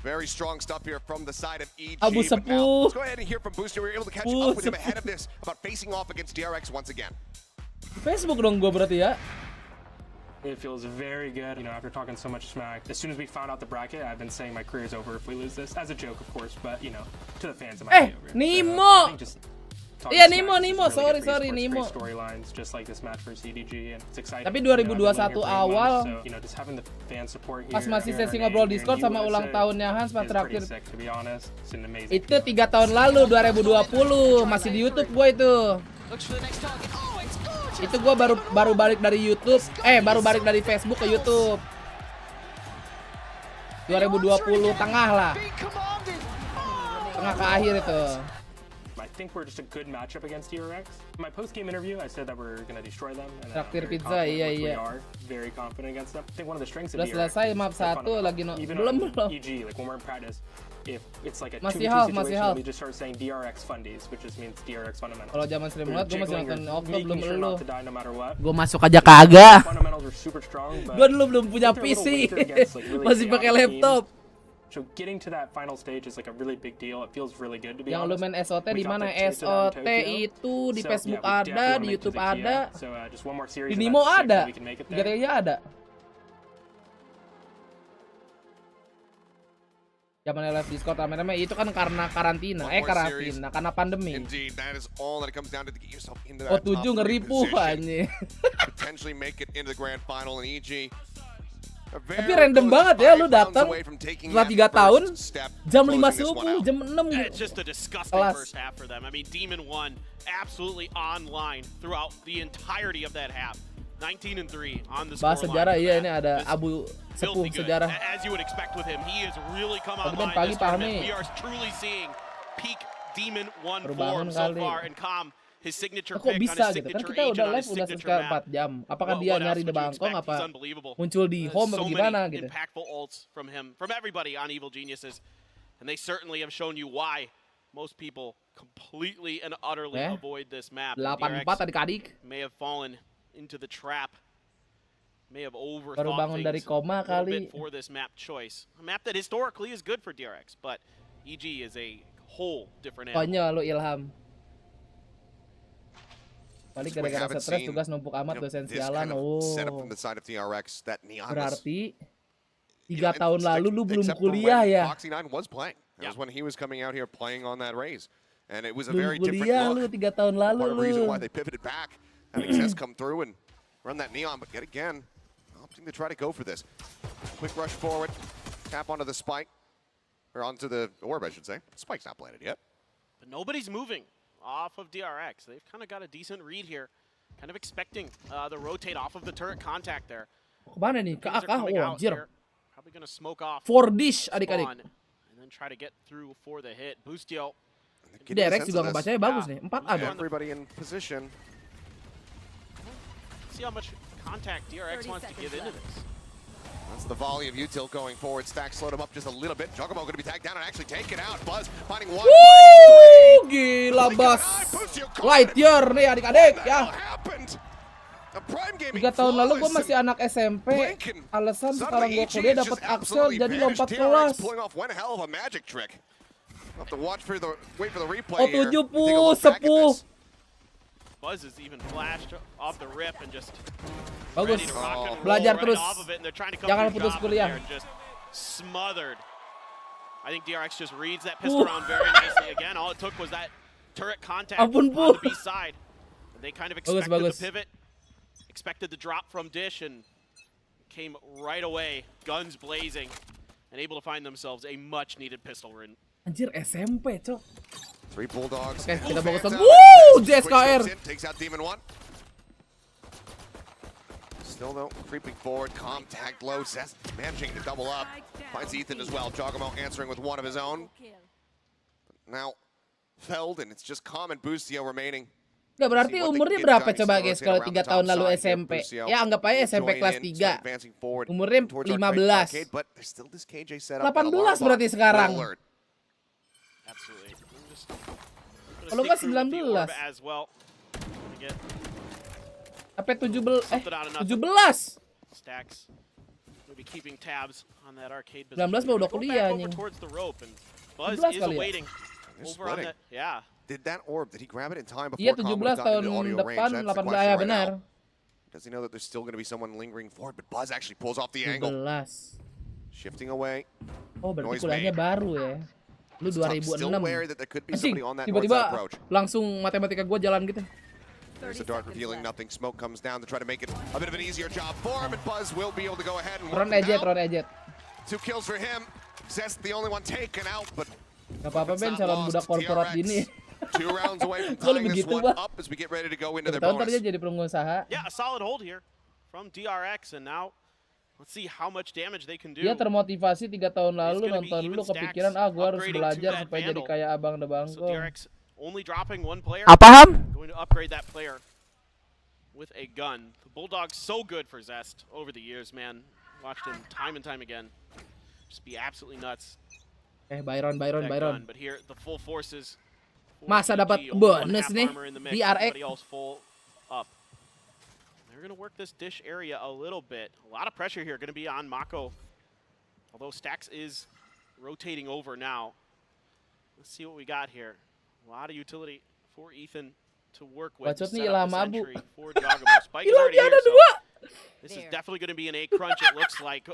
Very strong stuff here from the side of EG. Abu but now, Sepuh. let's go ahead and hear from Booster. We were able to catch up with him ahead of this about facing off against DRX once again. Facebook dong gua berarti ya. It feels very good, you know, after talking so much smack. As soon as we found out the bracket, I've been saying my career's over if we lose this. As a joke, of course, but, you know, to the fans, it might be over. Nemo! Iya, Nemo, sorry, Nemo. Storylines, just like this match for CDG, and it's exciting. Tapi 2021 awal, so, you know, just having the fan support here, pas masih sesi ngobrol Discord sama ulang tahunnya Hans pas terakhir. Itu 3 tahun lalu, 2020, masih di YouTube gue itu. Itu gue baru balik dari YouTube, baru balik dari Facebook ke YouTube. 2020 tengah lah. Tengah ke akhir itu. I think we're just a good matchup against DRX. In my post-game interview, I said that we're gonna destroy them. And Traktir pizza, iya. We are very confident against them. I think one of the strengths of DRX. Udah selesai map 1 lagi belum. EG, like when we're in practice, if it's like a 2v2 situation, we just start saying DRX fundies, which just means DRX fundamentals. Kalau zaman stream mode, gue masih nonton Okto belum lu. Gue masuk aja kagak. Gue dulu belum punya PC, masih pakai laptop. So getting to that final stage is like a really big deal. It feels really good to be honest. Yang lu main SOT di mana? SOT itu di Facebook ada, di YouTube ada, di Nemo ada, tiga-tiganya ada. Zaman live Discord rame-rame itu kan karena karantina, karena pandemi. Oh 7 ngeripu anjing. Potentially make it into the grand final in EG. Tapi random banget ya lu datang setelah 3 tahun jam 5 subuh, jam 6 It's just a disgusting first half for them. I mean, Demon 1 absolutely online throughout the entirety of that half. 19-3 on the scoreline. Bahas sejarah iya, ini ada Abu Sepuh sejarah. As you would expect with him, he has really come online this tournament. We are truly seeing peak Demon 1 form so far, and Calm his signature pick bisa on his gitu kan signature kita udah live udah sekitar 4 jam. Apakah dia nyari di Bangkong apa muncul di home atau gimana gitu. Impactful ults from him, from everybody on Evil Geniuses. And they certainly have shown you why most people completely and utterly avoid this map. 8-4 adik-adik. May have fallen into the trap. May have overthought baru bangun dari koma kali. For this map choice. A map that historically is good for DRX, but EG is a whole different animal. Konyol lu Ilham. Balik gara-gara stres, tugas numpuk amat, dosen sialan. Oh. Berarti 3 tahun lalu lu belum kuliah ya? That was when he was coming out here playing on that raise, and it was a belum very different look. Lu 3 tahun lalu part of the reason why they pivoted back, having Cess come through and run that neon, but yet again, opting to try to go for this. Quick rush forward, tap onto the spike, or onto the orb, I should say. Spike's not planted yet. But nobody's moving off of DRX. They've kind of got a decent read here. Kind of expecting the rotate off of the turret contact there. Kemana nih? Ke AK? Oh anjir. Probably gonna smoke off. For dish adik-adik. And then try to get through for the hit. Boostio. DRX juga ngebacanya bagus nih. 4 ada. Everybody in position. See how much contact DRX wants to give into this. That's the volley of util going forward. Stack slowed him up just a little bit. Juggermo going to be tagged down and actually take it out. Buzz finding one. Woo! Gila Buzz. Lightyear nih adik-adik ya. 3 tahun lalu gue masih anak SMP. Alasan sekarang gue kuliah dapat Axel jadi lompat kelas. Oh 70 sepuh. Buzz is even flashed off the rip and just bagus. Belajar terus. Jangan putus kuliah. Smothered. I think DRX just reads that pistol round very nicely. Again, all it took was that turret contact on the B side. They kind of expected the pivot, expected the drop from Dish, and came right away, guns blazing, and able to find themselves a much-needed pistol win. Anjir SMP, cok. 3 Bulldogs. Oke, kita bagus. Woo! JSKR. Takes out Demon 1. Still though, creeping forward, Calm tagged low, Seth managing to double up. Finds Ethan as well, Jogamo answering with one of his own. Now, Feld, and it's just Calm and Boostio remaining. Nggak berarti umurnya berapa coba guys kalau 3 tahun lalu SMP? Ya anggap aja SMP kelas 3. Umurnya 15. 18 berarti sekarang. Kalau nggak 19. Sampai 17. 19 mah udah kuliah nih. 17 kali ya. Did that orb, did he grab it in time before? Iya 17 tahun depan 18 ya benar. Does he know that there's still going to be someone lingering forward? But Buzz actually pulls off the angle. Shifting away. Oh, berarti kuliahnya baru ya. Lu 2006. Anjing, tiba-tiba langsung matematika gua jalan gitu. There's a dart revealing nothing. Smoke comes down to try to make it a bit of an easier job for him, and Buzz will be able to go ahead and Ron Ejet. 2 kills for him. Zest the only one taken out, but gak apa-apa Ben, calon budak korporat gini. 2 rounds away from tying this one up as we get ready to go into their bonus. Dia jadi pengusaha. Yeah, a solid hold here from DRX, and now let's see how much damage they can do. Dia termotivasi 3 tahun lalu nonton lu kepikiran gua harus belajar supaya jadi kayak abang DBangkongS. So DRX only dropping 1 player. Apa Ham? Going to upgrade that player with a gun. The Bulldog's so good for Zest over the years, man. Watched him time and time again. Just be absolutely nuts. Byron. But here the full forces. Masa dapat bonus nih DRX. Full up. They're going to work this dish area a little bit. A lot of pressure here going to be on Mako. Although Stax is rotating over now. Let's see what we got here. A lot of utility for Ethan to work with. To set up the sentry for Jogamo. Spike is already here, so this is definitely going to be an A crunch, it looks like.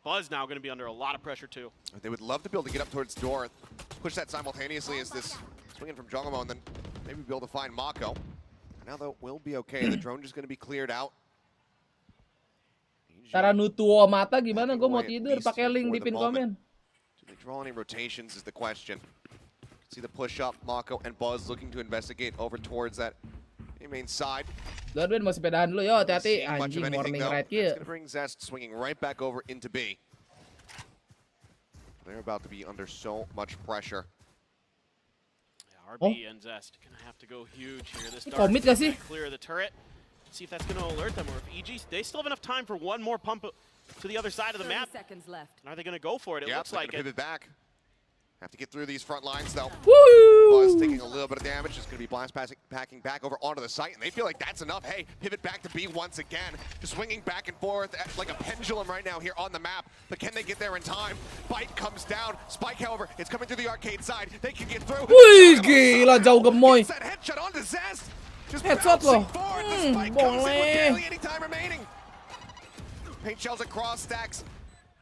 Buzz now going to be under a lot of pressure too. They would love to be able to get up towards door, push that simultaneously as this swinging from Jogamo, and then maybe be able to find Mako. Now though, will be okay. The drone just going to be cleared out. Cara nutuo mata gimana? Gue mau tidur, pakai link di pin komen. Do they draw any rotations is the question. See the push up, Mako and Buzz looking to investigate over towards that main side. Dua-dua mau sepedahan dulu, yo hati-hati. Anjing, warning right here. It's gonna bring Zest swinging right back over into B. They're about to be under so much pressure. Yeah, RB and Zest gonna have to go huge here. This dart commit gak sih? Clear the turret. See if that's gonna alert them, or if EG, they still have enough time for one more pump to the other side of the map. Seconds left. Are they gonna go for it? It looks like it. Pivot back. Have to get through these front lines though. Woo! Buzz taking a little bit of damage. Just going to be blast packing back over onto the site, and they feel like that's enough. Hey, pivot back to B once again. Just swinging back and forth like a pendulum right now here on the map. But can they get there in time? Bite comes down. Spike, however, it's coming through the arcade side. They can get through. Wih, gila jauh gemoy. That headshot onto Zest. Just headshot loh. Boleh. Anytime remaining. Paint shells across stacks.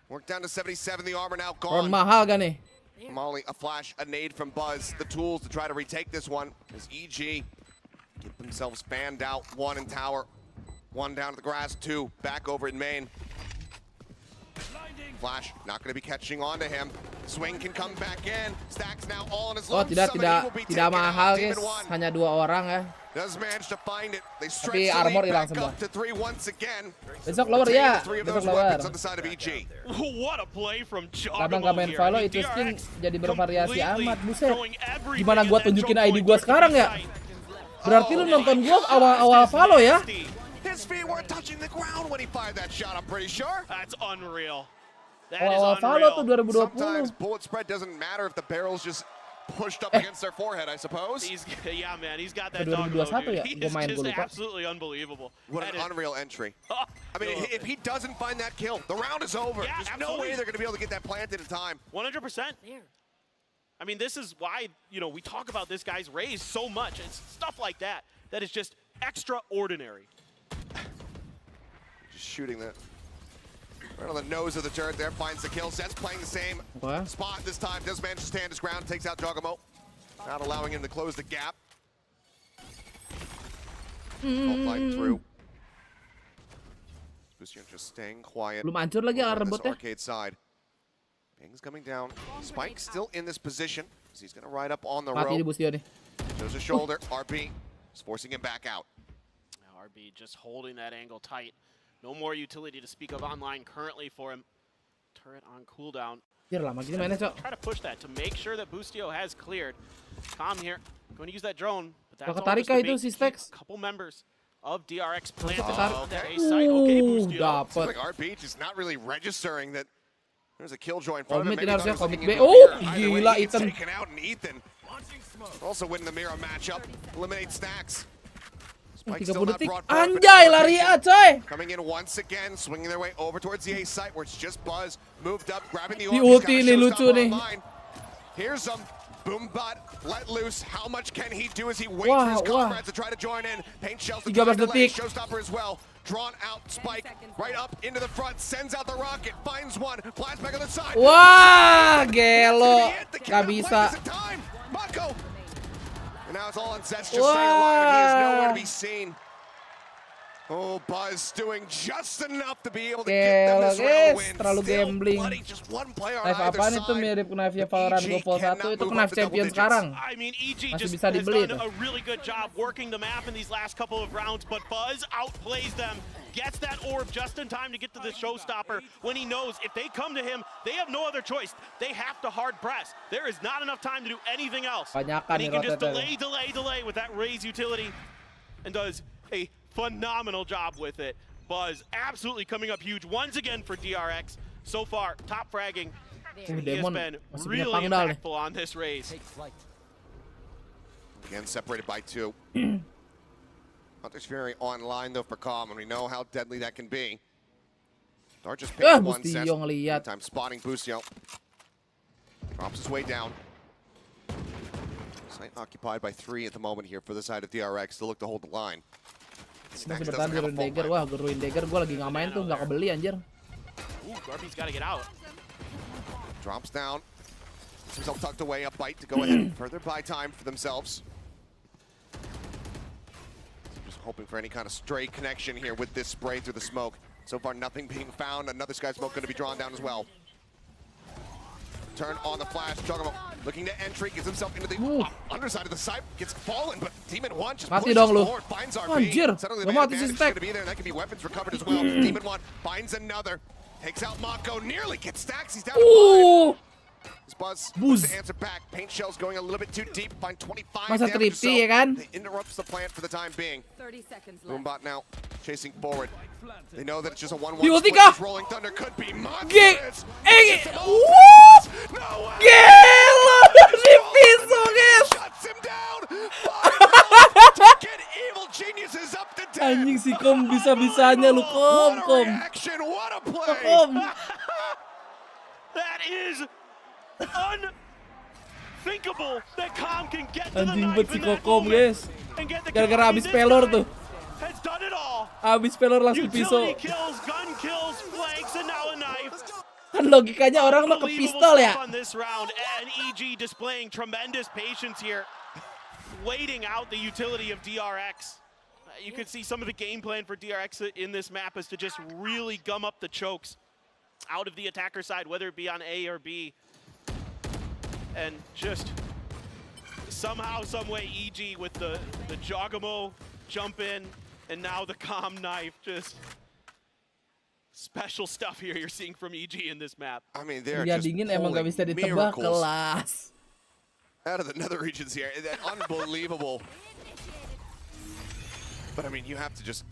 Work down to 77. The armor now gone. Mahal gak nih? Molly, a flash, a nade from Buzz. The tools to try to retake this one is EG. Get themselves fanned out. 1 in tower, 1 down to the grass, 2 back over in main. Flash not going to be catching on to him. Swing can come back in. Stacks now all on his Oh, tidak mahal guys. Hanya 2 orang ya. Does manage to find it. They Tapi armor hilang semua. to 3 once again. Besok lower ya. Besok lower. On the side of EG. What a play from Karena nggak main Valo itu skin jadi bervariasi amat. Buset. Gimana gua tunjukin ID gua sekarang ya? Berarti lu nonton gua awal-awal Valo ya? His feet weren't touching the ground when he fired that shot, I'm pretty sure. That's unreal. Awal Valo tuh 2020. Sometimes bullet spread doesn't matter if the barrel's just pushed up against their forehead, I suppose. Yeah, man, he's got that dog mode, dude. He is just absolutely unbelievable. What an unreal entry. I mean, if he doesn't find that kill, the round is over. Yeah, There's no way they're going to be able to get that planted in time. 100%. I mean, this is why, we talk about this guy's raise so much. It's stuff like that that is just extraordinary. Just shooting that right on the nose of the turret there, finds the kill. Zed's playing the same spot this time. Does manage to stand his ground, takes out Jogamo. Not allowing him to close the gap. Light through. Busion just staying quiet. Belum hancur lagi rebutnya. Arcade side. Ping's coming down. Spike still in this position. He's going to ride up on the rope. Shows a shoulder. RB is forcing him back out. Now RB just holding that angle tight. No more utility to speak of online currently for him. Turret on cooldown. Try to push that to make sure that Boostio has cleared. Calm here. Going to use that drone, but that's almost to make a couple members of DRX planted on that A site. Okay, Boostio. It's like RB just not really registering that there's a killjoy in front of him. Gila Ethan. Taken out, and Ethan also winning the mirror matchup. Eliminate Stacks. 30 detik. Anjay, lari coy. Coming in once again, swinging their way over towards the A site where it's just Buzz moved up, grabbing the ulti ini lucu nih. Here's some Boombot let loose. How much can he do as he waits for his comrades to try to join in? Paint shells to try to delay. Showstopper as well. Drawn out spike right up into the front, sends out the rocket, finds one, flies back on the side. Wah, gelo. Gak bisa. Mako. And now it's all on Zets just staying alive, and he is nowhere to be seen. Oh, Buzz doing just enough to be able to get them this round win. Terlalu gambling. Knife apaan itu mirip knife-nya Valorant Gopol 1 itu knife champion sekarang. I mean, EG Masih just bisa has dibeli done itu. a really good job working the map in these last couple of rounds, but Buzz outplays them, gets that orb just in time to get to the showstopper when he knows if they come to him, they have no other choice. They have to hard press. There is not enough time to do anything else. Banyakan And he nih can just rotate-nya. delay with that raise utility and does a phenomenal job with it. Buzz absolutely coming up huge once again for DRX. So far, top fragging. He has Demon been masih punya really pangdal nih. impactful on this race. Again, separated by 2. Hunter's Fury online though for Calm, and we know how deadly that can be. Dart just picked up one set. Bustio ngeliat. Time spotting Bustio. Drops his way down. Site occupied by 3 at the moment here for the side of DRX. Still look to hold the line. Masih bertahan Ruin Dagger. Wah, Ruin Dagger gue lagi nggak main tuh, nggak kebeli anjir. Ooh, Garby's got to get out. Drops down. Gets himself tucked away. A bite to go ahead. Further buy time for themselves. Just hoping for any kind of stray connection here with this spray through the smoke. So far, nothing being found. Another Sky Smoke going to be drawn down as well. Turn on the flash. Juggernaut looking to entry. Gets himself into the underside of the site. Gets fallen, but Demon 1 just Mati pushes dong lu. forward. Finds RB. Anjir, Suddenly gak the mati si advantage is stack. going to be there, and that can be weapons recovered as well. Demon 1 finds another. Takes out Mako. Nearly gets stacks. He's down to 5. This Buzz wants to answer back. Paint shell's going a little bit too deep. Find 25 Masa damage or so. 3P ya kan? It interrupts the plant for the time being. 30 seconds left. Boombot now chasing forward. They know that it's just a 1-1 Yo, split. tiga. This Rolling Thunder could be monstrous. Gelo, si pisau guys. Shuts him down. Get evil geniuses up to 10. Anjing si Kom bisa-bisanya lu Kom. Action, what a play. Kom. That is unthinkable that Calm can get to the Anjing knife bet si in that Kokom moment guys. and get the Gara-gara kill. habis pelor tuh. Has done it all. Habis pelor langsung pisau. Utility kills, gun kills, flanks, and now a knife. Kan logikanya orang mah ke pistol ya. On this round, and EG displaying tremendous patience here, waiting out the utility of DRX. You can see some of the game plan for DRX in this map is to just really gum up the chokes out of the attacker side, whether it be on A or B, and just somehow, some way, EG with the Jogamo jump in, and now the Calm knife. Just special stuff here you're seeing from EG in this map. I mean, they're Ya just dingin emang gak bisa ditebak, miracles kelas. out of the nether regions here. That unbelievable. But I mean, you have to just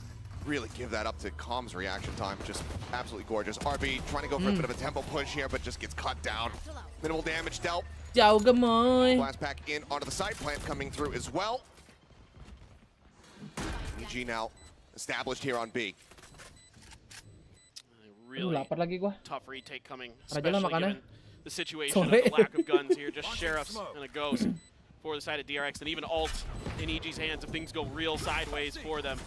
really give that up to Calm's reaction time. Just absolutely gorgeous. RB trying to go for a bit of a tempo push here, but just gets cut down. Minimal damage dealt. Jauh gemoy. Blast back in onto the side plant coming through as well. EG now established here on B. Really lapar lagi gua. tough retake coming, Raja lah especially makannya. given the situation Sorry. of the lack of guns here. Just sheriffs and a ghost for the side of DRX, and even ult in EG's hands if things go real sideways for them.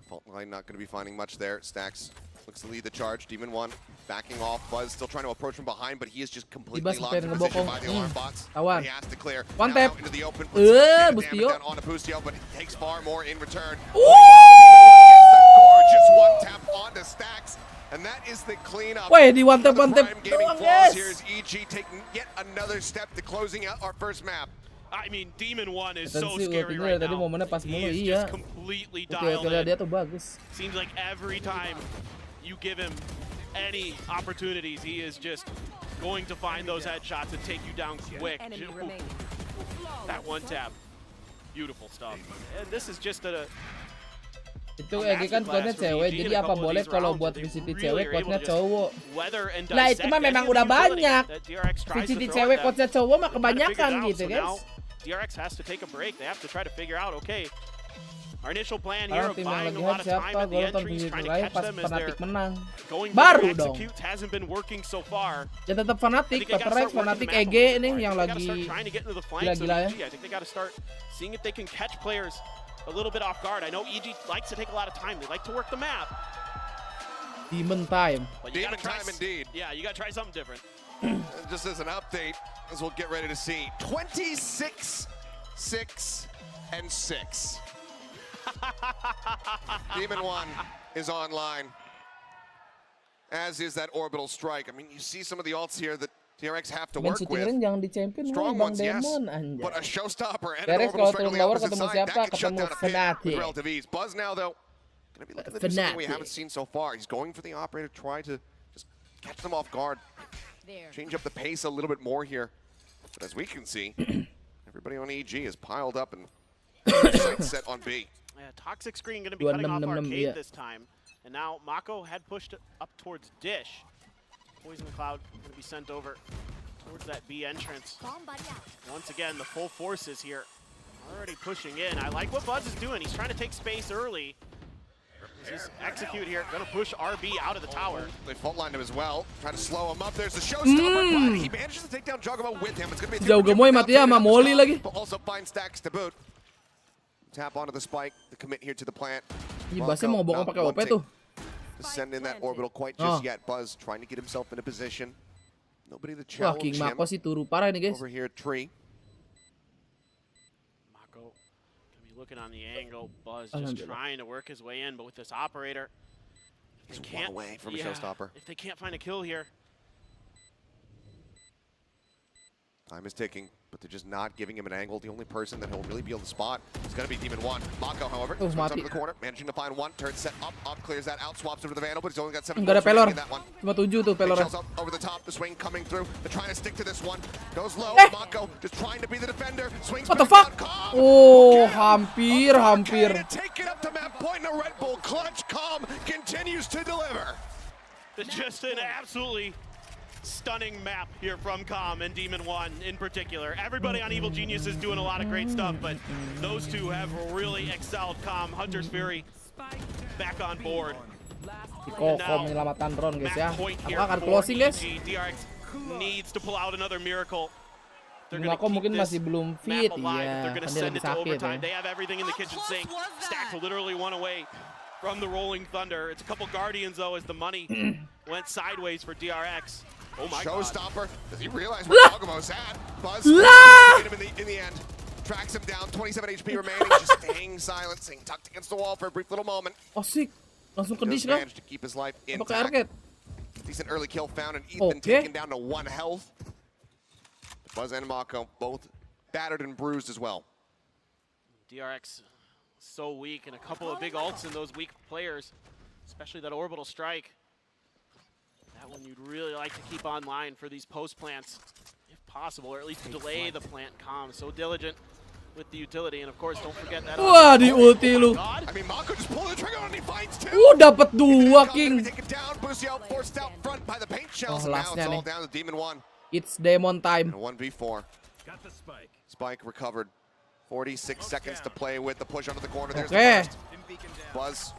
Fault line not going to be finding much there. Stacks looks to lead the charge. Demon 1 backing off. Buzz still trying to approach from behind, but he is just completely Ibas locked in pengen position ngebokong. by the alarm bots. Awan. He has to clear. One Now tap. out into the open. Puts damage Bustio. down onto Bustio, but it takes far more in return. Ooh! Gorgeous one tap onto Stacks. And that is the cleanup. Weh, di one tap Prime Gaming doang, Flaws guys. here is EG taking yet another step to closing out our first map. I mean, Demon 1 is Tadi so sih scary ultinya right tadi now. momennya pas mulu, He is iya. just completely Oke, dialed dia in. tuh bagus. Seems like every time you give him any opportunities, he is just going to find those headshots and take you down quick. That one tap, beautiful stuff. And this is just a Itu EG kan code-nya cewek, jadi apa boleh kalau buat VCT cewek code-nya cowok. Lah itu mah memang udah banyak. VCT cewek code-nya cowok mah kebanyakan gitu guys. DRX has to take a break. They have to try to figure out, okay, our initial plan here Sekarang of tim yang buying lagi a lot hype of time siapa? at Gue the nonton entries, VCT trying to live catch pas them as Fnatic they're menang. going Baru for the dong. execute hasn't been working so far. Ya tetap Fnatic, VALORANT, Fnatic EG nih yang lagi trying to get into the flanks of gila-gila ya. EG. I think they got to start seeing if they can catch players a little bit off guard. I know EG likes to take a lot of time. They like to work the map. Demon time. But you Demon gotta try time indeed. Yeah, you got to try something different. Just as an update, as we'll get ready to see, 26, 6, and 6. Demon 1 is online, as is that orbital strike. I mean, you see some of the ults here that DRX have to work with. Jangan di champion, Strong Bang ones, yes, Demon, anjay. but a showstopper and DRX an orbital kalau strike on turun the lower opposite ketemu side, siapa? that can shut Ketemu down a pit with Fnatic. relative ease. Buzz now, though, going to be looking to do something we haven't seen so far. He's going for the operator, try to just catch them off guard. Change up the pace a little bit more here. But as we can see, everybody on EG is piled up and sights set on B. Yeah, Toxic Screen going to be cutting off Arcade yeah. this time. And now Mako had pushed it up towards Dish. Poison Cloud going to be sent over towards that B entrance. Once again, the full force is here. Already pushing in. I like what Buzz is doing. He's trying to take space early. Just execute here. Going to push RB out of the tower. They fault lined him as well. Trying to slow him up. There's the showstopper, but he manages to take down Jogamo with him. It's going to be a Jauh gemoy mati ya sama Molly lagi. but also find stacks to boot. Tap onto the spike, the commit here to the plant. Ih, Buzznya mau bokong pakai OP tuh. To send in that orbital quite just yet. Buzz trying to get himself in a position. Nobody to Wah, challenge King him. Mako sih turu parah ini, guys. Over here at Tree. Mako going to be looking on the angle. Buzz just trying to work his way in, but with this operator, He's one away from a showstopper. if they can't find a kill here. Time is ticking, but they're just not giving him an angle. The only person that he'll really be able to spot is going to be Demon 1. Mako, however, swings up to the corner, managing to find one. Turn set up, clears that out, swaps over to the Vandal, but he's only got 7 Enggak ada bullets remaining pelor. in that one. Cuma 7 tuh pelornya. Shells up over the top, the swing coming through. They're trying to stick to this one. Goes low, Mako just trying to be the defender. Swings What the back fuck? down, Calm. Oh, hampir. Take it up to map point, and a Red Bull clutch. Calm continues to deliver. Just an absolutely stunning map here from Calm and Demon 1 in particular. Everybody on Evil Genius is doing a lot of great stuff, but those two have really excelled. Calm, Hunter's Fury back on board. Koko menyelamatkan drone, guys ya. Apakah akan closing, guys? DRX needs to pull out another miracle. Mako mungkin masih belum fit, They're ya. going to Kan dia send lagi it to sakit, overtime. ya. They have everything in the kitchen sink. Stacks literally one away from the Rolling Thunder. It's a couple Guardians, though, as the money went sideways for DRX. Oh my Showstopper. God. Does he realize where Jogamo's at? Buzz hit him in the end. Tracks him down. 27 HP remaining. Just staying silent, staying tucked against the wall for a brief little moment. Asik. Langsung ke Just dish kan? managed to keep his life Atau ke intact. arcade? Decent early kill found, and Ethan taken down to 1 health. Buzz and Mako both battered and bruised as well. DRX so weak, and a couple of big ults in those weak players, especially that orbital strike. That one you'd really like to keep online for these post plants, if possible, or at least to delay the plant. Calm, so diligent with the utility, and of course, don't forget that. Wah, di ulti lu. I mean, Mako just pulled the trigger and he finds 2. Dapat 2, King. Take it down, Boosty out, forced out front by the paint shells, Oh, and now it's lastnya all nih. down to Demon 1. It's Demon time. 1v4. Got the spike. Spike recovered. 46 seconds to play with. The push onto the corner. There's the Okay. first. Buzz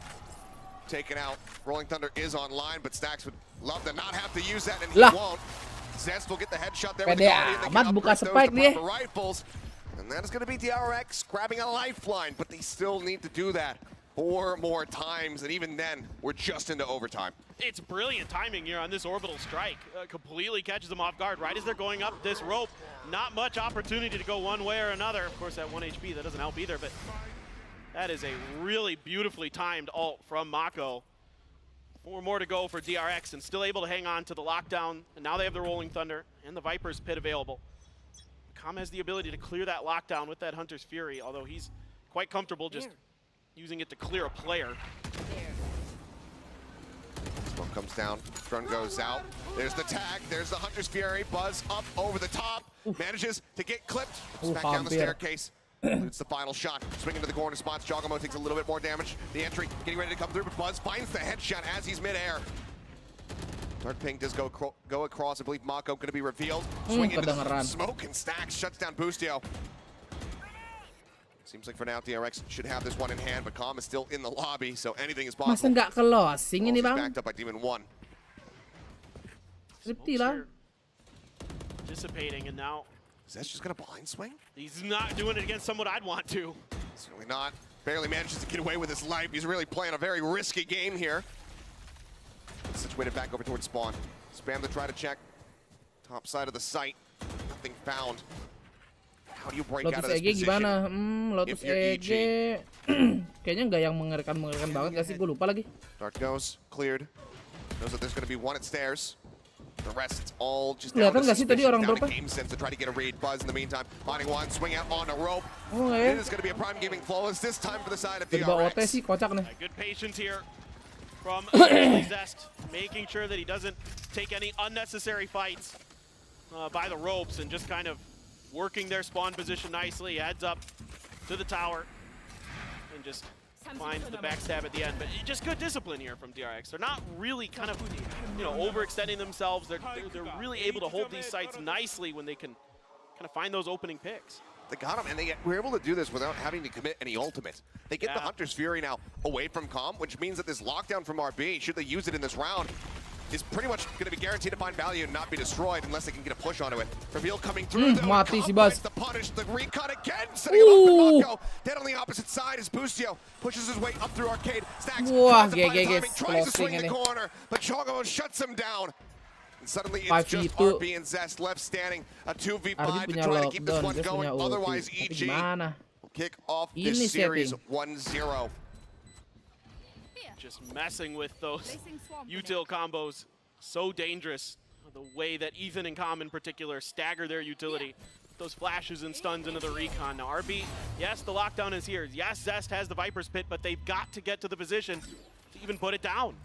taken out. Rolling Thunder is online, but Stacks would love to not have to use that, and he Lah. won't. Zest will get the headshot there with the Pede Guardian. They amat can buka upgrade those spike to dia. proper rifles. And that is going to be DRX grabbing a lifeline, but they still need to do that 4 more times, and even then, we're just into overtime. It's brilliant timing here on this orbital strike. Completely catches them off guard right as they're going up this rope. Not much opportunity to go one way or another. Of course, at 1 HP, that doesn't help either, but that is a really beautifully timed ult from Mako. 4 more to go for DRX, and still able to hang on to the lockdown. And now they have the Rolling Thunder and the Viper's Pit available. Calm has the ability to clear that lockdown with that Hunter's Fury, although he's quite comfortable just using it to clear a player. Smoke comes down, drone goes out. There's the tag, there's the Hunter's Fury. Buzz up over the top, manages to get clipped. Back down the staircase. It's the final shot. Swinging to the corner spots. Jogamo takes a little bit more damage. The entry getting ready to come through, but Buzz finds the headshot as he's midair. Third ping does go across. I believe Mako going to be revealed. Swing into the smoke, and Stacks shuts down Boostio. Seems like for now DRX should have this one in hand, but Calm is still in the lobby, so anything is possible. Masa nggak closing ini, Bang? Backed up by Demon 1. Scripty lah. Dissipating, and now Is that just going to blind swing? he's not doing it against someone I'd want to. Certainly not. barely manages to get away with his life. He's really playing a very risky game here. Situated back over towards spawn. Spam to try to check. Top side of the site. Nothing found. How do you break out of this position? Gimana? Lotus EG. Kayaknya nggak yang mengerikan banget gak sih? Gue lupa lagi. Dark goes, cleared. Knows that there's going to be one at stairs. The rest, it's all just Kelihatan nggak sih tadi orang down dropnya? to game sense to try to get a read. Buzz in the meantime, finding one, swing out on a rope. Oh, It is going to be a prime gaming flawless this time for the side of Jadi bawa OT DRX. sih, kocak nih. Good patience here from Zest, making sure that he doesn't take any unnecessary fights by the ropes and just kind of working their spawn position nicely. Heads up to the tower and just finds the backstab at the end. But just good discipline here from DRX. They're not really kind of, overextending themselves. They're really able to hold these sites nicely when they can kind of find those opening picks. They got him, and they were able to do this without having to commit any ultimate. They get the Hunter's Fury now away from Calm, which means that this lockdown from RB, should they use it in this round, is pretty much going to be guaranteed to find value and not be destroyed unless they can get a push onto it. Reveal coming through, though. Mati si Buzz. The punish, the recon again, setting it up for Mako. Dead on the opposite side is Bustio. Pushes his way up through Arcade. Stacks, Wah, tries to swing the corner, but Chocobo shuts him down. And suddenly it's just RB and Zest left standing. A 2v5 to try to keep this one going. Otherwise, EG will kick off this series 1-0. Just messing with those util combos. So dangerous. The way that Ethan and Com in particular stagger their utility. Those flashes and stuns into the recon. Now RB, yes, the lockdown is here. Yes, Zest has the Viper's Pit, but they've got to get to the position to even put it down.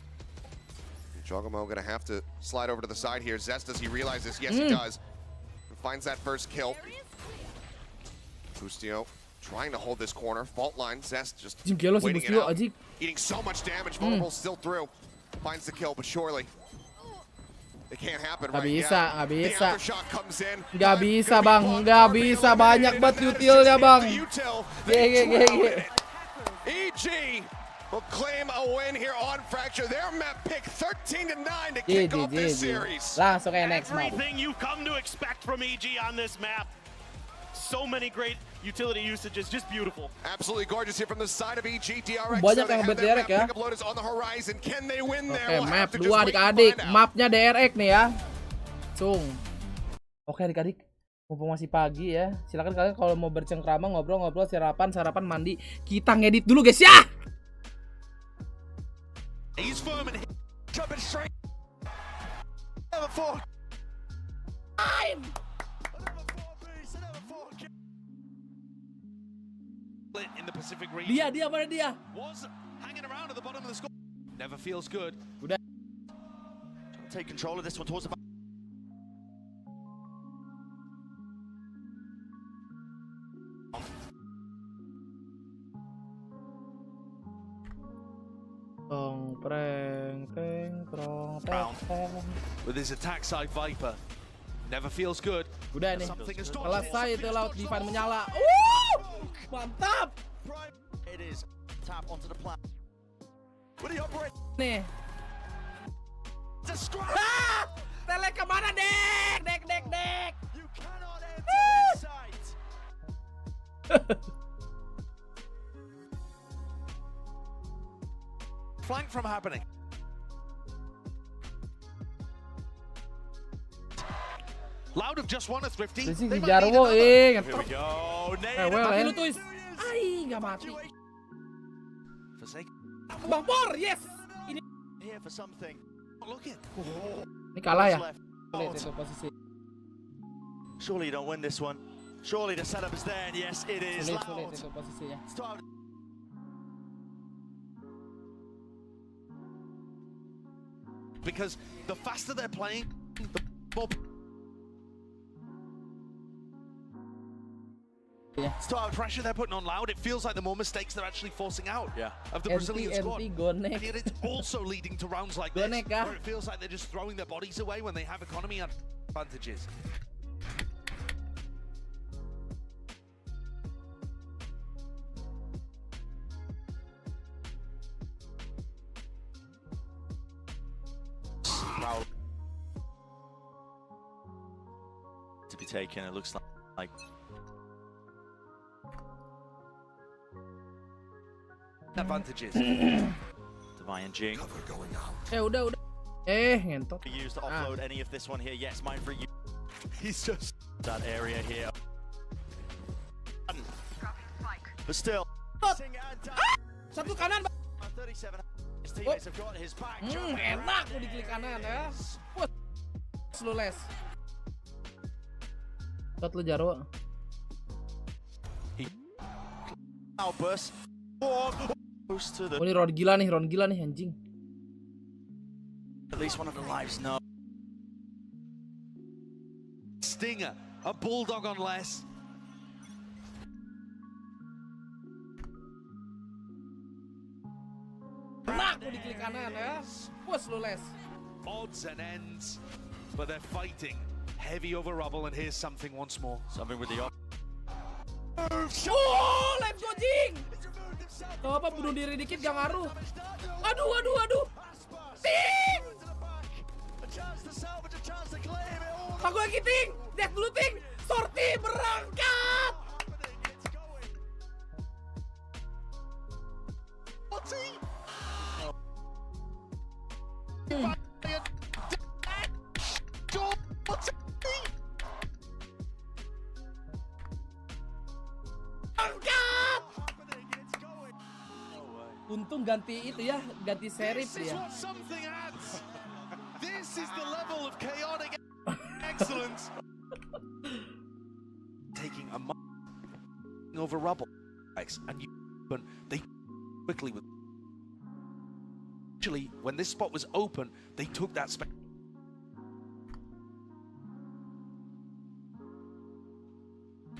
Chocobo gonna have to slide over to the side here. Zest, does he realize this? Yes, he does. Finds that first kill. Bustio trying to hold this corner. Fault line, Zest just waiting it out. Eating so much damage. Vulnerable still through. Finds the kill, but surely it can't happen right yet. The aftershock comes in. Nggak bisa bang, nggak bisa, banyak banget utilnya bang. GG. EG will claim a win here on Fracture. Their map pick 13-9 to kick off this series. Langsung kayak next map. Everything you come to expect from EG on this map. So many great utility usages, just beautiful. Absolutely gorgeous here from the side of EG. DRX. Banyak yang ngebet DRX ya. On the horizon. Can they win there? Oke, map 2 adik-adik. Mapnya DRX nih ya. Oke adik-adik. Mumpung masih pagi ya. Silakan kalian kalau mau bercengkrama, ngobrol-ngobrol, sarapan, mandi. Kita ngedit dulu guys ya. He's firm and jumping straight. Never fall. In the Pacific region. Dia mana dia? Was hanging around at the bottom of the score. Never feels good. Udah. Take control of this one towards the back. With his attack side Viper. Never feels good. Udah nih. Selesai itu laut Divine menyala. Mantap. It is tap onto the plat. What do you operate? Nih. Tele kemana dek? Dek. You cannot enter his sight. Flank from happening. Loud have just won a thrifty. Si Jarwo Here we go. Mati lu tuh. Ai, enggak mati. Bang Por, yes. Ini here for something. Looking. Ini kalah ya. Lihat itu posisi. Surely you don't win this one. Surely the setup is there, and yes, it is. Sulit itu posisinya. Because the faster they're playing, the more. So how pressure they're putting on Loud, it feels like the more mistakes they're actually forcing out of the Brazilian squad. And yet it's also leading to rounds like this, where it feels like they're just throwing their bodies away when they have economy advantages. To be taken, it looks like. advantages. Divine Jing. Udah. Ngentot. Use to offload any of this one here. Yes, mine for you. He's just that area here. But still. Satu kanan. 37. His teammates have got his back. Enak lu di klik kanan ya. Lu les. Tot lu Jarwo. Outburst. Ini round gila nih anjing. At least one of the lives know. Stinger, a bulldog on less. Enak lu di klik kanan ya. Lu les. Odds and ends, but they're fighting. Heavy over rubble, and here's something once more. Something with the let's go Jing. Tuh apa bunuh diri dikit gak ngaruh. Aduh. Ting. Pak gue lagi Ting. Death dulu Ting. Sorti berangkat. Untung ganti itu ya, ganti serif ya. This is the level of chaotic excellence. Taking a over rubble, and they quickly with. Actually, when this spot was open, they took that space.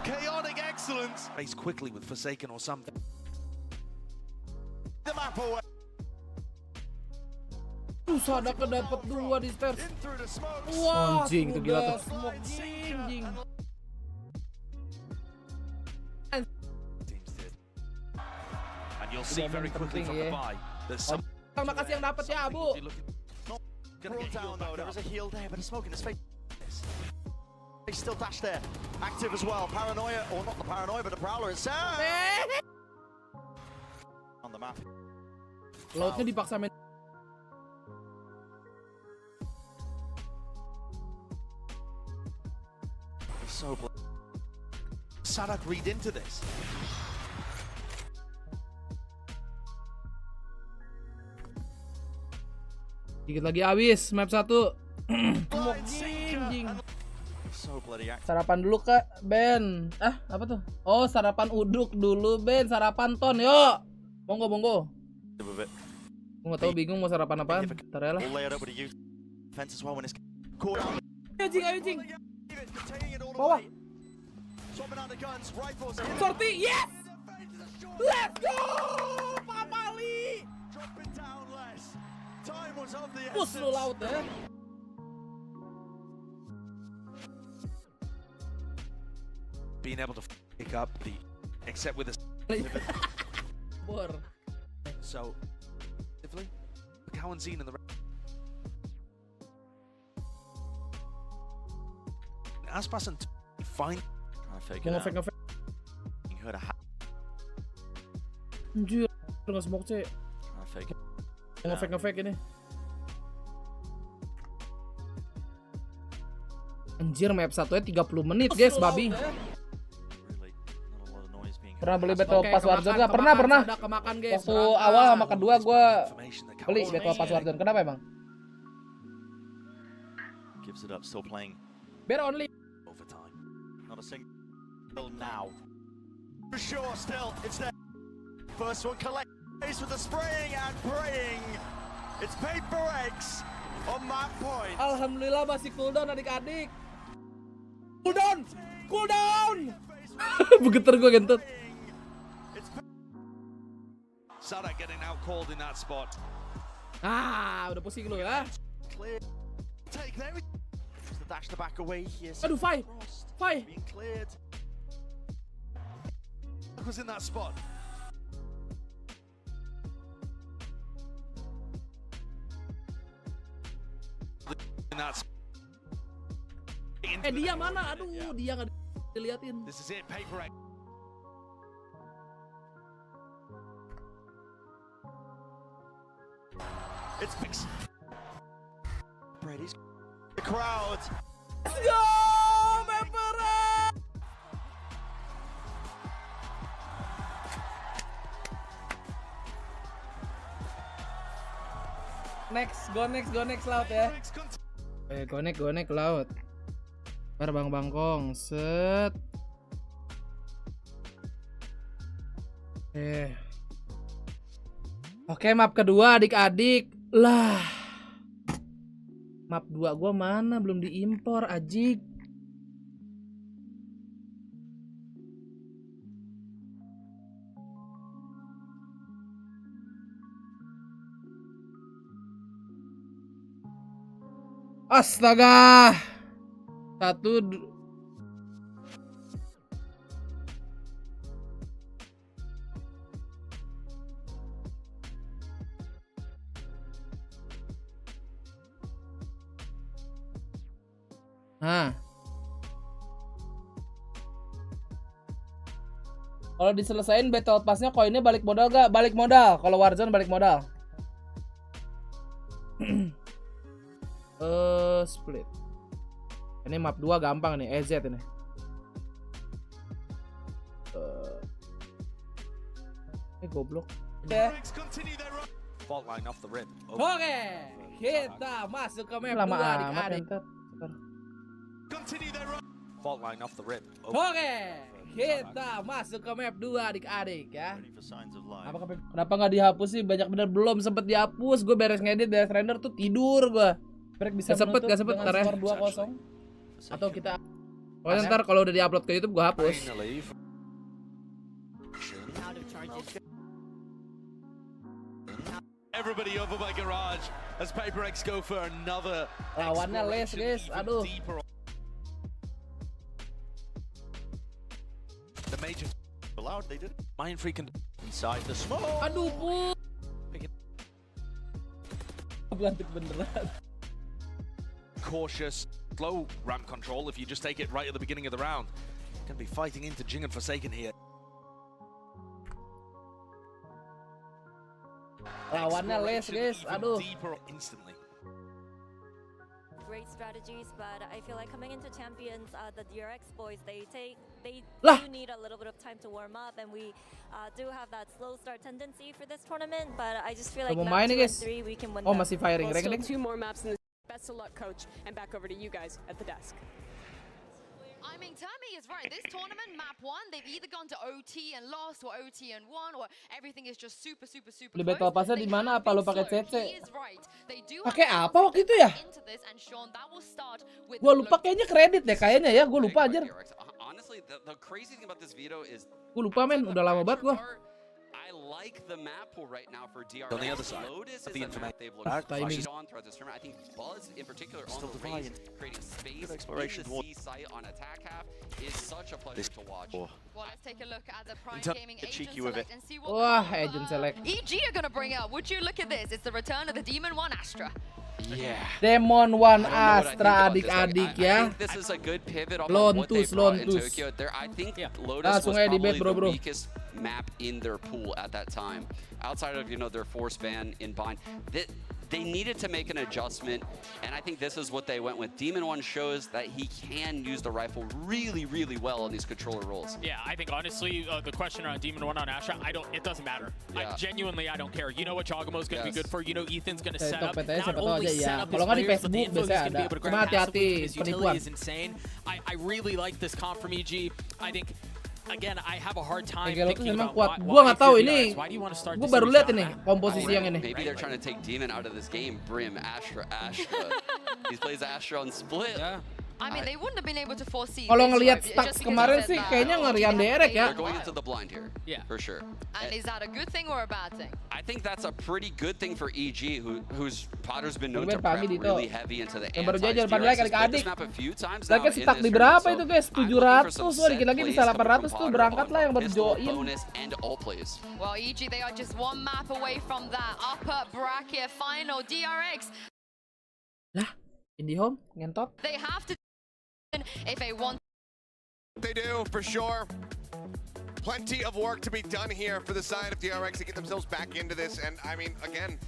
Chaotic excellence. Space quickly with Forsaken or something. The map away. Sadaka dapat 2 di stairs. Wah, anjing itu gila tuh. Smoke anjing. And you'll see very quickly from the buy that some. Terima kasih yang dapat ya, Abu. Gonna get down though. There is a heal there, but a smoke in his face. He's still dashed there, active as well. Paranoia, or not the paranoia, but the prowler is on the map. Lautnya dipaksa main. So Sadak read into this. Dikit lagi habis map 1. Anjing. Sarapan dulu Kak Ben. Apa tuh? Oh, sarapan uduk dulu Ben, sarapan ton. Yuk. Monggo. Gue nggak tahu, bingung mau sarapan apaan. Ntar ya lah. Anjing. Bawah. Sorti, yes! Let's go! Pamali! Push lu laut ya. Being able to pick up the, except with a. So, Cowan Zine and the. Aspas and fine. Fake it out. You heard a Anjir, nggak smoke sih. fake it. Ngefake ini. Anjir, map 1-nya 30 menit guys, babi. Pernah beli Battle Pass Warzone nggak? Pernah. Udah kemakan guys. Waktu awal sama kedua gue beli Battle Pass Warzone. Kenapa emang? Gives it up, still playing. Bear only. Overtime. Not a single now. For sure, still, it's there. First one collect with the spraying and praying. It's VALORANT on that point. Alhamdulillah masih cooldown adik-adik. Cooldown. Begeter gue gentut. Sadak getting out called in that spot. Udah pusing lu ya. Take there. The dash the back away here. Aduh, Fai. Being cleared. Was in that spot. Dia mana? Aduh, dia nggak diliatin. This is it, VALORANT. It's fixed. Brady's the crowd. Let's go, Pepperek! Go next laut ya. Go next laut. Ntar bangkong, set. Oke, map kedua adik-adik. Lah. Map 2 gua mana? Belum diimpor, ajik. Astaga. Kalau diselesain battle pass-nya koinnya balik modal gak? Balik modal. Kalau Warzone balik modal. Split. Ini map 2 gampang nih, EZ ini. Goblok. Oke, kita masuk ke map 2 adik-adik. Oke, kita masuk ke map 2 adik-adik ya. Kenapa nggak dihapus sih? Banyak bener belum sempet dihapus. Gue beres ngedit, beres render tuh tidur gue. Gak sempet ntar ya. 2-0. Atau kita pokoknya ntar kalau udah diupload ke YouTube gue hapus. Everybody over by garage as PaperX go for another. Lawannya les guys, aduh. The major allowed, they did. Mind Freak inside the smoke. Aduh, Belantik beneran. Cautious, slow ramp control if you just take it right at the beginning of the round. Gonna be fighting into Jing and Forsaken here. Lawannya les guys, aduh. Instantly. Great strategies, but I feel like coming into champions, the DRX boys, they Lah. do need a little bit of time to warm up, and we do have that slow start tendency for this tournament. But I just feel like map 2 and 3 we can win. Oh, masih firing. Well, still 2 more maps in the best of luck, coach, and back over to you guys at the desk. I mean, Tammy is right. This tournament, map 1, they've either gone to OT and lost, or OT and won, or everything is just super Di battle pass-nya di mana? Apa lu pakai CC? Pakai Pakai apa waktu itu ya? Gua lupa, kayaknya kredit deh kayaknya ya. Gua lupa aja. Honestly, the crazy thing about this veto is Gua lupa men, udah lama banget gua. I like the map pool right now for DRX. On the other side, Lotus the is a map they've looked on throughout this tournament. I think Buzz in particular on the race, creating space in the C site on attack half is such a pleasure to watch. Well, let's take a look at the Prime Gaming agent select and see what Wah, agent select. EG are gonna bring up. Would you look at this? It's the return of the Demon 1 Astra. Yeah. Demon 1 Astra adik-adik ya. This is a good pivot on what Lontus, they brought in Lontus. Tokyo. I think Lotus Langsung was aja di probably bet, bro. the weakest map in their pool at that time. Outside of, their force ban in bind. They needed to make an adjustment, and I think this is what they went with. Demon 1 shows that he can use the rifle really, really well in these controller roles. Yeah, I think honestly, the question around Demon 1 on Astra, it doesn't matter. Yeah. I don't care. You know what Jogamo's going to be good for. You know Ethan's going to set up. Siapa Not tahu only aja set ya. up his Kalau nggak di players, but the Facebook info he's biasanya going to ada. be able to Cuma grab. hati-hati His penipuan. utility is insane. I really like this comp from EG. I think. Again, I have a hard time thinking memang about kuat. Gua nggak tahu DRX. ini. Why do you want to start Gua this baru series lihat out, ini man? komposisi yang ini. Maybe they're trying to take Demon out of this game. Brim, Astra. He plays Astra on split. Yeah. I mean, they wouldn't have been able to foresee. Kalau this, ngelihat right? stats Just because kemarin you said sih that. kayaknya ngerian DRX ya. They're going into the blind here. Yeah. For sure. And is that a good thing or a bad thing? I think that's a pretty good thing for EG, whose Potter's been known to Pagi prep Dito. really heavy into the Yang baru anti-DRX. jajan pada like He's played this adik-adik. map a few times now Lagi in stuck this di tournament, berapa so itu guys? I'm looking for some 700. Wah, dikit lagi set bisa plays coming 800 from tuh Potter berangkat on lah yang baru pistol, join. bonus, and all plays. Well, EG, they are just one map away from that upper bracket final. DRX, Lah, IndiHome ngentot. they have to if they want. They do, for sure. Plenty of work to be done here for the side of DRX to get themselves back into this. And I mean, again,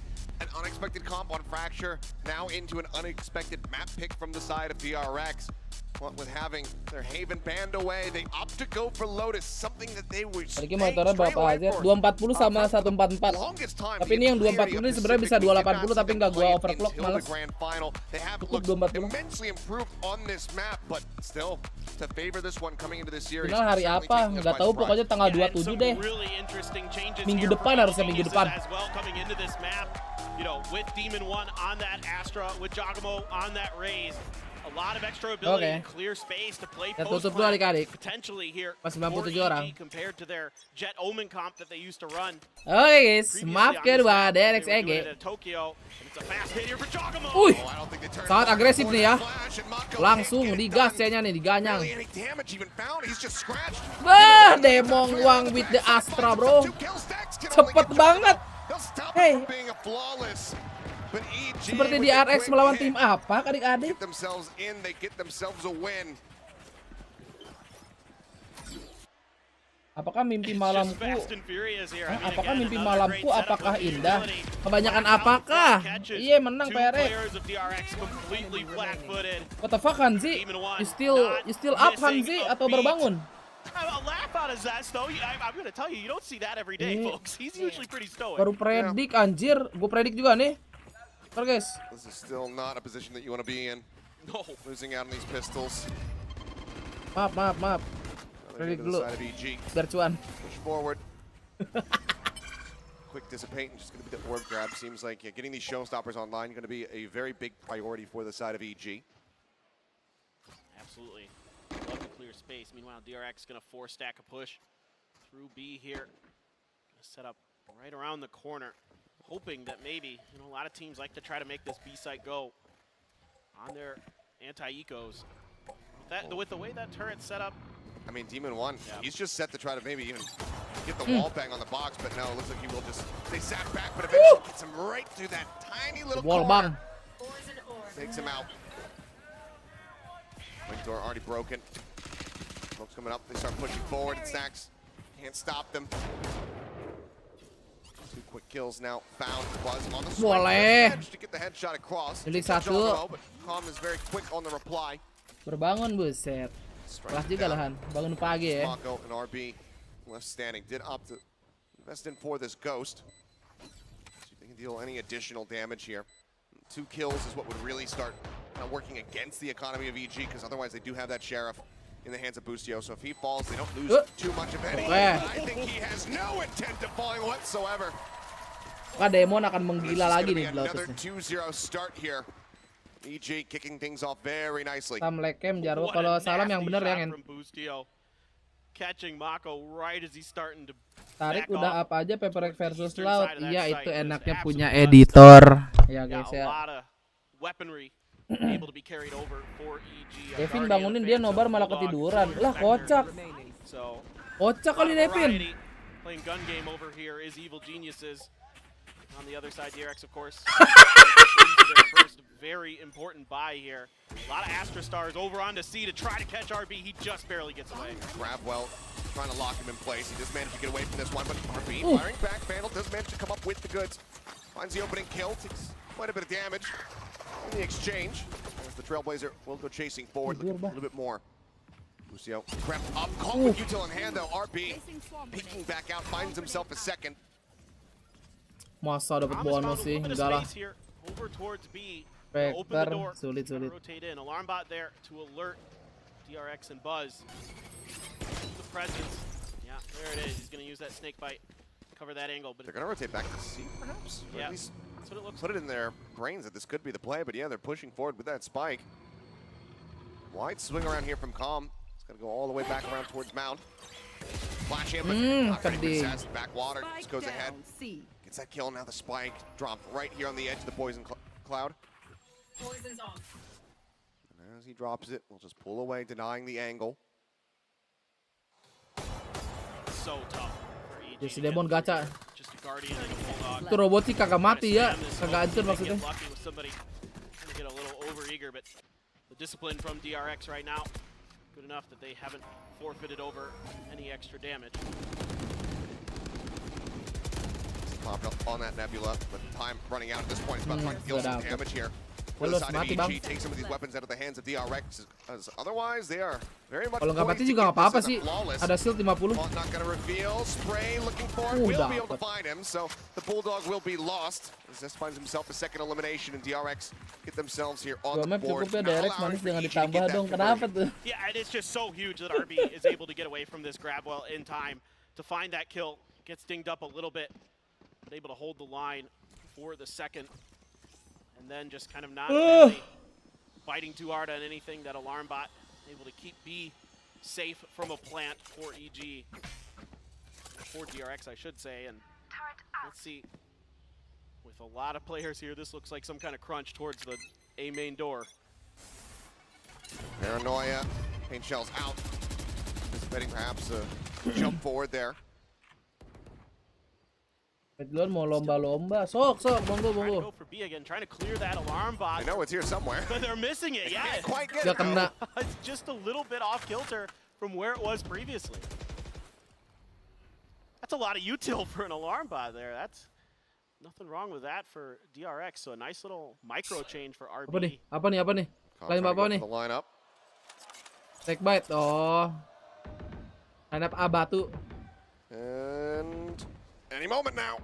an unexpected comp on Fracture, now into an unexpected map pick from the side of DRX. What with having their Haven banned away, they opt to go for Lotus, something that they were Tadi motornya berapa aja? 240 sama 144. Tapi ini yang 240 ini sebenarnya bisa 280 tapi nggak gua overclock, males. Cukup 240. Final hari apa? Nggak tahu, pokoknya tanggal 27 deh. Minggu depan harusnya, minggu depan. You know, with Demon 1 on that Astra, with Giacomo on that Raze, a lot of extra ability and clear space to play post potentially here. Masih 97 orang. Compared to their Jet Omen comp that they used to run. Oke guys, maaf kedua DRX EG. Sangat agresif nih ya. Langsung digas C-nya nih, diganyang. Wah, Demong Wang with the Astra, bro. Cepet banget. Hey, seperti DRX melawan tim apa, adik-adik? Apakah mimpi malamku? Apakah mimpi malamku? Apakah indah? Kebanyakan apakah? Iya, menang PRX. What the fuck, Hanzi? You still up, Hanzi, atau berbangun? A laugh out of Zest though. I'm gonna tell you, you don't see that every day, folks. He's usually pretty stoic. Baru predik anjir, gue predik juga nih. Ntar guys. This is still not a position that you want to be in. No. Losing out on these pistols. Maaf. Predik dulu. Biar cuan. Push forward. Quick dissipate and just gonna be the orb grab. Seems like getting these showstoppers online going to be a very big priority for the side of EG. Absolutely. Love to clear space. Meanwhile, DRX gonna force stack a push through B here. Gonna set up right around the corner, hoping that maybe, you know, a lot of teams like to try to make this B site go on their anti-ecos. With the way that turret's set up. I mean, Demon 1, he's just set to try to maybe even get the wall bang on the box, but no, it looks like he will just stay sat back, but eventually gets him right through that tiny little corner. Takes him out. Wing door already broken. Smoke's coming up. They start pushing forward. And Snacks can't stop them. 2 quick kills now. Found Buzz on the swing. Managed to get the headshot across. Jadi satu. But Calm is very quick on the reply. Berbangun, buset. Kelas juga lahan. Bangun pagi ya. Mako and RB left standing. Did opt to invest in for this Ghost. See if they can deal any additional damage here. 2 kills is what would really start working against the economy of EG, because otherwise they do have that Sheriff in the hands of Boostio. So if he falls, they don't lose too much of any. I think he has no intent of falling whatsoever. Demon akan menggila lagi nih Another 2-0 start here. EG kicking things off very nicely. Sam Lekem Jarwo, kalau salam yang bener yang catching Mako right as he's starting to tarik udah apa aja PaperX versus Loud. Iya, itu enaknya punya editor. Ya guys ya. Weaponry able to be carried over for EG. Devin bangunin, dia nobar malah ketiduran. Lah kocak. Kocak kali Devin. Playing gun game over here is Evil Geniuses. On the other side, DRX of course. Their first very important buy here. A lot of Astra Stars over onto C to try to catch RB. He just barely gets away. Grabwell trying to lock him in place. He just managed to get away from this one, but RB firing back. Vandal does manage to come up with the goods. Finds the opening kill. Takes quite a bit of damage in the exchange. As the Trailblazer will go chasing forward a little bit more. Lucio crept up. Call with util in hand though. RB peeking back out. Finds himself a second. Masa dapat bonus sih, enggak lah. Over towards B. Vector, sulit. Rotate in. Alarm bot there to alert DRX and Buzz. The presence. Yeah, there it is. He's going to use that snake bite. Cover that angle. But they're going to rotate back to C, perhaps? Or yeah, at least that's what it looks put it in their brains that this could be the play. But yeah, they're pushing forward with that spike. Wide swing around here from Calm. It's going to go all the way back around towards Mound. Flash in, but not going to possess. Backwater just goes ahead. Gets that kill. Now the spike dropped right here on the edge of the poison cloud. Poison's off. And as he drops it, we'll just pull away, denying the angle. So tough for EG. Si Demon gacha. Just a guardian and a bulldog. Itu robot sih kagak mati ya, kagak hancur maksudnya. Get a little overeager, but the discipline from DRX right now good enough that they haven't forfeited over any extra damage. popped up on that Nebula, but time running out at this point. It's about trying to deal some damage here. For the Kalau side of mati EG, bang. take some of these weapons out of the hands of DRX, as otherwise they are very much Kalau nggak poised mati to juga get nggak apa-apa this sih. in a flawless. Ada shield 50. Not gonna reveal. Spray looking for it. Will be able to Dapet. find him, so the Bulldog will be lost. As this finds himself a second elimination, and DRX get themselves here on the Dua map board. cukup ya, Not DRX allowing manis for jangan EG to ditambah get that dong. conversion. Kenapa tuh? Yeah, and it's just so huge that RB is able to get away from this grab well in time to find that kill. Gets dinged up a little bit, but able to hold the line for the second. And then just kind of not really biting too hard on anything. That alarm bot able to keep B safe from a plant for EG. For DRX, I should say. And let's see. With a lot of players here, this looks like some kind of crunch towards the A main door. Paranoia. Paint shells out. Anticipating perhaps a jump forward there. Macleod mau lomba-lomba. Sok, monggo. Go for B again, trying to clear that alarm bot. I know it's here somewhere. But they're missing it, yeah. Can't quite get Gak it. kena. It's just a little bit off kilter from where it was previously. That's a lot of util for an alarm bot there. That's nothing wrong with that for DRX. So a nice little micro change for RB. Apa nih? Lain apa nih? The lineup. Take bite. Oh. Line up A batu. And any moment now.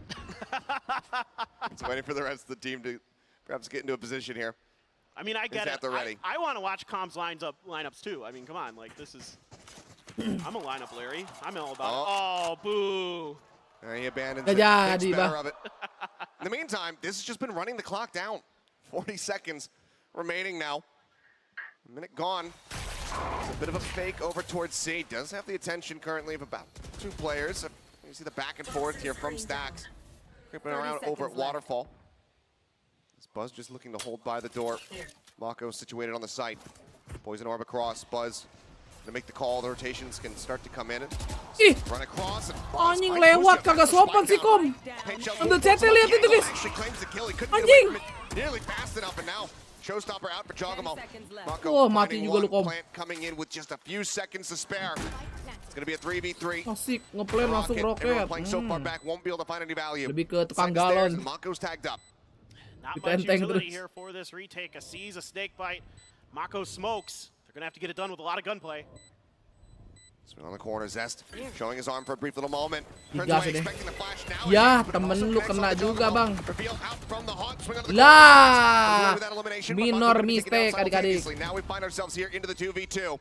It's waiting for the rest of the team to perhaps get into a position here. I mean, I get it. At the ready. I want to watch comms lineups too. I mean, come on, like this is. I'm a lineup Larry. I'm all about it. Oh, boo. He abandons Gak it. jadi, Thinks better bah. of it. In the meantime, this has just been running the clock down. 40 seconds remaining now. A minute gone. It's a bit of a fake over towards C. Does have the attention currently of about 2 players. You see the back and forth here from Stacks. Creeping around over at Waterfall. This Buzz just looking to hold by the door. Mako situated on the site. Poison orb across. Buzz to make the call. The rotations can start to come in and run across. And Anjing lewat, kagak sopan sih Kom. Under CT lihat itu guys. Actually claims the kill. He couldn't Anjing. get away from it nearly fast enough, and now Showstopper out for Jogamo. Oh, mati finding juga lu, one Kom. plant coming in with just a few seconds to spare. It's going to be a 3v3. Asik, ngeplay masuk Everyone roket. playing so far back won't be able to find any value. Lebih ke tukang Second stairs, galon. and Mako's tagged up. Not Kita much enteng utility terus. here for this retake. A sees a snake bite. Mako smokes. They're gonna have to get it done with a lot of gunplay. Swing on the corner, Zest showing his arm for a brief little moment. Turns Digas away, ini. expecting the flash now. Ya, But temen also lu connects kena on the juga, Jogamo. Bang. Reveal out from the haunt, swing on the Lah, corner. With that elimination, but minor Mako gonna take it mistake out adik-adik. simultaneously. Now we find ourselves here into the 2v2.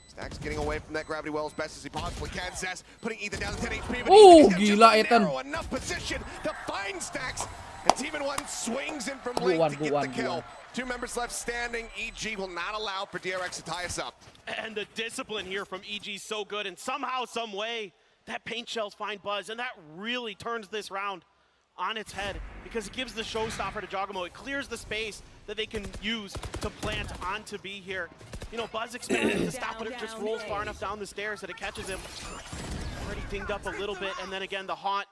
Stacks getting away from that gravity well as best as he possibly can. Zest putting Ethan down to 10 HP. But Ethan gets gila, just Ethan. narrow enough position to find Stacks. And Team in 1 swings in from late to get the kill. 2 members left standing. EG will not allow for DRX to tie us up. And the discipline here from EG is so good, and somehow, some way, that paint shells find Buzz, and that really turns this round on its head because it gives the showstopper to Jogamo. It clears the space that they can use to plant onto B here. You know, Buzz expected to stop, but it just rolls far enough down the stairs that it catches him. Already dinged up a little bit, and then again, the haunt,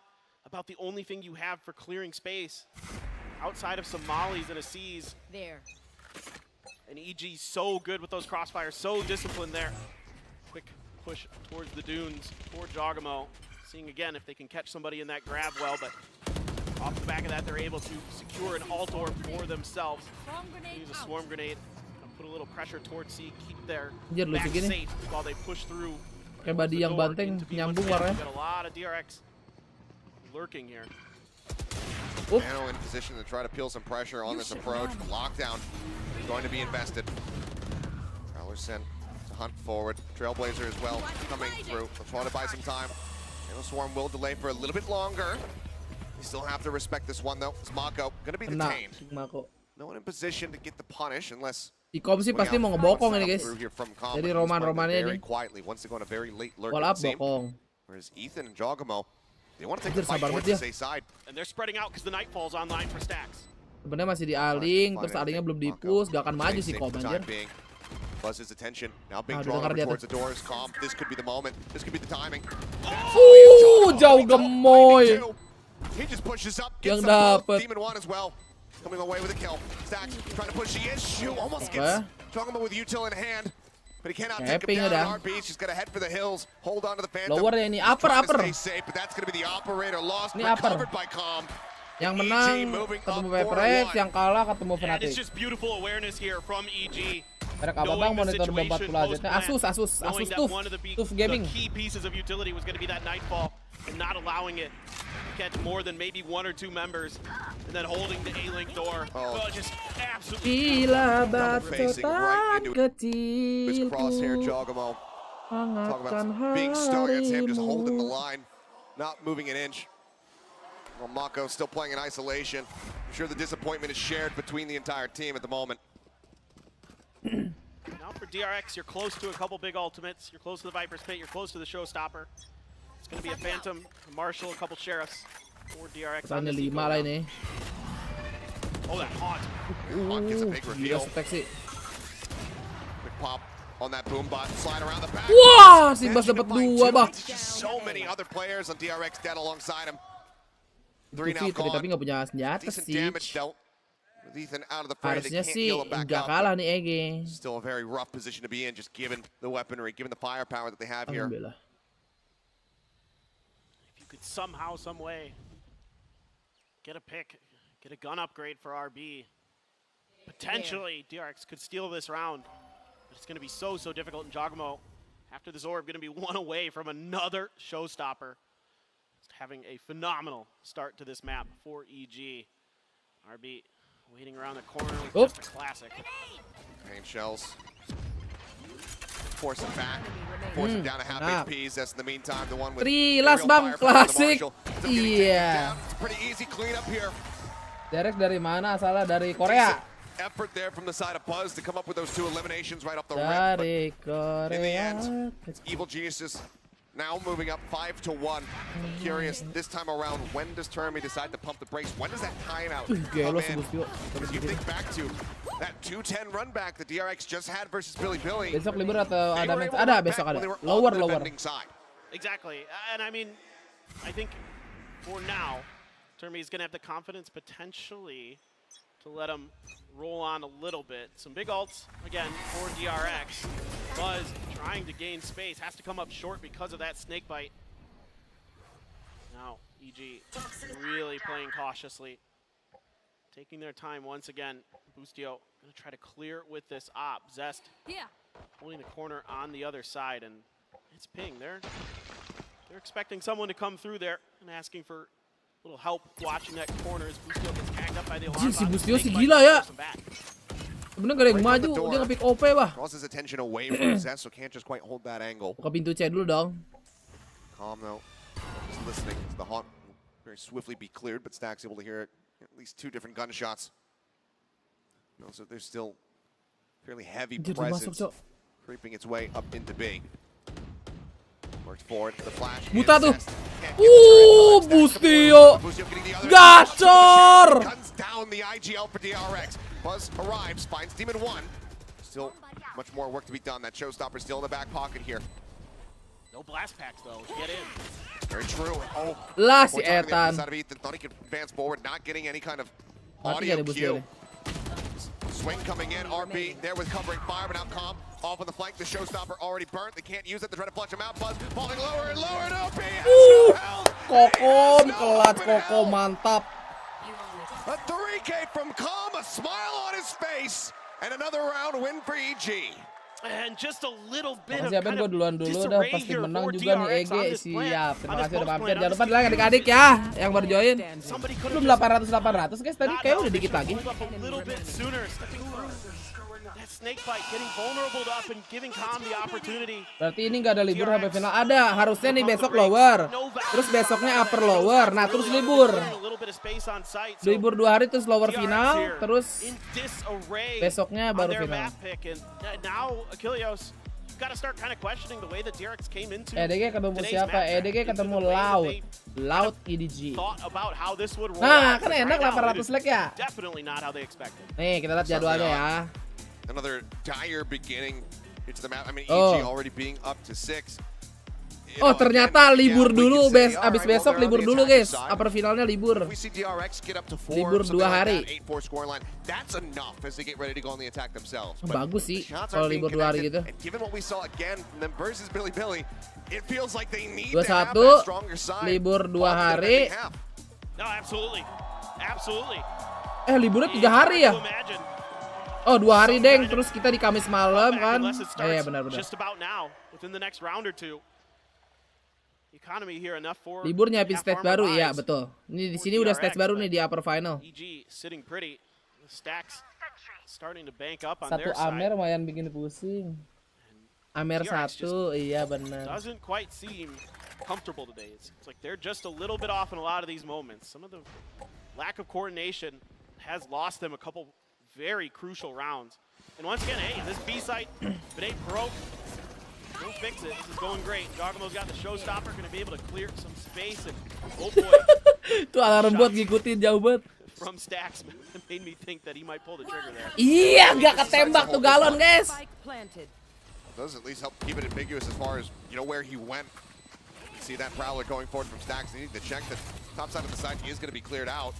about the only thing you have for clearing space outside of some mollies and a C's. There. And EG so good with those crossfires, so disciplined there. Quick push towards the dunes for Jogamo. Seeing again if they can catch somebody in that grab well, but off the back of that, they're able to secure an alt orb for themselves. Use a swarm grenade, put a little pressure towards C, keep their Anjir, lucu back gini. safe while they push through. Kayak body yang banteng nyambung warnanya. Got a lot of DRX lurking here. Nano in position to try to peel some pressure on this approach. Lockdown is going to be invested. Prowler sent to hunt forward. Trailblazer as well coming through. So trying to buy some time. Nano Swarm will delay for a little bit longer. You still have to respect this one though. It's Mako going to be Kena, detained. si Mako. No one in position to get the punish unless. Si Kom sih pasti mau ngebokong ini guys. Through here from Comet. Jadi He's playing roman-romannya very ini. quietly once they go on a very late lurk. Wall it up seems. bokong. Whereas Ethan and Jogamo, they want to take Anjir, the fight sabar towards banget the dia. safe side. And they're spreading out because the Nightfall's online for Stacks. Sebenarnya masih di aling, terus alingnya belum di-push, gak akan maju si Kom anjir. Buzz his attention. Now being Aduh, drawn dengar over dia towards tuh. the doors. Calm. This could be the moment. This could be the timing. Jauh gemoy. He just pushes up. Yang Gets up. dapet. Demon 1 as well. Coming away with a kill. Stacks trying to push the issue. Almost gets Jogamo with util in hand. But he cannot take him down. RB, she's got to head for the hills. Hold on to the Phantom. Lower ya ini, upper. Stay safe, but that's going to be the operator lost. Ini upper. Recovered by Calm. Yang menang ketemu VALORANT, yang kalah ketemu And Fnatic. it's just beautiful awareness here from EG. Mereka abang monitor 40 aja. Asus Tuf Gaming. The key pieces of utility was going to be that Nightfall and not allowing it to catch more than maybe 1 or 2 members, and then holding the A-Link door. Oh, just absolutely. Gila bacotan kecil. Crosshair Jogamo. Talk about being stuck against him, just holding the line, not moving an inch. Well, Mako still playing in isolation. I'm sure the disappointment is shared between the entire team at the moment. Now for DRX, you're close to a couple big ultimates. You're close to the Viper's Pit. You're close to the Showstopper. It's going to be a Phantom, a Marshall, a couple Sheriffs for DRX. On this 5 lah ini. Oh, that Haunt. Haunt gets a big reveal. Quick pop on that boom bot. Slide around the back. Wah, si Bas dapat 2, Bang. So many other players on DRX dead alongside him. 3 now Fitri, gone. tapi nggak punya senjata Decent sih. damage dealt. With Ethan out of the fray, they Harusnya can't sih heal him back nggak up. kalah nih EG. Still a very rough position to be in, just given the weaponry, given the firepower that they have here. Alhamdulillah. If you could somehow, some way, get a pick, get a gun upgrade for RB, potentially DRX could steal this round. But it's going to be so difficult. And Jogamo, after this orb, going to be 1 away from another Showstopper. Just having a phenomenal start to this map for EG. RB waiting around the corner with just a classic. Pain shells. Force him back. Force him down to half HPs. That's in the meantime the one with 3 last bang klasik. Iya. It's pretty easy cleanup here. DRX dari mana asalnya? Dari Korea. Effort there from the side of Buzz to come up with those 2 eliminations right off the rip. Dari Korea. In the end, Evil Geniuses now moving up 5-1. Curious this time around, when does Termi decide to pump the brakes? When does that timeout come in? Because you think back to that 210 run back the DRX just had versus Billy. Besok libur atau ada match? Ada besok ada. Lower. Exactly. And I mean, I think for now, Termi is going to have the confidence potentially to let him roll on a little bit. Some big ults, again, for DRX. Buzz trying to gain space, has to come up short because of that snake bite. Now, EG really playing cautiously. Taking their time once again. Boostio gonna try to clear with this op. Zest holding the corner on the other side, and it's Ping. They're expecting someone to come through there and asking for little help watching that corner as Boostio gets tagged up by the alarm. Si Boostio si gila ya. Sebenarnya gak ada yang maju, dia nge-pick OP bah. Draws his attention away from Zest, so can't just quite hold that angle. Buka pintu C dulu dong. Calm though, just listening to the Haunt very swiftly be cleared, but Stack's able to hear at least 2 different gunshots. So there's still fairly heavy presence creeping its way up into B. Works forward, the flash. Buta tuh. Boostio. Gacor. Guns down the IGL for DRX. Buzz arrives, finds Demon 1. Still much more work to be done. That Showstopper still in the back pocket here. No blast packs though. Get in. Very true. Oh, lah si Ethan. Thought he could advance forward, not getting any kind of audio cue. Swing coming in, RB there with covering fire, but now Calm off on the flank. The Showstopper already burnt. They can't use it. They're trying to flush him out. Buzz falling lower and lower, and RB Kokom, kelas Koko, mantap. A 3K from Calm, a smile on his face, and another round win for EG. And just a little bit of Siapin gue duluan dulu udah pasti menang juga nih EG. Siap, terima kasih udah mampir. Jangan lupa like adik-adik ya yang baru join. Belum 800 guys, tadi kayak udah dikit lagi. Berarti ini nggak ada libur sampai final. Ada, harusnya nih besok lower. Terus besoknya upper lower. Nah, terus libur. Libur 2 hari terus lower final, terus besoknya baru final. EDG ketemu siapa? EDG ketemu Loud EDG. Nah, kan enak 800 leg ya. Nih, kita lihat jadwalnya ya. Another dire beginning into the map. I mean, EG already being up to 6. Oh ternyata libur dulu, abis besok libur dulu guys. Upper finalnya libur. Libur 2 hari. Bagus sih kalau libur 2 hari gitu. 21 libur 2 hari. Liburnya 3 hari ya? Oh 2 hari deng, terus kita di Kamis malam kan? Iya benar-benar. Libur nyiapin stage baru, iya betul. Ini di sini udah stage baru nih di upper final. Satu Amer lumayan bikin pusing. Amer 1, iya benar. Comfortable today. It's like they're just a little bit off in a lot of these moments. Some of the lack of coordination has lost them a couple very crucial rounds. And once again, hey, this B site, if it ain't broke, don't fix it. This is going great. Dogmo's got the showstopper, going to be able to clear some space. And oh boy, tuh alarm bot ngikutin jauh banget. From Stacks made me think that he might pull the trigger there. Iya, nggak ketembak tuh galon, guys. Does at least help keep it ambiguous as far as where he went. See that Prowler going forward from Stacks. They need to check the top side of the side. He is going to be cleared out.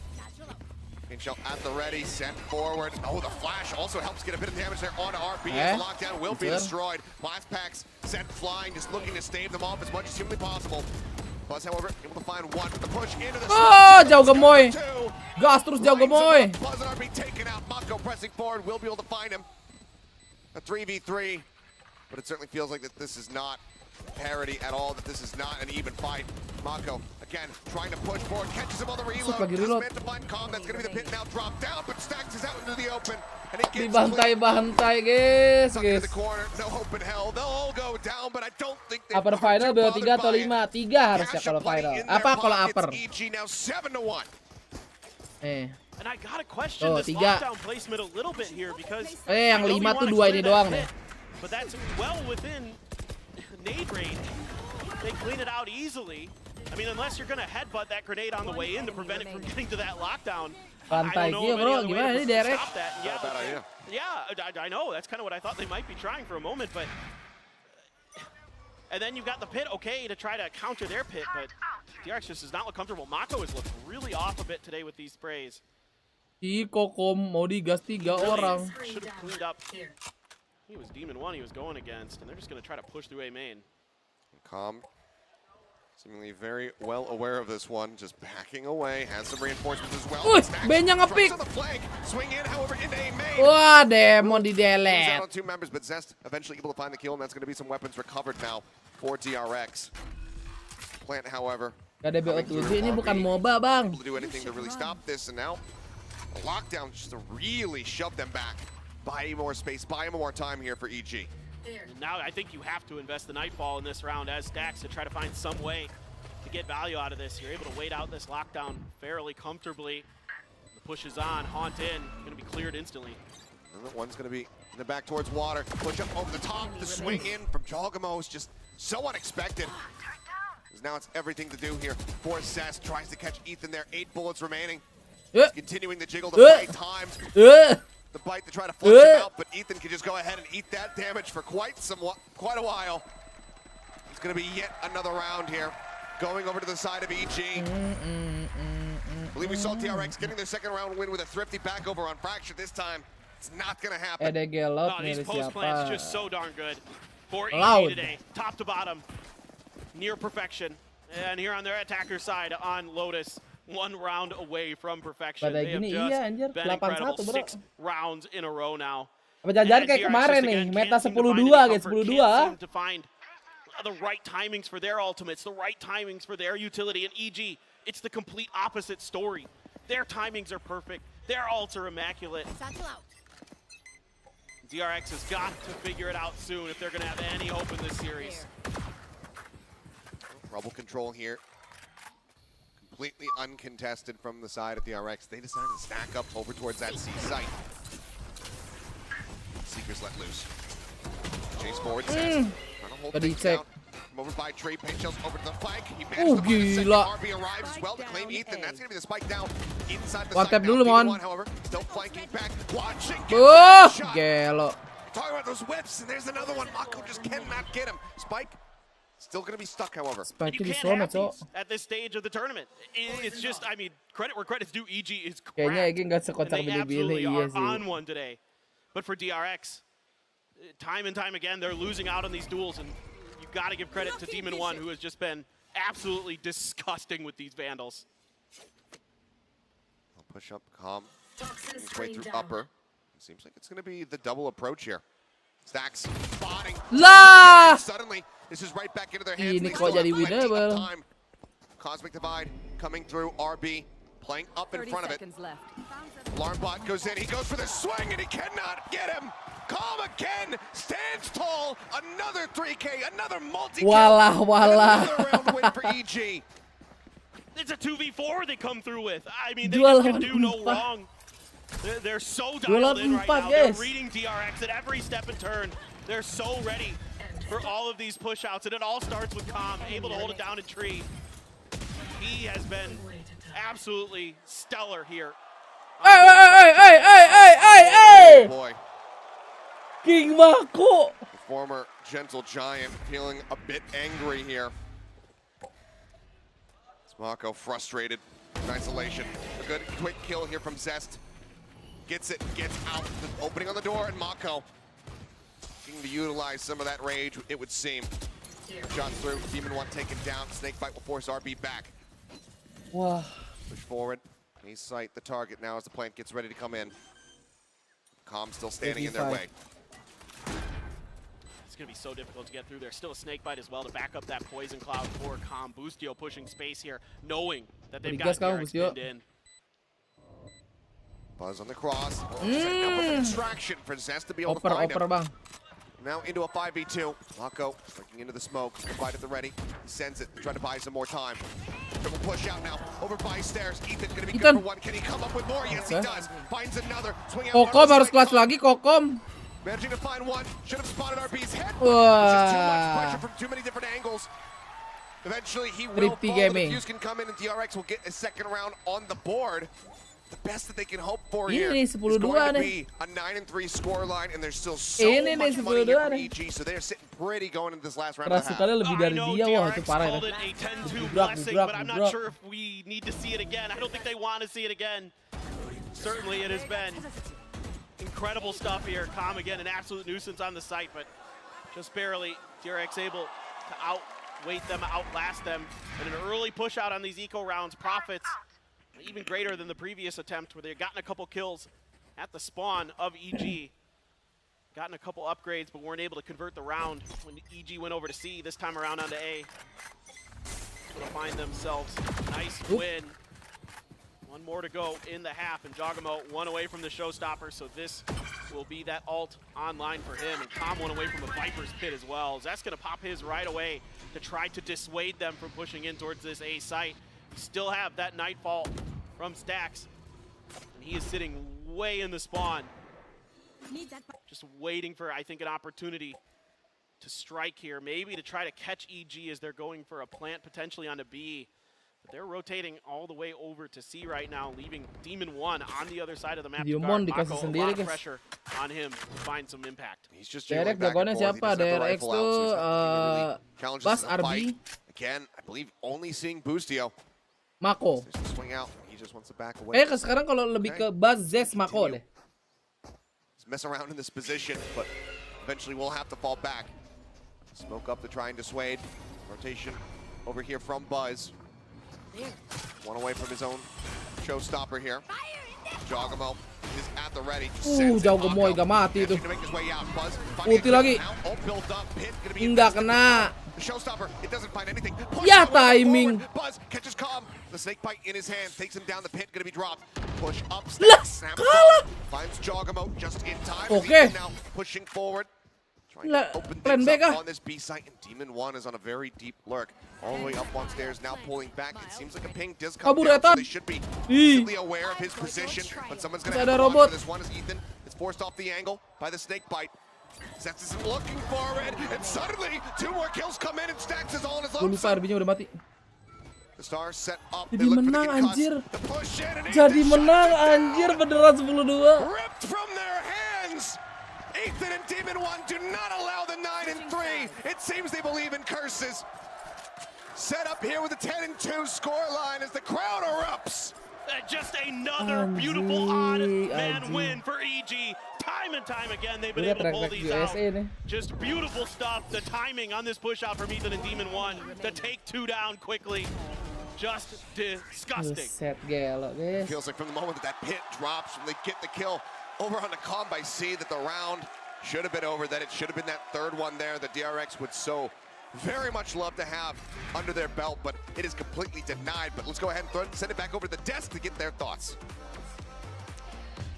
Shell at the ready, sent forward. Oh, the flash also helps get a bit of damage there onto RP. The lockdown will be destroyed. Blast packs sent flying, just looking to stave them off as much as humanly possible. Plus, however, able to find one. The push into the jauh gemoy. Gas terus jauh gemoy. Buzz and RP taken out. Mako pressing forward, will be able to find him. A 3v3, but it certainly feels like that this is not parity at all, that this is not an even fight. Mako, again, trying to push forward, catches him on the reload. Just to find Calm, that's going to be the pit now, drop down, but Stacks is out into the open. And it gets dibantai-bantai, guys. The corner, no hope in hell. They'll all go down, but I don't think they upper final BO 3 atau 5? 3 harusnya kalau final. Apa kalau upper? Now 7-1. And I gotta question this lockdown placement a little bit here because yang 5 tuh 2 ini doang nih. But that's well within nade range. They clean it out easily. I mean, unless you're gonna headbutt that grenade on the way in to prevent it from getting to that lockdown. Pantai gitu bro, gimana ini DRX? Yeah, I know. That's kind of what I thought they might be trying for a moment, but and then you've got the pit, okay, to try to counter their pit, but DRX just does not look comfortable. Mako has looked really off a bit today with these sprays. Si Kokom mau digas 3 orang. Should have cleaned up. He was Demon 1 he was going against, and they're just going to try to push through A main. Calm, seemingly very well aware of this one, just backing away, has some reinforcements as well. Ben-nya nge-pick. Swing in, however, into A main. Wah, Demon di delete. On 2 members, but Zest eventually able to find the kill, and that's going to be some weapons recovered now for DRX. Plant, however, gak ada BO7, ini bukan MOBA, bang. Able to do anything to really stop this, and now a lockdown just to really shove them back. Buy more space, buy more time here for EG. And now I think you have to invest the Nightfall in this round as Stacks to try to find some way to get value out of this. You're able to wait out this lockdown fairly comfortably. The push is on, Haunt in, going to be cleared instantly. Another one's going to be in the back towards water. Push up over the top, the swing in from Jogamo is just so unexpected. Because now it's everything to do here. For Zest tries to catch Ethan there, 8 bullets remaining. Continuing the jiggle to 5 times. The bite to try to flush him out, but Ethan can just go ahead and eat that damage for quite a while. It's going to be yet another round here. Going over to the side of EG. I believe we saw DRX getting their second round win with a thrifty back over on Fracture. This time, it's not going to happen. These post plants just so darn good for EG today. Top to bottom, near perfection. And here on their attacker side on Lotus. 1 round away from perfection. They have just been incredible. 6 rounds in a row now. Jangan kayak kemarin nih, meta 10-2 guys, 10-2. To find the right timings for their ultimates, the right timings for their utility. And EG, it's the complete opposite story. Their timings are perfect. Their ults are immaculate. DRX has got to figure it out soon if they're going to have any hope in this series. Rubble control here. Completely uncontested from the side of DRX. They decided to stack up over towards that C site. Seekers let loose. Chase forward. Trying to hold things down. Over by Trey. Paint shells over to the flank. He managed to find the second. RB arrives as well to claim Ethan. That's going to be the spike down inside the site now. However, still flanking back. Watching. Gelo. Talking about those whips, and there's another one. Mako just cannot get him. Spike Still going to be stuck, however. And you can't have these at this stage of the tournament. It's just, I mean, credit where credit's due. EG is Kayaknya cracked, Egi nggak and sekocak they pilih-pilih, absolutely iya are sih. on one today. But for DRX, time and time again, they're losing out on these duels, and you got to give credit to Demon One, who has just been absolutely disgusting with these Vandals. I'll push up Calm, his way through upper. Seems like it's going to be the double approach here. Stacks spotting. Lah! Suddenly, this is right back into their hands. Ini kok jadi winnable. Cosmic Divide coming through. RB playing up in front of it. Alarm bot goes in. He goes for the swing and he cannot get him. Calm again. Stands tall. Another 3K. Another multi-kill. Walah. Another round win for EG. It's a 2v4 they come through with. I mean, they just can do no wrong. They're so dialed in right now. They're reading DRX at every step and turn. They're so ready for all of these push-outs, and it all starts with Calm, able to hold it down in tree. He has been absolutely stellar here. Hey! Boy. King Mako! The former gentle giant feeling a bit angry here. Mako frustrated in isolation. A good quick kill here from Zest. Gets it, gets out, opening on the door, and Mako looking to utilize some of that rage, it would seem. Shots through, Demon One taken down. Snakebite will force RB back. Wah. Push forward. He sight the target now as the plant gets ready to come in. Calm still standing in their way. It's going to be so difficult to get through there. Still a Snakebite as well to back up that Poison Cloud for Calm. Boostio pushing space here, knowing that they've got DRX pinned in. Buzz on the cross. Enough of a distraction for Zest to be able to find him. Bang. Now into a 5v2. Mako breaking into the smoke. Divide at the ready. He sends it. Trying to buy some more time. Triple push out now. Over by stairs. Ethan going to be good for one. Can he come up with more? Yes, he does. Finds another. Swing out. Kokom harus kelas lagi, Kokom. Managing to find one. Should have spotted RB's head. Wah. Just too much pressure from too many different angles. Eventually, he will fall. The Fuse can come in, and DRX will get a second round on the board. The best that they can hope for here is going to be a 9-3 scoreline, and there's still so much money here for EG, so they're sitting pretty going into this last round. I know DRX called it a 10-2 blessing, but I'm not sure if we need to see it again. I don't think they want to see it again. Certainly, it has been incredible stuff here. Calm again, an absolute nuisance on the site, but just barely DRX able to outweight them, outlast them. And an early push out on these eco rounds profits even greater than the previous attempt where they had gotten a couple kills at the spawn of EG. Gotten a couple upgrades, but weren't able to convert the round when EG went over to C, this time around onto A. Able to find themselves a nice win. One more to go in the half, and Jogamo one away from the showstopper, so this will be that ult online for him. And Calm one away from a Viper's Pit as well. Zest's gonna pop his right away to try to dissuade them from pushing in towards this A site. Still have that Nightfall from Stacks, and he is sitting way in the spawn, just waiting for, I think, an opportunity to strike here, maybe to try to catch EG as they're going for a plant potentially onto B. But they're rotating all the way over to C right now, leaving Demon One on the other side of the map. Demon Mako, a lot of pressure on him to find some impact. He's just DRX jagoannya siapa? DRX tuh Bas RB. Again, I believe only seeing Boostio. Mako. Sekarang kalau lebih ke Buzz Zest Mako deh. He's messing around in this position, but eventually will have to fall back. Smoke up to try and dissuade. Rotation over here from Buzz. One away from his own showstopper here. Jogamo is at the ready. Jogamo gak mati itu. Ulti lagi. Enggak kena. The showstopper, it doesn't find anything. Ya, timing. Buzz catches Calm. The Snakebite in his hand takes him down the pit. Gonna be dropped. Push up. Snaps up. Finds Jogamo just in time. Okay. Now pushing forward. Trying to open things up on this B site, and Demon One is on a very deep lurk. All the way up on stairs, now pulling back. It seems like a ping does come down, so they should be instantly aware of his position. But someone's gonna have to run for this one as Ethan is forced off the angle by the Snakebite. Zest is looking for it, and suddenly 2 more kills come in, and Stacks is all on his own. RB-nya udah mati. The Stars set up. Jadi menang anjir. Jadi menang anjir, beneran 10-2. Ripped from their hands. Ethan and Demon1 do not allow the 9 and 3. It seems they believe in curses. Set up here with a 10 and 2 scoreline as the crowd erupts. Just another beautiful odd man win for EG. Time and time again, they've been able to pull these out. Just beautiful stuff. The timing on this push out from Ethan and Demon1 to take 2 down quickly. Just disgusting. Feels like from the moment that pit drops, when they get the kill over on the comm by C, that the round should have been over, that it should have been that third one there that DRX would so very much love to have under their belt, but it is completely denied. But let's go ahead and send it back over to the desk to get their thoughts.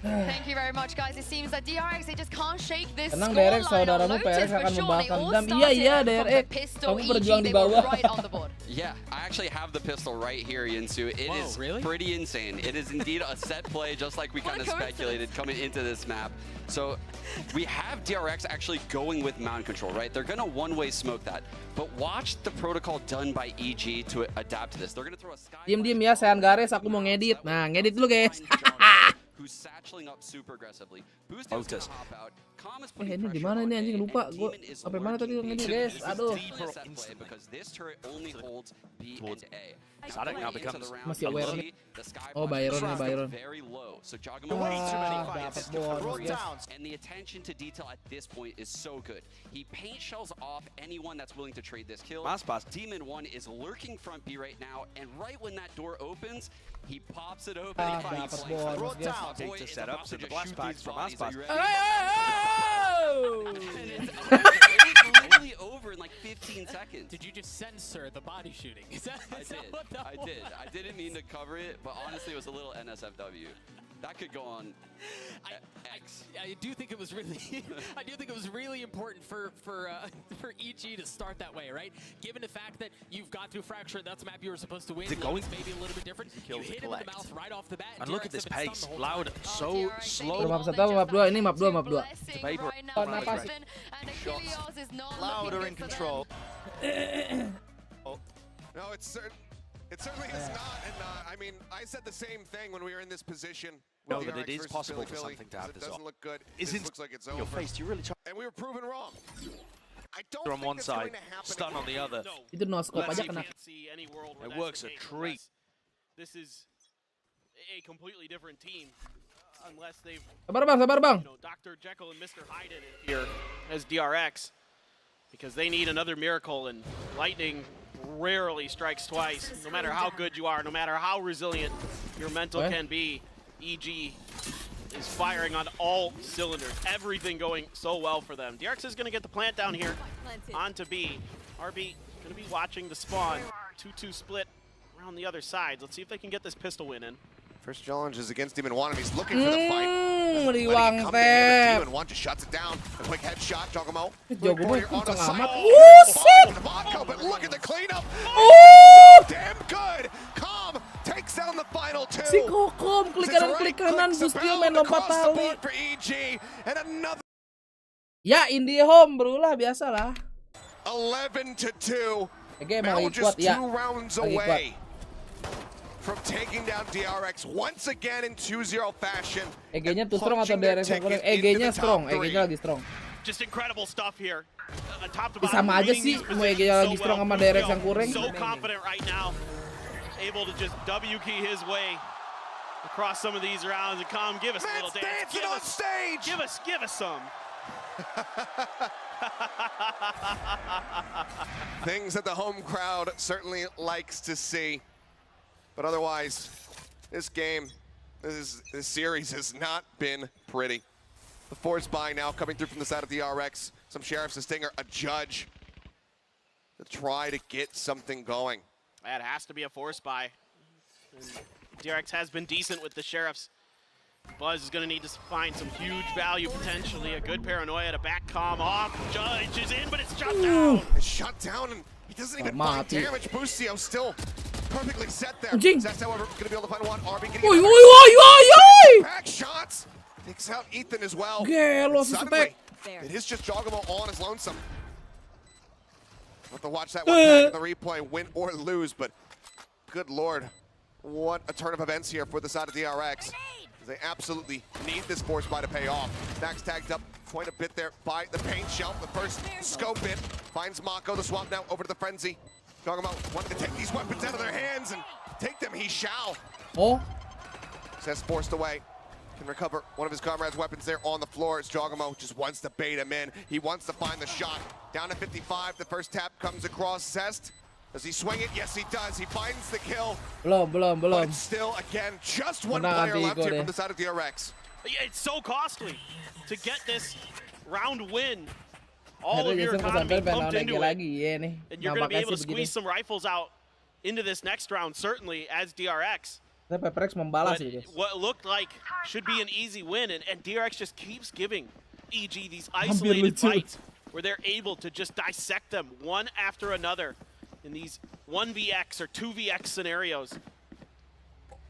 Thank you very much, guys. It seems that DRX, they just can't shake this Tenang DRX, saudaramu PRX akan membalaskan dendam. Iya DRX, kamu berjuang di bawah. Yeah, I actually have the pistol right here, Yinsu. It is pretty insane. It is indeed a set play, just like we kind of speculated coming into this map. So we have DRX actually going with mound control, right? They're going to one-way smoke that. But watch the protocol done by EG to adapt to this. They're going to throw a sky... Diam-diam ya, Sean Gares, aku mau ngedit. Nah, ngedit dulu, guys. Who's satcheling up super aggressively. Otis. Ini di mana ini anjing, lupa gua. Sampai mana tadi ngedit, guys? Aduh. Because this turret only holds B and A. Now becomes masih aware nih. Oh, Byron nih, Byron. Dapat bonus. And the attention to detail at this point is so good. He paint shells off anyone that's willing to trade this kill. Demon1 is lurking front B right now, and right when that door opens, he pops it open. Dapat bonus. Takes the setup, so the blast bags from Aspas. Literally over in like 15 seconds. Did you just censor the body shooting? I did. I didn't mean to cover it, but honestly, it was a little NSFW. That could go on X. I do think it was really, I do think it was really important for EG to start that way, right? Given the fact that you've got through Fracture, that's a map you were supposed to win. It's maybe a little bit different. You hit him in the mouth right off the bat. And look at this pace, Loud, so slow. Map 1, map 2, ini map 2, map 2. Paper. Louder in control. No, it certainly is not, and I mean, I said the same thing when we were in this position. No, but it is possible for something to have this doesn't look good. This looks like it's over. Your face, you really try. And we were proven wrong. I don't on one side, stun on the other. Itu no scope aja kena. It works a treat. This is a completely different team. Unless they've Sabar bang. Dr. Jekyll and Mr. Hyde in it here as DRX, because they need another miracle, and Lightning rarely strikes twice. No matter how good you are, no matter how resilient your mental can be, EG is firing on all cylinders. Everything going so well for them. DRX is going to get the plant down here onto B. RB going to be watching the spawn. 2-2 split around the other side. Let's see if they can get this pistol win in. First challenge is against Demon1, and he's looking for the fight. Demon1 just shuts it down. A quick headshot, Jogomo. But look at the cleanup. Oh, so damn good. Calm takes down the final 2. Si Kokom, klik kanan, Bustio main lompat tali. For EG, and another. Ya, Indie Home berulah biasalah. 11-2. Now just 2 rounds away from taking down DRX once again in 2-0 fashion. EG-nya too strong atau DRX yang kurang? EG-nya strong, EG-nya lagi strong. Just incredible stuff here. Top to bottom, sama aja sih, mau EG-nya lagi strong sama DRX yang kurang. So confident right now, able to just W key his way across some of these rounds. And come, give us a little dance. Dancing on stage. Give us some. Things that the home crowd certainly likes to see. But otherwise, this game, this series has not been pretty. The force buy now coming through from the side of the DRX. Some Sheriffs, a Stinger, a Judge to try to get something going. That has to be a force buy. And DRX has been decent with the Sheriffs. Buzz is going to need to find some huge value potentially. A good paranoia to back comm off. Judge is in, but it's shut down. It's shut down, and he doesn't even find damage. Bustio still perfectly set there. That's however going to be able to find one. RB getting back shots. Takes out Ethan as well. Suddenly, it is just Jogomo all on his lonesome. We'll have to watch that one back in the replay, win or lose, but good lord, what a turn of events here for the side of DRX. They absolutely need this force buy to pay off. Max tagged up quite a bit there by the paint shell. The first scope in finds Mako. The swap now over to the Frenzy. Talking about wanting to take these weapons out of their hands and take them. He shall. Oh. Says forced away. Can recover one of his comrades' weapons there on the floor. As Jogamo just wants to bait him in. He wants to find the shot. Down to 55. The first tap comes across Zest. Does he swing it? Yes, he does. He finds the kill. Belum. But it's still, again, just one player left here from the side of DRX. Yeah, it's so costly to get this round win. All of your economy pumped into it. And you're going to be able to squeeze some rifles out into this next round, certainly, as DRX. But what looked like should be an easy win, and DRX just keeps giving EG these isolated fights where they're able to just dissect them one after another in these 1vx or 2vx scenarios.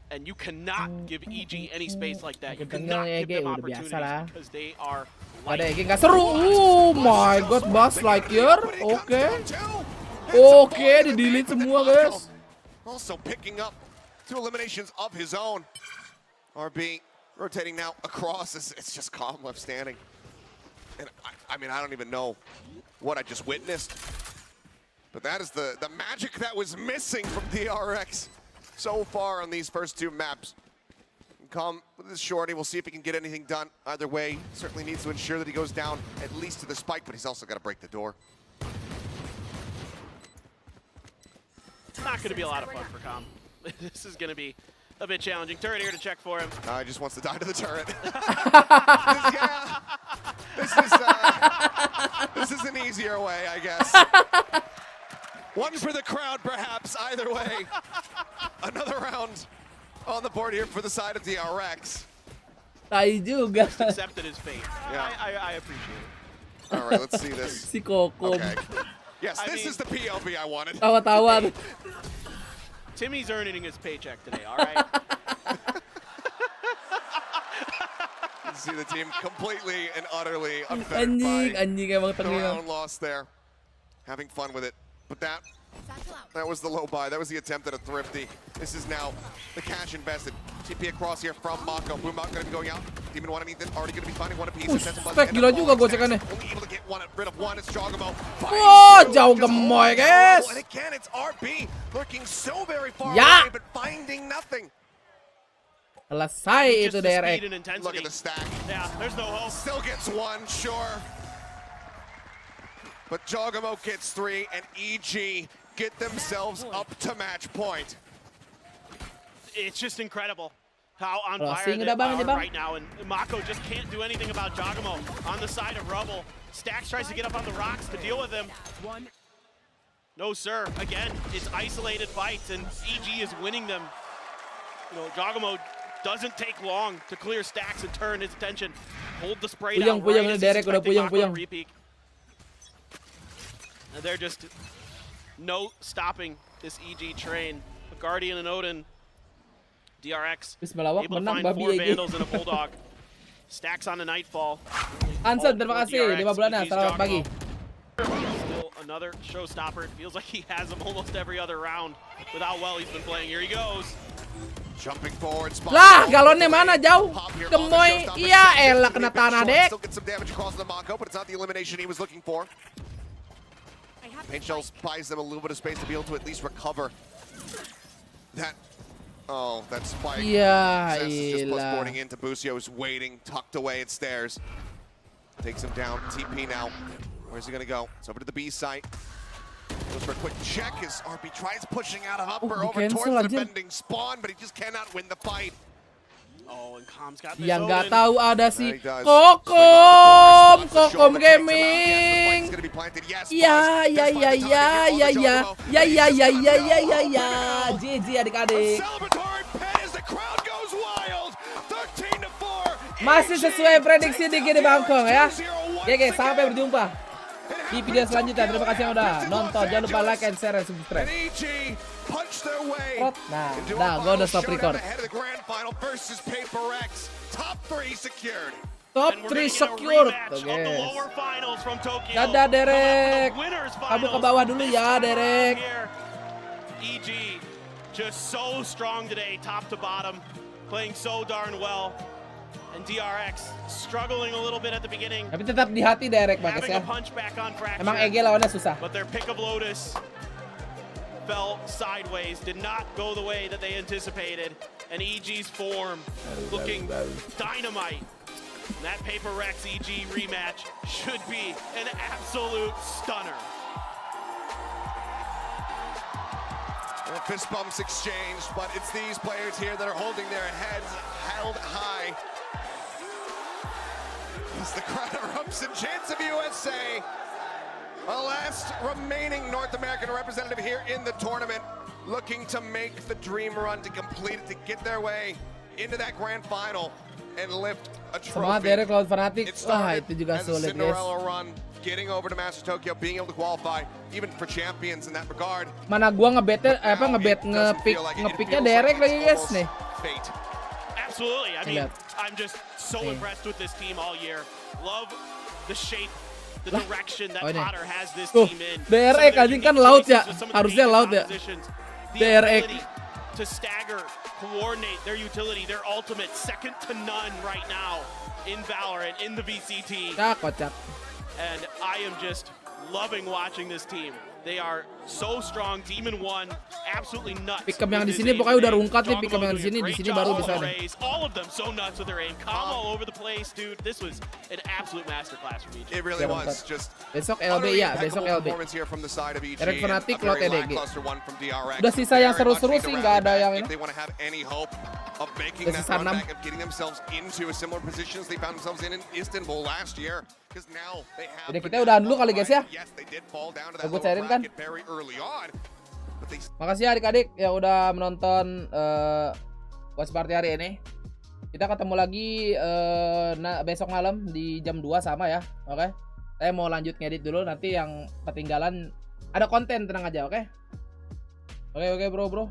And you cannot give EG any space like that. You cannot give them opportunities because they are Ada EG nggak seru. Oh my god, Buzz Lightyear. Oke, di-delete semua, guys. Also picking up 2 eliminations of his own. RB rotating now across. It's just Calm left standing. And I mean, I don't even know what I just witnessed. But that is the magic that was missing from DRX so far on these first 2 maps. Calm with his shorty. We'll see if he can get anything done. Either way, certainly needs to ensure that he goes down at least to the spike, but he's also got to break the door. It's not going to be a lot of fun for Calm. This is going to be a bit challenging. Turret here to check for him. He just wants to die to the turret. This is an easier way, I guess. One for the crowd, perhaps. Either way, another round on the board here for the side of DRX. Tai juga. Just accepted his fate. Yeah. I appreciate it. All right, let's see this. Si Kokom. Okay. Yes, this is the POV I wanted. Tawa-tawa. Timmy's earning his paycheck today, all right? You see the team completely and utterly unfettered by their own loss there. Having fun with it. But that was the low buy. That was the attempt at a thrifty. This is now the cash invested. TP across here from Mako. Boombout going to be going out. Demon 1 and Ethan already going to be finding one apiece. Spek gila juga gocekannya. Only able to get rid of one. It's Jogamo. Oh, jauh gemoy, guys. And again, it's RB looking so very far away, but finding nothing. Selesai itu DRX. Look at the stack. Yeah, there's no hope. Still gets 1, sure. But Jogamo gets 3, and EG get themselves up to match point. It's just incredible how on fire they are right now, and Mako just can't do anything about Jogamo on the side of Rubble. Stax tries to get up on the rocks to deal with him. No, sir. Again, it's isolated fights, and EG is winning them. You know, Jogamo doesn't take long to clear Stax and turn his attention. Hold the spray down right as he's expecting Mako to repeat. And they're just no stopping this EG train. A Guardian and Odin. DRX able to find 4 Vandals and a Bulldog. Stacks on the Nightfall. Anson, terima kasih. 5 bulan. Selamat pagi. Still another showstopper. It feels like he has him almost every other round with how well he's been playing. Here he goes. Jumping forward. Lah, galonnya mana jauh? Gemoy. Iya, elah kena tanah, Dek. Still get some damage across the Mako, but it's not the elimination he was looking for. Paint Shells buys them a little bit of space to be able to at least recover that. Oh, that spike. Yeah, just plus boarding into Busio is waiting, tucked away at stairs. Takes him down. TP now. Where's he gonna go? It's over to the B site. Goes for a quick check as RB tries pushing out of upper over towards the defending spawn, but he just cannot win the fight. Oh, and Calm's got this. Yang nggak tahu ada si Kokom Gaming. Ya. GG adik-adik. Masih sesuai prediksi di Bangkong ya. Oke, sampai berjumpa di video selanjutnya. Terima kasih yang udah nonton. Jangan lupa like and share dan subscribe. Nah, gue udah stop record. Top 3 secured. Dadah, Derek. Kamu ke bawah dulu ya, Derek. EG just so strong today, top to bottom. playing so darn well. And DRX struggling a little bit at the beginning. Tapi tetap di hati DRX Bagas ya. Emang EG lawannya susah. But their pick of Lotus fell sideways, did not go the way that they anticipated. And EG's form looking dynamite. And that Paper Rex EG rematch should be an absolute stunner. Fist bumps exchanged, but it's these players here that are holding their heads held high. As the crowd erupts in chants of USA. A last remaining North American representative here in the tournament, looking to make the dream run, to complete it, to get their way into that grand final and lift a trophy. Semangat dari Cloud Fanatic. Wah, itu juga as a sulit, guys. Cinderella run, getting over to Masters Tokyo, being able to qualify, even for champions in that regard. Mana gua ngebetnya ngepicknya DRX lagi guys nih. Fate. Absolutely. I mean, I'm just so impressed with this team all year. Love the shape, the direction that Potter has this team in. DRX anjing kan laut ya. Harusnya laut ya. DRX to stagger, coordinate their utility, their ultimate, second to none right now in Valorant, in the VCT. Kocak. And I am just loving watching this team. They are so strong. Demon 1 absolutely nuts. Pick up yang di sini pokoknya udah rungkat nih, pick up yang di sini baru bisa nih. All of them so nuts with their aim. Calm all over the place, dude. This was an absolute masterclass from EG. It really was. Just besok LB ya, besok LB. Direct Fnatic, Cloud EDG. Udah sisa yang seru-seru sih, nggak ada yang ini. Udah sisa 6. Jadi kita udahan dulu kali guys ya. Gue cairin kan. Makasih ya adik-adik yang udah menonton watch party hari ini. Kita ketemu lagi besok malam di jam 2 sama ya. Oke. Saya mau lanjut ngedit dulu, nanti yang ketinggalan ada konten, tenang aja, oke. Oke bro.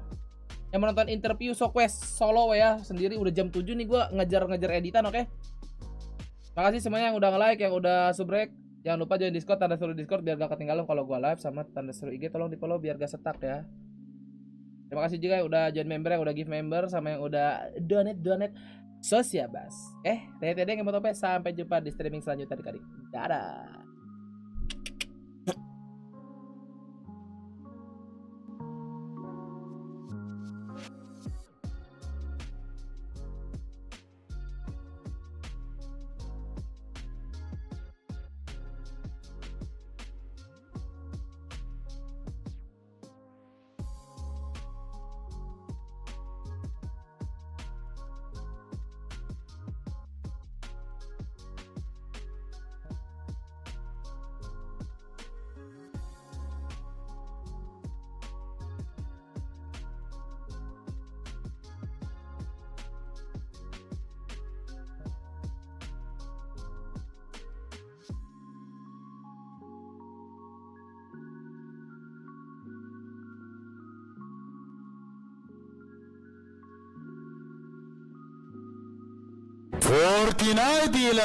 Yang menonton interview Soquest solo ya sendiri udah jam 7 nih, gua ngejar editan, oke. Makasih semuanya yang udah nge-like, yang udah subrek. Jangan lupa join Discord, tanda seru Discord biar gak ketinggalan kalau gua live, sama tanda seru IG tolong di-follow biar gak stuck ya. Terima kasih juga yang udah join member, yang udah give member, sama yang udah donate. Sosiabas. TTD yang mau tope, sampai jumpa di streaming selanjutnya adik-adik. Dadah.